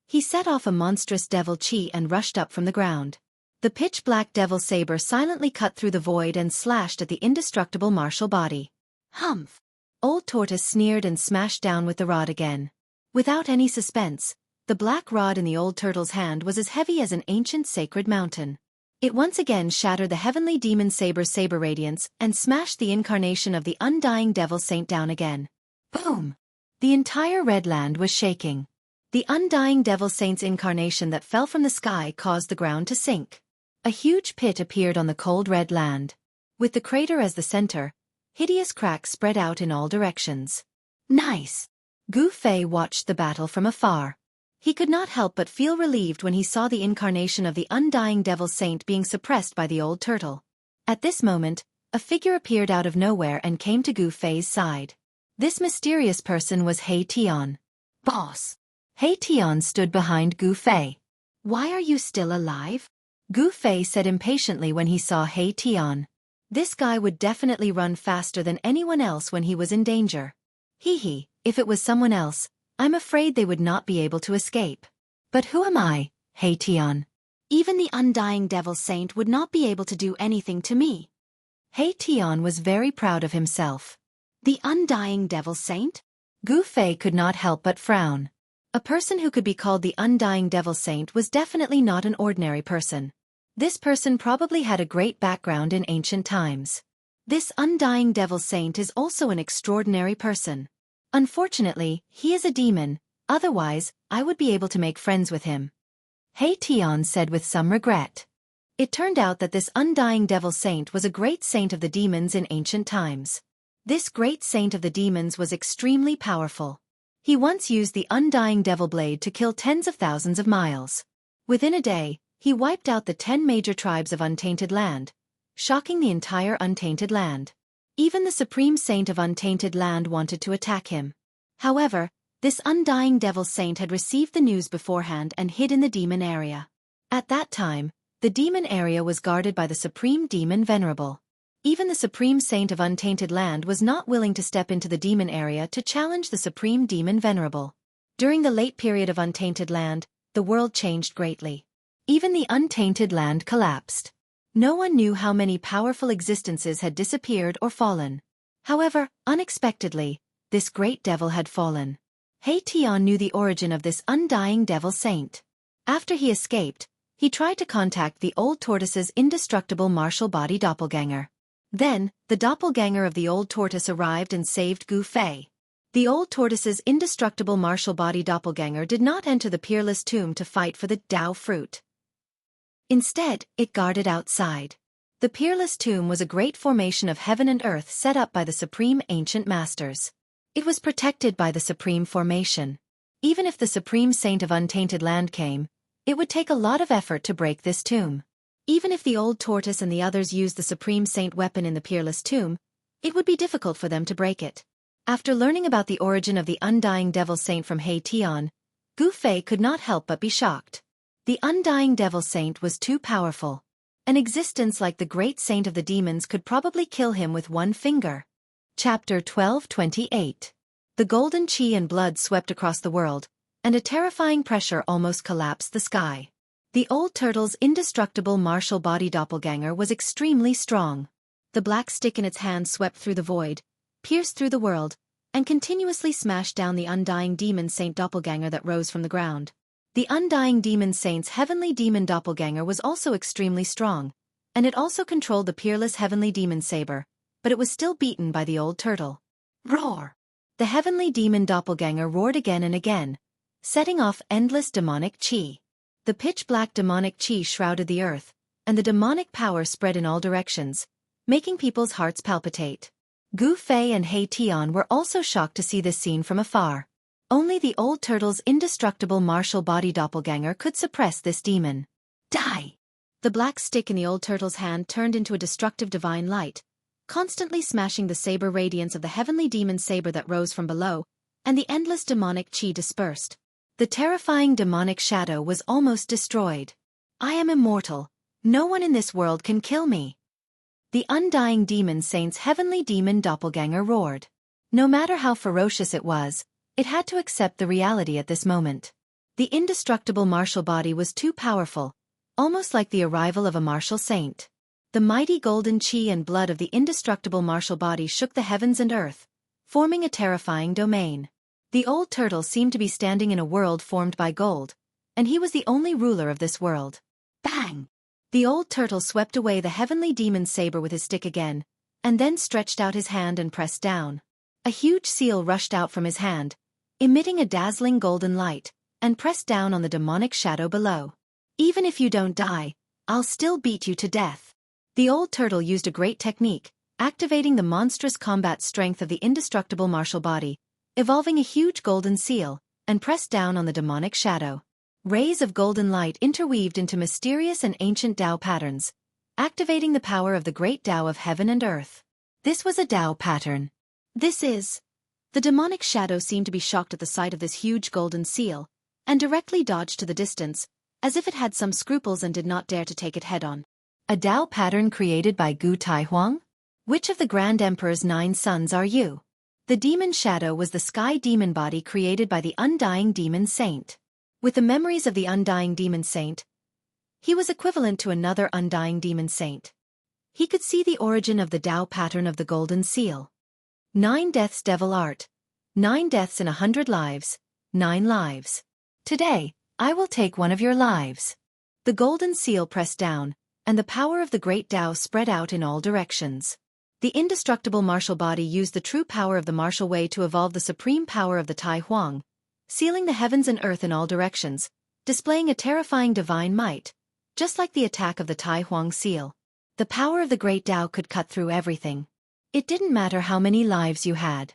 He set off a monstrous devil chi and rushed up from the ground. The pitch-black devil saber silently cut through the void and slashed at the indestructible martial body. Humph! Old Tortoise sneered and smashed down with the rod again. Without any suspense, the black rod in the old turtle's hand was as heavy as an ancient sacred mountain. It once again shattered the heavenly demon saber radiance and smashed the incarnation of the undying devil saint down again. Boom! The entire red land was shaking. The undying devil saint's incarnation that fell from the sky caused the ground to sink. A huge pit appeared on the cold red land. With the crater as the center, hideous cracks spread out in all directions. Nice! Gu Fei watched the battle from afar. He could not help but feel relieved when he saw the incarnation of the undying devil saint being suppressed by the old turtle. At this moment, a figure appeared out of nowhere and came to Gu Fei's side. This mysterious person was He Tian. Boss! He Tian stood behind Gu Fei. "Why are you still alive?" Gu Fei said impatiently when he saw He Tian. This guy would definitely run faster than anyone else when he was in danger. Hee, if it was someone else, I'm afraid they would not be able to escape. But who am I, He Tian? Even the undying devil saint would not be able to do anything to me. He Tian was very proud of himself. The undying devil saint? Gu Fei could not help but frown. A person who could be called the undying devil saint was definitely not an ordinary person. This person probably had a great background in ancient times. This undying devil saint is also an extraordinary person. Unfortunately, he is a demon, otherwise, I would be able to make friends with him. He Tian said with some regret. It turned out that this undying devil saint was a great saint of the demons in ancient times. This great saint of the demons was extremely powerful. He once used the undying devil blade to kill tens of thousands of miles. Within a day, he wiped out the 10 major tribes of Untainted Land, shocking the entire Untainted Land. Even the Supreme Saint of Untainted Land wanted to attack him. However, this undying devil saint had received the news beforehand and hid in the demon area. At that time, the demon area was guarded by the Supreme Demon Venerable. Even the Supreme Saint of Untainted Land was not willing to step into the demon area to challenge the Supreme Demon Venerable. During the late period of Untainted Land, the world changed greatly. Even the Untainted Land collapsed. No one knew how many powerful existences had disappeared or fallen. However, unexpectedly, this great devil had fallen. He Tian knew the origin of this undying devil saint. After he escaped, he tried to contact the old tortoise's indestructible martial body doppelganger. Then, the doppelganger of the old tortoise arrived and saved Gu Fei. The old tortoise's indestructible martial body doppelganger did not enter the peerless tomb to fight for the Dao fruit. Instead, it guarded outside. The peerless tomb was a great formation of heaven and earth set up by the supreme ancient masters. It was protected by the supreme formation. Even if the Supreme Saint of Untainted Land came, it would take a lot of effort to break this tomb. Even if the old tortoise and the others used the Supreme Saint weapon in the peerless tomb, it would be difficult for them to break it. After learning about the origin of the undying devil saint from He Tian, Gu Fei could not help but be shocked. The undying devil saint was too powerful. An existence like the great saint of the demons could probably kill him with one finger. Chapter 1228. The golden chi and blood swept across the world, and a terrifying pressure almost collapsed the sky. The old turtle's indestructible martial body doppelganger was extremely strong. The black stick in its hand swept through the void, pierced through the world, and continuously smashed down the undying demon saint doppelganger that rose from the ground. The undying demon saint's heavenly demon doppelganger was also extremely strong, and it also controlled the peerless heavenly demon saber, but it was still beaten by the old turtle. Roar! The heavenly demon doppelganger roared again and again, setting off endless demonic chi. The pitch-black demonic chi shrouded the earth, and the demonic power spread in all directions, making people's hearts palpitate. Gu Fei and He Tian were also shocked to see this scene from afar. Only the old turtle's indestructible martial body doppelganger could suppress this demon. Die! The black stick in the old turtle's hand turned into a destructive divine light, constantly smashing the saber radiance of the heavenly demon saber that rose from below, and the endless demonic chi dispersed. The terrifying demonic shadow was almost destroyed. I am immortal. No one in this world can kill me. The undying demon saint's heavenly demon doppelganger roared. No matter how ferocious it was, it had to accept the reality at this moment. The indestructible martial body was too powerful, almost like the arrival of a martial saint. The mighty golden chi and blood of the indestructible martial body shook the heavens and earth, forming a terrifying domain. The old turtle seemed to be standing in a world formed by gold, and he was the only ruler of this world. Bang! The old turtle swept away the heavenly demon's saber with his stick again, and then stretched out his hand and pressed down. A huge seal rushed out from his hand, emitting a dazzling golden light, and pressed down on the demonic shadow below. Even if you don't die, I'll still beat you to death. The old turtle used a great technique, activating the monstrous combat strength of the indestructible martial body, evolving a huge golden seal, and pressed down on the demonic shadow. Rays of golden light interweaved into mysterious and ancient Tao patterns, activating the power of the great Tao of heaven and earth. This was a Tao pattern. This is... The demonic shadow seemed to be shocked at the sight of this huge golden seal, and directly dodged to the distance, as if it had some scruples and did not dare to take it head-on. A Tao pattern created by Gu Taihuang? Which of the Grand Emperor's 9 sons are you? The demon shadow was the sky demon body created by the undying demon saint. With the memories of the undying demon saint, he was equivalent to another undying demon saint. He could see the origin of the Tao pattern of the golden seal. 9 deaths devil art. 9 deaths in 100 lives. 9 lives. Today, I will take one of your lives. The golden seal pressed down, and the power of the great Tao spread out in all directions. The indestructible martial body used the true power of the martial way to evolve the supreme power of the Tai Huang, sealing the heavens and earth in all directions, displaying a terrifying divine might, just like the attack of the Tai Huang seal. The power of the great Tao could cut through everything. It didn't matter how many lives you had.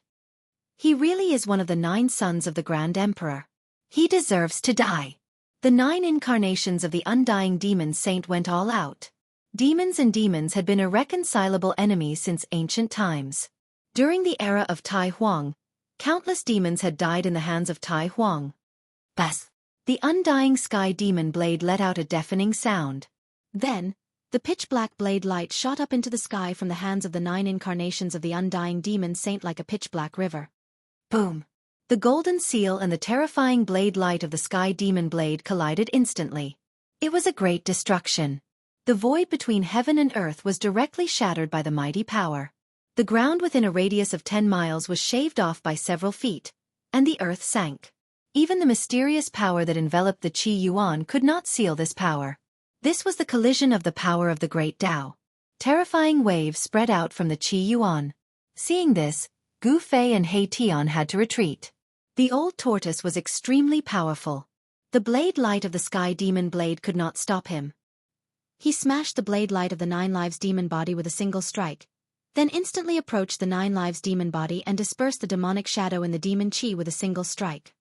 He really is one of the 9 sons of the Grand Emperor. He deserves to die. The 9 incarnations of the undying demon saint went all out. Demons and demons had been irreconcilable enemies since ancient times. During the era of Tai Huang, countless demons had died in the hands of Tai Huang. Bas! The undying sky demon blade let out a deafening sound. Then, the pitch-black blade light shot up into the sky from the hands of the 9 incarnations of the undying demon saint like a pitch-black river. Boom! The golden seal and the terrifying blade light of the sky demon blade collided instantly. It was a great destruction. The void between heaven and earth was directly shattered by the mighty power. The ground within a radius of 10 miles was shaved off by several feet, and the earth sank. Even the mysterious power that enveloped the Qi Yuan could not seal this power. This was the collision of the power of the great Tao. Terrifying waves spread out from the Qi Yuan. Seeing this, Gu Fei and He Tian had to retreat. The old tortoise was extremely powerful. The blade light of the sky demon blade could not stop him. He smashed the blade light of the 9 lives demon body with a single strike, then instantly approached the 9 lives demon body and dispersed the demonic shadow in the demon chi with a single strike.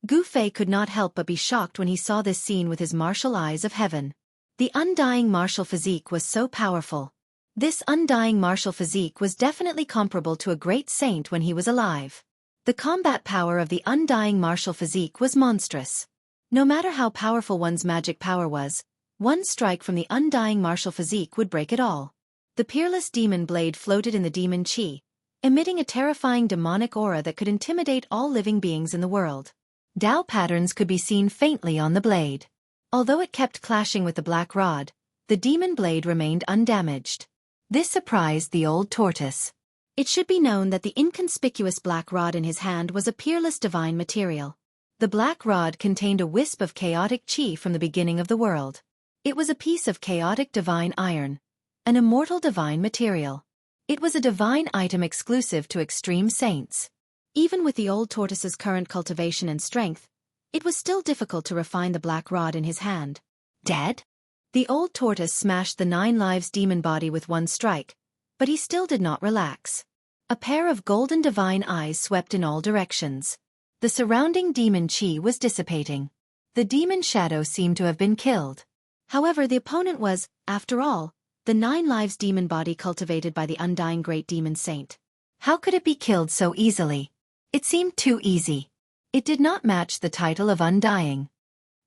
Gu Fei could not help but be shocked when he saw this scene with his martial eyes of heaven. The undying martial physique was so powerful. This undying martial physique was definitely comparable to a great saint when he was alive. The combat power of the undying martial physique was monstrous. No matter how powerful one's magic power was, one strike from the undying martial physique would break it all. The peerless demon blade floated in the demon chi, emitting a terrifying demonic aura that could intimidate all living beings in the world. Tao patterns could be seen faintly on the blade. Although it kept clashing with the black rod, the demon blade remained undamaged. This surprised the old tortoise. It should be known that the inconspicuous black rod in his hand was a peerless divine material. The black rod contained a wisp of chaotic chi from the beginning of the world. It was a piece of chaotic divine iron, an immortal divine material. It was a divine item exclusive to extreme saints. Even with the old tortoise's current cultivation and strength, it was still difficult to refine the black rod in his hand. Dead? The old tortoise smashed the 9 lives demon body with one strike, but he still did not relax. A pair of golden divine eyes swept in all directions. The surrounding demon chi was dissipating. The demon shadow seemed to have been killed. However, the opponent was, after all, the 9 lives demon body cultivated by the undying great demon saint. How could it be killed so easily? It seemed too easy. It did not match the title of undying.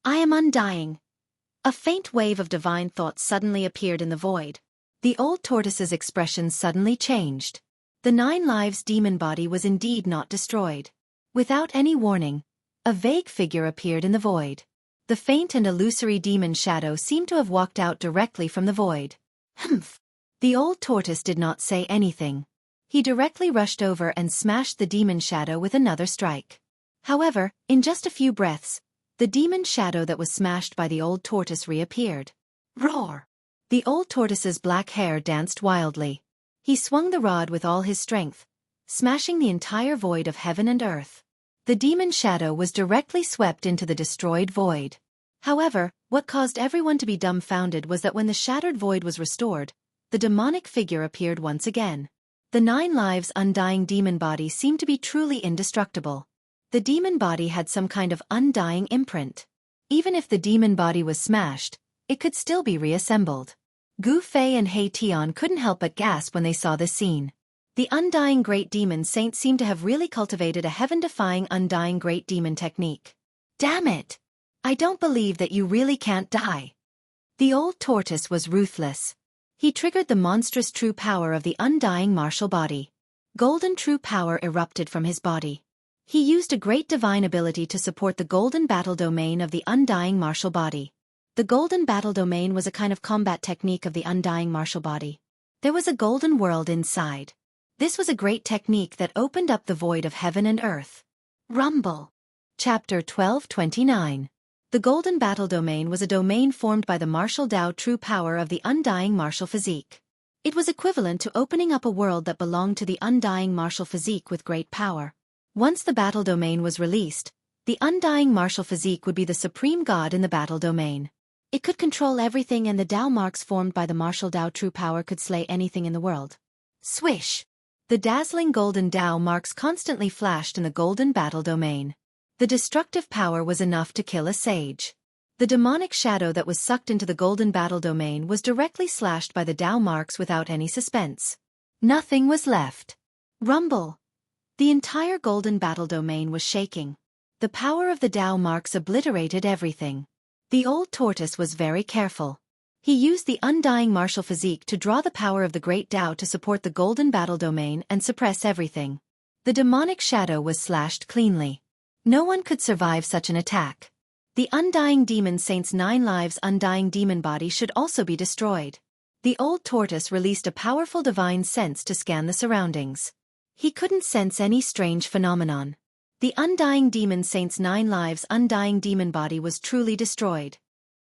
I am undying. A faint wave of divine thought suddenly appeared in the void. The old tortoise's expression suddenly changed. The 9 lives demon body was indeed not destroyed. Without any warning, a vague figure appeared in the void. The faint and illusory demon shadow seemed to have walked out directly from the void. Humph! The old tortoise did not say anything. He directly rushed over and smashed the demon shadow with another strike. However, in just a few breaths, the demon shadow that was smashed by the old tortoise reappeared. Roar! The old tortoise's black hair danced wildly. He swung the rod with all his strength, smashing the entire void of heaven and earth. The demon shadow was directly swept into the destroyed void. However, what caused everyone to be dumbfounded was that when the shattered void was restored, the demonic figure appeared once again. The 9 lives undying demon body seemed to be truly indestructible. The demon body had some kind of undying imprint. Even if the demon body was smashed, it could still be reassembled. Gu Fei and He Tian couldn't help but gasp when they saw this scene. The undying great demon saint seemed to have really cultivated a heaven-defying undying great demon technique. Damn it! I don't believe that you really can't die. The old tortoise was ruthless. He triggered the monstrous true power of the undying martial body. Golden true power erupted from his body. He used a great divine ability to support the golden battle domain of the undying martial body. The golden battle domain was a kind of combat technique of the undying martial body. There was a golden world inside. This was a great technique that opened up the void of heaven and earth. Rumble. Chapter 1229. The golden battle domain was a domain formed by the martial Tao true power of the undying martial physique. It was equivalent to opening up a world that belonged to the undying martial physique with great power. Once the battle domain was released, the undying martial physique would be the supreme god in the battle domain. It could control everything, and the Tao marks formed by the martial Tao true power could slay anything in the world. Swish! The dazzling golden Tao marks constantly flashed in the golden battle domain. The destructive power was enough to kill a sage. The demonic shadow that was sucked into the golden battle domain was directly slashed by the Tao marks without any suspense. Nothing was left. Rumble! The entire golden battle domain was shaking. The power of the Tao marks obliterated everything. The old tortoise was very careful. He used the undying martial physique to draw the power of the great Tao to support the golden battle domain and suppress everything. The demonic shadow was slashed cleanly. No one could survive such an attack. The undying demon saint's 9 lives undying demon body should also be destroyed. The old tortoise released a powerful divine sense to scan the surroundings. He couldn't sense any strange phenomenon. The undying demon saint's 9 lives undying demon body was truly destroyed.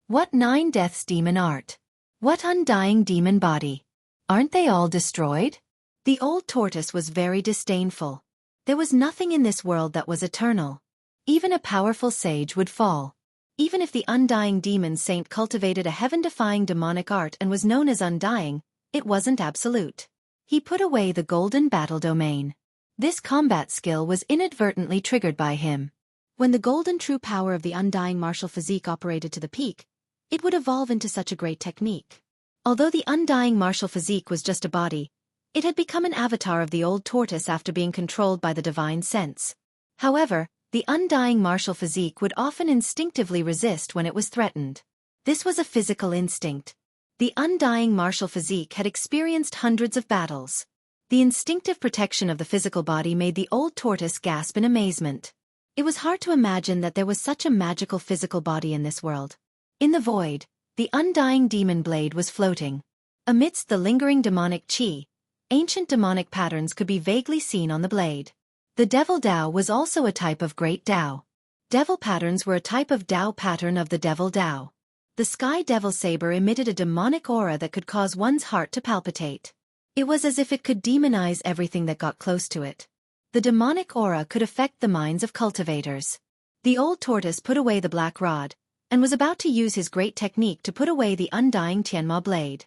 What 9 deaths demon art? What undying demon body? Aren't they all destroyed? The old tortoise was very disdainful. There was nothing in this world that was eternal. Even a powerful sage would fall. Even if the undying demon saint cultivated a heaven-defying demonic art and was known as undying, it wasn't absolute. He put away the golden battle domain. This combat skill was inadvertently triggered by him. When the golden true power of the undying martial physique operated to the peak, it would evolve into such a great technique. Although the undying martial physique was just a body, it had become an avatar of the old tortoise after being controlled by the divine sense. However, the undying martial physique would often instinctively resist when it was threatened. This was a physical instinct. The undying martial physique had experienced hundreds of battles. The instinctive protection of the physical body made the old tortoise gasp in amazement. It was hard to imagine that there was such a magical physical body in this world. In the void, the undying demon blade was floating. Amidst the lingering demonic qi, ancient demonic patterns could be vaguely seen on the blade. The devil Tao was also a type of great Tao. Devil patterns were a type of Tao pattern of the devil Tao. The sky devil saber emitted a demonic aura that could cause one's heart to palpitate. It was as if it could demonize everything that got close to it. The demonic aura could affect the minds of cultivators. The old tortoise put away the black rod, and was about to use his great technique to put away the undying Tianma blade.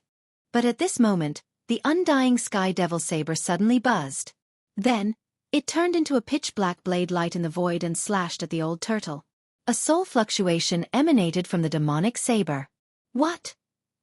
But at this moment, the undying sky devil saber suddenly buzzed. Then, it turned into a pitch-black blade light in the void and slashed at the old turtle. A soul fluctuation emanated from the demonic saber. What?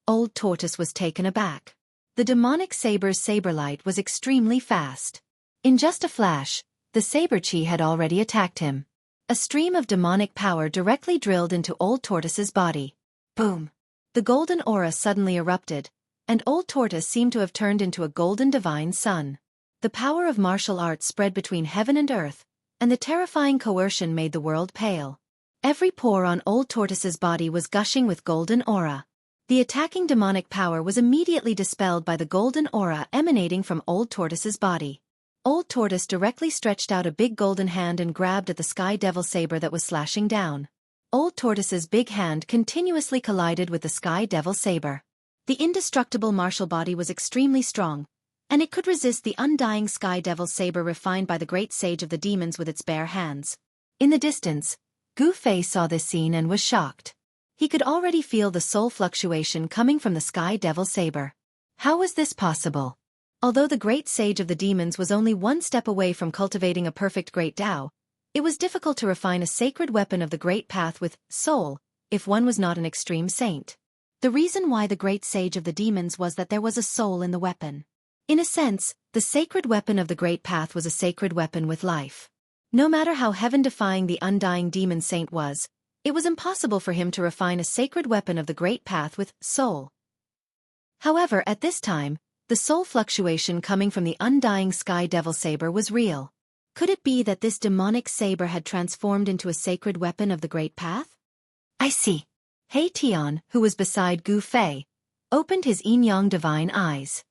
Old Tortoise was taken aback. The demonic saber's saber light was extremely fast. In just a flash, the saber chi had already attacked him. A stream of demonic power directly drilled into Old Tortoise's body. Boom! The golden aura suddenly erupted, and Old Tortoise seemed to have turned into a golden divine sun. The power of martial arts spread between heaven and earth, and the terrifying coercion made the world pale. Every pore on Old Tortoise's body was gushing with golden aura. The attacking demonic power was immediately dispelled by the golden aura emanating from Old Tortoise's body. Old Tortoise directly stretched out a big golden hand and grabbed at the Sky Devil saber that was slashing down. Old Tortoise's big hand continuously collided with the Sky Devil saber. The indestructible martial body was extremely strong, and it could resist the undying Sky Devil saber refined by the great sage of the demons with its bare hands. In the distance, Gu Fei saw this scene and was shocked. He could already feel the soul fluctuation coming from the Sky Devil saber. How was this possible? Although the great sage of the demons was only one step away from cultivating a perfect great Tao, it was difficult to refine a sacred weapon of the great path with soul, if one was not an extreme saint. The reason why the great sage of the demons was that there was a soul in the weapon. In a sense, the sacred weapon of the great path was a sacred weapon with life. No matter how heaven-defying the undying demon saint was, it was impossible for him to refine a sacred weapon of the great path with soul. However, at this time, the soul fluctuation coming from the undying Sky Devil saber was real. Could it be that this demonic saber had transformed into a sacred weapon of the great path? I see. He Tian, who was beside Gu Fei, opened his yin-yang divine eyes.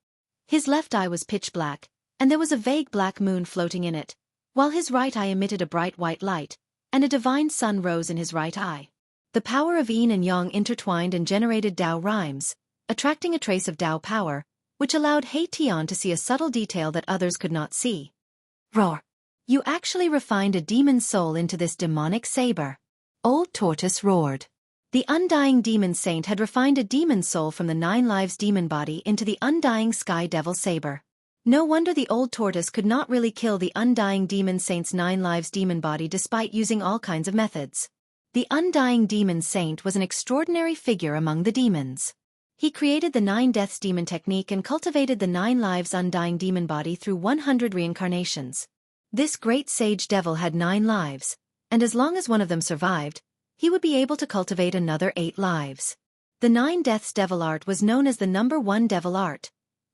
His left eye was pitch black, and there was a vague black moon floating in it, while his right eye emitted a bright white light, and a divine sun rose in his right eye. The power of yin and yang intertwined and generated Tao rhymes, attracting a trace of Tao power, which allowed He Tian to see a subtle detail that others could not see. Roar! You actually refined a demon's soul into this demonic saber. Old Tortoise roared. The undying demon saint had refined a demon's soul from the 9 lives demon body into the undying Sky Devil saber. No wonder the Old Tortoise could not really kill the undying demon saint's 9 lives demon body despite using all kinds of methods. The undying demon saint was an extraordinary figure among the demons. He created the 9 deaths demon technique and cultivated the 9 lives undying demon body through 100 reincarnations. This great sage devil had 9 lives, and as long as one of them survived, he would be able to cultivate another 8 lives. The 9 deaths devil art was known as the number 1 devil art,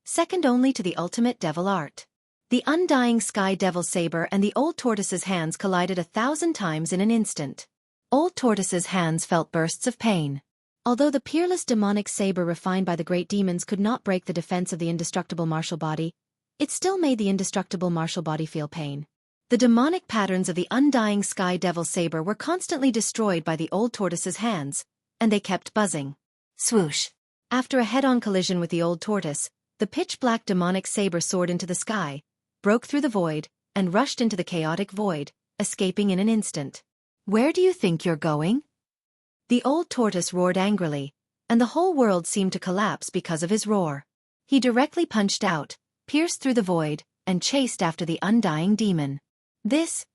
second only to the ultimate devil art. The undying Sky Devil saber and the Old Tortoise's hands collided 1,000 times in an instant. Old Tortoise's hands felt bursts of pain. Although the peerless demonic saber refined by the great demons could not break the defense of the indestructible martial body, it still made the indestructible martial body feel pain. The demonic patterns of the undying Sky Devil saber were constantly destroyed by the Old Tortoise's hands, and they kept buzzing. Swoosh! After a head-on collision with the Old Tortoise, the pitch-black demonic saber soared into the sky, broke through the void, and rushed into the chaotic void, escaping in an instant. Where do you think you're going? The Old Tortoise roared angrily, and the whole world seemed to collapse because of his roar. He directly punched out, pierced through the void, and chased after the undying demon. This,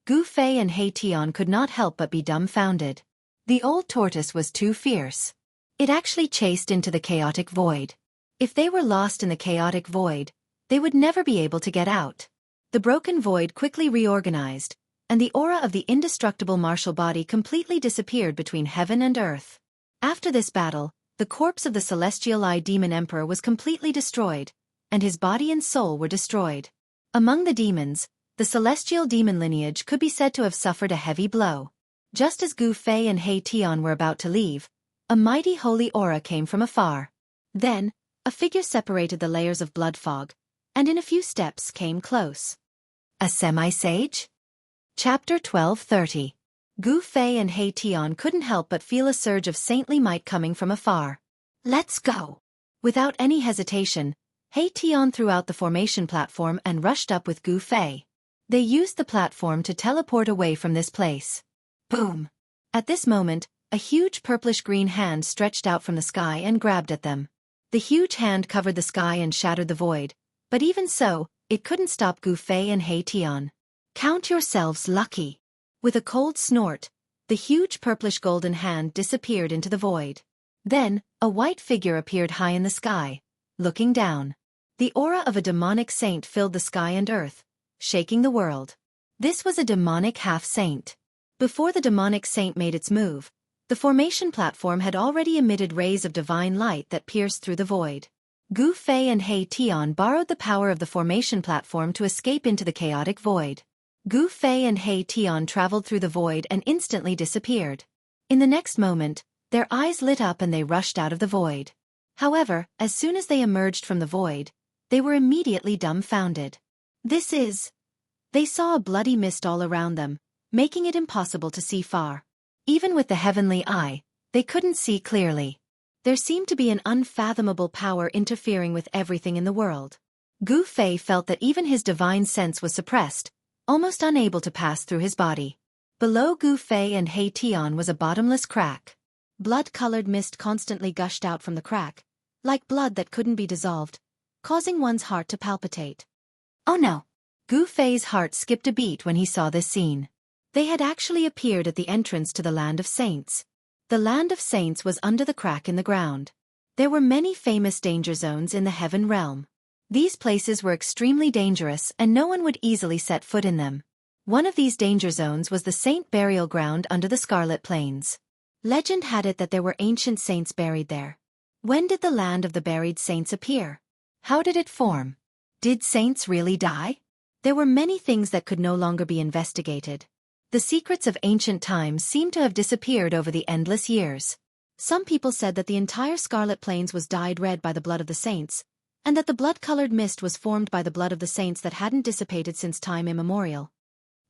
Gu Fei and He Tian could not help but be dumbfounded. The Old Tortoise was too fierce. It actually chased into the chaotic void. If they were lost in the chaotic void, they would never be able to get out. The broken void quickly reorganized, and the aura of the indestructible martial body completely disappeared between heaven and earth. After this battle, the corpse of the Celestial Eye Demon Emperor was completely destroyed, and his body and soul were destroyed. Among the demons, the celestial demon lineage could be said to have suffered a heavy blow. Just as Gu Fei and He Tian were about to leave, a mighty holy aura came from afar. Then, a figure separated the layers of blood fog, and in a few steps came close. A semi-sage? Chapter 12:30. Gu Fei and He Tian couldn't help but feel a surge of saintly might coming from afar. Let's go! Without any hesitation, He Tian threw out the formation platform and rushed up with Gu Fei. They used the platform to teleport away from this place. Boom! At this moment, a huge purplish-green hand stretched out from the sky and grabbed at them. The huge hand covered the sky and shattered the void, but even so, it couldn't stop Gu Fei and He Tian. Count yourselves lucky. With a cold snort, the huge purplish-golden hand disappeared into the void. Then, a white figure appeared high in the sky, looking down. The aura of a demonic saint filled the sky and earth, shaking the world. This was a demonic half-saint. Before the demonic saint made its move, the formation platform had already emitted rays of divine light that pierced through the void. Gu Fei and He Tian borrowed the power of the formation platform to escape into the chaotic void. Gu Fei and He Tian traveled through the void and instantly disappeared. In the next moment, their eyes lit up and they rushed out of the void. However, as soon as they emerged from the void, they were immediately dumbfounded. They saw a bloody mist all around them, making it impossible to see far. Even with the heavenly eye, they couldn't see clearly. There seemed to be an unfathomable power interfering with everything in the world. Gu Fei felt that even his divine sense was suppressed, almost unable to pass through his body. Below Gu Fei and He Tian was a bottomless crack. Blood-colored mist constantly gushed out from the crack, like blood that couldn't be dissolved, causing one's heart to palpitate. Oh no! Gu Fei's heart skipped a beat when he saw this scene. They had actually appeared at the entrance to the Land of Saints. The Land of Saints was under the crack in the ground. There were many famous danger zones in the Heaven Realm. These places were extremely dangerous and no one would easily set foot in them. One of these danger zones was the Saint Burial Ground under the Scarlet Plains. Legend had it that there were ancient saints buried there. When did the Land of the Buried Saints appear? How did it form? Did saints really die? There were many things that could no longer be investigated. The secrets of ancient times seemed to have disappeared over the endless years. Some people said that the entire Scarlet Plains was dyed red by the blood of the saints, and that the blood-colored mist was formed by the blood of the saints that hadn't dissipated since time immemorial.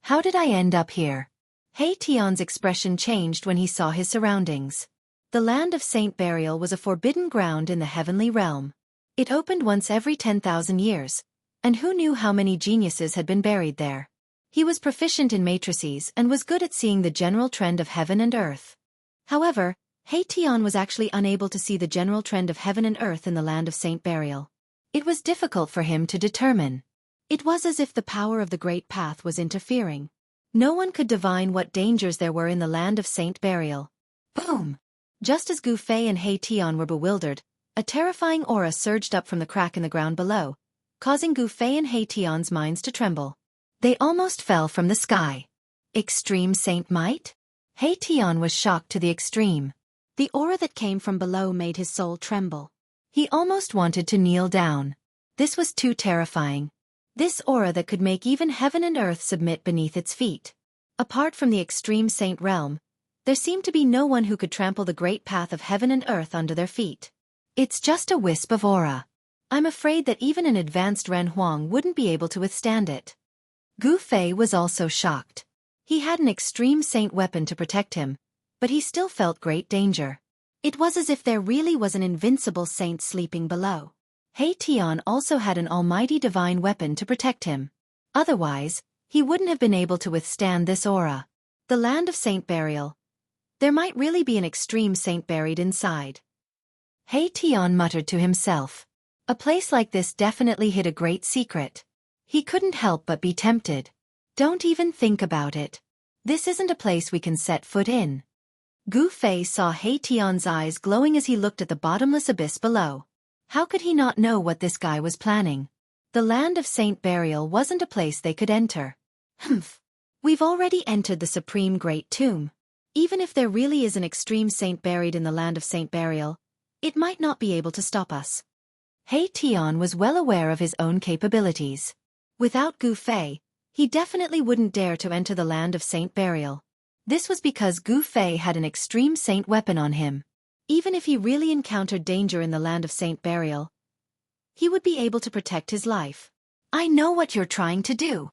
How did I end up here? He Tian's expression changed when he saw his surroundings. The Land of Saint Burial was a forbidden ground in the heavenly realm. It opened once every 10,000 years, and who knew how many geniuses had been buried there? He was proficient in matrices and was good at seeing the general trend of heaven and earth. However, He Tian was actually unable to see the general trend of heaven and earth in the Land of Saint Burial. It was difficult for him to determine. It was as if the power of the Great Path was interfering. No one could divine what dangers there were in the Land of Saint Burial. Boom! Just as Gu Fei and He Tian were bewildered, a terrifying aura surged up from the crack in the ground below, causing Gu Fei and He Tian's minds to tremble. They almost fell from the sky. Extreme saint might? He Tian was shocked to the extreme. The aura that came from below made his soul tremble. He almost wanted to kneel down. This was too terrifying. This aura that could make even heaven and earth submit beneath its feet. Apart from the extreme saint realm, there seemed to be no one who could trample the great path of heaven and earth under their feet. It's just a wisp of aura. I'm afraid that even an advanced Ren Huang wouldn't be able to withstand it. Gu Fei was also shocked. He had an extreme saint weapon to protect him, but he still felt great danger. It was as if there really was an invincible saint sleeping below. He Tian also had an almighty divine weapon to protect him. Otherwise, he wouldn't have been able to withstand this aura. The Land of Saint Burial. There might really be an extreme saint buried inside. He Tian muttered to himself. A place like this definitely hid a great secret. He couldn't help but be tempted. Don't even think about it. This isn't a place we can set foot in. Gu Fei saw He Tian's eyes glowing as he looked at the bottomless abyss below. How could he not know what this guy was planning? The Land of Saint Burial wasn't a place they could enter. Humph. We've already entered the Supreme Great Tomb. Even if there really is an extreme saint buried in the Land of Saint Burial, it might not be able to stop us. He Tian was well aware of his own capabilities. Without Gu Fei, he definitely wouldn't dare to enter the Land of Saint Burial. This was because Gu Fei had an extreme saint weapon on him. Even if he really encountered danger in the Land of Saint Burial, he would be able to protect his life. I know what you're trying to do.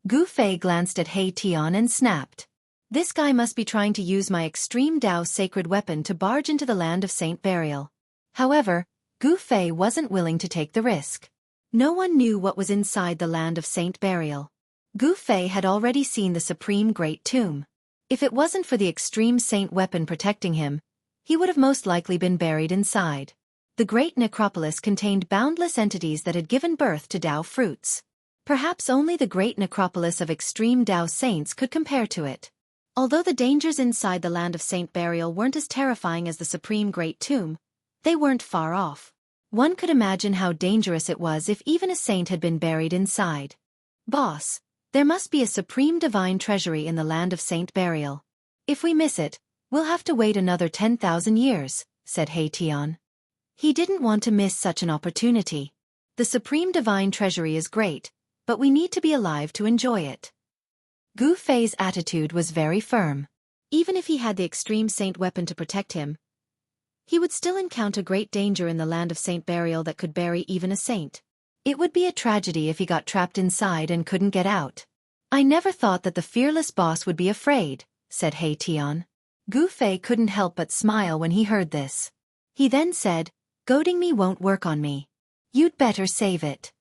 Gu Fei glanced at He Tian and snapped. This guy must be trying to use my extreme Dao sacred weapon to barge into the Land of Saint Burial. However, Gu Fei wasn't willing to take the risk. No one knew what was inside the Land of Saint Burial. Gu Fei had already seen the Supreme Great Tomb. If it wasn't for the extreme saint weapon protecting him, he would have most likely been buried inside. The Great Necropolis contained boundless entities that had given birth to Dao fruits. Perhaps only the Great Necropolis of extreme Dao saints could compare to it. Although the dangers inside the land of Saint Burial weren't as terrifying as the Supreme Great Tomb, they weren't far off. One could imagine how dangerous it was if even a saint had been buried inside. Boss, there must be a supreme divine treasury in the land of Saint Burial. If we miss it, we'll have to wait another 10,000 years, said He Tian. He didn't want to miss such an opportunity. The supreme divine treasury is great, but we need to be alive to enjoy it. Gu Fei's attitude was very firm. Even if he had the extreme saint weapon to protect him, he would still encounter great danger in the land of Saint Burial that could bury even a saint. It would be a tragedy if he got trapped inside and couldn't get out. I never thought that the fearless boss would be afraid, said He Tian. Gu Fei couldn't help but smile when he heard this. He then said, goading me won't work on me. You'd better save it.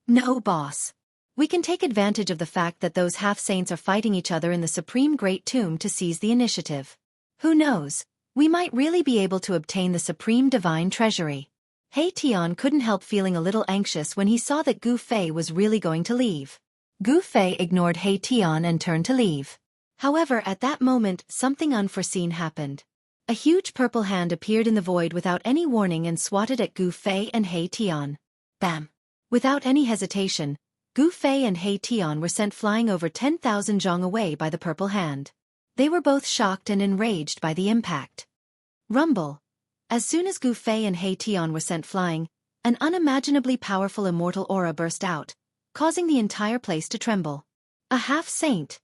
No, boss. We can take advantage of the fact that those half-saints are fighting each other in the Supreme Great Tomb to seize the initiative. Who knows? We might really be able to obtain the supreme divine treasury. He Tian couldn't help feeling a little anxious when he saw that Gu Fei was really going to leave. Gu Fei ignored He Tian and turned to leave. However, at that moment, something unforeseen happened. A huge purple hand appeared in the void without any warning and swatted at Gu Fei and He Tian. Bam! Without any hesitation, Gu Fei and He Tian were sent flying over 10,000 zhang away by the purple hand. They were both shocked and enraged by the impact. Rumble. As soon as Gu Fei and He Tian were sent flying, an unimaginably powerful immortal aura burst out, causing the entire place to tremble. A half-saint.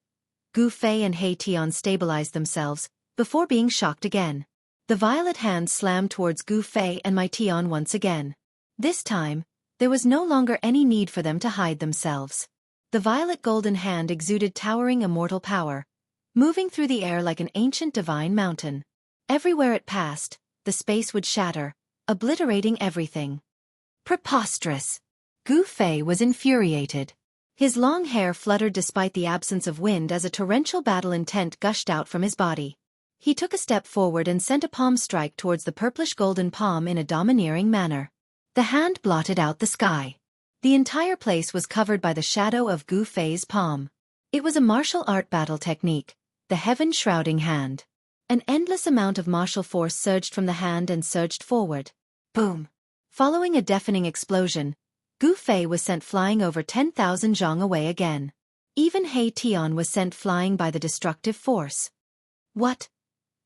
Gu Fei and He Tian stabilized themselves, before being shocked again. The violet hand slammed towards Gu Fei and Mai Tian once again. This time, there was no longer any need for them to hide themselves. The violet golden hand exuded towering immortal power, moving through the air like an ancient divine mountain. Everywhere it passed, the space would shatter, obliterating everything. Preposterous! Gu Fei was infuriated. His long hair fluttered despite the absence of wind as a torrential battle intent gushed out from his body. He took a step forward and sent a palm strike towards the purplish-golden palm in a domineering manner. The hand blotted out the sky. The entire place was covered by the shadow of Gu Fei's palm. It was a martial art battle technique, the heaven-shrouding hand. An endless amount of martial force surged from the hand and surged forward. Boom! Following a deafening explosion, Gu Fei was sent flying over 10,000 zhang away again. Even He Tian was sent flying by the destructive force. What?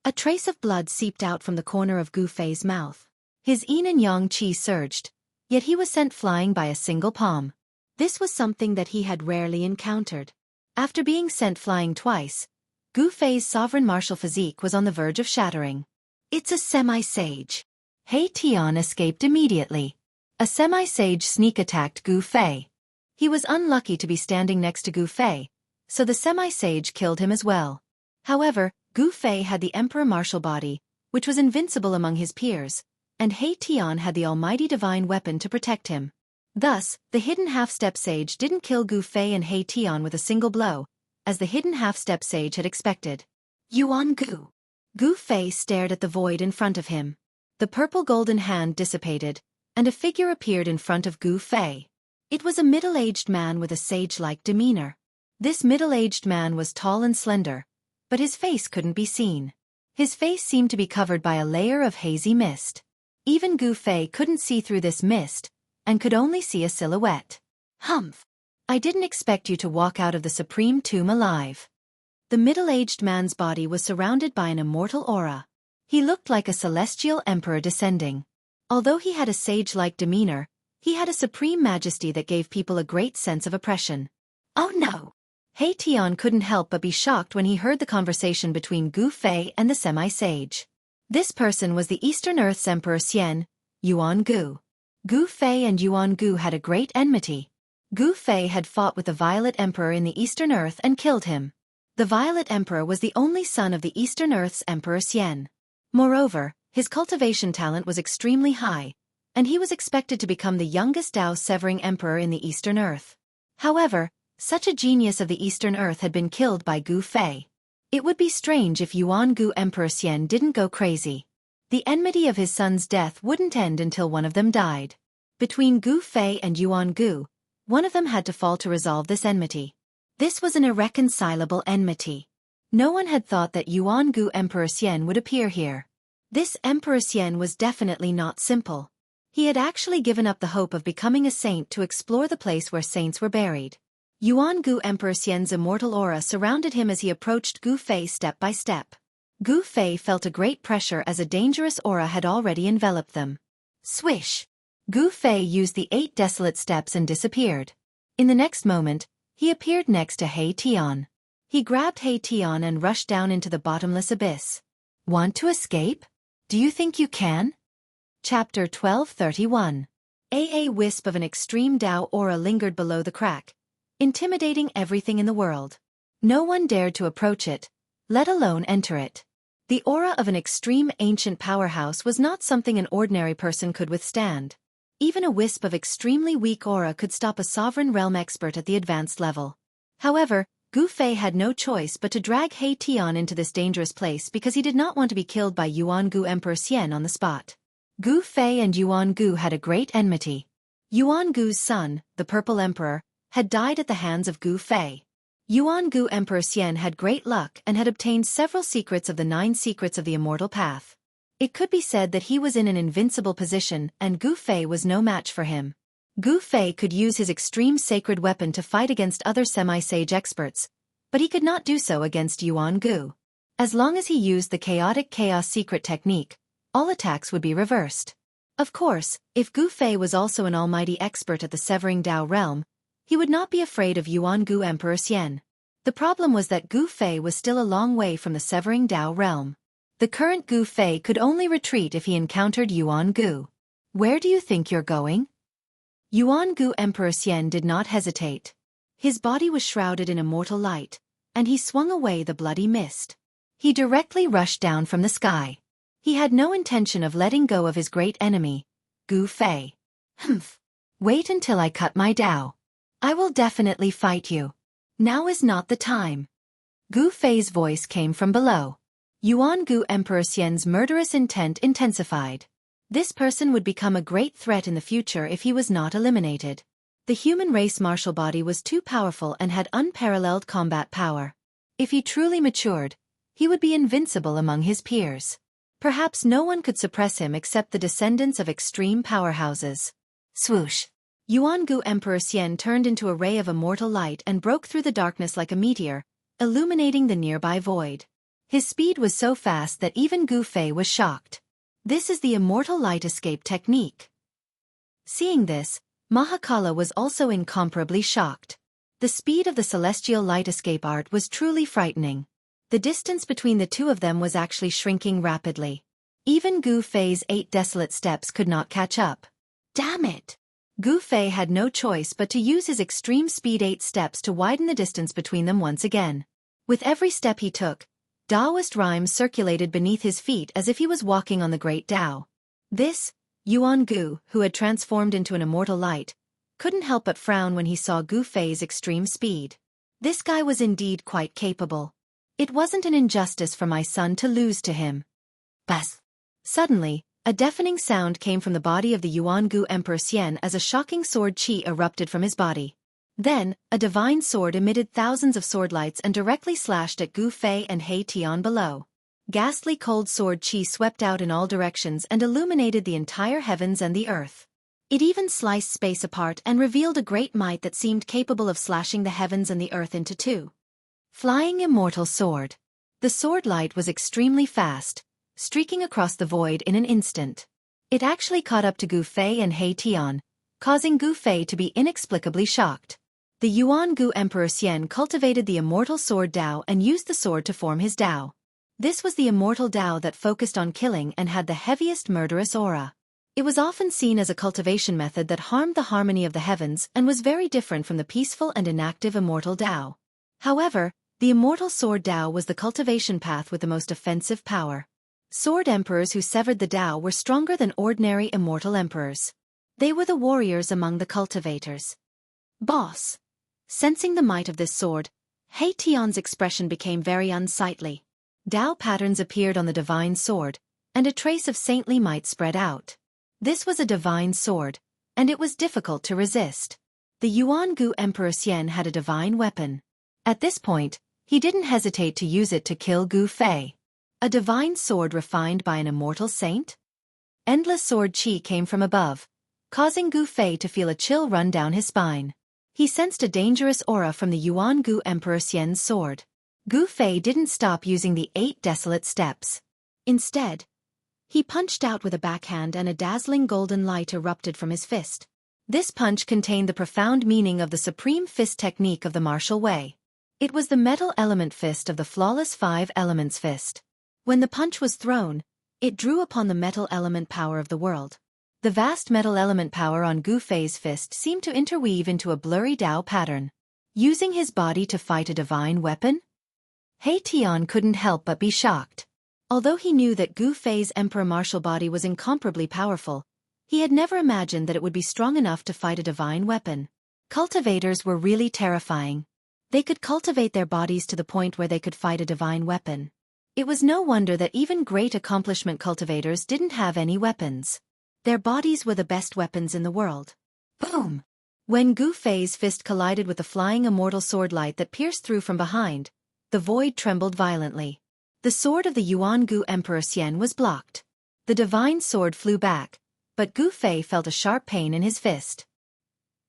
A trace of blood seeped out from the corner of Gu Fei's mouth. His yin and yang qi surged, yet he was sent flying by a single palm. This was something that he had rarely encountered. After being sent flying twice, Gu Fei's sovereign martial physique was on the verge of shattering. It's a semi-sage. He Tian escaped immediately. A semi-sage sneak attacked Gu Fei. He was unlucky to be standing next to Gu Fei, so the semi-sage killed him as well. However, Gu Fei had the emperor martial body, which was invincible among his peers, and He Tian had the almighty divine weapon to protect him. Thus, the hidden half-step sage didn't kill Gu Fei and He Tian with a single blow, as the hidden half-step sage had expected. Yuan Gu. Gu Fei stared at the void in front of him. The purple golden hand dissipated, and a figure appeared in front of Gu Fei. It was a middle-aged man with a sage-like demeanor. This middle-aged man was tall and slender, but his face couldn't be seen. His face seemed to be covered by a layer of hazy mist. Even Gu Fei couldn't see through this mist, and could only see a silhouette. Humph! I didn't expect you to walk out of the Supreme Tomb alive. The middle-aged man's body was surrounded by an immortal aura. He looked like a celestial emperor descending. Although he had a sage-like demeanor, he had a supreme majesty that gave people a great sense of oppression. Oh no! He Tian couldn't help but be shocked when he heard the conversation between Gu Fei and the semi-sage. This person was the Eastern Earth's Emperor Yuan Gu. Gu Fei and Yuan Gu had a great enmity. Gu Fei had fought with the Violet Emperor in the Eastern Earth and killed him. The Violet Emperor was the only son of the Eastern Earth's Emperor Xian. Moreover, his cultivation talent was extremely high, and he was expected to become the youngest Dao-severing emperor in the Eastern Earth. However, such a genius of the Eastern Earth had been killed by Gu Fei. It would be strange if Yuan Gu Emperor Xian didn't go crazy. The enmity of his son's death wouldn't end until one of them died. Between Gu Fei and Yuan Gu, one of them had to fall to resolve this enmity. This was an irreconcilable enmity. No one had thought that Yuangu Emperor Xian would appear here. This Emperor Xian was definitely not simple. He had actually given up the hope of becoming a saint to explore the place where saints were buried. Yuangu Emperor Xian's immortal aura surrounded him as he approached Gu Fei step by step. Gu Fei felt a great pressure as a dangerous aura had already enveloped them. Swish! Gu Fei used the 8 desolate steps and disappeared. In the next moment, he appeared next to He Tian. He grabbed He Tian and rushed down into the bottomless abyss. Want to escape? Do you think you can? Chapter 1231. A wisp of an extreme Dao aura lingered below the crack, intimidating everything in the world. No one dared to approach it, let alone enter it. The aura of an extreme ancient powerhouse was not something an ordinary person could withstand. Even a wisp of extremely weak aura could stop a sovereign realm expert at the advanced level. However, Gu Fei had no choice but to drag He Tian into this dangerous place because he did not want to be killed by Yuangu Emperor Xian on the spot. Gu Fei and Yuangu had a great enmity. Yuangu's son, the Purple Emperor, had died at the hands of Gu Fei. Yuangu Emperor Xian had great luck and had obtained several secrets of the 9 secrets of the immortal path. It could be said that he was in an invincible position and Gu Fei was no match for him. Gu Fei could use his extreme sacred weapon to fight against other semi-sage experts, but he could not do so against Yuangu. As long as he used the chaotic chaos secret technique, all attacks would be reversed. Of course, if Gu Fei was also an almighty expert at the Severing Dao realm, he would not be afraid of Yuangu Emperor Xian. The problem was that Gu Fei was still a long way from the Severing Dao realm. The current Gu Fei could only retreat if he encountered Yuangu. Where do you think you're going? Yuangu Emperor Xian did not hesitate. His body was shrouded in immortal light, and he swung away the bloody mist. He directly rushed down from the sky. He had no intention of letting go of his great enemy, Gu Fei. Humph. Wait until I cut my Dao. I will definitely fight you. Now is not the time. Gu Fei's voice came from below. Yuangu Emperor Xian's murderous intent intensified. This person would become a great threat in the future if he was not eliminated. The human race martial body was too powerful and had unparalleled combat power. If he truly matured, he would be invincible among his peers. Perhaps no one could suppress him except the descendants of extreme powerhouses. Swoosh! Yuangu Emperor Xian turned into a ray of immortal light and broke through the darkness like a meteor, illuminating the nearby void. His speed was so fast that even Gu Fei was shocked. This is the immortal light escape technique. Seeing this, Mahakala was also incomparably shocked. The speed of the celestial light escape art was truly frightening. The distance between the two of them was actually shrinking rapidly. Even Gu Fei's 8 desolate steps could not catch up. Damn it! Gu Fei had no choice but to use his extreme speed 8 steps to widen the distance between them once again. With every step he took, Taoist rhymes circulated beneath his feet as if he was walking on the great Tao. This, Yuangu, who had transformed into an immortal light, couldn't help but frown when he saw Gu Fei's extreme speed. This guy was indeed quite capable. It wasn't an injustice for my son to lose to him. Bas! Suddenly, a deafening sound came from the body of the Yuangu Emperor Xian as a shocking sword chi erupted from his body. Then, a divine sword emitted thousands of sword lights and directly slashed at Gu Fei and He Tian below. Ghastly cold sword chi swept out in all directions and illuminated the entire heavens and the earth. It even sliced space apart and revealed a great might that seemed capable of slashing the heavens and the earth into two. Flying Immortal Sword. The sword light was extremely fast, streaking across the void in an instant. It actually caught up to Gu Fei and He Tian, causing Gu Fei to be inexplicably shocked. The Yuangu Emperor Xian cultivated the immortal sword Dao and used the sword to form his Dao. This was the immortal Dao that focused on killing and had the heaviest murderous aura. It was often seen as a cultivation method that harmed the harmony of the heavens and was very different from the peaceful and inactive immortal Dao. However, the immortal sword Dao was the cultivation path with the most offensive power. Sword emperors who severed the Dao were stronger than ordinary immortal emperors. They were the warriors among the cultivators. Boss. Sensing the might of this sword, He Tian's expression became very unsightly. Dao patterns appeared on the divine sword, and a trace of saintly might spread out. This was a divine sword, and it was difficult to resist. The Yuangu Emperor Xian had a divine weapon. At this point, He didn't hesitate to use it to kill Gu Fei. A divine sword refined by an immortal saint? Endless sword qi came from above, causing Gu Fei to feel a chill run down his spine. He sensed a dangerous aura from the Yuan-Gu Emperor Xian's sword. Gu Fei didn't stop using the 8 desolate steps. Instead, he punched out with a backhand and a dazzling golden light erupted from his fist. This punch contained the profound meaning of the supreme fist technique of the martial way. It was the metal element fist of the flawless 5 elements fist. When the punch was thrown, it drew upon the metal element power of the world. The vast metal element power on Gu Fei's fist seemed to interweave into a blurry Dao pattern. Using his body to fight a divine weapon? He Tian couldn't help but be shocked. Although he knew that Gu Fei's emperor martial body was incomparably powerful, he had never imagined that it would be strong enough to fight a divine weapon. Cultivators were really terrifying. They could cultivate their bodies to the point where they could fight a divine weapon. It was no wonder that even great accomplishment cultivators didn't have any weapons. Their bodies were the best weapons in the world. Boom! When Gu Fei's fist collided with the flying immortal sword light that pierced through from behind, the void trembled violently. The sword of the Yuan-Gu Emperor Xian was blocked. The divine sword flew back, but Gu Fei felt a sharp pain in his fist.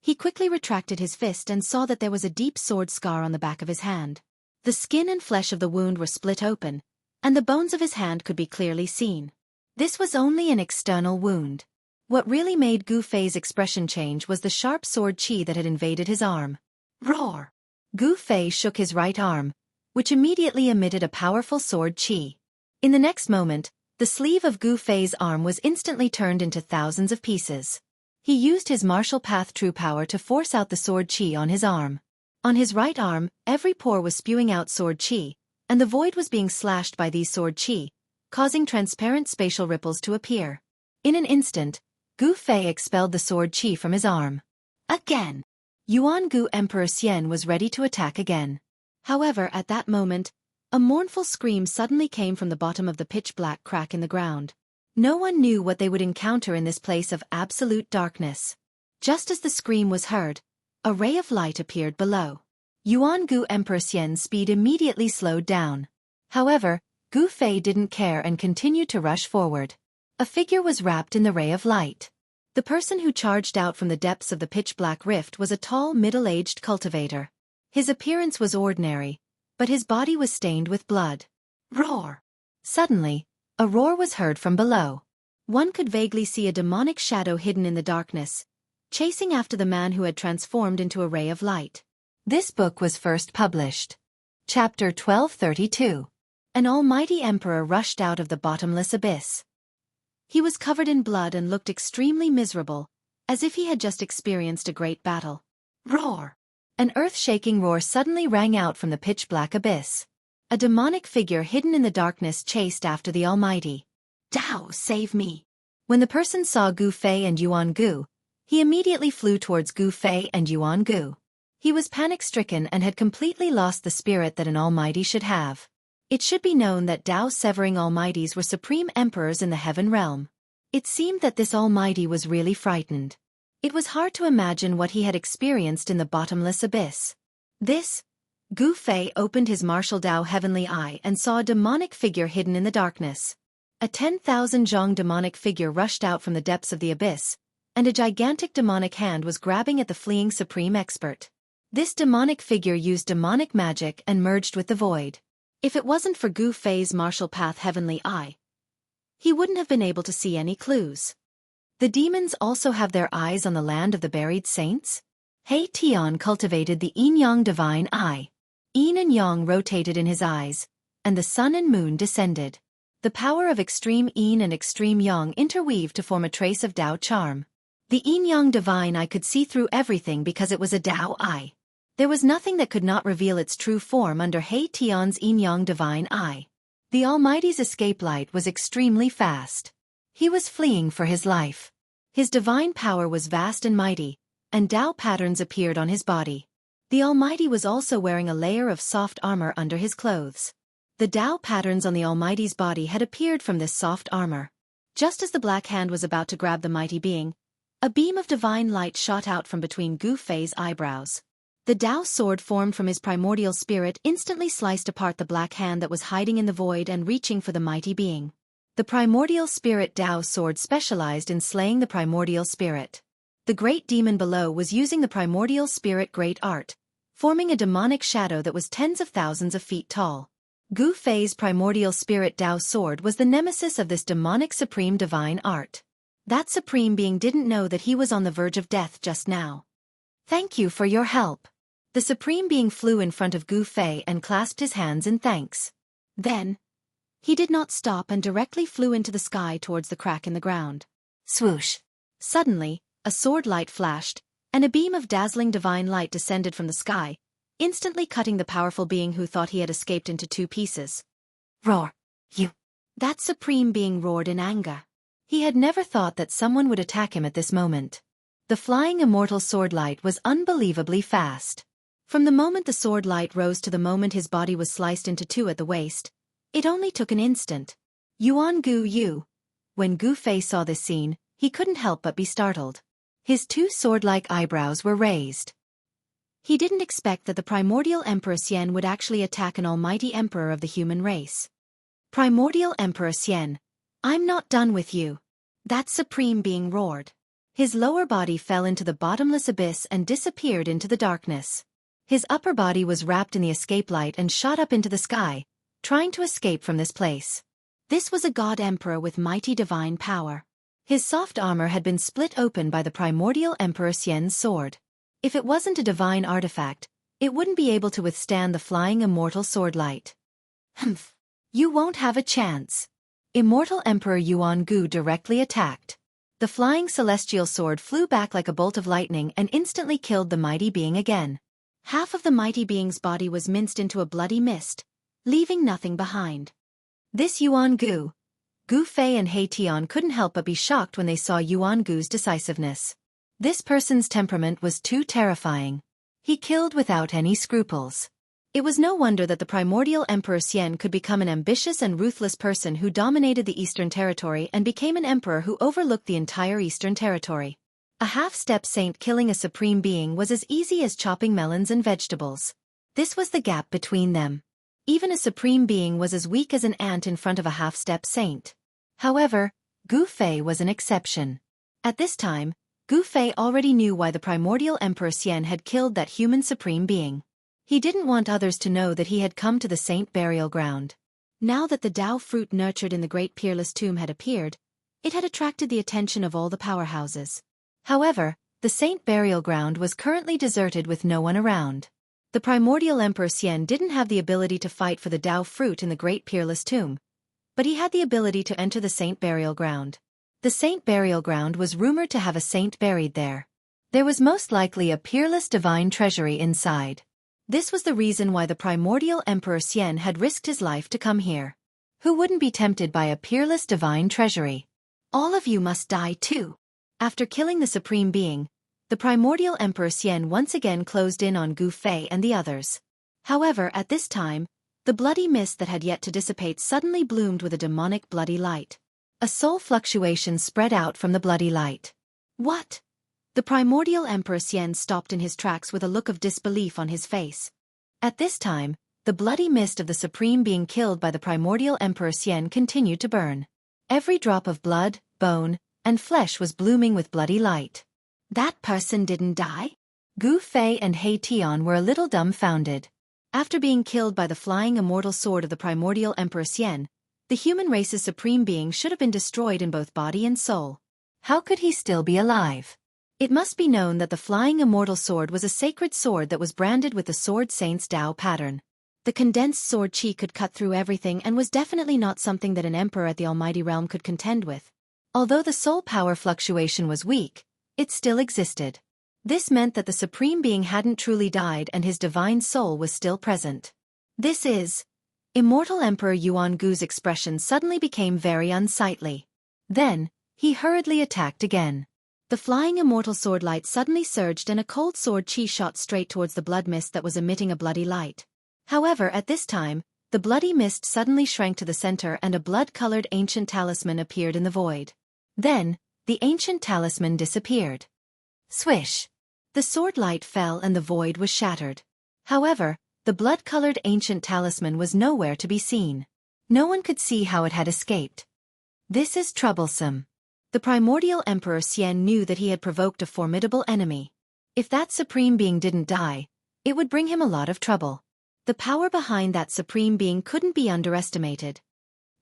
He quickly retracted his fist and saw that there was a deep sword scar on the back of his hand. The skin and flesh of the wound were split open, and the bones of his hand could be clearly seen. This was only an external wound. What really made Gu Fei's expression change was the sharp sword qi that had invaded his arm. Roar! Gu Fei shook his right arm, which immediately emitted a powerful sword qi. In the next moment, the sleeve of Gu Fei's arm was instantly turned into thousands of pieces. He used his martial path true power to force out the sword qi on his arm. On his right arm, every pore was spewing out sword qi, and the void was being slashed by these sword qi, causing transparent spatial ripples to appear. In an instant, Gu Fei expelled the sword qi from his arm. Again! Yuan-Gu Emperor Xian was ready to attack again. However, at that moment, a mournful scream suddenly came from the bottom of the pitch-black crack in the ground. No one knew what they would encounter in this place of absolute darkness. Just as the scream was heard, a ray of light appeared below. Yuan-Gu Emperor Xian's speed immediately slowed down. However, Gu Fei didn't care and continued to rush forward. A figure was wrapped in the ray of light. The person who charged out from the depths of the pitch-black rift was a tall, middle-aged cultivator. His appearance was ordinary, but his body was stained with blood. Roar! Suddenly, a roar was heard from below. One could vaguely see a demonic shadow hidden in the darkness, chasing after the man who had transformed into a ray of light. This book was first published. Chapter 1232. An almighty emperor rushed out of the bottomless abyss. He was covered in blood and looked extremely miserable, as if he had just experienced a great battle. Roar! An earth-shaking roar suddenly rang out from the pitch-black abyss. A demonic figure hidden in the darkness chased after the Almighty. Dao, save me! When the person saw Gu Fei and Yuan-Gu, he immediately flew towards Gu Fei and Yuan-Gu. He was panic-stricken and had completely lost the spirit that an Almighty should have. It should be known that Dao-severing Almighties were supreme emperors in the heaven realm. It seemed that this Almighty was really frightened. It was hard to imagine what he had experienced in the bottomless abyss. Gu Fei opened his martial Dao heavenly eye and saw a demonic figure hidden in the darkness. A 10,000 zhong demonic figure rushed out from the depths of the abyss, and a gigantic demonic hand was grabbing at the fleeing supreme expert. This demonic figure used demonic magic and merged with the void. If it wasn't for Gu Fei's martial path heavenly eye, he wouldn't have been able to see any clues. The demons also have their eyes on the land of the buried saints? He Tian cultivated the yin-yang divine eye. Yin and yang rotated in his eyes, and the sun and moon descended. The power of extreme yin and extreme yang interweaved to form a trace of Dao charm. The yin-yang divine eye could see through everything because it was a Dao eye. There was nothing that could not reveal its true form under He Tian's yin-yang divine eye. The Almighty's escape light was extremely fast. He was fleeing for his life. His divine power was vast and mighty, and Dao patterns appeared on his body. The Almighty was also wearing a layer of soft armor under his clothes. The Dao patterns on the Almighty's body had appeared from this soft armor. Just as the black hand was about to grab the mighty being, a beam of divine light shot out from between Gu Fei's eyebrows. The Tao sword formed from his primordial spirit instantly sliced apart the black hand that was hiding in the void and reaching for the mighty being. The primordial spirit Tao sword specialized in slaying the primordial spirit. The great demon below was using the primordial spirit great art, forming a demonic shadow that was tens of thousands of feet tall. Gu Fei's primordial spirit Tao sword was the nemesis of this demonic supreme divine art. That supreme being didn't know that he was on the verge of death just now. Thank you for your help. The supreme being flew in front of Gu Fei and clasped his hands in thanks. Then, he did not stop and directly flew into the sky towards the crack in the ground. Swoosh! Suddenly, a sword light flashed, and a beam of dazzling divine light descended from the sky, instantly cutting the powerful being who thought he had escaped into two pieces. Roar! You! That supreme being roared in anger. He had never thought that someone would attack him at this moment. The flying immortal sword light was unbelievably fast. From the moment the sword light rose to the moment his body was sliced into two at the waist, it only took an instant. Yuan Gu Yu. When Gu Fei saw this scene, he couldn't help but be startled. His two sword-like eyebrows were raised. He didn't expect that the primordial Emperor Xian would actually attack an almighty emperor of the human race. Primordial Emperor Xian, I'm not done with you. That supreme being roared. His lower body fell into the bottomless abyss and disappeared into the darkness. His upper body was wrapped in the escape light and shot up into the sky, trying to escape from this place. This was a god emperor with mighty divine power. His soft armor had been split open by the primordial Emperor Xian's sword. If it wasn't a divine artifact, it wouldn't be able to withstand the flying immortal sword light. Humph! You won't have a chance. Immortal Emperor Yuan Gu directly attacked. The flying celestial sword flew back like a bolt of lightning and instantly killed the mighty being again. Half of the mighty being's body was minced into a bloody mist, leaving nothing behind. This Yuan Gu. Gu Fei and He Tian couldn't help but be shocked when they saw Yuan Gu's decisiveness. This person's temperament was too terrifying. He killed without any scruples. It was no wonder that the primordial Emperor Xian could become an ambitious and ruthless person who dominated the Eastern Territory and became an emperor who overlooked the entire Eastern Territory. A half-step saint killing a supreme being was as easy as chopping melons and vegetables. This was the gap between them. Even a supreme being was as weak as an ant in front of a half-step saint. However, Gu Fei was an exception. At this time, Gu Fei already knew why the primordial Emperor Xian had killed that human supreme being. He didn't want others to know that he had come to the saint burial ground. Now that the Tao fruit nurtured in the great peerless tomb had appeared, it had attracted the attention of all the powerhouses. However, the saint burial ground was currently deserted with no one around. The primordial Emperor Xian didn't have the ability to fight for the Tao fruit in the great peerless tomb, but he had the ability to enter the saint burial ground. The saint burial ground was rumored to have a saint buried there. There was most likely a peerless divine treasury inside. This was the reason why the primordial Emperor Xian had risked his life to come here. Who wouldn't be tempted by a peerless divine treasury? All of you must die too. After killing the supreme being, the primordial Emperor Xian once again closed in on Gu Fei and the others. However, at this time, the bloody mist that had yet to dissipate suddenly bloomed with a demonic bloody light. A soul fluctuation spread out from the bloody light. What? The primordial Emperor Xian stopped in his tracks with a look of disbelief on his face. At this time, the bloody mist of the supreme being killed by the primordial Emperor Xian continued to burn. Every drop of blood, bone, and flesh was blooming with bloody light. That person didn't die? Gu Fei and He Tian were a little dumbfounded. After being killed by the flying immortal sword of the primordial Emperor Xian, the human race's supreme being should have been destroyed in both body and soul. How could he still be alive? It must be known that the flying immortal sword was a sacred sword that was branded with the sword saint's Tao pattern. The condensed sword chi could cut through everything and was definitely not something that an emperor at the almighty realm could contend with. Although the soul power fluctuation was weak, it still existed. This meant that the supreme being hadn't truly died and his divine soul was still present. This is... Immortal Emperor Yuan Gu's expression suddenly became very unsightly. Then, he hurriedly attacked again. The flying immortal sword light suddenly surged and a cold sword chi shot straight towards the blood mist that was emitting a bloody light. However, at this time, the bloody mist suddenly shrank to the center and a blood-colored ancient talisman appeared in the void. Then, the ancient talisman disappeared. Swish! The sword light fell and the void was shattered. However, the blood-colored ancient talisman was nowhere to be seen. No one could see how it had escaped. This is troublesome. The primordial Emperor Xian knew that he had provoked a formidable enemy. If that supreme being didn't die, it would bring him a lot of trouble. The power behind that supreme being couldn't be underestimated.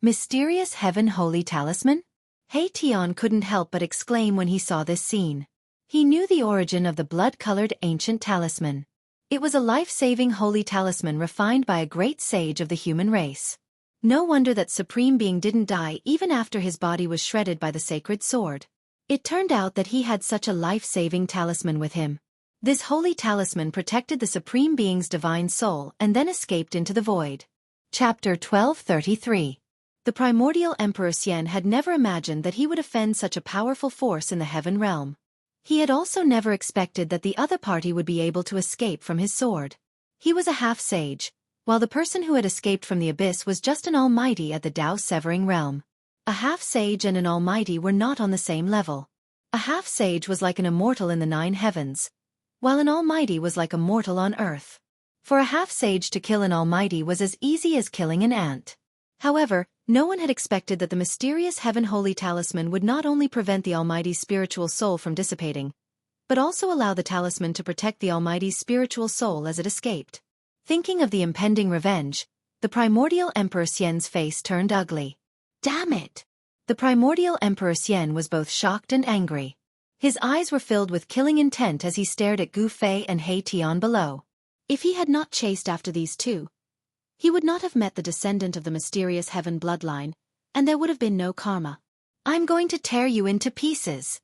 Mysterious Heaven Holy Talisman? He Tian couldn't help but exclaim when he saw this scene. He knew the origin of the blood-colored ancient talisman. It was a life-saving holy talisman refined by a great sage of the human race. No wonder that supreme being didn't die even after his body was shredded by the sacred sword. It turned out that he had such a life-saving talisman with him. This holy talisman protected the supreme being's divine soul and then escaped into the void. Chapter 1233. The primordial Emperor Xian had never imagined that he would offend such a powerful force in the heaven realm. He had also never expected that the other party would be able to escape from his sword. He was a half-sage, while the person who had escaped from the abyss was just an almighty at the Tao-severing realm. A half-sage and an almighty were not on the same level. A half-sage was like an immortal in the 9 heavens, while an almighty was like a mortal on earth. For a half-sage to kill an almighty was as easy as killing an ant. However, no one had expected that the mysterious Heaven Holy Talisman would not only prevent the Almighty's spiritual soul from dissipating, but also allow the talisman to protect the Almighty's spiritual soul as it escaped. Thinking of the impending revenge, the primordial Emperor Xian's face turned ugly. Damn it! The primordial Emperor Xian was both shocked and angry. His eyes were filled with killing intent as he stared at Gu Fei and He Tian below. If he had not chased after these two, he would not have met the descendant of the mysterious heaven bloodline, and there would have been no karma. I'm going to tear you into pieces.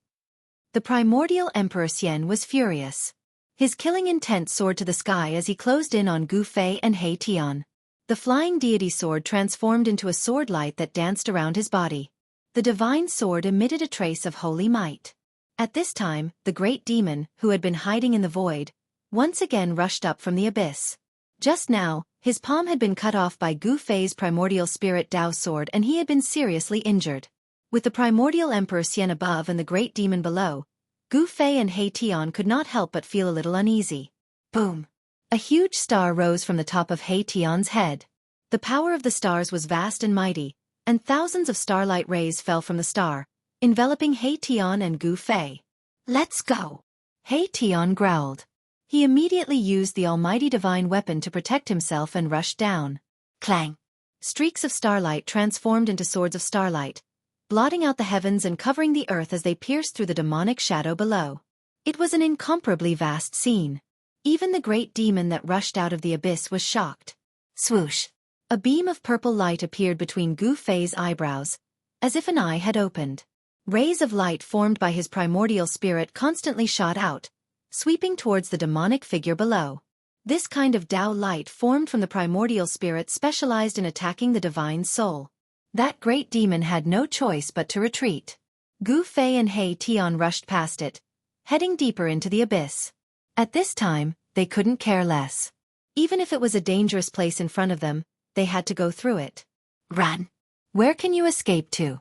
The primordial Emperor Xian was furious. His killing intent soared to the sky as he closed in on Gu Fei and He Tian. The flying deity sword transformed into a sword light that danced around his body. The divine sword emitted a trace of holy might. At this time, the great demon, who had been hiding in the void, once again rushed up from the abyss. Just now, his palm had been cut off by Gu Fei's primordial spirit Dao sword and he had been seriously injured. With the primordial Emperor Xian above and the great demon below, Gu Fei and He Tian could not help but feel a little uneasy. Boom! A huge star rose from the top of He Tian's head. The power of the stars was vast and mighty, and thousands of starlight rays fell from the star, enveloping He Tian and Gu Fei. Let's go! He Tian growled. He immediately used the almighty divine weapon to protect himself and rushed down. Clang! Streaks of starlight transformed into swords of starlight, blotting out the heavens and covering the earth as they pierced through the demonic shadow below. It was an incomparably vast scene. Even the great demon that rushed out of the abyss was shocked. Swoosh! A beam of purple light appeared between Gu Fei's eyebrows, as if an eye had opened. Rays of light formed by his primordial spirit constantly shot out, sweeping towards the demonic figure below. This kind of Tao light formed from the primordial spirit specialized in attacking the divine soul. That great demon had no choice but to retreat. Gu Fei and He Tian rushed past it, heading deeper into the abyss. At this time, they couldn't care less. Even if it was a dangerous place in front of them, they had to go through it. Run! Where can you escape to?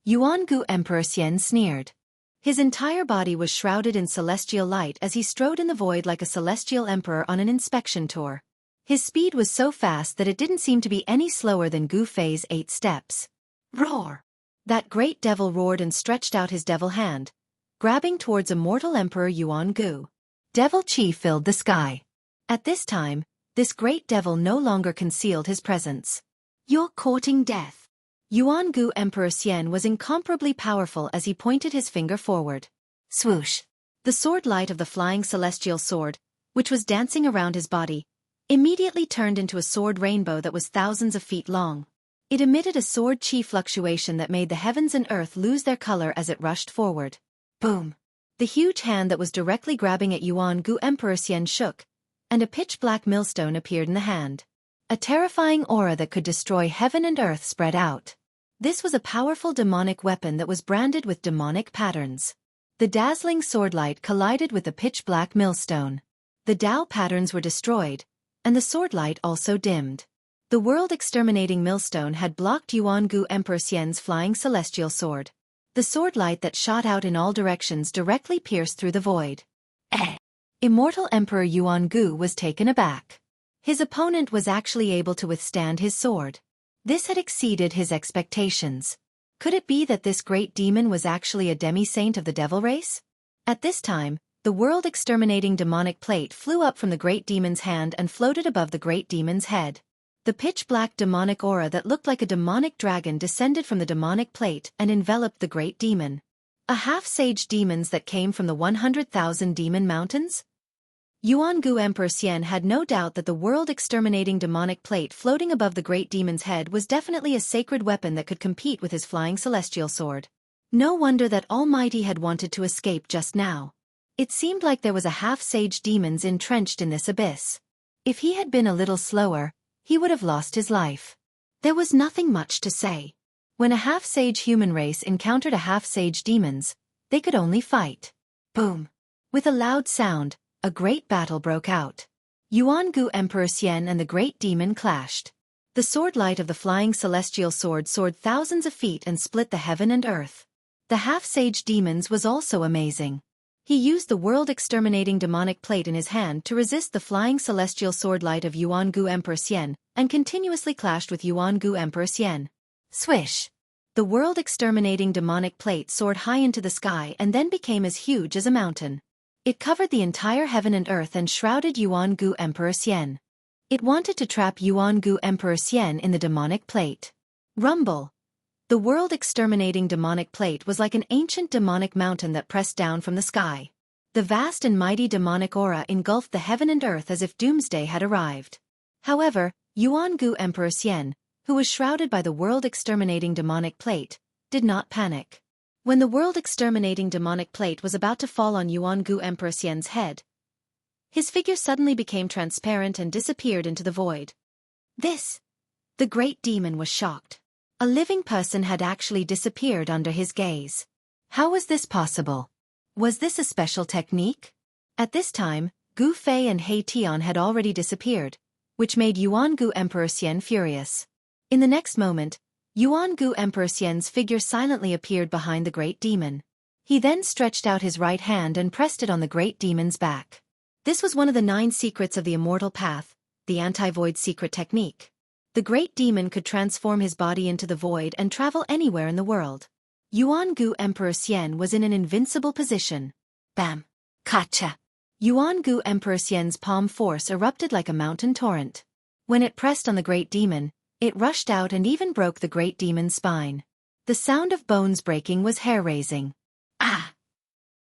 Yuangu Emperor Xian sneered. His entire body was shrouded in celestial light as he strode in the void like a celestial emperor on an inspection tour. His speed was so fast that it didn't seem to be any slower than Gu Fei's 8 steps. Roar! That great devil roared and stretched out his devil hand, grabbing towards immortal Emperor Yuangu. Devil chi filled the sky. At this time, this great devil no longer concealed his presence. You're courting death. Yuangu Emperor Xian was incomparably powerful as he pointed his finger forward. Swoosh! The sword light of the flying celestial sword, which was dancing around his body, immediately turned into a sword rainbow that was thousands of feet long. It emitted a sword chi fluctuation that made the heavens and earth lose their color as it rushed forward. Boom! The huge hand that was directly grabbing at Yuangu Emperor Xian shook, and a pitch-black millstone appeared in the hand. A terrifying aura that could destroy heaven and earth spread out. This was a powerful demonic weapon that was branded with demonic patterns. The dazzling swordlight collided with the pitch-black millstone. The Tao patterns were destroyed, and the swordlight also dimmed. The world-exterminating millstone had blocked Yuangu Emperor Xian's flying celestial sword. The swordlight that shot out in all directions directly pierced through the void. Immortal Emperor Yuangu was taken aback. His opponent was actually able to withstand his sword. This had exceeded his expectations. Could it be that this great demon was actually a demi-saint of the devil race? At this time, the world-exterminating demonic plate flew up from the great demon's hand and floated above the great demon's head. The pitch-black demonic aura that looked like a demonic dragon descended from the demonic plate and enveloped the great demon. A half-sage demons that came from the 100,000 demon mountains? Yuangu Emperor Xian had no doubt that the world-exterminating demonic plate floating above the great demon's head was definitely a sacred weapon that could compete with his flying celestial sword. No wonder that Almighty had wanted to escape just now. It seemed like there was a half-sage demons entrenched in this abyss. If he had been a little slower, he would have lost his life. There was nothing much to say. When a half-sage human race encountered a half-sage demons, they could only fight. Boom! With a loud sound, a great battle broke out. Yuangu Emperor Xian and the great demon clashed. The sword light of the flying celestial sword soared thousands of feet and split the heaven and earth. The half-sage demons was also amazing. He used the world-exterminating demonic plate in his hand to resist the flying celestial sword light of Yuangu Emperor Xian and continuously clashed with Yuangu Emperor Xian. Swish! The world-exterminating demonic plate soared high into the sky and then became as huge as a mountain. It covered the entire heaven and earth and shrouded Yuangu Emperor Xian. It wanted to trap Yuangu Emperor Xian in the demonic plate. Rumble! The world-exterminating demonic plate was like an ancient demonic mountain that pressed down from the sky. The vast and mighty demonic aura engulfed the heaven and earth as if doomsday had arrived. However, Yuangu Emperor Xian, who was shrouded by the world-exterminating demonic plate, did not panic. When the world-exterminating demonic plate was about to fall on Yuangu Emperor Xian's head, his figure suddenly became transparent and disappeared into the void. This! The great demon was shocked. A living person had actually disappeared under his gaze. How was this possible? Was this a special technique? At this time, Gu Fei and He Tian had already disappeared, which made Yuangu Emperor Xian furious. In the next moment, Yuangu Emperor Xian's figure silently appeared behind the great demon. He then stretched out his right hand and pressed it on the great demon's back. This was one of the 9 secrets of the immortal path, the anti-void secret technique. The great demon could transform his body into the void and travel anywhere in the world. Yuangu Emperor Xian was in an invincible position. Bam! Kacha! Yuangu Emperor Xian's palm force erupted like a mountain torrent. When it pressed on the great demon, it rushed out and even broke the great demon's spine. The sound of bones breaking was hair-raising. Ah!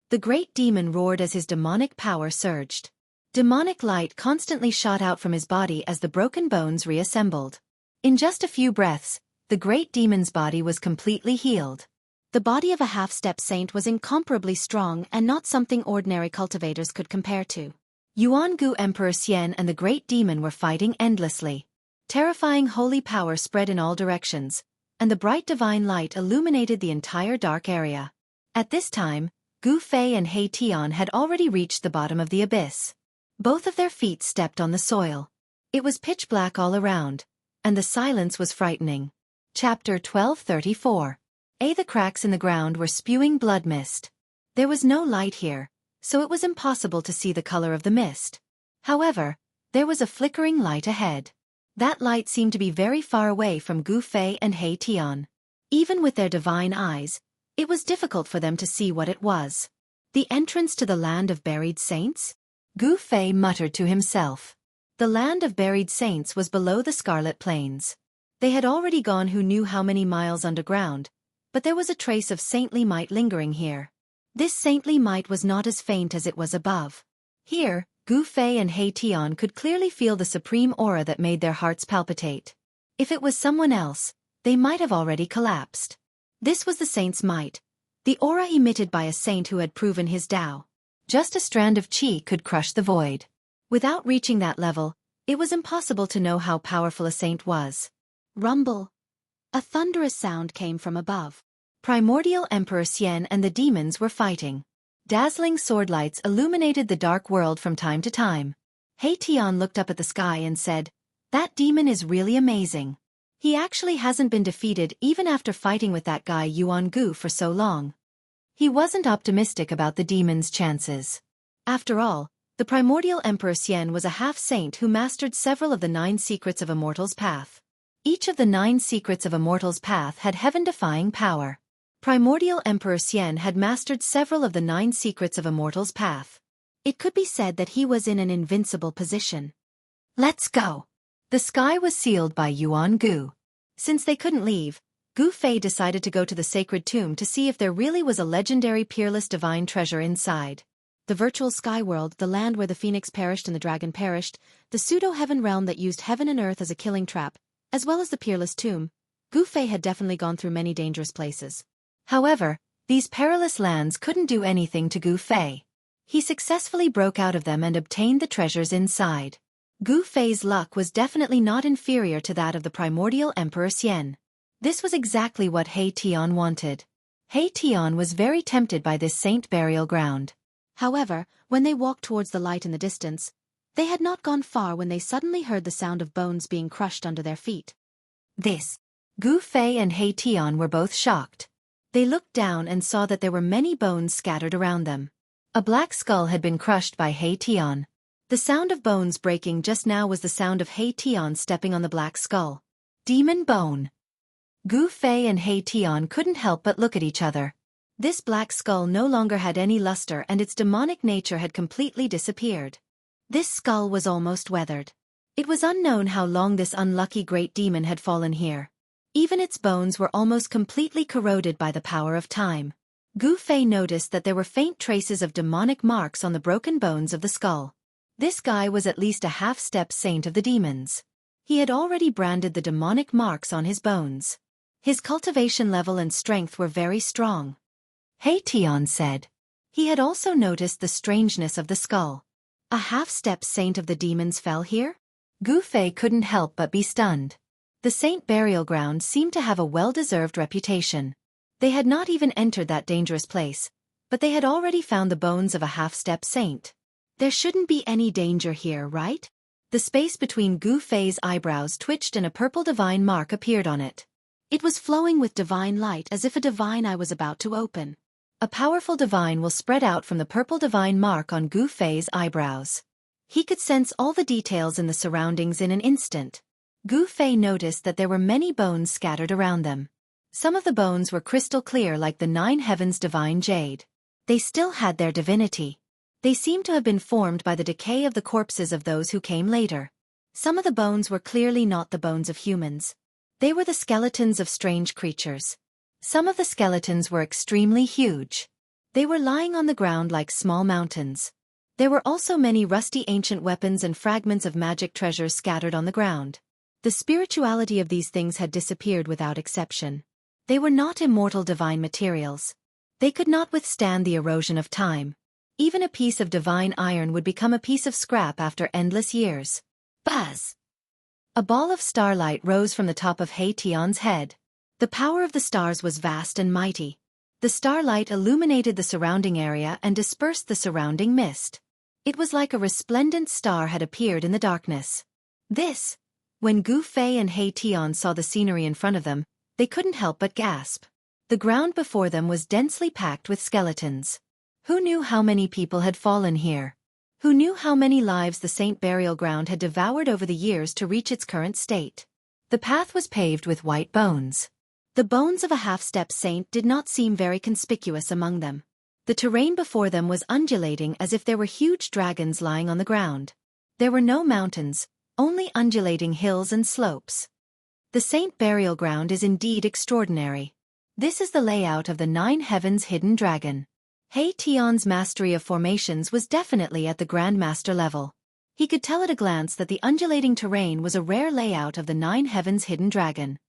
The great demon roared as his demonic power surged. Demonic light constantly shot out from his body as the broken bones reassembled. In just a few breaths, the great demon's body was completely healed. The body of a half-step saint was incomparably strong and not something ordinary cultivators could compare to. Yuangu Emperor Xian and the great demon were fighting endlessly. Terrifying holy power spread in all directions, and the bright divine light illuminated the entire dark area. At this time, Gu Fei and He Tian had already reached the bottom of the abyss. Both of their feet stepped on the soil. It was pitch black all around, and the silence was frightening. Chapter 1234. The cracks in the ground were spewing blood mist. There was no light here, so it was impossible to see the color of the mist. However, there was a flickering light ahead. That light seemed to be very far away from Gu Fei and He Tian. Even with their divine eyes, it was difficult for them to see what it was. The entrance to the land of buried saints? Gu Fei muttered to himself. The land of buried saints was below the Scarlet Plains. They had already gone who knew how many miles underground, but there was a trace of saintly might lingering here. This saintly might was not as faint as it was above. Here, Gu Fei and He Tian could clearly feel the supreme aura that made their hearts palpitate. If it was someone else, they might have already collapsed. This was the saint's might, the aura emitted by a saint who had proven his Tao. Just a strand of qi could crush the void. Without reaching that level, it was impossible to know how powerful a saint was. Rumble! A thunderous sound came from above. Primordial Emperor Xian and the demons were fighting. Dazzling sword lights illuminated the dark world from time to time. He Tian looked up at the sky and said, "That demon is really amazing. He actually hasn't been defeated even after fighting with that guy Yuangu for so long." He wasn't optimistic about the demon's chances. After all, The primordial Emperor Xian was a half-saint who mastered several of the 9 secrets of a mortal's path. Each of the 9 secrets of a mortal's path had heaven-defying power. Primordial Emperor Xian had mastered several of the 9 secrets of a mortal's path. It could be said that he was in an invincible position. Let's go. The sky was sealed by Yuan Gu. Since they couldn't leave, Gu Fei decided to go to the sacred tomb to see if there really was a legendary peerless divine treasure inside. The virtual sky world, the land where the phoenix perished and the dragon perished, the pseudo-heaven realm that used heaven and earth as a killing trap, as well as the peerless tomb, Gu Fei had definitely gone through many dangerous places. However, these perilous lands couldn't do anything to Gu Fei. He successfully broke out of them and obtained the treasures inside. Gu Fei's luck was definitely not inferior to that of the primordial Emperor Xian. This was exactly what He Tian wanted. He Tian was very tempted by this saint burial ground. However, when they walked towards the light in the distance, they had not gone far when they suddenly heard the sound of bones being crushed under their feet. Gu Fei and He Tian were both shocked. They looked down and saw that there were many bones scattered around them. A black skull had been crushed by He Tian. The sound of bones breaking just now was the sound of He Tian stepping on the black skull. Demon bone. Gu Fei and He Tian couldn't help but look at each other. This black skull no longer had any luster and its demonic nature had completely disappeared. This skull was almost weathered. It was unknown how long this unlucky great demon had fallen here. Even its bones were almost completely corroded by the power of time. Gu Fei noticed that there were faint traces of demonic marks on the broken bones of the skull. This guy was at least a half-step saint of the demons. He had already branded the demonic marks on his bones. His cultivation level and strength were very strong. He Tian said. He had also noticed the strangeness of the skull. A half-step saint of the demons fell here? Gu Fei couldn't help but be stunned. The saint burial ground seemed to have a well-deserved reputation. They had not even entered that dangerous place, but they had already found the bones of a half-step saint. There shouldn't be any danger here, right? The space between Gu Fei's eyebrows twitched and a purple divine mark appeared on it. It was flowing with divine light as if a divine eye was about to open. A powerful divine will spread out from the purple divine mark on Gu Fei's eyebrows. He could sense all the details in the surroundings in an instant. Gu Fei noticed that there were many bones scattered around them. Some of the bones were crystal clear like the 9 heavens' divine jade. They still had their divinity. They seemed to have been formed by the decay of the corpses of those who came later. Some of the bones were clearly not the bones of humans. They were the skeletons of strange creatures. Some of the skeletons were extremely huge. They were lying on the ground like small mountains. There were also many rusty ancient weapons and fragments of magic treasures scattered on the ground. The spirituality of these things had disappeared without exception. They were not immortal divine materials. They could not withstand the erosion of time. Even a piece of divine iron would become a piece of scrap after endless years. Buzz! A ball of starlight rose from the top of He Tian's head. The power of the stars was vast and mighty. The starlight illuminated the surrounding area and dispersed the surrounding mist. It was like a resplendent star had appeared in the darkness. When Gu Fei and He Tian saw the scenery in front of them, they couldn't help but gasp. The ground before them was densely packed with skeletons. Who knew how many people had fallen here? Who knew how many lives the saint burial ground had devoured over the years to reach its current state? The path was paved with white bones. The bones of a half-step saint did not seem very conspicuous among them. The terrain before them was undulating as if there were huge dragons lying on the ground. There were no mountains, only undulating hills and slopes. The saint burial ground is indeed extraordinary. This is the layout of the 9 heavens hidden dragon. He Tian's mastery of formations was definitely at the Grandmaster level. He could tell at a glance that the undulating terrain was a rare layout of the 9 heavens hidden dragon.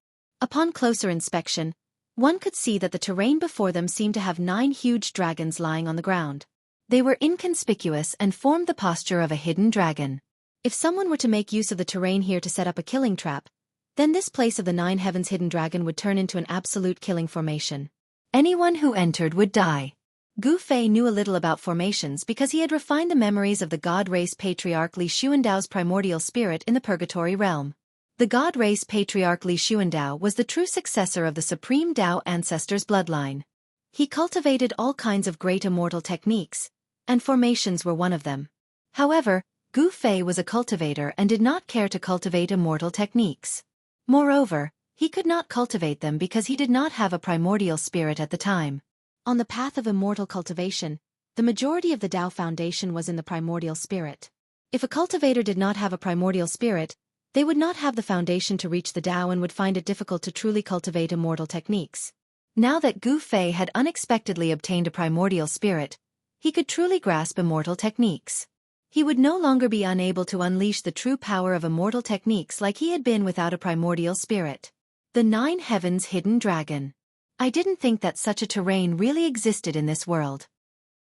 Upon closer inspection, one could see that the terrain before them seemed to have 9 huge dragons lying on the ground. They were inconspicuous and formed the posture of a hidden dragon. If someone were to make use of the terrain here to set up a killing trap, then this place of the 9 heavens hidden dragon would turn into an absolute killing formation. Anyone who entered would die. Gu Fei knew a little about formations because he had refined the memories of the god race patriarch Li Xuandao's primordial spirit in the purgatory realm. The god race patriarch Li Xuandao was the true successor of the supreme Dao ancestors' bloodline. He cultivated all kinds of great immortal techniques, and formations were one of them. However, Gu Fei was a cultivator and did not care to cultivate immortal techniques. Moreover, he could not cultivate them because he did not have a primordial spirit at the time. On the path of immortal cultivation, the majority of the Tao foundation was in the primordial spirit. If a cultivator did not have a primordial spirit, they would not have the foundation to reach the Tao and would find it difficult to truly cultivate immortal techniques. Now that Gu Fei had unexpectedly obtained a primordial spirit, he could truly grasp immortal techniques. He would no longer be unable to unleash the true power of immortal techniques like he had been without a primordial spirit. The 9 Heavens Hidden Dragon. I didn't think that such a terrain really existed in this world.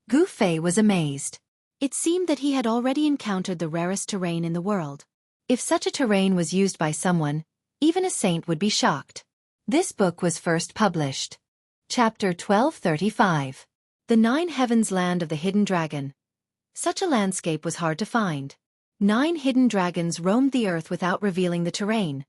Gu Fei was amazed. It seemed that he had already encountered the rarest terrain in the world. If such a terrain was used by someone, even a saint would be shocked. This book was first published. Chapter 1235. The 9 Heavens Land of the Hidden Dragon. Such a landscape was hard to find. 9 hidden dragons roamed the earth without revealing the terrain.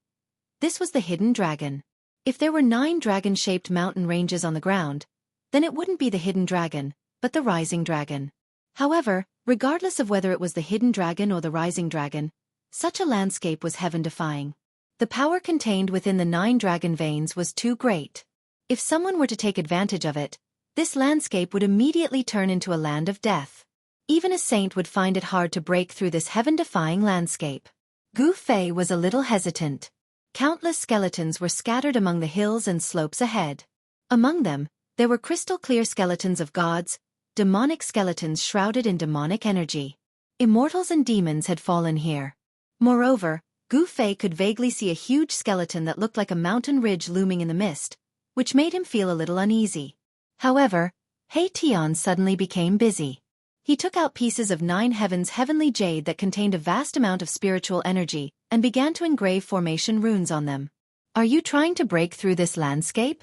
This was the hidden dragon. If there were 9 dragon-shaped mountain ranges on the ground, then it wouldn't be the hidden dragon, but the rising dragon. However, regardless of whether it was the hidden dragon or the rising dragon, such a landscape was heaven-defying. The power contained within the 9 dragon veins was too great. If someone were to take advantage of it, this landscape would immediately turn into a land of death. Even a saint would find it hard to break through this heaven-defying landscape. Gu Fei was a little hesitant. Countless skeletons were scattered among the hills and slopes ahead. Among them, there were crystal-clear skeletons of gods, demonic skeletons shrouded in demonic energy. Immortals and demons had fallen here. Moreover, Gu Fei could vaguely see a huge skeleton that looked like a mountain ridge looming in the mist, which made him feel a little uneasy. However, He Tian suddenly became busy. He took out pieces of 9 Heavens heavenly jade that contained a vast amount of spiritual energy, and began to engrave formation runes on them. Are you trying to break through this landscape?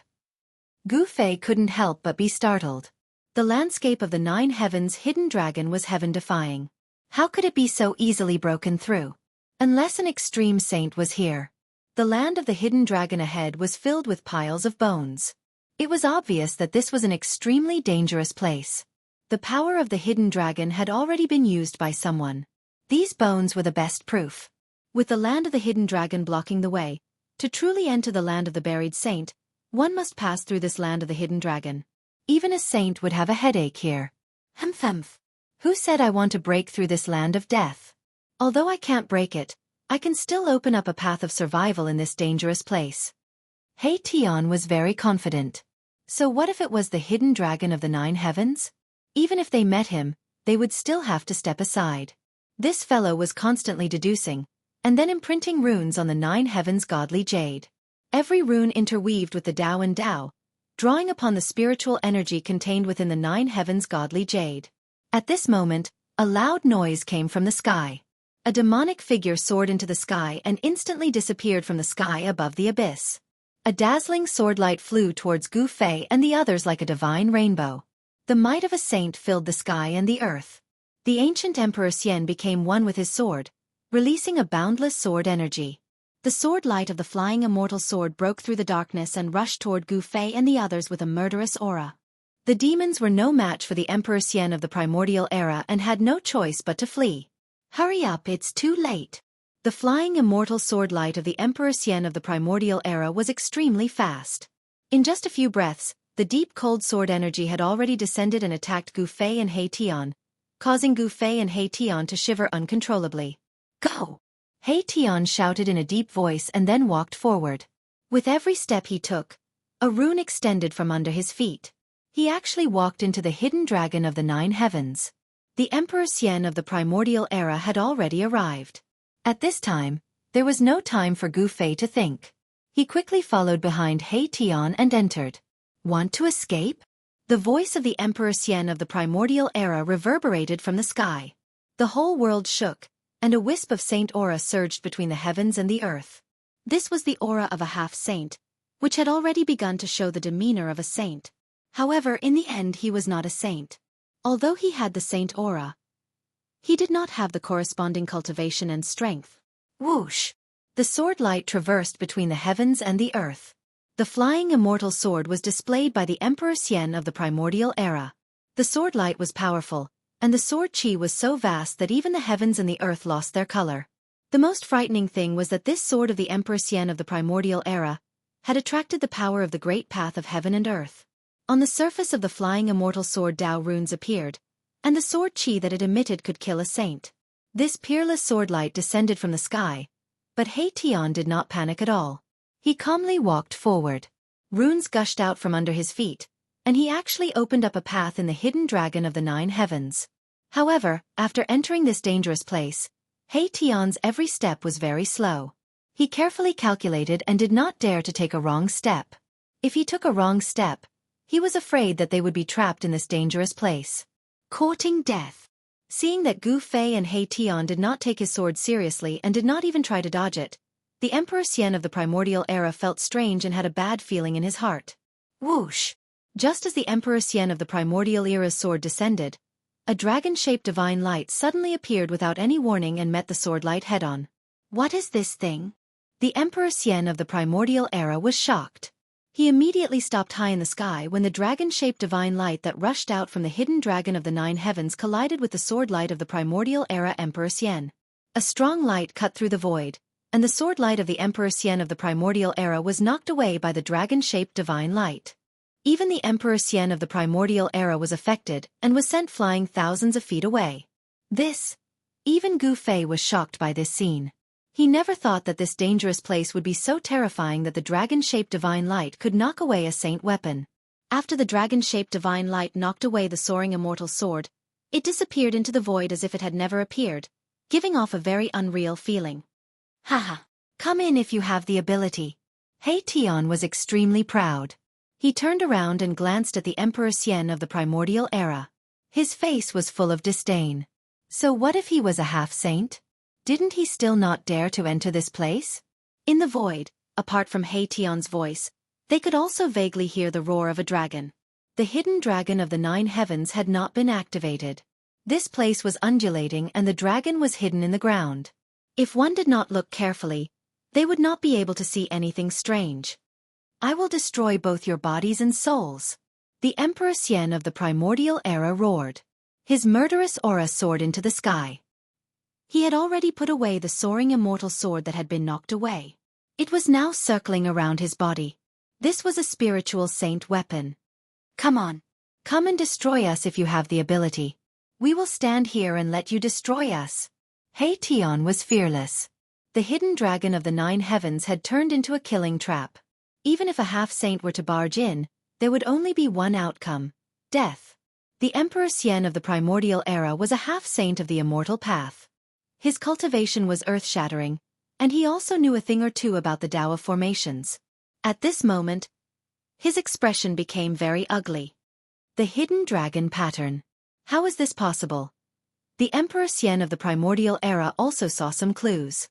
Gu Fei couldn't help but be startled. The landscape of the 9 Heavens Hidden Dragon was heaven-defying. How could it be so easily broken through? Unless an extreme saint was here. The land of the hidden dragon ahead was filled with piles of bones. It was obvious that this was an extremely dangerous place. The power of the hidden dragon had already been used by someone. These bones were the best proof. With the land of the hidden dragon blocking the way, to truly enter the land of the buried saint, one must pass through this land of the hidden dragon. Even a saint would have a headache here. Humph. Who said I want to break through this land of death? Although I can't break it, I can still open up a path of survival in this dangerous place. He Tian was very confident. So what if it was the hidden dragon of the 9 Heavens? Even if they met him, they would still have to step aside. This fellow was constantly deducing, and then imprinting runes on the 9 Heavens godly jade. Every rune interweaved with the Tao and Tao, drawing upon the spiritual energy contained within the 9 Heavens godly jade. At this moment, a loud noise came from the sky. A demonic figure soared into the sky and instantly disappeared from the sky above the abyss. A dazzling swordlight flew towards Gu Fei and the others like a divine rainbow. The might of a saint filled the sky and the earth. The ancient Emperor Xian became one with his sword, releasing a boundless sword energy. The sword light of the flying immortal sword broke through the darkness and rushed toward Gu Fei and the others with a murderous aura. The demons were no match for the Emperor Xian of the primordial era and had no choice but to flee. Hurry up, it's too late. The flying immortal sword light of the Emperor Xian of the primordial era was extremely fast. In just a few breaths, the deep cold sword energy had already descended and attacked Gu Fei and He Tian, causing Gu Fei and He Tian to shiver uncontrollably. Go! He Tian shouted in a deep voice and then walked forward. With every step he took, a rune extended from under his feet. He actually walked into the hidden dragon of the 9 Heavens. The Emperor Xian of the primordial era had already arrived. At this time, there was no time for Gu Fei to think. He quickly followed behind He Tian and entered. Want to escape? The voice of the Emperor Xian of the primordial era reverberated from the sky. The whole world shook, and a wisp of saint aura surged between the heavens and the earth. This was the aura of a half-saint, which had already begun to show the demeanor of a saint. However, in the end he was not a saint. Although he had the saint aura, he did not have the corresponding cultivation and strength. Whoosh! The sword light traversed between the heavens and the earth. The flying immortal sword was displayed by the Emperor Xian of the primordial era. The sword light was powerful, and the sword chi was so vast that even the heavens and the earth lost their color. The most frightening thing was that this sword of the Emperor Xian of the primordial era had attracted the power of the great path of heaven and earth. On the surface of the flying immortal sword Dao runes appeared, and the sword chi that it emitted could kill a saint. This peerless sword light descended from the sky, but He Tian did not panic at all. He calmly walked forward. Runes gushed out from under his feet, and he actually opened up a path in the hidden dragon of the 9 heavens. However, after entering this dangerous place, He Tian's every step was very slow. He carefully calculated and did not dare to take a wrong step. If he took a wrong step, he was afraid that they would be trapped in this dangerous place. Courting death. Seeing that Gu Fei and He Tian did not take his sword seriously and did not even try to dodge it, the Emperor Xian of the primordial era felt strange and had a bad feeling in his heart. Whoosh! Just as the Emperor Xian of the primordial era's sword descended, a dragon-shaped divine light suddenly appeared without any warning and met the sword light head-on. What is this thing? The Emperor Xian of the primordial era was shocked. He immediately stopped high in the sky when the dragon-shaped divine light that rushed out from the hidden dragon of the 9 heavens collided with the sword light of the primordial era Emperor Xian. A strong light cut through the void, and the sword light of the Emperor Xian of the primordial era was knocked away by the dragon-shaped divine light. Even the Emperor Xian of the primordial era was affected and was sent flying thousands of feet away. Even Gu Fei was shocked by this scene. He never thought that this dangerous place would be so terrifying that the dragon-shaped divine light could knock away a saint weapon. After the dragon-shaped divine light knocked away the soaring immortal sword, it disappeared into the void as if it had never appeared, giving off a very unreal feeling. Haha! Come in if you have the ability. He Tian was extremely proud. He turned around and glanced at the Emperor Xian of the primordial era. His face was full of disdain. So what if he was a half-saint? Didn't he still not dare to enter this place? In the void, apart from He Tian's voice, they could also vaguely hear the roar of a dragon. The hidden dragon of the 9 heavens had not been activated. This place was undulating and the dragon was hidden in the ground. If one did not look carefully, they would not be able to see anything strange. I will destroy both your bodies and souls. The Emperor Xian of the primordial era roared. His murderous aura soared into the sky. He had already put away the soaring immortal sword that had been knocked away. It was now circling around his body. This was a spiritual saint weapon. Come on. Come and destroy us if you have the ability. We will stand here and let you destroy us. He Tian was fearless. The hidden dragon of the 9 heavens had turned into a killing trap. Even if a half-saint were to barge in, there would only be one outcome: death. The Emperor Xian of the primordial era was a half-saint of the immortal path. His cultivation was earth-shattering, and he also knew a thing or two about the Tao of formations. At this moment, his expression became very ugly. The hidden dragon pattern. How is this possible? The Emperor Xian of the primordial era also saw some clues.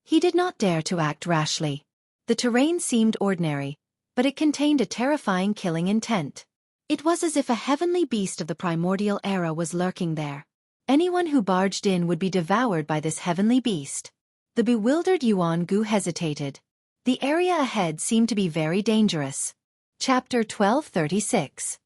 He did not dare to act rashly. The terrain seemed ordinary, but it contained a terrifying killing intent. It was as if a heavenly beast of the primordial era was lurking there. Anyone who barged in would be devoured by this heavenly beast. The bewildered Yuan Gu hesitated. The area ahead seemed to be very dangerous. Chapter 1236.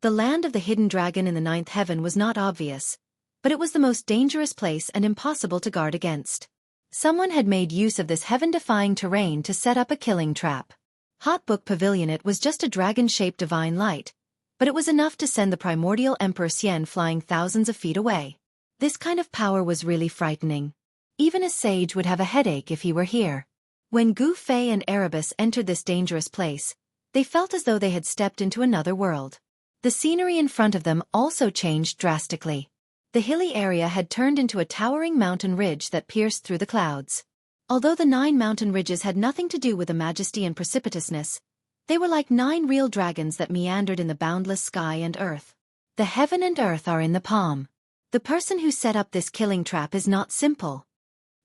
The land of the hidden dragon in the 9th heaven was not obvious, but it was the most dangerous place and impossible to guard against. Someone had made use of this heaven-defying terrain to set up a killing trap. Hot Book Pavilion. It was just a dragon-shaped divine light, but it was enough to send the primordial Emperor Xian flying thousands of feet away. This kind of power was really frightening. Even a sage would have a headache if he were here. When Gu Fei and Erebus entered this dangerous place, they felt as though they had stepped into another world. The scenery in front of them also changed drastically. The hilly area had turned into a towering mountain ridge that pierced through the clouds. Although the 9 mountain ridges had nothing to do with the majesty and precipitousness, they were like 9 real dragons that meandered in the boundless sky and earth. The heaven and earth are in the palm. The person who set up this killing trap is not simple.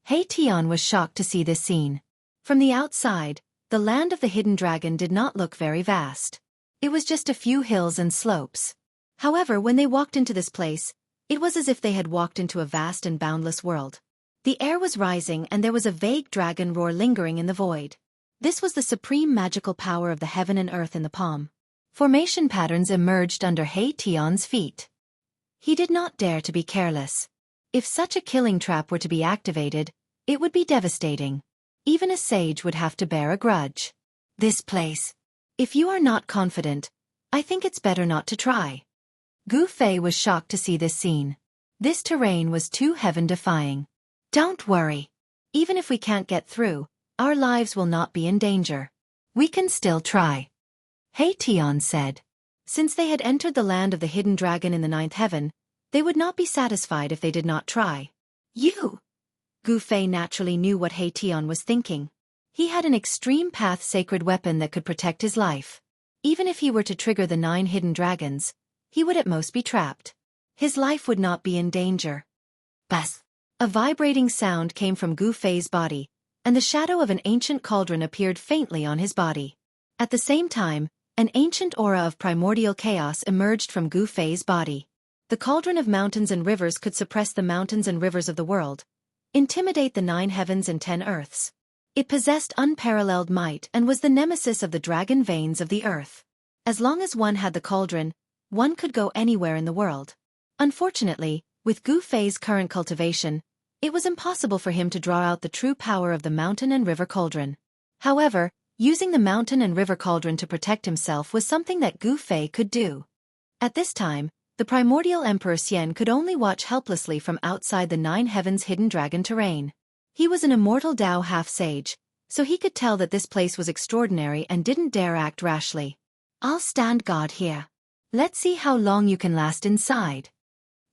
He Tian was shocked to see this scene. From the outside, the land of the hidden dragon did not look very vast. It was just a few hills and slopes. However, when they walked into this place, it was as if they had walked into a vast and boundless world. The air was rising and there was a vague dragon roar lingering in the void. This was the supreme magical power of the heaven and earth in the palm. Formation patterns emerged under He Tian's feet. He did not dare to be careless. If such a killing trap were to be activated, it would be devastating. Even a sage would have to bear a grudge. This place. If you are not confident, I think it's better not to try. Gu Fei was shocked to see this scene. This terrain was too heaven-defying. Don't worry. Even if we can't get through, our lives will not be in danger. We can still try. He Tian said. Since they had entered the land of the hidden dragon in the ninth heaven, they would not be satisfied if they did not try. You! Gu Fei naturally knew what He Tian was thinking. He had an extreme path sacred weapon that could protect his life. Even if he were to trigger the 9 hidden dragons, he would at most be trapped. His life would not be in danger. Bas! A vibrating sound came from Gu Fei's body, and the shadow of an ancient cauldron appeared faintly on his body. At the same time, an ancient aura of primordial chaos emerged from Gu Fei's body. The cauldron of mountains and rivers could suppress the mountains and rivers of the world, intimidate the 9 heavens and 10 earths. It possessed unparalleled might and was the nemesis of the dragon veins of the earth. As long as one had the cauldron, one could go anywhere in the world. Unfortunately, with Gu Fei's current cultivation, it was impossible for him to draw out the true power of the mountain and river cauldron. However, using the mountain and river cauldron to protect himself was something that Gu Fei could do. At this time, the primordial Emperor Xian could only watch helplessly from outside the 9 heavens hidden dragon terrain. He was an immortal Dao half-sage, so he could tell that this place was extraordinary and didn't dare act rashly. I'll stand guard here. Let's see how long you can last inside.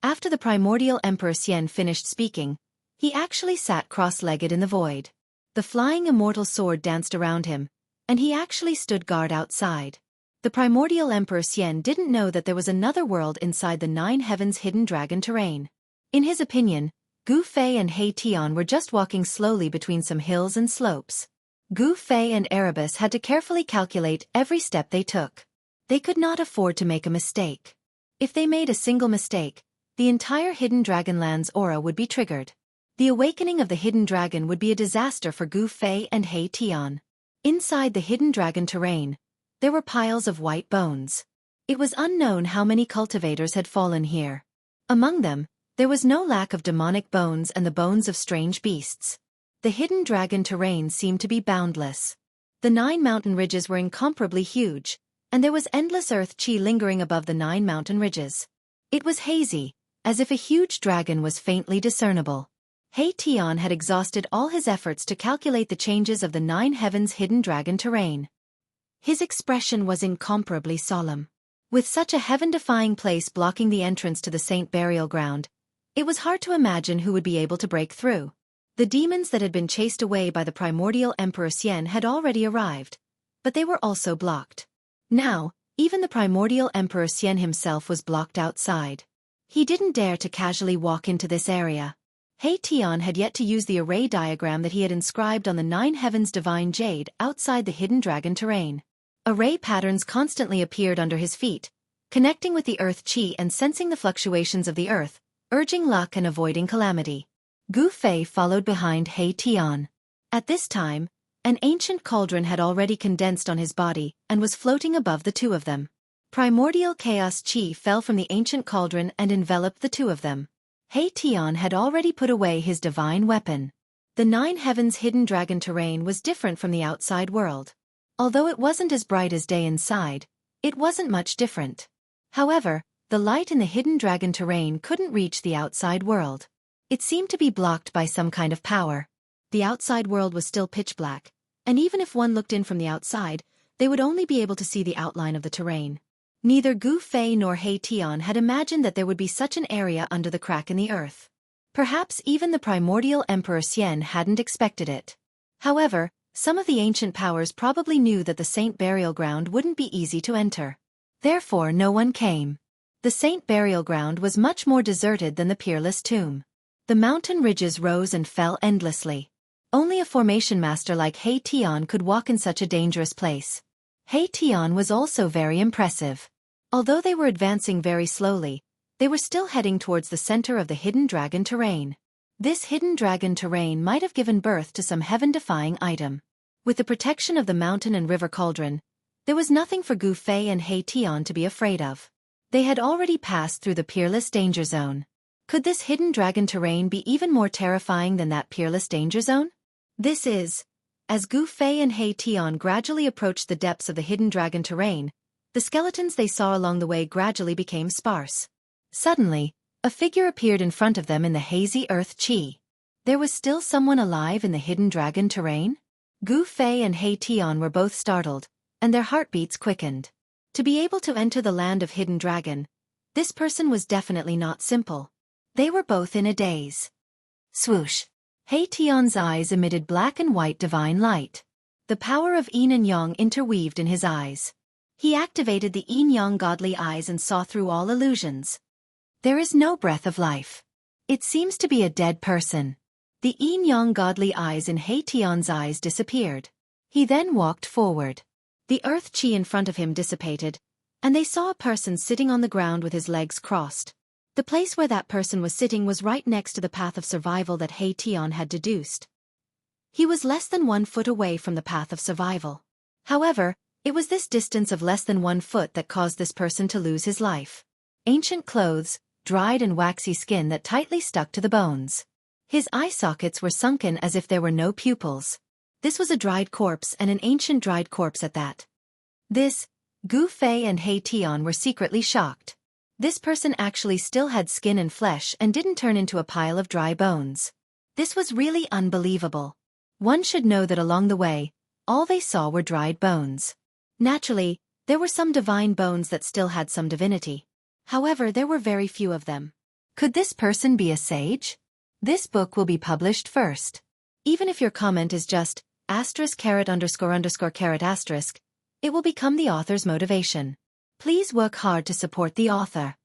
After the primordial Emperor Xian finished speaking, he actually sat cross-legged in the void. The flying immortal sword danced around him, and he actually stood guard outside. The primordial Emperor Xian didn't know that there was another world inside the 9 heavens hidden dragon terrain. In his opinion, Gu Fei and He Tian were just walking slowly between some hills and slopes. Gu Fei and Erebus had to carefully calculate every step they took. They could not afford to make a mistake. If they made a single mistake, the entire hidden dragonland's aura would be triggered. The awakening of the hidden dragon would be a disaster for Gu Fei and He Tian. Inside the hidden dragon terrain, there were piles of white bones. It was unknown how many cultivators had fallen here. Among them, there was no lack of demonic bones and the bones of strange beasts. The hidden dragon terrain seemed to be boundless. The 9 mountain ridges were incomparably huge, and there was endless earth chi lingering above the 9 mountain ridges. It was hazy, as if a huge dragon was faintly discernible. He Tian had exhausted all his efforts to calculate the changes of the 9 heavens hidden dragon terrain. His expression was incomparably solemn. With such a heaven-defying place blocking the entrance to the saint burial ground, it was hard to imagine who would be able to break through. The demons that had been chased away by the primordial Emperor Xian had already arrived, but they were also blocked. Now, even the primordial Emperor Xian himself was blocked outside. He didn't dare to casually walk into this area. He Tian had yet to use the array diagram that he had inscribed on the 9 heavens divine jade outside the hidden dragon terrain. Array patterns constantly appeared under his feet, connecting with the earth chi and sensing the fluctuations of the earth, urging luck and avoiding calamity. Gu Fei followed behind He Tian. At this time, an ancient cauldron had already condensed on his body and was floating above the two of them. Primordial chaos chi fell from the ancient cauldron and enveloped the two of them. He Tian had already put away his divine weapon. The 9 heavens hidden dragon terrain was different from the outside world. Although it wasn't as bright as day inside, it wasn't much different. However, the light in the hidden dragon terrain couldn't reach the outside world. It seemed to be blocked by some kind of power. The outside world was still pitch black, and even if one looked in from the outside, they would only be able to see the outline of the terrain. Neither Gu Fei nor He Tian had imagined that there would be such an area under the crack in the earth. Perhaps even the primordial Emperor Xian hadn't expected it. However, some of the ancient powers probably knew that the saint burial ground wouldn't be easy to enter. Therefore no one came. The saint burial ground was much more deserted than the peerless tomb. The mountain ridges rose and fell endlessly. Only a formation master like He Tian could walk in such a dangerous place. He Tian was also very impressive. Although they were advancing very slowly, they were still heading towards the center of the hidden dragon terrain. This hidden dragon terrain might have given birth to some heaven-defying item. With the protection of the mountain and river cauldron, there was nothing for Gu Fei and He Tian to be afraid of. They had already passed through the peerless danger zone. Could this hidden dragon terrain be even more terrifying than that peerless danger zone? This is. As Gu Fei and He Tian gradually approached the depths of the hidden dragon terrain, the skeletons they saw along the way gradually became sparse. Suddenly, a figure appeared in front of them in the hazy earth chi. There was still someone alive in the hidden dragon terrain? Gu Fei and He Tian were both startled, and their heartbeats quickened. To be able to enter the land of hidden dragon, this person was definitely not simple. They were both in a daze. Swoosh! He Tian's eyes emitted black and white divine light. The power of yin and yang interweaved in his eyes. He activated the yin-yang godly eyes and saw through all illusions. There is no breath of life. It seems to be a dead person. The yin-yang godly eyes in He Tian's eyes disappeared. He then walked forward. The earth chi in front of him dissipated, and they saw a person sitting on the ground with his legs crossed. The place where that person was sitting was right next to the path of survival that He Tian had deduced. He was less than 1 foot away from the path of survival. However, it was this distance of less than 1 foot that caused this person to lose his life. Ancient clothes, dried and waxy skin that tightly stuck to the bones. His eye sockets were sunken as if there were no pupils. This was a dried corpse, and an ancient dried corpse at that. Gu Fei and He Tian were secretly shocked. This person actually still had skin and flesh and didn't turn into a pile of dry bones. This was really unbelievable. One should know that along the way, all they saw were dried bones. Naturally, there were some divine bones that still had some divinity. However, there were very few of them. Could this person be a sage? This book will be published first. Even if your comment is just **__***, it will become the author's motivation. Please work hard to support the author.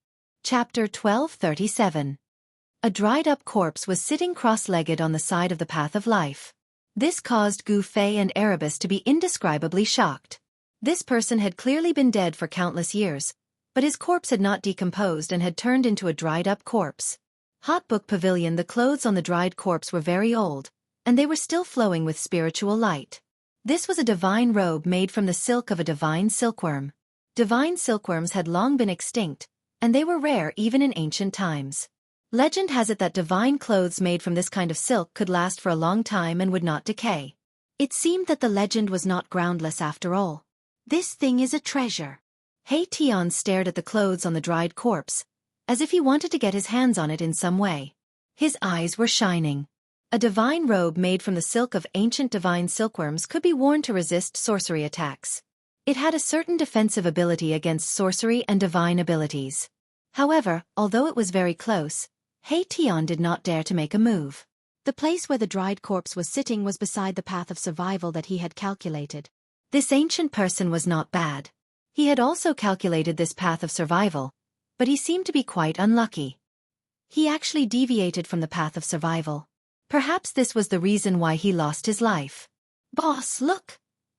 Chapter 1237. A dried-up corpse was sitting cross-legged on the side of the path of life. This caused Gu Fei and Erebus to be indescribably shocked. This person had clearly been dead for countless years, but his corpse had not decomposed and had turned into a dried-up corpse. Hot Book Pavilion. The clothes on the dried corpse were very old, and they were still flowing with spiritual light. This was a divine robe made from the silk of a divine silkworm. Divine silkworms had long been extinct, and they were rare even in ancient times. Legend has it that divine clothes made from this kind of silk could last for a long time and would not decay. It seemed that the legend was not groundless after all. This thing is a treasure. He Tian stared at the clothes on the dried corpse, as if he wanted to get his hands on it in some way. His eyes were shining. A divine robe made from the silk of ancient divine silkworms could be worn to resist sorcery attacks. It had a certain defensive ability against sorcery and divine abilities. However, although it was very close, He Tian did not dare to make a move. The place where the dried corpse was sitting was beside the path of survival that he had calculated. This ancient person was not bad. He had also calculated this path of survival, but he seemed to be quite unlucky. He actually deviated from the path of survival. Perhaps this was the reason why he lost his life. Boss, look!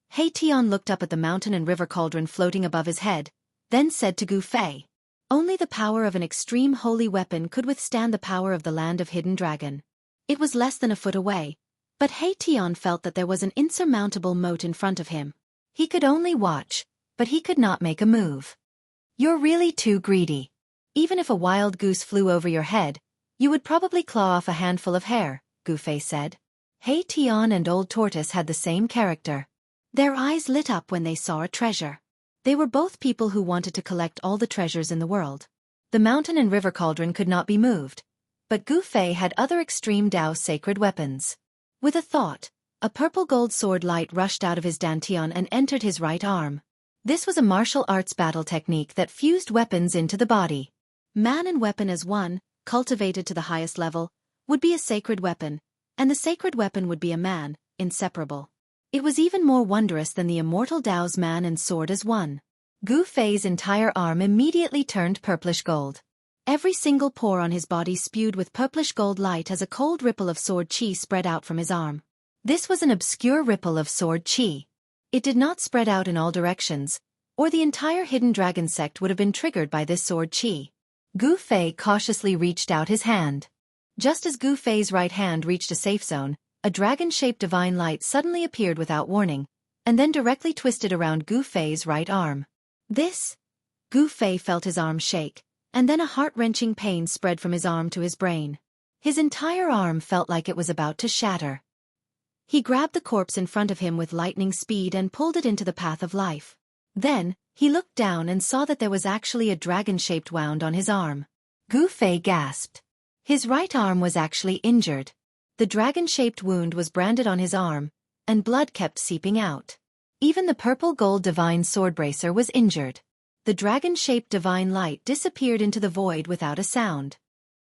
He Tian looked up at the mountain and river cauldron floating above his head, then said to Gu Fei, "Only the power of an extreme holy weapon could withstand the power of the land of hidden dragon." It was less than a foot away, but He Tian felt that there was an insurmountable moat in front of him. He could only watch, but he could not make a move. "You're really too greedy. Even if a wild goose flew over your head, you would probably claw off a handful of hair," Gu Fei said. He Tian and Old Tortoise had the same character. Their eyes lit up when they saw a treasure. They were both people who wanted to collect all the treasures in the world. The mountain and river cauldron could not be moved, but Gu Fei had other extreme Dao sacred weapons. With a thought, a purple gold sword light rushed out of his dantian and entered his right arm. This was a martial arts battle technique that fused weapons into the body. Man and weapon as one, cultivated to the highest level, would be a sacred weapon, and the sacred weapon would be a man, inseparable. It was even more wondrous than the immortal Dao's man and sword as one. Gu Fei's entire arm immediately turned purplish gold. Every single pore on his body spewed with purplish gold light as a cold ripple of sword chi spread out from his arm. This was an obscure ripple of sword chi. It did not spread out in all directions, or the entire hidden dragon sect would have been triggered by this sword chi. Gu Fei cautiously reached out his hand. Just as Gu Fei's right hand reached a safe zone, a dragon-shaped divine light suddenly appeared without warning, and then directly twisted around Gu Fei's right arm. This Gu Fei felt his arm shake, and then a heart-wrenching pain spread from his arm to his brain. His entire arm felt like it was about to shatter. He grabbed the corpse in front of him with lightning speed and pulled it into the path of life. Then, he looked down and saw that there was actually a dragon-shaped wound on his arm. Gu Fei gasped. His right arm was actually injured. The dragon-shaped wound was branded on his arm, and blood kept seeping out. Even the purple gold divine sword bracer was injured. The dragon-shaped divine light disappeared into the void without a sound.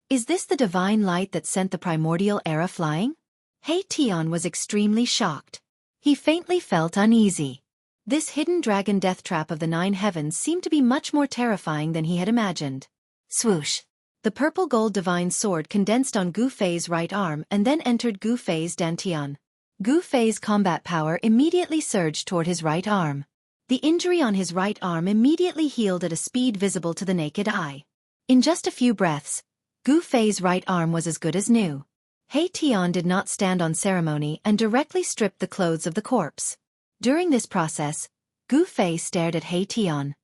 Is this the divine light that sent the primordial era flying? He Tian was extremely shocked. He faintly felt uneasy. This hidden dragon death trap of the 9 heavens seemed to be much more terrifying than he had imagined. Swoosh! The purple gold divine sword condensed on Gu Fei's right arm and then entered Gu Fei's dantian. Gu Fei's combat power immediately surged toward his right arm. The injury on his right arm immediately healed at a speed visible to the naked eye. In just a few breaths, Gu Fei's right arm was as good as new. He Tian did not stand on ceremony and directly stripped the clothes of the corpse. During this process, Gu Fei stared at He Tian.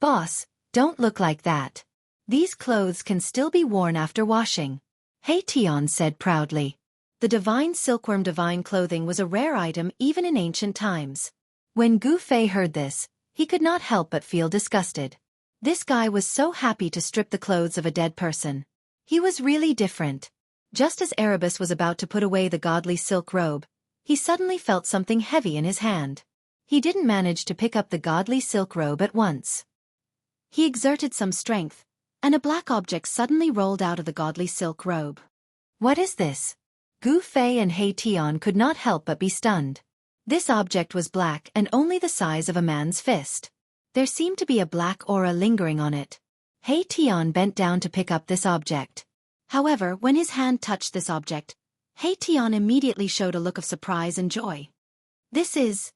"Boss, don't look like that. These clothes can still be worn after washing," He Tian said proudly. The divine silkworm divine clothing was a rare item even in ancient times. When Gu Fei heard this, he could not help but feel disgusted. This guy was so happy to strip the clothes of a dead person. He was really different. Just as Erebus was about to put away the godly silk robe, he suddenly felt something heavy in his hand. He didn't manage to pick up the godly silk robe at once. He exerted some strength, and a black object suddenly rolled out of the godly silk robe. What is this? Gu Fei and He Tian could not help but be stunned. This object was black and only the size of a man's fist. There seemed to be a black aura lingering on it. He Tian bent down to pick up this object. However, when his hand touched this object, He Tian immediately showed a look of surprise and joy. "This is..."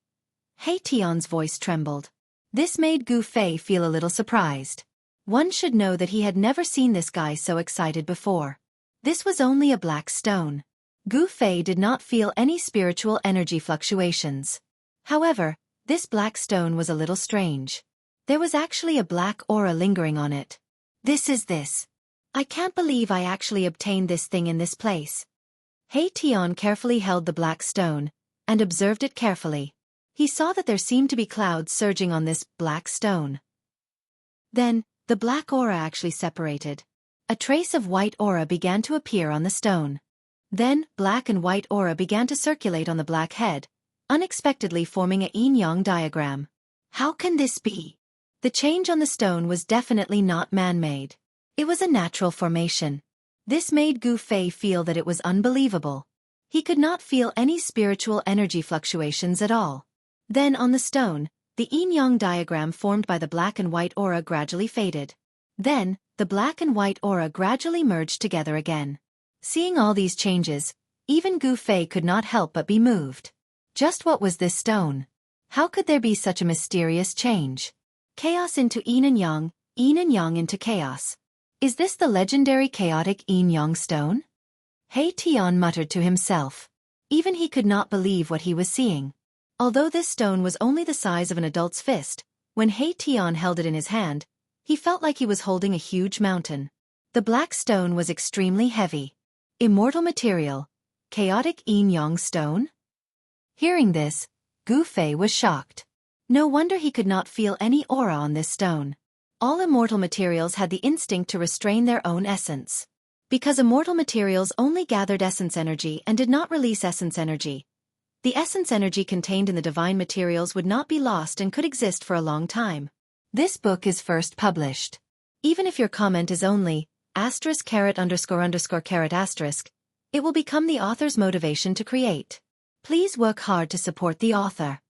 He Tian's voice trembled. This made Gu Fei feel a little surprised. One should know that he had never seen this guy so excited before. This was only a black stone. Gu Fei did not feel any spiritual energy fluctuations. However, this black stone was a little strange. There was actually a black aura lingering on it. This. I can't believe I actually obtained this thing in this place. He Tian carefully held the black stone, and observed it carefully. He saw that there seemed to be clouds surging on this black stone. Then, the black aura actually separated. A trace of white aura began to appear on the stone. Then, black and white aura began to circulate on the black head, unexpectedly forming a yin-yang diagram. How can this be? The change on the stone was definitely not man-made. It was a natural formation. This made Gu Fei feel that it was unbelievable. He could not feel any spiritual energy fluctuations at all. Then on the stone, the yin-yang diagram formed by the black and white aura gradually faded. Then, the black and white aura gradually merged together again. Seeing all these changes, even Gu Fei could not help but be moved. Just what was this stone? How could there be such a mysterious change? Chaos into yin and yang into chaos. Is this the legendary chaotic yin-yang stone? He Tian muttered to himself. Even he could not believe what he was seeing. Although this stone was only the size of an adult's fist, when He Tian held it in his hand, he felt like he was holding a huge mountain. The black stone was extremely heavy. Immortal material. Chaotic yin-yang stone? Hearing this, Gu Fei was shocked. No wonder he could not feel any aura on this stone. All immortal materials had the instinct to restrain their own essence. Because immortal materials only gathered essence energy and did not release essence energy, the essence energy contained in the divine materials would not be lost and could exist for a long time. This book is first published. Even if your comment is only **********, it will become the author's motivation to create. Please work hard to support the author.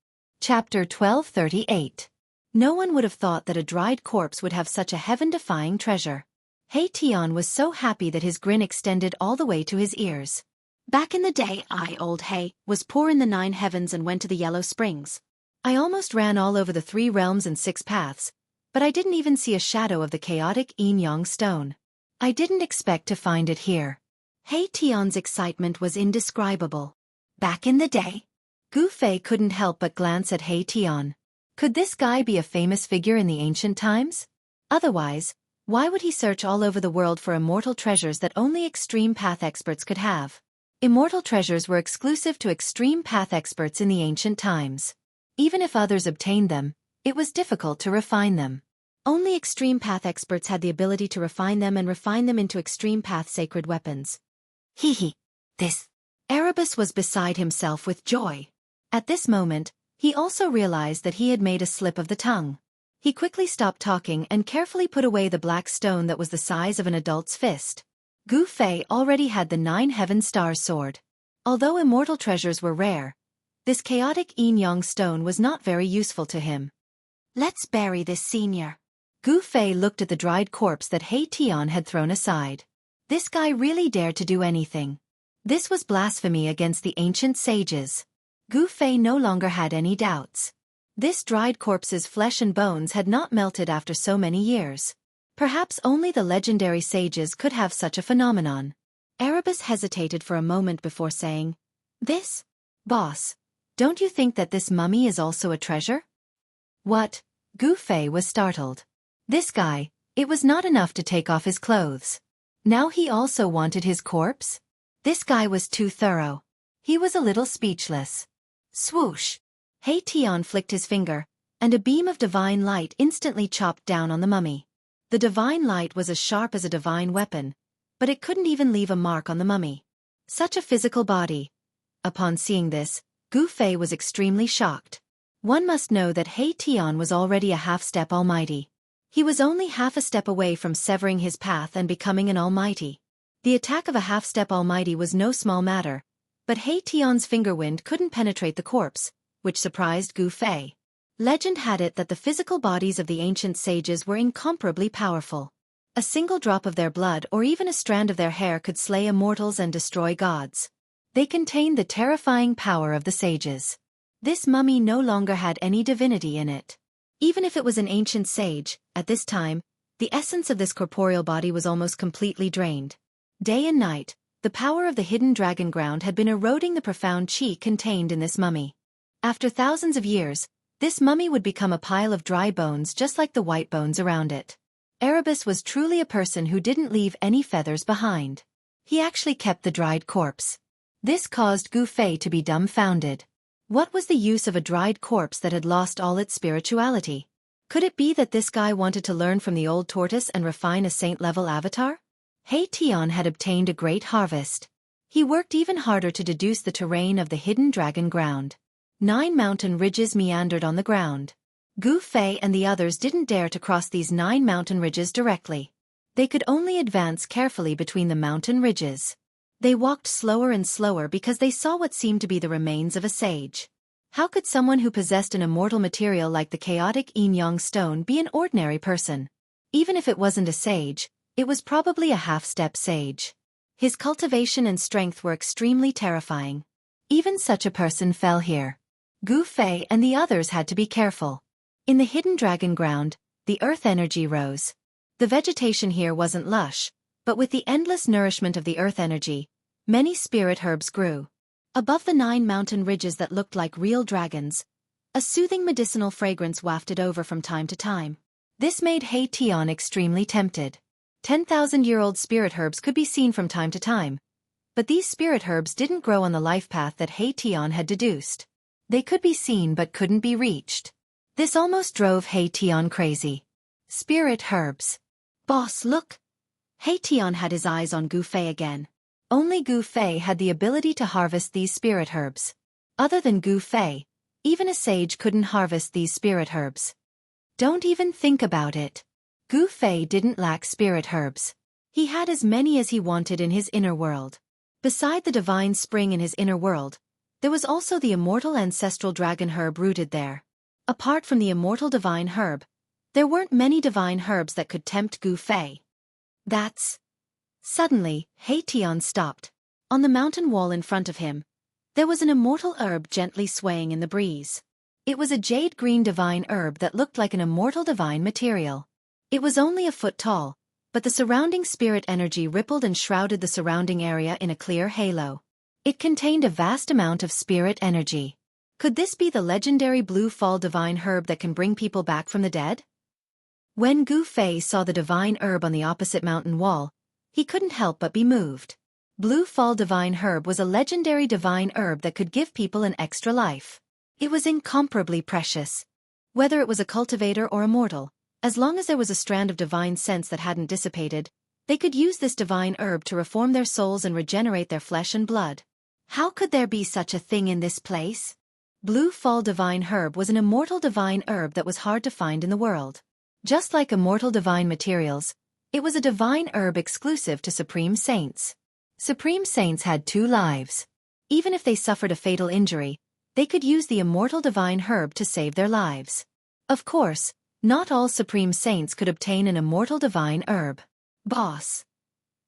Chapter 1238. No one would have thought that a dried corpse would have such a heaven-defying treasure. He Tian was so happy that his grin extended all the way to his ears. Back in the day, I, old He, was poor in the 9 heavens and went to the Yellow Springs. I almost ran all over the 3 realms and 6 paths, but I didn't even see a shadow of the chaotic yin-yang stone. I didn't expect to find it here. He Tian's excitement was indescribable. Back in the day? Gu Fei couldn't help but glance at He Tian. Could this guy be a famous figure in the ancient times? Otherwise, why would he search all over the world for immortal treasures that only extreme path experts could have? Immortal treasures were exclusive to extreme path experts in the ancient times. Even if others obtained them, it was difficult to refine them. Only extreme path experts had the ability to refine them and refine them into extreme path sacred weapons. This. Erebus was beside himself with joy. At this moment, he also realized that he had made a slip of the tongue. He quickly stopped talking and carefully put away the black stone that was the size of an adult's fist. Gu Fei already had the 9 Heaven Stars sword. Although immortal treasures were rare, this chaotic yin-yang stone was not very useful to him. Let's bury this senior. Gu Fei looked at the dried corpse that He Tian had thrown aside. This guy really dared to do anything. This was blasphemy against the ancient sages. Gu Fei no longer had any doubts. This dried corpse's flesh and bones had not melted after so many years. Perhaps only the legendary sages could have such a phenomenon. Erebus hesitated for a moment before saying, "This? Boss, don't you think that this mummy is also a treasure?" What? Gu Fei was startled. This guy, it was not enough to take off his clothes. Now he also wanted his corpse? This guy was too thorough. He was a little speechless. Swoosh! He Tian flicked his finger, and a beam of divine light instantly chopped down on the mummy. The divine light was as sharp as a divine weapon, but it couldn't even leave a mark on the mummy. Such a physical body. Upon seeing this, Gu Fei was extremely shocked. One must know that He Tian was already a half-step almighty. He was only half a step away from severing his path and becoming an almighty. The attack of a half-step almighty was no small matter, but He Tian's finger wind couldn't penetrate the corpse, which surprised Gu Fei. Legend had it that the physical bodies of the ancient sages were incomparably powerful. A single drop of their blood or even a strand of their hair could slay immortals and destroy gods. They contained the terrifying power of the sages. This mummy no longer had any divinity in it. Even if it was an ancient sage, at this time, the essence of this corporeal body was almost completely drained. Day and night, the power of the hidden dragon ground had been eroding the profound qi contained in this mummy. After thousands of years, this mummy would become a pile of dry bones just like the white bones around it. Erebus was truly a person who didn't leave any feathers behind. He actually kept the dried corpse. This caused Gu Fei to be dumbfounded. What was the use of a dried corpse that had lost all its spirituality? Could it be that this guy wanted to learn from the old tortoise and refine a saint-level avatar? He Tian had obtained a great harvest. He worked even harder to deduce the terrain of the hidden dragon ground. 9 mountain ridges meandered on the ground. Gu Fei and the others didn't dare to cross these 9 mountain ridges directly. They could only advance carefully between the mountain ridges. They walked slower and slower because they saw what seemed to be the remains of a sage. How could someone who possessed an immortal material like the chaotic yin-yang stone be an ordinary person? Even if it wasn't a sage, it was probably a half-step sage. His cultivation and strength were extremely terrifying. Even such a person fell here. Gu Fei and the others had to be careful. In the hidden dragon ground, the earth energy rose. The vegetation here wasn't lush, but with the endless nourishment of the earth energy, many spirit herbs grew. Above the 9 mountain ridges that looked like real dragons, a soothing medicinal fragrance wafted over from time to time. This made He Tian extremely tempted. 10,000-year-old spirit herbs could be seen from time to time, but these spirit herbs didn't grow on the life path that He Tian had deduced. They could be seen but couldn't be reached. This almost drove He Tian crazy. Spirit herbs. Boss, look! He Tian had his eyes on Gu Fei again. Only Gu Fei had the ability to harvest these spirit herbs. Other than Gu Fei, even a sage couldn't harvest these spirit herbs. Don't even think about it. Gu Fei didn't lack spirit herbs. He had as many as he wanted in his inner world. Beside the divine spring in his inner world, there was also the immortal ancestral dragon herb rooted there. Apart from the immortal divine herb, there weren't many divine herbs that could tempt Gu Fei. Suddenly, He Tian stopped. On the mountain wall in front of him, there was an immortal herb gently swaying in the breeze. It was a jade-green divine herb that looked like an immortal divine material. It was only a foot tall, but the surrounding spirit energy rippled and shrouded the surrounding area in a clear halo. It contained a vast amount of spirit energy. Could this be the legendary blue fall divine herb that can bring people back from the dead? When Gu Fei saw the divine herb on the opposite mountain wall, he couldn't help but be moved. Blue Fall Divine Herb was a legendary divine herb that could give people an extra life. It was incomparably precious. Whether it was a cultivator or a mortal, as long as there was a strand of divine sense that hadn't dissipated, they could use this divine herb to reform their souls and regenerate their flesh and blood. How could there be such a thing in this place? Blue Fall Divine Herb was an immortal divine herb that was hard to find in the world. Just like immortal divine materials, it was a divine herb exclusive to Supreme Saints. Supreme Saints had 2 lives. Even if they suffered a fatal injury, they could use the immortal divine herb to save their lives. Of course, not all Supreme Saints could obtain an immortal divine herb. Boss.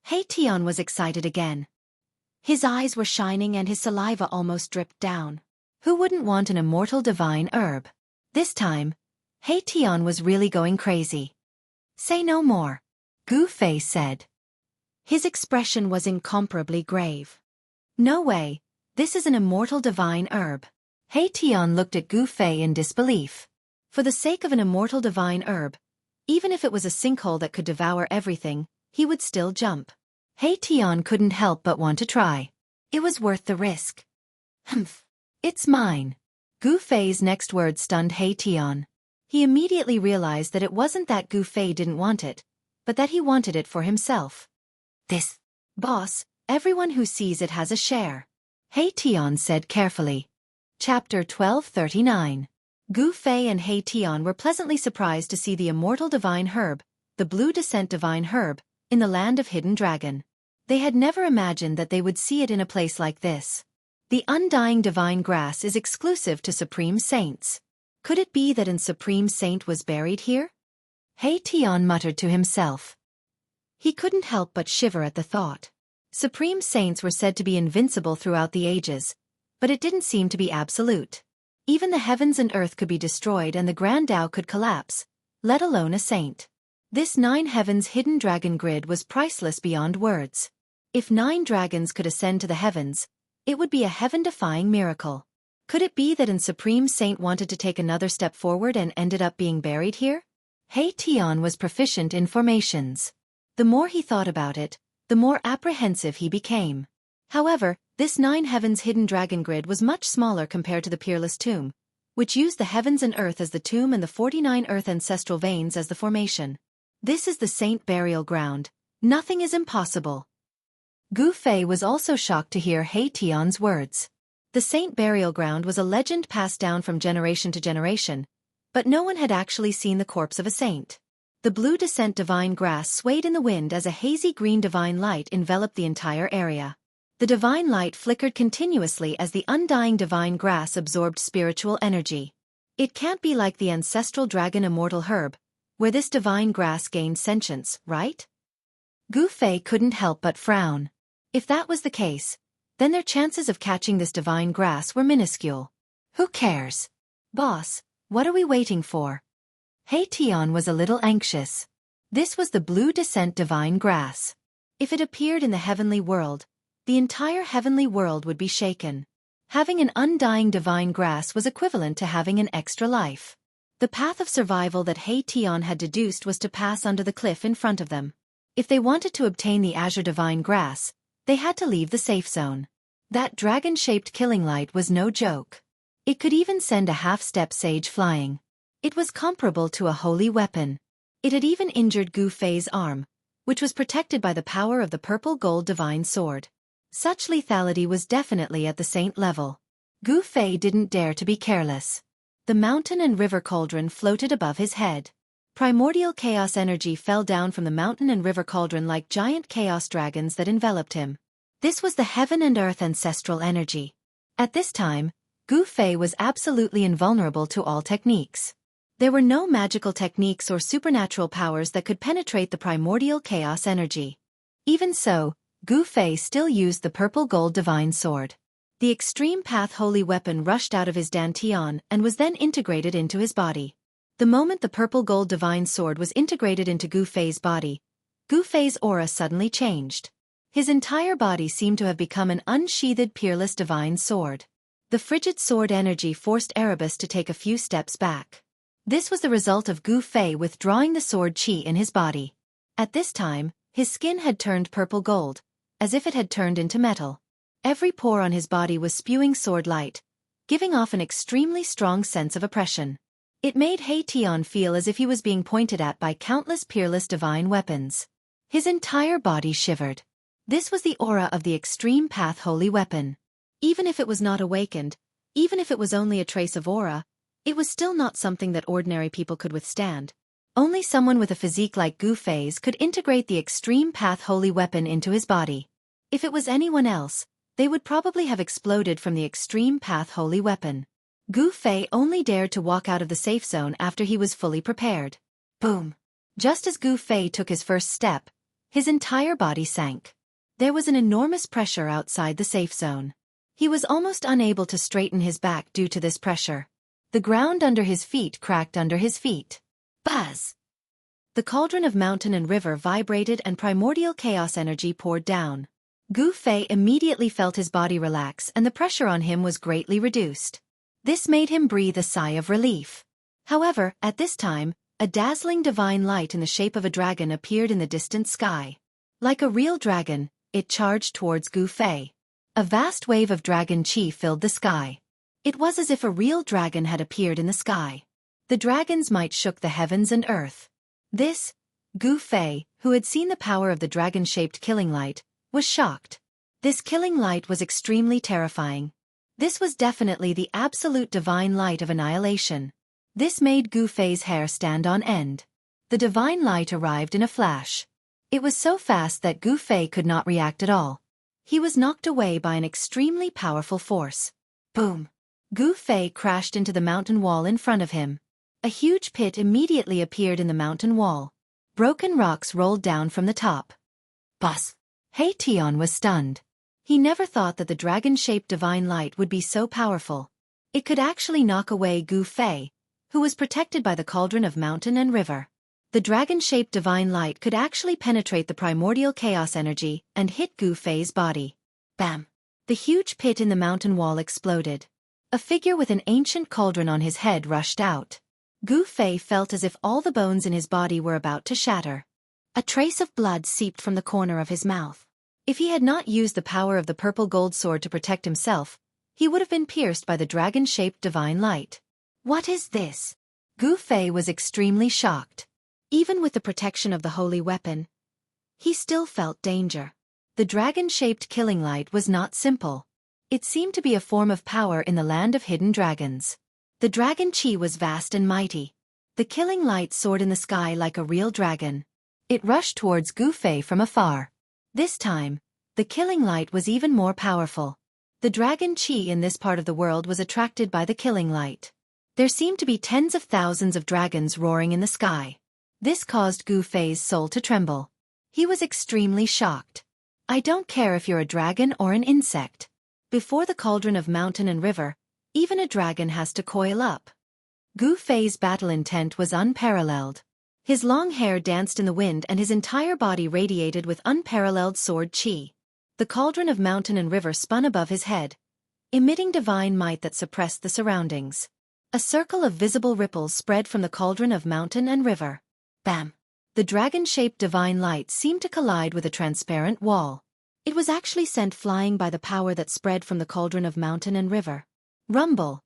He Tian was excited again. His eyes were shining and his saliva almost dripped down. Who wouldn't want an immortal divine herb? This time, He Tian was really going crazy. Say no more, Gu Fei said. His expression was incomparably grave. No way, this is an immortal divine herb. He Tian looked at Gu Fei in disbelief. For the sake of an immortal divine herb, even if it was a sinkhole that could devour everything, he would still jump. He Tian couldn't help but want to try. It was worth the risk. Humph. It's mine. Gu Fei's next word stunned He Tian. He immediately realized that it wasn't that Gu Fei didn't want it, but that he wanted it for himself. This, boss, everyone who sees it has a share, He Tian said carefully. Chapter 1239. Gu Fei and He Tian were pleasantly surprised to see the immortal divine herb, the Blue Descent divine herb, in the land of Hidden Dragon. They had never imagined that they would see it in a place like this. The undying divine grass is exclusive to Supreme Saints. Could it be that a Supreme Saint was buried here? He Tian muttered to himself. He couldn't help but shiver at the thought. Supreme Saints were said to be invincible throughout the ages, but it didn't seem to be absolute. Even the heavens and earth could be destroyed and the Grand Tao could collapse, let alone a saint. This 9 heavens hidden dragon grid was priceless beyond words. If 9 dragons could ascend to the heavens, it would be a heaven-defying miracle. Could it be that a Supreme Saint wanted to take another step forward and ended up being buried here? He Tian was proficient in formations. The more he thought about it, the more apprehensive he became. However, this 9 heavens hidden dragon grid was much smaller compared to the Peerless Tomb, which used the heavens and earth as the tomb and the 49 earth ancestral veins as the formation. This is the saint burial ground. Nothing is impossible. Gu Fei was also shocked to hear He Tian's words. The saint burial ground was a legend passed down from generation to generation, but no one had actually seen the corpse of a saint. The Blue Descent divine grass swayed in the wind as a hazy green divine light enveloped the entire area. The divine light flickered continuously as the undying divine grass absorbed spiritual energy. It can't be like the ancestral dragon immortal herb, where this divine grass gained sentience, right? Gu Fei couldn't help but frown. If that was the case, then their chances of catching this divine grass were minuscule. Who cares? Boss, what are we waiting for? He Tian was a little anxious. This was the Blue Descent divine grass. If it appeared in the heavenly world, the entire heavenly world would be shaken. Having an undying divine grass was equivalent to having an extra life. The path of survival that He Tian had deduced was to pass under the cliff in front of them. If they wanted to obtain the azure divine grass, they had to leave the safe zone. That dragon-shaped killing light was no joke. It could even send a half-step sage flying. It was comparable to a holy weapon. It had even injured Gu Fei's arm, which was protected by the power of the purple gold divine sword. Such lethality was definitely at the saint level. Gu Fei didn't dare to be careless. The mountain and river cauldron floated above his head. Primordial chaos energy fell down from the mountain and river cauldron like giant chaos dragons that enveloped him. This was the heaven and earth ancestral energy. At this time, Gu Fei was absolutely invulnerable to all techniques. There were no magical techniques or supernatural powers that could penetrate the primordial chaos energy. Even so, Gu Fei still used the purple gold divine sword. The extreme path holy weapon rushed out of his dantian and was then integrated into his body. The moment the purple gold divine sword was integrated into Gu Fei's body, Gu Fei's aura suddenly changed. His entire body seemed to have become an unsheathed peerless divine sword. The frigid sword energy forced Erebus to take a few steps back. This was the result of Gu Fei withdrawing the sword qi in his body. At this time, his skin had turned purple gold, as if it had turned into metal. Every pore on his body was spewing sword light, giving off an extremely strong sense of oppression. It made He Tian feel as if he was being pointed at by countless peerless divine weapons. His entire body shivered. This was the aura of the extreme path holy weapon. Even if it was not awakened, even if it was only a trace of aura, it was still not something that ordinary people could withstand. Only someone with a physique like Gu Fei's could integrate the extreme path holy weapon into his body. If it was anyone else, they would probably have exploded from the extreme path holy weapon. Gu Fei only dared to walk out of the safe zone after he was fully prepared. Boom! Just as Gu Fei took his first step, his entire body sank. There was an enormous pressure outside the safe zone. He was almost unable to straighten his back due to this pressure. The ground under his feet cracked under his feet. Buzz! The cauldron of mountain and river vibrated and primordial chaos energy poured down. Gu Fei immediately felt his body relax and the pressure on him was greatly reduced. This made him breathe a sigh of relief. However, at this time, a dazzling divine light in the shape of a dragon appeared in the distant sky. Like a real dragon, it charged towards Gu Fei. A vast wave of dragon qi filled the sky. It was as if a real dragon had appeared in the sky. The dragon's might shook the heavens and earth. This, Gu Fei, who had seen the power of the dragon-shaped killing light, was shocked. This killing light was extremely terrifying. This was definitely the absolute divine light of annihilation. This made Gu Fei's hair stand on end. The divine light arrived in a flash. It was so fast that Gu Fei could not react at all. He was knocked away by an extremely powerful force. Boom! Gu Fei crashed into the mountain wall in front of him. A huge pit immediately appeared in the mountain wall. Broken rocks rolled down from the top. Boss! He Tian was stunned. He never thought that the dragon-shaped divine light would be so powerful. It could actually knock away Gu Fei, who was protected by the cauldron of mountain and river. The dragon-shaped divine light could actually penetrate the primordial chaos energy and hit Gu Fei's body. Bam! The huge pit in the mountain wall exploded. A figure with an ancient cauldron on his head rushed out. Gu Fei felt as if all the bones in his body were about to shatter. A trace of blood seeped from the corner of his mouth. If he had not used the power of the purple gold sword to protect himself, he would have been pierced by the dragon-shaped divine light. What is this? Gu Fei was extremely shocked. Even with the protection of the holy weapon, he still felt danger. The dragon-shaped killing light was not simple. It seemed to be a form of power in the land of hidden dragons. The dragon qi was vast and mighty. The killing light soared in the sky like a real dragon. It rushed towards Gu Fei from afar. This time, the killing light was even more powerful. The dragon qi in this part of the world was attracted by the killing light. There seemed to be tens of thousands of dragons roaring in the sky. This caused Gu Fei's soul to tremble. He was extremely shocked. I don't care if you're a dragon or an insect. Before the cauldron of mountain and river, even a dragon has to coil up. Gu Fei's battle intent was unparalleled. His long hair danced in the wind and his entire body radiated with unparalleled sword qi. The cauldron of mountain and river spun above his head, emitting divine might that suppressed the surroundings. A circle of visible ripples spread from the cauldron of mountain and river. Bam! The dragon-shaped divine light seemed to collide with a transparent wall. It was actually sent flying by the power that spread from the cauldron of mountain and river. Rumble!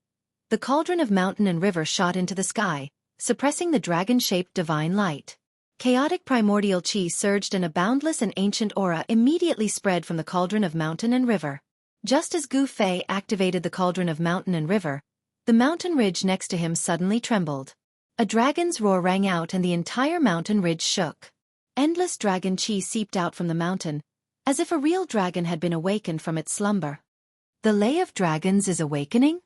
The cauldron of mountain and river shot into the sky, suppressing the dragon-shaped divine light. Chaotic primordial qi surged and a boundless and ancient aura immediately spread from the cauldron of mountain and river. Just as Gu Fei activated the cauldron of mountain and river, the mountain ridge next to him suddenly trembled. A dragon's roar rang out and the entire mountain ridge shook. Endless dragon qi seeped out from the mountain, as if a real dragon had been awakened from its slumber. The Lay of Dragons is awakening?